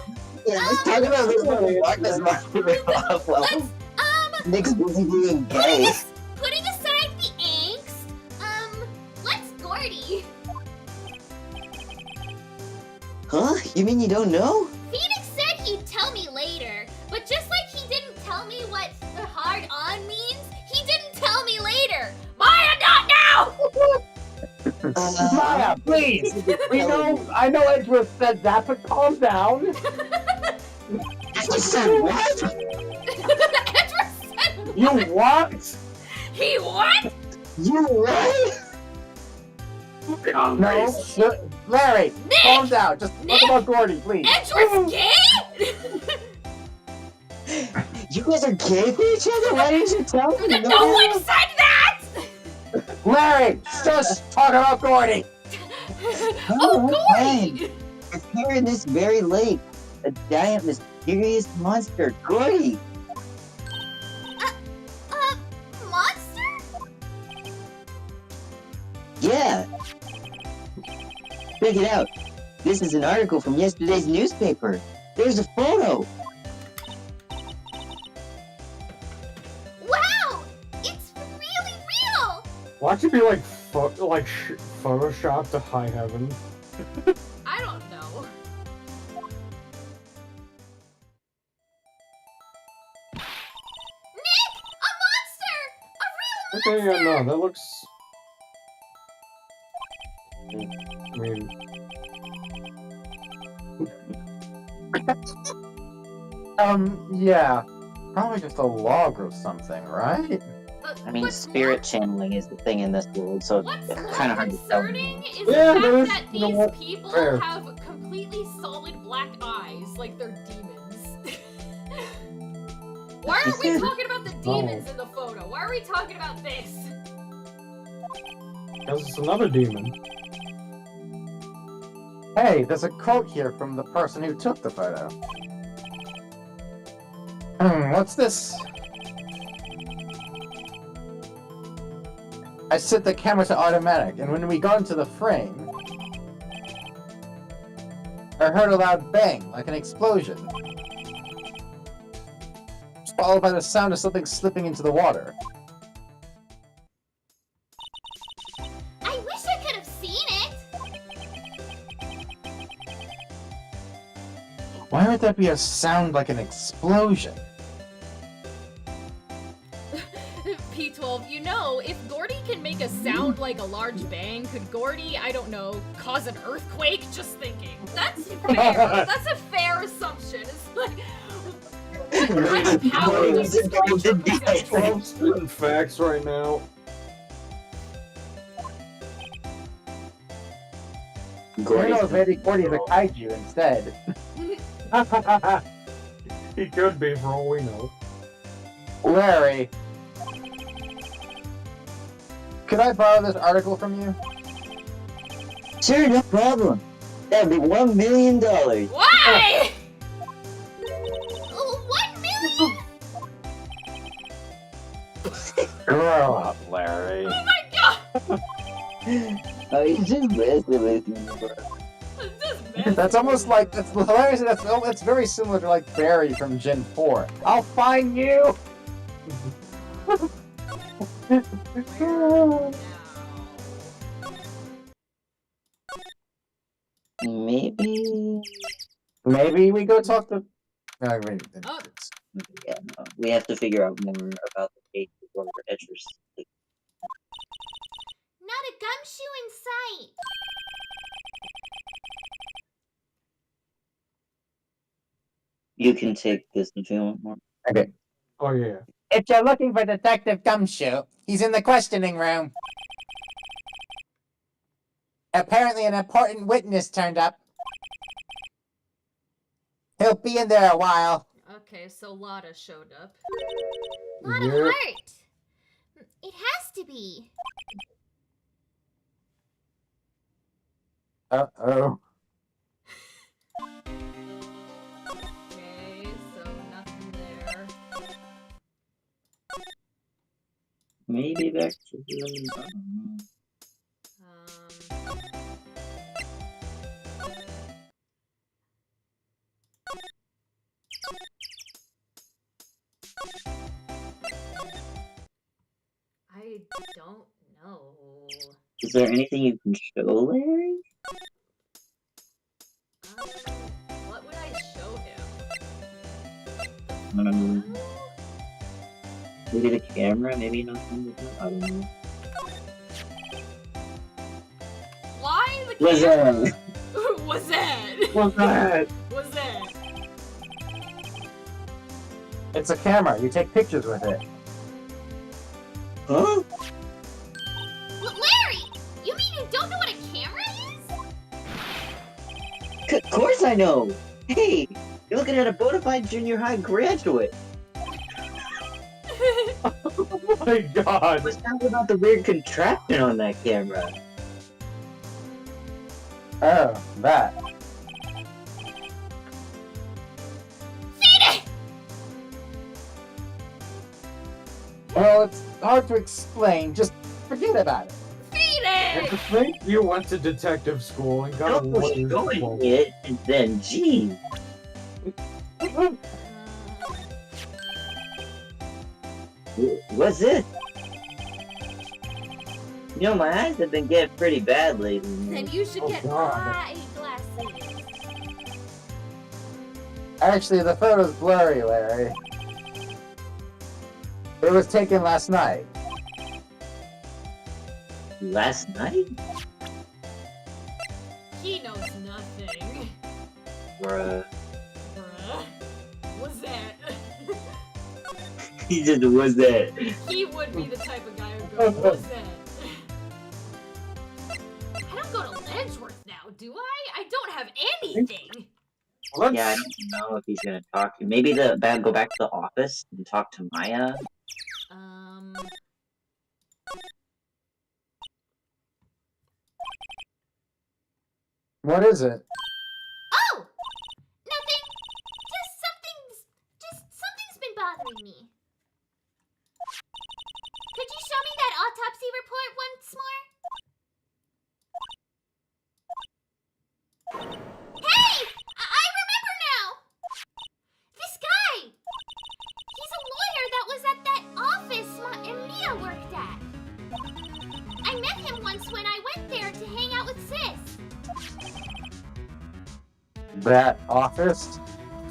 Yeah, let's talk about this motherfucker's mind. Well, Nick's busy being gay. Putting aside the angst, let's Gordy. Huh? You mean you don't know? Phoenix said he'd tell me later, but just like he didn't tell me what the hard on means, he didn't tell me later. Maya, not now! Maya, please! I know Edgeworth said that, but calm down. I just said what? Edgeworth said You what? he what? You what? No, Larry, Nick! calm down. Just Nick! talk about Gordy, please. Edgeworth's gay? You guys are gay for each other? Why didn't you tell me? No one said that! Larry, just talk about Gordy. Oh, Gordy! It's here in this very lake. A giant, mysterious monster. Gordy! Monster? Yeah. Check it out. This is an article from yesterday's newspaper. There's a photo. Wow! It's really real! Watch it be like Photoshop to high heaven. I don't know. Okay, yeah, no, that looks. I mean, yeah, probably just a log or something, right? I mean, What's spirit channeling is the thing in this world, so What's it's more kind of hard to tell. concerning is Yeah, the there fact is- that you know these what? people Fair. have completely solid black eyes, like they're demons. Why aren't we talking about the demons in the photo? Why are we talking about this? Because it's another demon. Hey, there's a quote here from the person who took the photo. What's this? I set the camera to automatic, and when we got into the frame, I heard a loud bang, like an explosion. Followed by the sound of something slipping into the water. I wish I could have seen it. Why would that be a sound like an explosion? P12, you know, if Gordy can make a sound like a large bang, could Gordy, I don't know, cause an earthquake? Just thinking. That's fair. That's a fair assumption. It's like... How would you describe circumstances? 12 student facts right now. Who knows, maybe Gordy's a kaiju instead. He could be for all we know. Larry, could I borrow this article from you? Sure, no problem. That'd be $1 million. Why? 1 million? Grow up, Larry. Oh my god! Oh, he's just messing with me, bro. That's almost like, that's hilarious. That's very similar to like Barry from Gen 4. I'll find you! Maybe we go talk to. Oh. Yeah, no, we have to figure out more about the case before we're interested. Not a gumshoe in sight. You can take this if you want more. Okay. Oh yeah. If you're looking for Detective Gumshoe, he's in the questioning room. Apparently, an important witness turned up. He'll be in there a while. Okay, so Lotta showed up. Lot of heart. It has to be. Uh-oh. Okay, so nothing there. Maybe back to the. I don't know. Is there anything you can show, Larry? What would I show him? Maybe the camera, maybe nothing with that. I don't know. Why the What's camera? that? What's that? What's that? What's that? It's a camera. You take pictures with it. Huh? Larry, you mean you don't know what a camera is? Of course I know! Hey! You're looking at a bona fide junior high graduate! Oh my god! What's that about the weird contraption on that camera? Oh, that. Feed it! Well, it's hard to explain. Just forget about it. Feed And to it! think you went to detective school and got a Don't push lawyer's going diploma. it, and then, gee. What's this? You know, my eyes have been getting pretty bad lately. Then you should get God. eyeglasses. Actually, the photo's blurry, Larry. It was taken last night. Last night? He knows nothing. Bruh. Bruh. What's that? He just was that. He would be the type of guy who'd go, what's that? I don't go to Ledgeworth now, do I? I don't have anything. Yeah, I don't know if he's gonna talk to maybe go back to the office and talk to Maya. What is it? Oh! Nothing. Just something's been bothering me. Could you show me that autopsy report once more? Hey! I remember now! This guy! He's a lawyer that was at that office Mia worked at. I met him once when I went there to hang out with Sis. That office?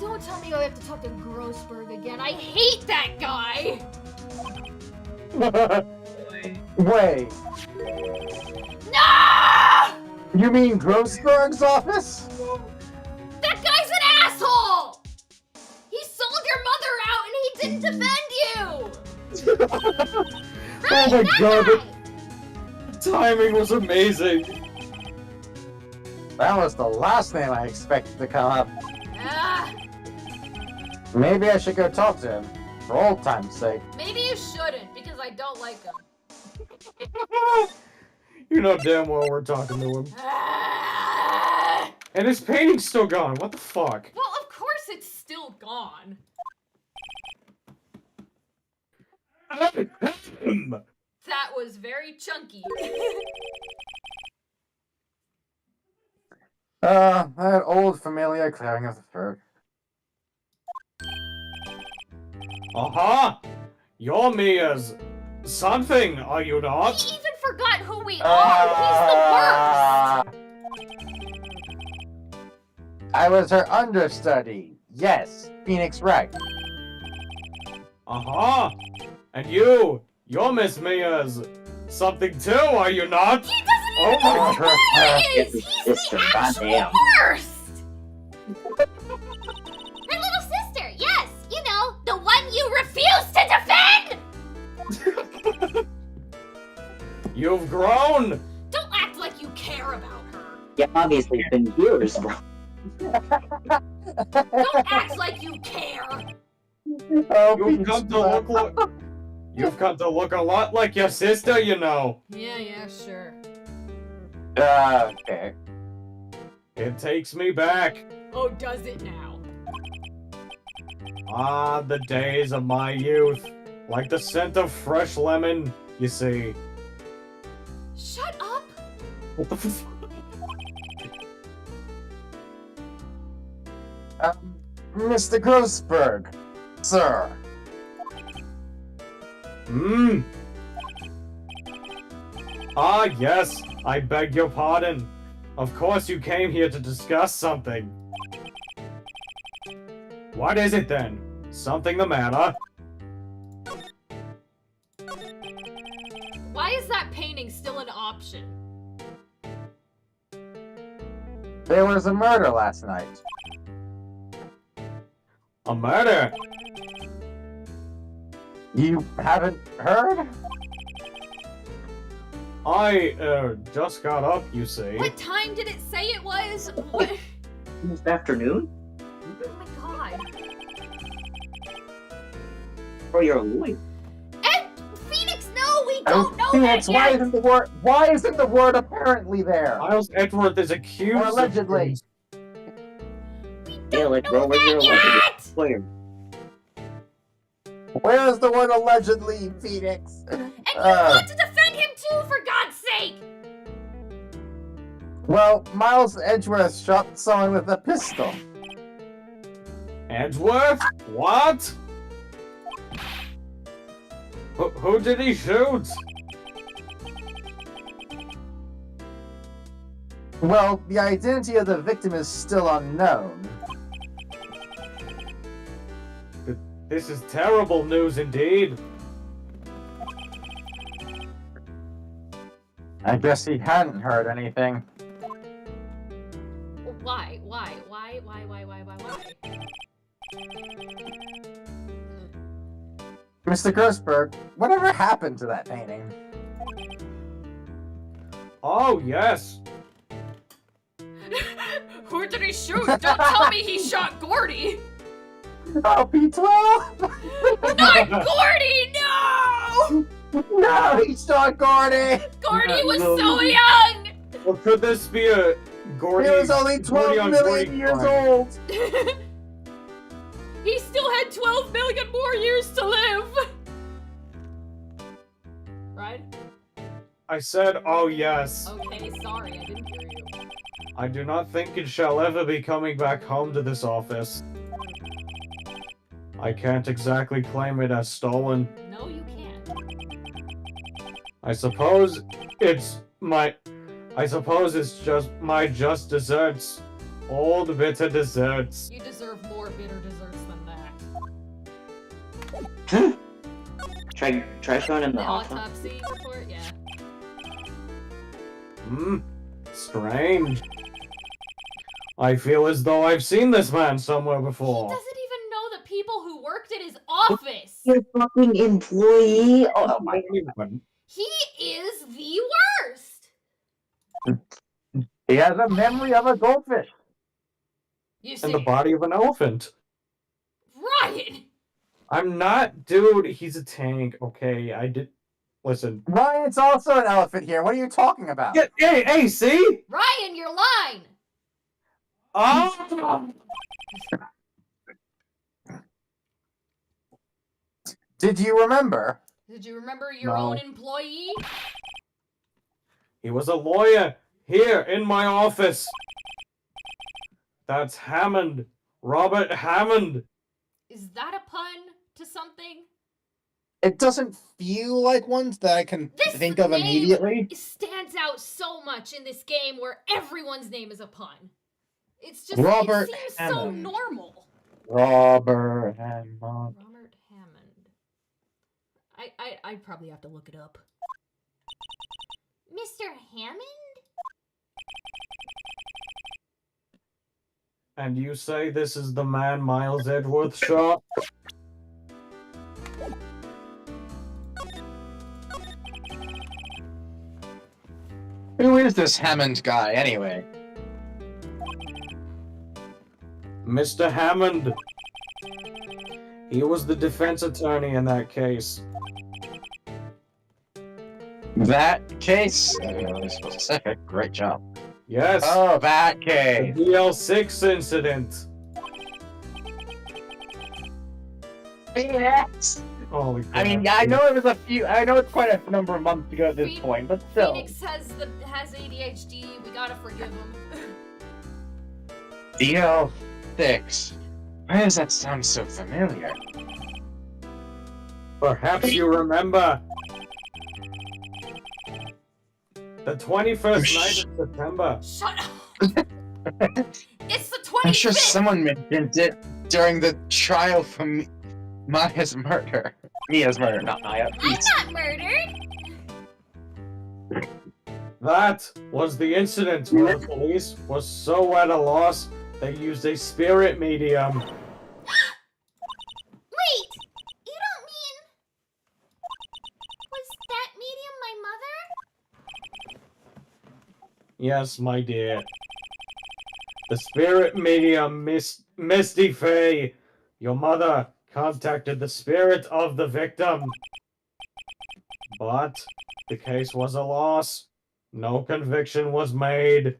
Don't tell me I have to talk to Grossberg again. I hate that guy! Wait. No! You mean Grossberg's office? That guy's an asshole! He sold your mother out and he didn't defend you! Oh my god, the timing was amazing. That was the last name I expected to come up. Ah, Maybe I should go talk to him, for old time's sake. maybe you shouldn't, because I don't like him. You know damn well we're talking to him. Ah! And his painting's still gone, what the fuck? Well, of course it's still gone. That was very chunky. That old familiar clearing of the fur. Uh-huh! You're Mia's something, are you not? He even forgot who we are! He's the worst! I was her understudy. Yes, Phoenix Wright. Uh-huh! And you're Miss Mia's something too, are you not? He doesn't Oh even know my who he is! He's Sister, the actual goddamn. worst! Her little sister, yes! You know, the one you refuse to defend! You've grown! Don't act like you care about her. Yeah, obviously it's been years, bro. Don't act like you care. Oh, You've come to look a lot like your sister, you know. Yeah, sure. Okay. It takes me back. Oh, does it now? Ah, the days of my youth. Like the scent of fresh lemon, you see. Shut up! What the f- Mr. Grossberg, sir. Ah, yes, I beg your pardon. Of course you came here to discuss something. What is it then? Something the matter? Why is that painting still an option? There was a murder last night. A murder? You haven't heard? I, just got up, you see. What time did it say it was? What? This afternoon? Oh my god. Oh, you're a lawyer. And Phoenix, no, we don't know Phoenix, that why yet! isn't the word apparently there? Miles Edgeworth is accused Or allegedly. of Yeah, like, bro, where's your yet! lawyer? Where's the word allegedly, Phoenix? And you want to defend him too, for God's sake! Well, Miles Edgeworth shot someone with a pistol. Edgeworth? What? Who did he shoot? Well, the identity of the victim is still unknown. This is terrible news indeed. I guess he hadn't heard anything. Why? Why? Mr. Grossberg, whatever happened to that painting? Oh, yes. Who did he shoot? Don't tell me he shot Gordy! Oh, P12! Not Gordy, no! No, he shot Gordy! Gordy was so young! Or could this be a Gordy? He was only Gordy 12 on million Gordy years crime? old! He still had 12 million more years to live! Right? I said, oh yes. Okay, sorry, I didn't hear you. I do not think it shall ever be coming back home to this office. I can't exactly claim it as stolen. No, you can't. I suppose it's just my just desserts. Old bitter desserts. You deserve more bitter desserts than that. Try showing him the The offer. autopsy report? Yeah. Strange. I feel as though I've seen this man somewhere He before. doesn't even know the people who worked at his office! Your fucking employee. Oh my god. He is the worst! He has a memory of a goldfish. You see, In the body of an elephant. Ryan! I'm not, dude, he's a tank, okay? Listen. Ryan's also an elephant here. What are you talking about? Yeah, hey, see? Ryan, you're lying! Oh! Did you remember? Did you remember your No. own employee? He was a lawyer here in my office. That's Hammond. Robert Hammond. Is that a pun to something? It doesn't feel like one that I can This think of name immediately. stands out so much in this game where everyone's name is a pun. It's just, Robert it seems Hammond. so normal. Robert Hammond. Robert Hammond. I'd probably have to look it up. Mr. Hammond? And you say this is the man Miles Edgeworth shot? Who is this Hammond guy, anyway? Mr. Hammond. He was the defense attorney in that case. That case? This was specific. Great job. Yes. Oh, that The case. DL6 incident. Phoenix! Holy crap. I mean, I know it was a few. I know it's quite a number of months ago at this point, but still. Phoenix has ADHD. We gotta forgive him. DL6. Why does that sound so familiar? Perhaps you remember the 21st night of September. Shut up! It's the 25th! I'm sure someone mentioned it during the trial for Maya's murder. Mia's murder, not Maya. I'm not murdered! That was the incident where the police was so at a loss they used a spirit medium. Wait! You don't mean... Was that medium my mother? Yes, my dear. The spirit medium, Misty Faye, your mother, contacted the spirit of the victim. But the case was a loss. No conviction was made.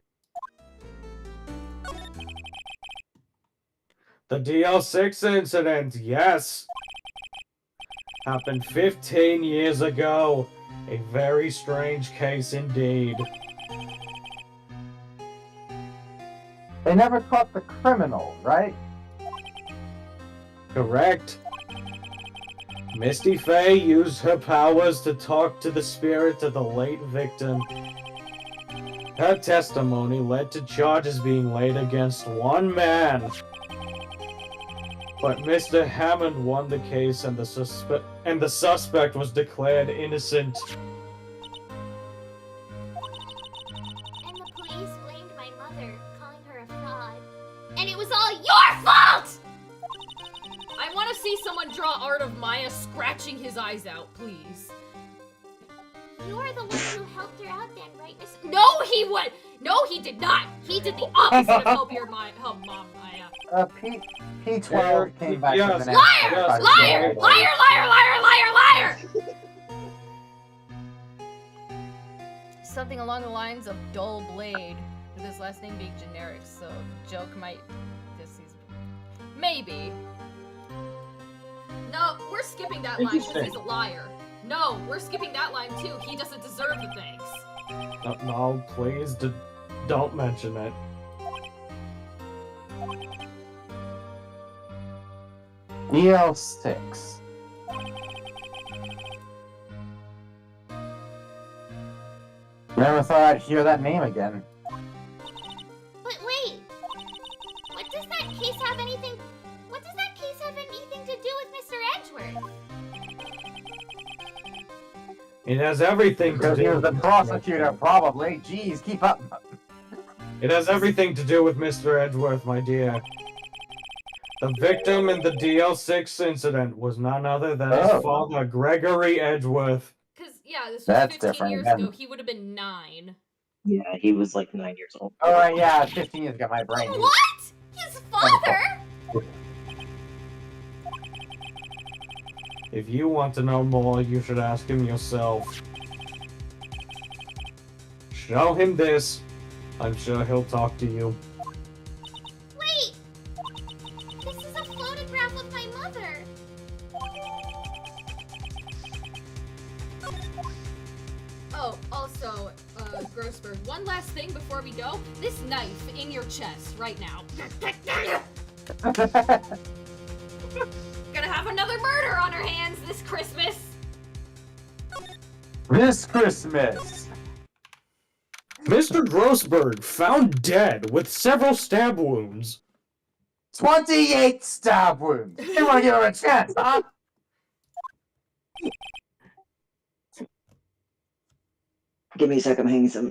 The DL6 incident, yes, happened 15 years ago. A very strange case indeed. They never caught the criminal, right? Correct. Misty Faye used her powers to talk to the spirit of the late victim. Her testimony led to charges being laid against one man. But Mr. Hammond won the case and the suspect was declared innocent. someone draw art of Maya scratching his eyes out, please? You are the one who helped her out then, right, Miss? No, he would. No, he did not. He did the opposite of help Mom Maya. P12 came back Yes. from the next Liar! Yes. Liar! Liar! Liar! Liar! Liar! Liar! Something along the lines of Dull Blade, with his last name being generic, so joke might. Maybe. No, we're skipping that line because he's a liar. No, we're skipping that line too. He doesn't deserve the thanks. No, please, don't mention it. DL6. Never thought I'd hear that name again. But wait, what does that case have anything to do with Mr. Edgeworth? It has everything to Because he do was the with prosecutor, probably. Jeez, keep up. It has everything to do with Mr. Edgeworth, my dear. The victim in the DL6 incident was none other than his father, Gregory Edgeworth. Because, yeah, this was That's 15 different years then. ago. He would have been 9. Yeah, he was like 9 years old. Alright, yeah, 15 years got my brain. What? His father? If you want to know more, you should ask him yourself. Show him this. I'm sure he'll talk to you. Wait! This is a photograph of my mother. Oh, also, Grossberg, one last thing before we go. This knife in your chest right now. Gonna have another murder on her hands this Christmas. This Christmas! Mr. Grossberg found dead with several stab wounds. 28 stab wounds! You wanna give him a chance, huh? Give me a sec, I'm hanging some.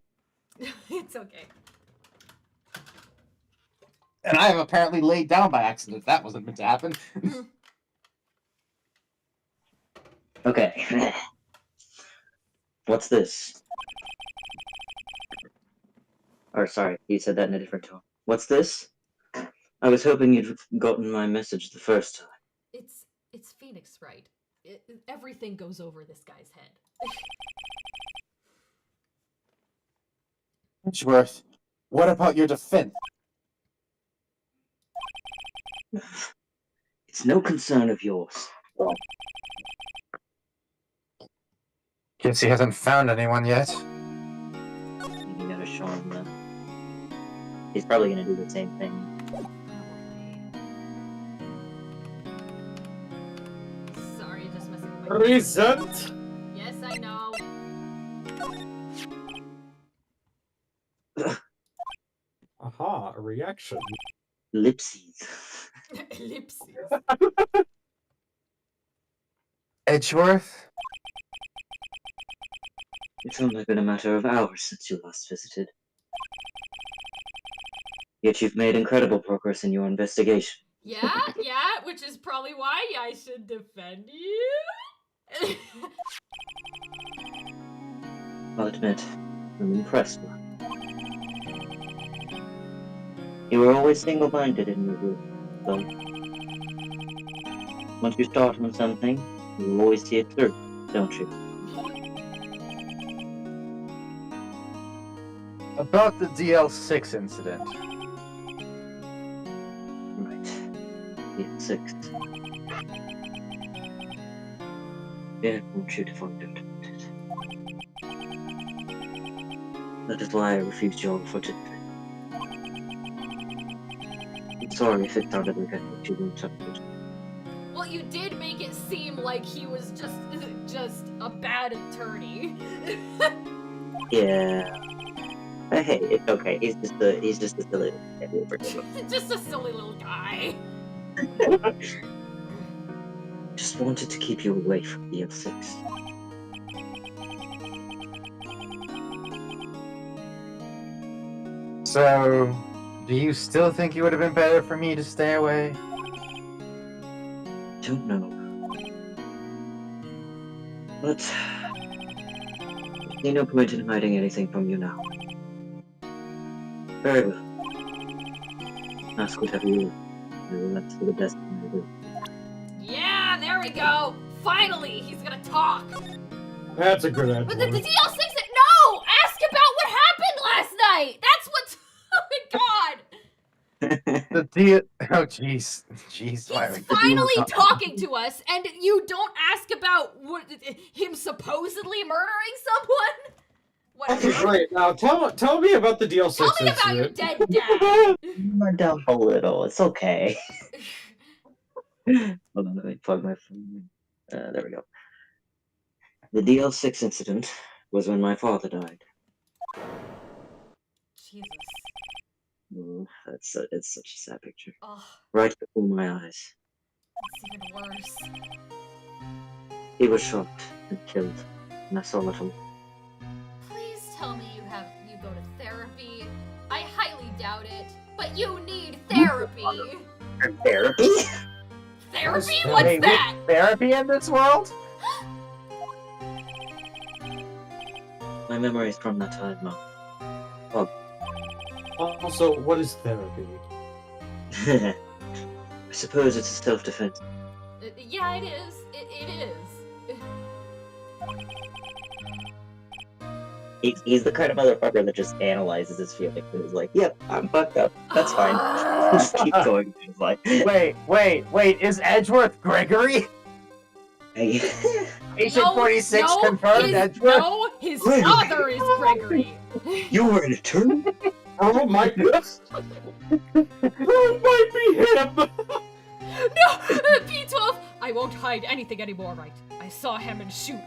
It's okay. And I have apparently laid down by accident. That wasn't meant to happen. Okay. What's this? Or sorry, you said that in a different tone. What's this? I was hoping you'd gotten my message the first time. It's Phoenix, right? Everything goes over this guy's head. Edgeworth, what about your defense? It's no concern of yours. Guess he hasn't found anyone yet. You gotta show him that. He's probably gonna do the same thing. Sorry, just messing with my Recent. Yes, I know. Aha, a reaction. Ellipses. Ellipses. Edgeworth? It's only been a matter of hours since you last visited. Yet you've made incredible progress in your investigation. Yeah, which is probably why I should defend you. I'll admit, I'm impressed. You were always single-minded in your group, though. Once you start on something, you always see it through, don't you? About the DL6 incident. Right. DL6. Yeah, I want you to find out about it. That is why I refused your offer today. I'm sorry if it sounded like I thought you weren't something. Well, you did make it seem like he was just a bad attorney. Yeah. But hey, it's okay. He's just a silly kid. We'll forgive him. Just a silly little guy. Just wanted to keep you away from the L6. So, do you still think it would have been better for me to stay away? Don't know. But I see no point in hiding anything from you now. Very well. Ask whatever you want. I will answer to the best of my ability. Yeah, there we go. Finally, he's gonna talk. That's a good answer. But the DL6 no! Ask about what happened last night! That's what's... Oh my god! The deal. Oh, jeez. Jeez. He's finally talking to us, and you don't ask about him supposedly murdering someone? What? Right, now tell me about the DL6 Tell me about your incident. dead dad! Calm down a little. It's okay. Hold on, let me plug my phone. There we go. The DL6 incident was when my father died. Jesus. It's such a sad picture. Oh, Right before my eyes. it's even worse. He was shot and killed, and I saw it all. Please tell me you go to therapy. I highly doubt it, but you need therapy. Therapy? Therapy? Wait, What's that? Therapy in this world? My memories from that time, Mom. Also, what is therapy? I suppose it's a self-defense. Yeah, it is. It is. He's the kind of motherfucker that just analyzes his feelings and is like, yep, I'm fucked up. That's fine. Just keep going. He's like, Wait, is Edgeworth Gregory? hey. Patient 46 confirmed Edgeworth? No, his father is Gregory. You were an attorney? Oh my goodness! It might be him! No! P12! I won't hide anything anymore, right? I saw Hammond shoot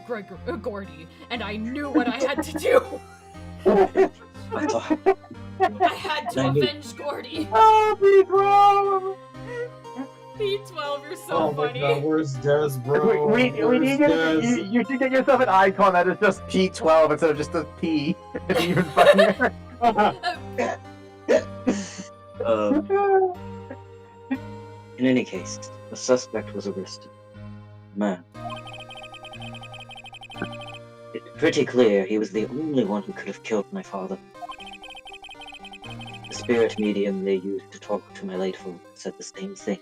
Gordy, and I knew what I had to do. I had to avenge Gordy. Oh, P12, you're so Oh my funny. god, where's Des, bro? we need you should get yourself an icon that is just P12 instead of just a P. It'd be even funnier. In any case, the suspect was arrested. Man. It's pretty clear he was the only one who could have killed my father. The spirit medium they used to talk to my late father said the same thing.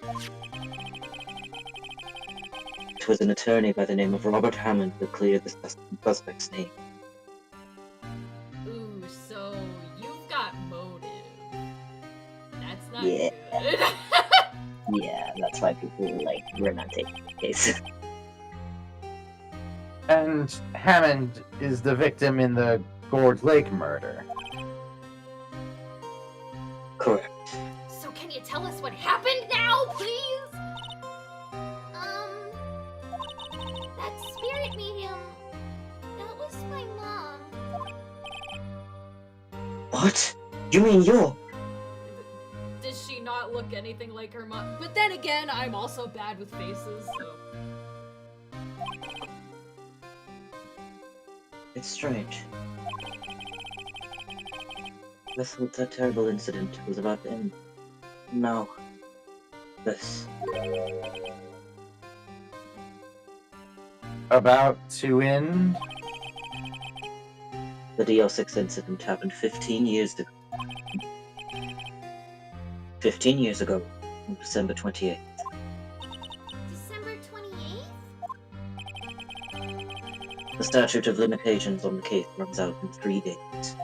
It was an attorney by the name of Robert Hammond who cleared the suspect's name. Ooh, so you've got motive. That's not Yeah. good. Yeah, that's why people were like, we're not taking the case. And Hammond is the victim in the Gorge Lake murder. Correct. So can you tell us what happened now, please? That spirit medium, that was my mom. What? You mean you're? Does she not look anything like her mom? But then again, I'm also bad with faces, so... It's strange. I thought that terrible incident was about to end. No. This. About to end? The DL6 incident happened 15 years ago. 15 years ago, on December 28th. December 28th? The statute of limitations on the case runs out in 3 days.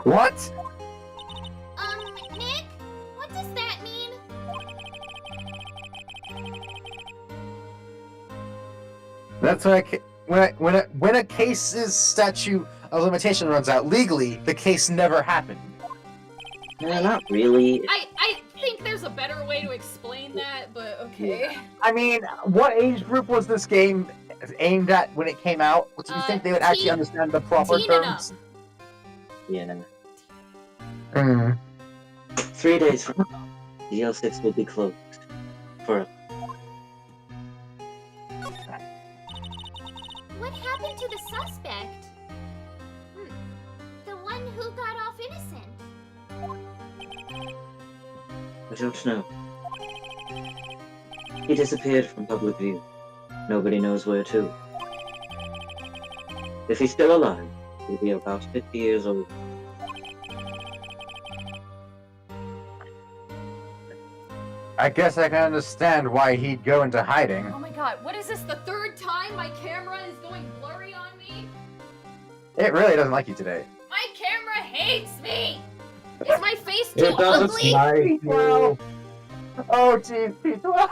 What? Nick? What does that mean? That's when a case's statute of limitation runs out legally, the case never happened. Yeah, not really. I think there's a better way to explain that, but okay. I mean, what age group was this game aimed at when it came out? Do you think they would actually understand the proper teen and terms? Yeah. Hmm. 3 days from now, DL6 will be closed. Forever. What happened to the suspect? The one who got off innocent? I don't know. He disappeared from public view. Nobody knows where to. If he's still alive, he'll be about 50 years old. I guess I can understand why he'd go into hiding. Oh my god, what is this, the third time my camera is going blurry on me? It really doesn't like you today. My camera hates me! Is my face too It doesn't ugly? like you. Oh, jeez, P12.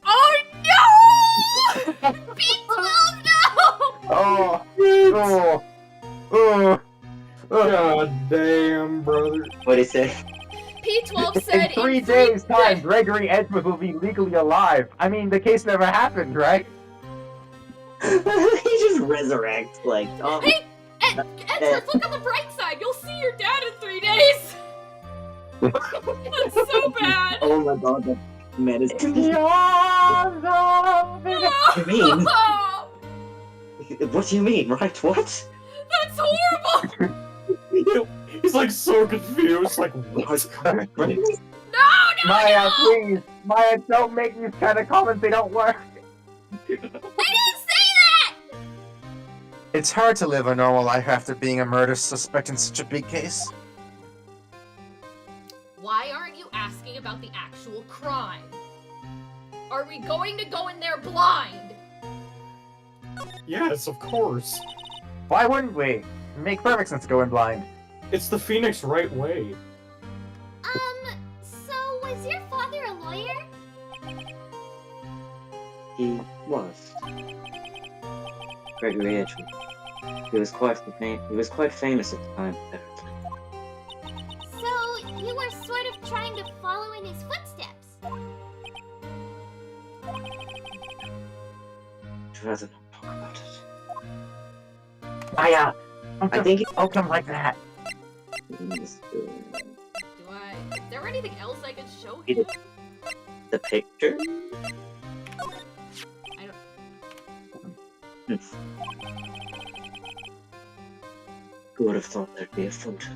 Oh no! P12, no! Oh, oh, oh. God damn, brother. What'd he say? P12 said In 3 days' time, Gregory Edgeworth will be legally alive. I mean, the case never happened, right? He just resurrects, like, oh. Hey, Edgeworth, look on the bright side. You'll see your dad in 3 days. That's so bad. Oh my god, that man is. No! What do you mean? What do you mean, right? What? That's horrible. He's like so confused, like, what? No, Maya, no! please! Maya, don't make these kind of comments, they don't work! I didn't say that! It's hard to live a normal life after being a murder suspect in such a big case. Why aren't you asking about the actual crime? Are we going to go in there blind? Yes, of course. Why wouldn't we? Make perfect sense to go in blind. It's the Phoenix right way. So was your father a lawyer? He was. Gregory Edgeworth. He was quite famous at the time, apparently. So you were sort of trying to follow in his footsteps. I'd rather not talk about it. Maya! I think it- Don't come like that. He's, Do I? Is there anything else I could show He him? did. The picture? I don't. Who would have thought there'd be a photo?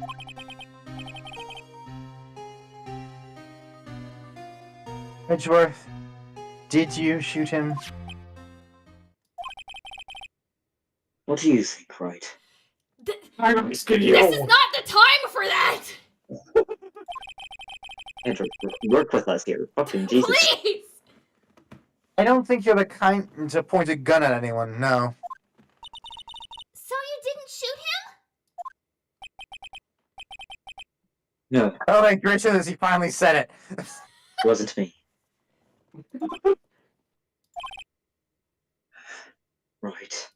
Edgeworth, did you shoot him? What do you think, right? I'm asking you. This is not the time for that! Andrew, work with us here. Fucking Jesus. Please! I don't think you're the kind to point a gun at anyone, no. So you didn't shoot him? No, Oh, thank gracious, he finally said it. it wasn't me. Right.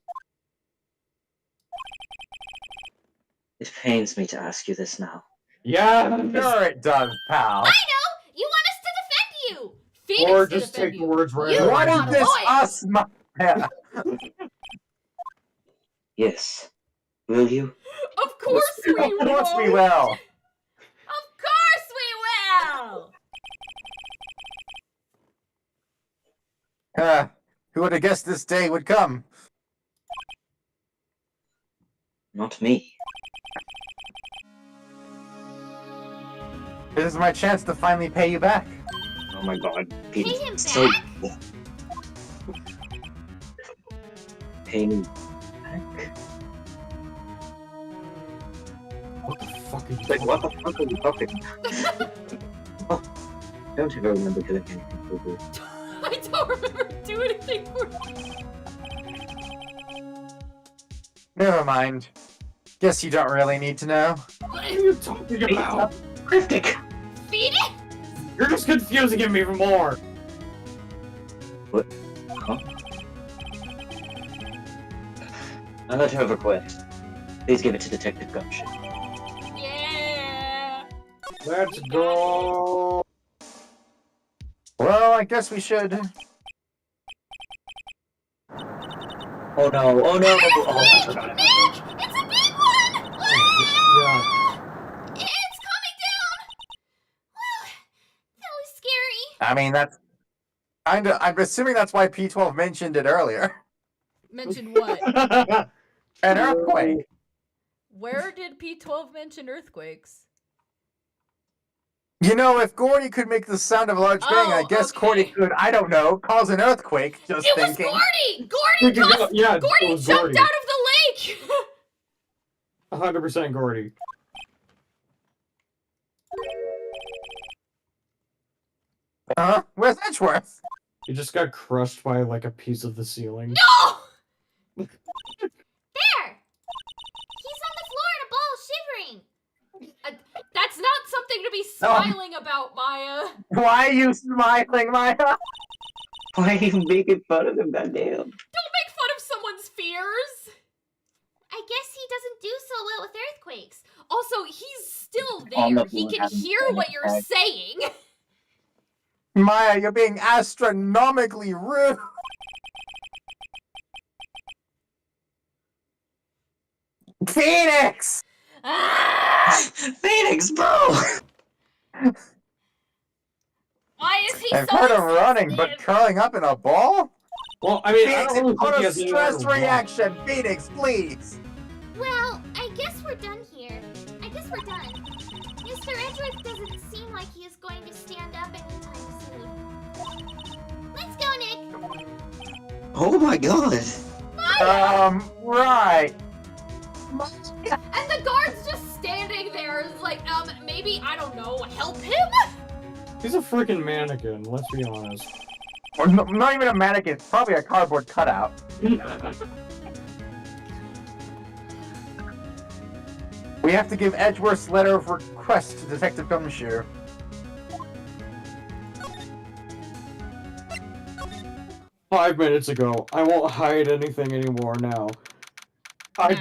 It pains me to ask you this now. Yeah. Sure it does, pal. I know! You want us to defend you! Phoenix Or to just defend take the you. words right You out. are What is not a this lawyer. us, Maya? Yes. Will you? Of course we will! Of course we will. Of course we will! Who would have guessed this day would come? Not me. This is my chance to finally pay you back. Oh my god. Pay him so... back? Pay me back? What the fuck are you Like, what the fuck are you talking Oh, don't ever remember doing anything for you. I don't remember doing anything for Never mind. Guess you don't really need to know. What are you talking about? Cryptic! Phoenix? You're just confusing him even more. What? Huh? I'd like to have a request. Please give it to Detective Gumshoe. Yeah! Let's go. Well, I guess we should. Oh no, oh no! Oh, I forgot. Nick! It's a big one! Yeah. It's coming down! Whew, that was scary. I mean, that's I'm assuming that's why P12 mentioned it earlier. Mention what? An earthquake. Where did P12 mention earthquakes? You know, if Gordy could make the sound of a large bang, I guess Gordy could, I don't know, cause an earthquake, just It was thinking. Gordy! Gordy jumped out of the lake! 100% Gordy. Where's Edgeworth? He just got crushed by, like, a piece of the ceiling. No! There! He's on the floor in a ball shivering! That's not something to be smiling about, Maya. Why are you smiling, Maya? Why are you making fun of him, goddamn? Don't make fun of someone's fears! I guess he doesn't do so well with earthquakes. Also, he's still On there. the He balloon can hasn't hear been what you're attacked. saying. Maya, you're being astronomically rude. Phoenix! Phoenix, bro! Why is he I've so heard him running, but curling up in a ball? Well, I mean, Phoenix, I don't really put think he a has any stress other one. reaction. Phoenix, please. Well, I guess we're done here. I guess we're done. Mr. Edgeworth doesn't seem like he is going to stand up anytime soon. Let's go, Nick! Oh my god. Right. And the guard's just standing there, like, maybe, I don't know, help him? He's a freaking mannequin, let's be honest. Or not even a mannequin, it's probably a cardboard cutout. We have to give Edgeworth's letter of request to Detective Gumshoe. "5 minutes ago. I won't hide anything anymore now. I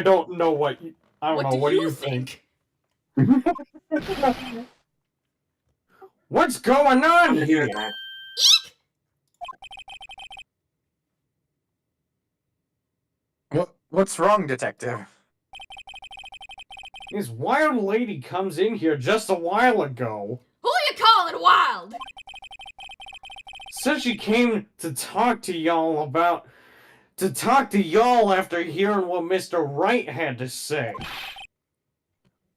don't know what you, I don't know. What do you think? What's going on here? What's wrong, Detective? This wild lady comes in here just a while ago. Who you calling wild? Said she came to talk to y'all after hearing what Mr. Wright had to say.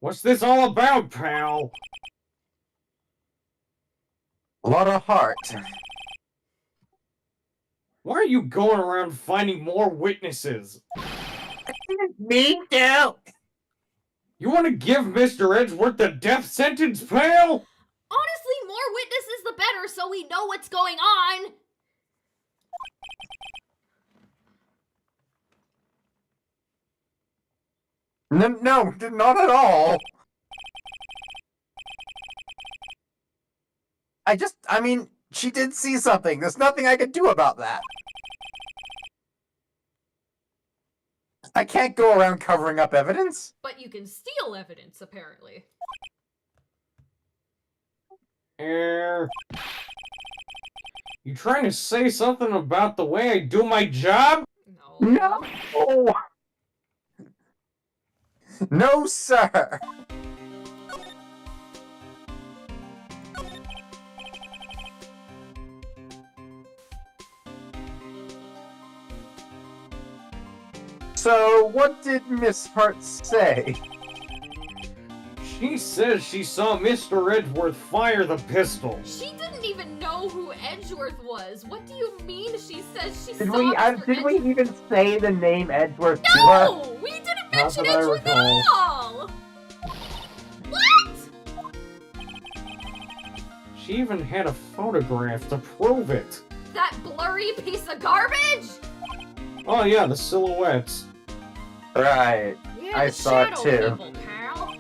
What's this all about, pal? A lot of heart. Why are you going around finding more witnesses? Me too. You want to give Mr. Edgeworth the death sentence, pal? Honestly, more witnesses the better so we know what's going on. No, not at all. I mean, she did see something. There's nothing I can do about that. I can't go around covering up evidence. But you can steal evidence, apparently. You trying to say something about the way I do my job? No. No, sir. So, what did Miss Hart say? She says she saw Mr. Edgeworth fire the pistol. She didn't even know who Edgeworth was. What do you mean she says she Did saw we Mr. did we even say the name Edgeworth to her? No! We didn't Not mention that I Edgeworth at recall. all! What? She even had a photograph to prove it. That blurry piece of garbage? Oh yeah, the silhouettes. Right. Yeah, I the saw it shadow too. people, pal.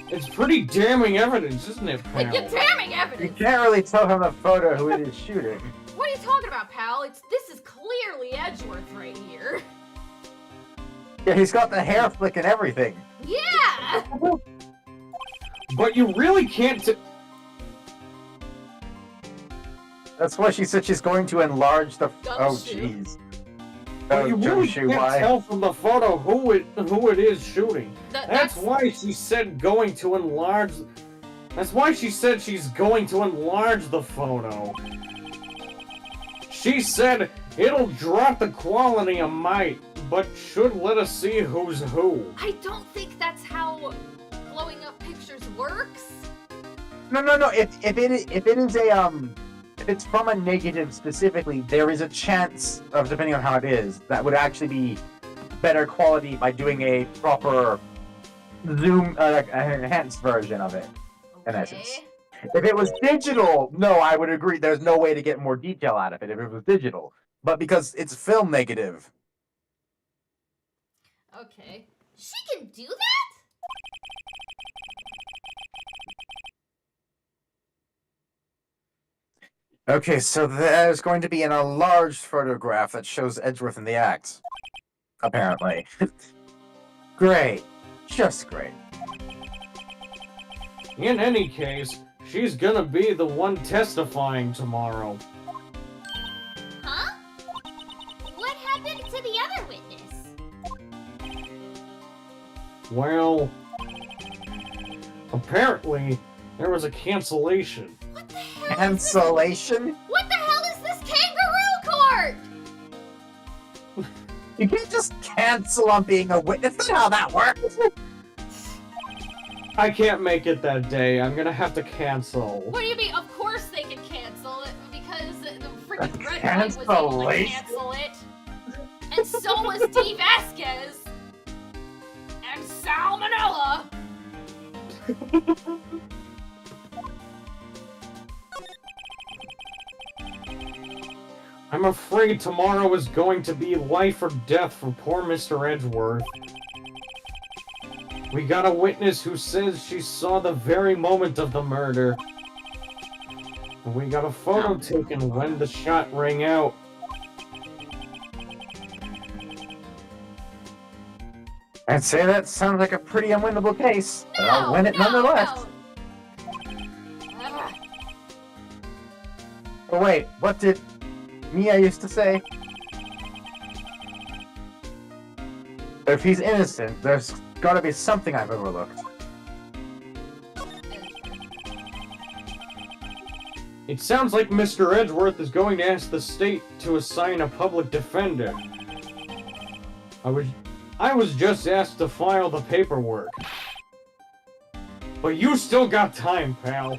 It's pretty damning evidence, isn't it, pal? You're damning You evidence! can't really tell from the photo who it is shooting. What are you talking about, pal? This is clearly Edgeworth right here. Yeah, he's got the hair flick and everything. Yeah! But you really can't That's why she said she's going to enlarge the. Oh, Gumshoe. jeez. But Oh, you really Gumshoe, can't why? tell from the photo who it is shooting. That's That's why she said going to enlarge. That's why she said she's going to enlarge the photo. She said it'll drop the quality a mite, but should let us see who's who. I don't think that's how blowing up pictures works. No. If it is a if it's from a negative specifically, there is a chance of, depending on how it is, that would actually be better quality by doing a proper zoom, an enhanced version of it. In essence, if it was digital, no, I would agree. There's no way to get more detail out of it if it was digital. But because it's film negative. Okay. She can do that? Okay, so there's going to be a large photograph that shows Edgeworth in the act. Apparently. Great. Just great. In any case, she's gonna be the one testifying tomorrow. Huh? What happened to the other witness? Well, apparently there was a cancellation. What the hell? Cancellation? What the hell is this kangaroo court? You can't just cancel on being a witness. That's not how that works. I can't make it that day. I'm gonna have to cancel. What do you mean? Of course they could cancel it because the freaking Red Knight was able to cancel it. And so was D. Vasquez. And Salmonella. I'm afraid tomorrow is going to be life or death for poor Mr. Edgeworth. We got a witness who says she saw the very moment of the murder. And we got a photo taken when the shot rang out. I'd say that sounds like a pretty unwinnable case, but I'll win it nonetheless. Oh wait, what did Mia used to say? If he's innocent, there's gotta be something I've overlooked. It sounds like Mr. Edgeworth is going to ask the state to assign a public defender. I was just asked to file the paperwork. But you still got time, pal.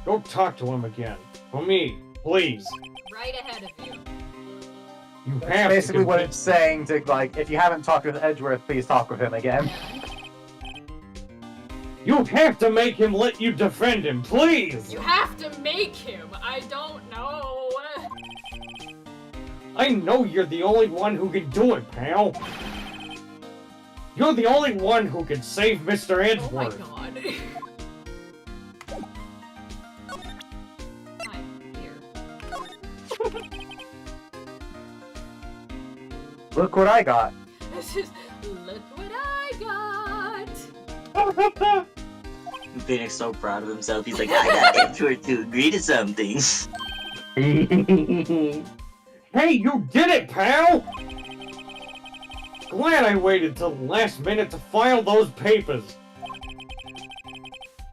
Go talk to him again. For me, please. Right ahead of you. You That's have basically to what it's saying to, like, if you haven't talked with Edgeworth, please talk with him again. You have to make him let you defend him, please! You have to make him. I don't know. I know you're the only one who can do it, pal. You're the only one who can save Mr. Edgeworth. Oh my god. I'm here. Look what I got. This is look what I got. Phoenix so proud of himself. He's like, I got Edgeworth to agree to something. Hey, you did it, pal! Glad I waited till the last minute to file those papers.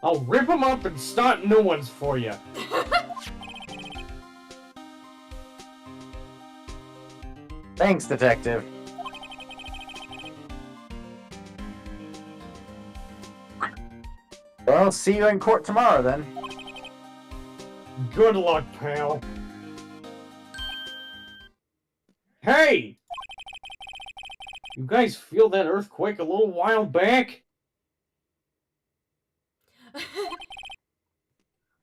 I'll rip them up and start new ones for you. Thanks, Detective. Well, see you in court tomorrow, then. Good luck, pal. Hey! You guys feel that earthquake a little while back?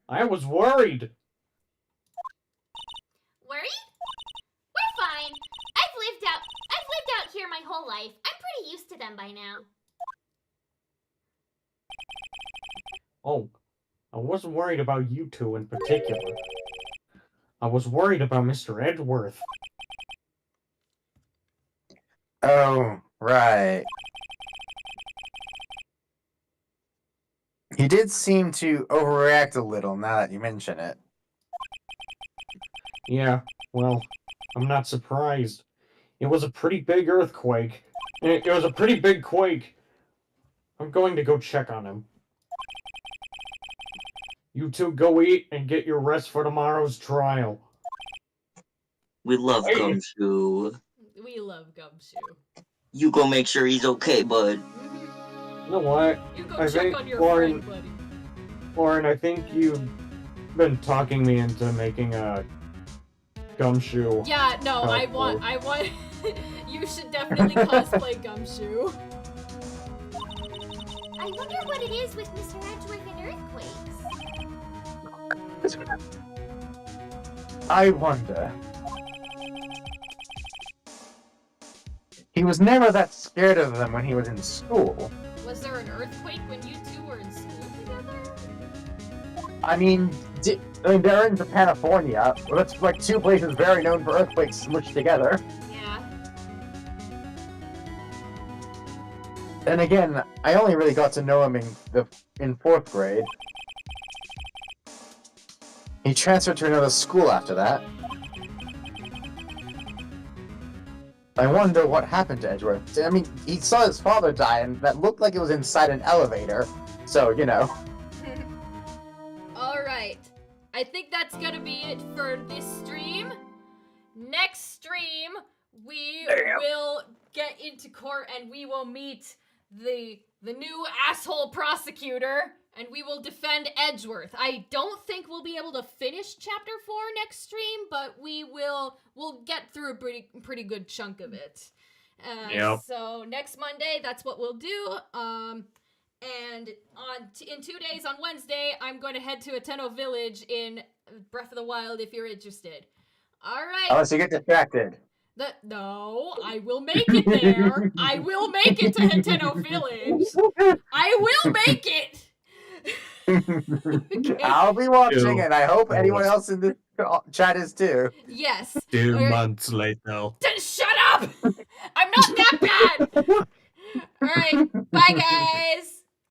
I was worried. Worried? We're fine. I've lived out here my whole life. I'm pretty used to them by now. Oh, I wasn't worried about you two in particular. I was worried about Mr. Edgeworth. Oh, right. He did seem to overreact a little now that you mention it. Yeah, well, I'm not surprised. It was a pretty big earthquake. It was a pretty big quake. I'm going to go check on him. You two go eat and get your rest for tomorrow's trial. We love Gumshoe. We love Gumshoe. You go make sure he's okay, bud. You know what? You go I check think on your Lauren- friend, buddy. Lauren, I think you've been talking me into making a gumshoe. Yeah, no, I Helpful. want. You should definitely cosplay Gumshoe. I wonder what it is with Mr. Edgeworth and earthquakes. I wonder. He was never that scared of them when he was in school. Was there an earthquake when you two were in school together? I mean, they're in Japanifornia. Well, that's like two places very known for earthquakes smushed together. Yeah. And again, I only really got to know him in 4th grade. He transferred to another school after that. I wonder what happened to Edgeworth. I mean, he saw his father die, and that looked like it was inside an elevator. So, you know. Alright. I think that's gonna be it for this stream. Next stream, we will get into court and we will meet the new asshole prosecutor and we will defend Edgeworth. I don't think we'll be able to finish chapter 4 next stream, but we'll get through a pretty good chunk of it. Yep. So next Monday, that's what we'll do. And in 2 days, on Wednesday, I'm going to head to Ateno Village in Breath of the Wild if you're interested. All right. Unless you get distracted. No, I will make it there. I will make it to Ateno Village. I will make it. Okay. I'll be watching, Ew. and I hope anyone else in this chat is too. Yes. 2 Alright. months later. Shut up! I'm not that bad! Alright, bye guys!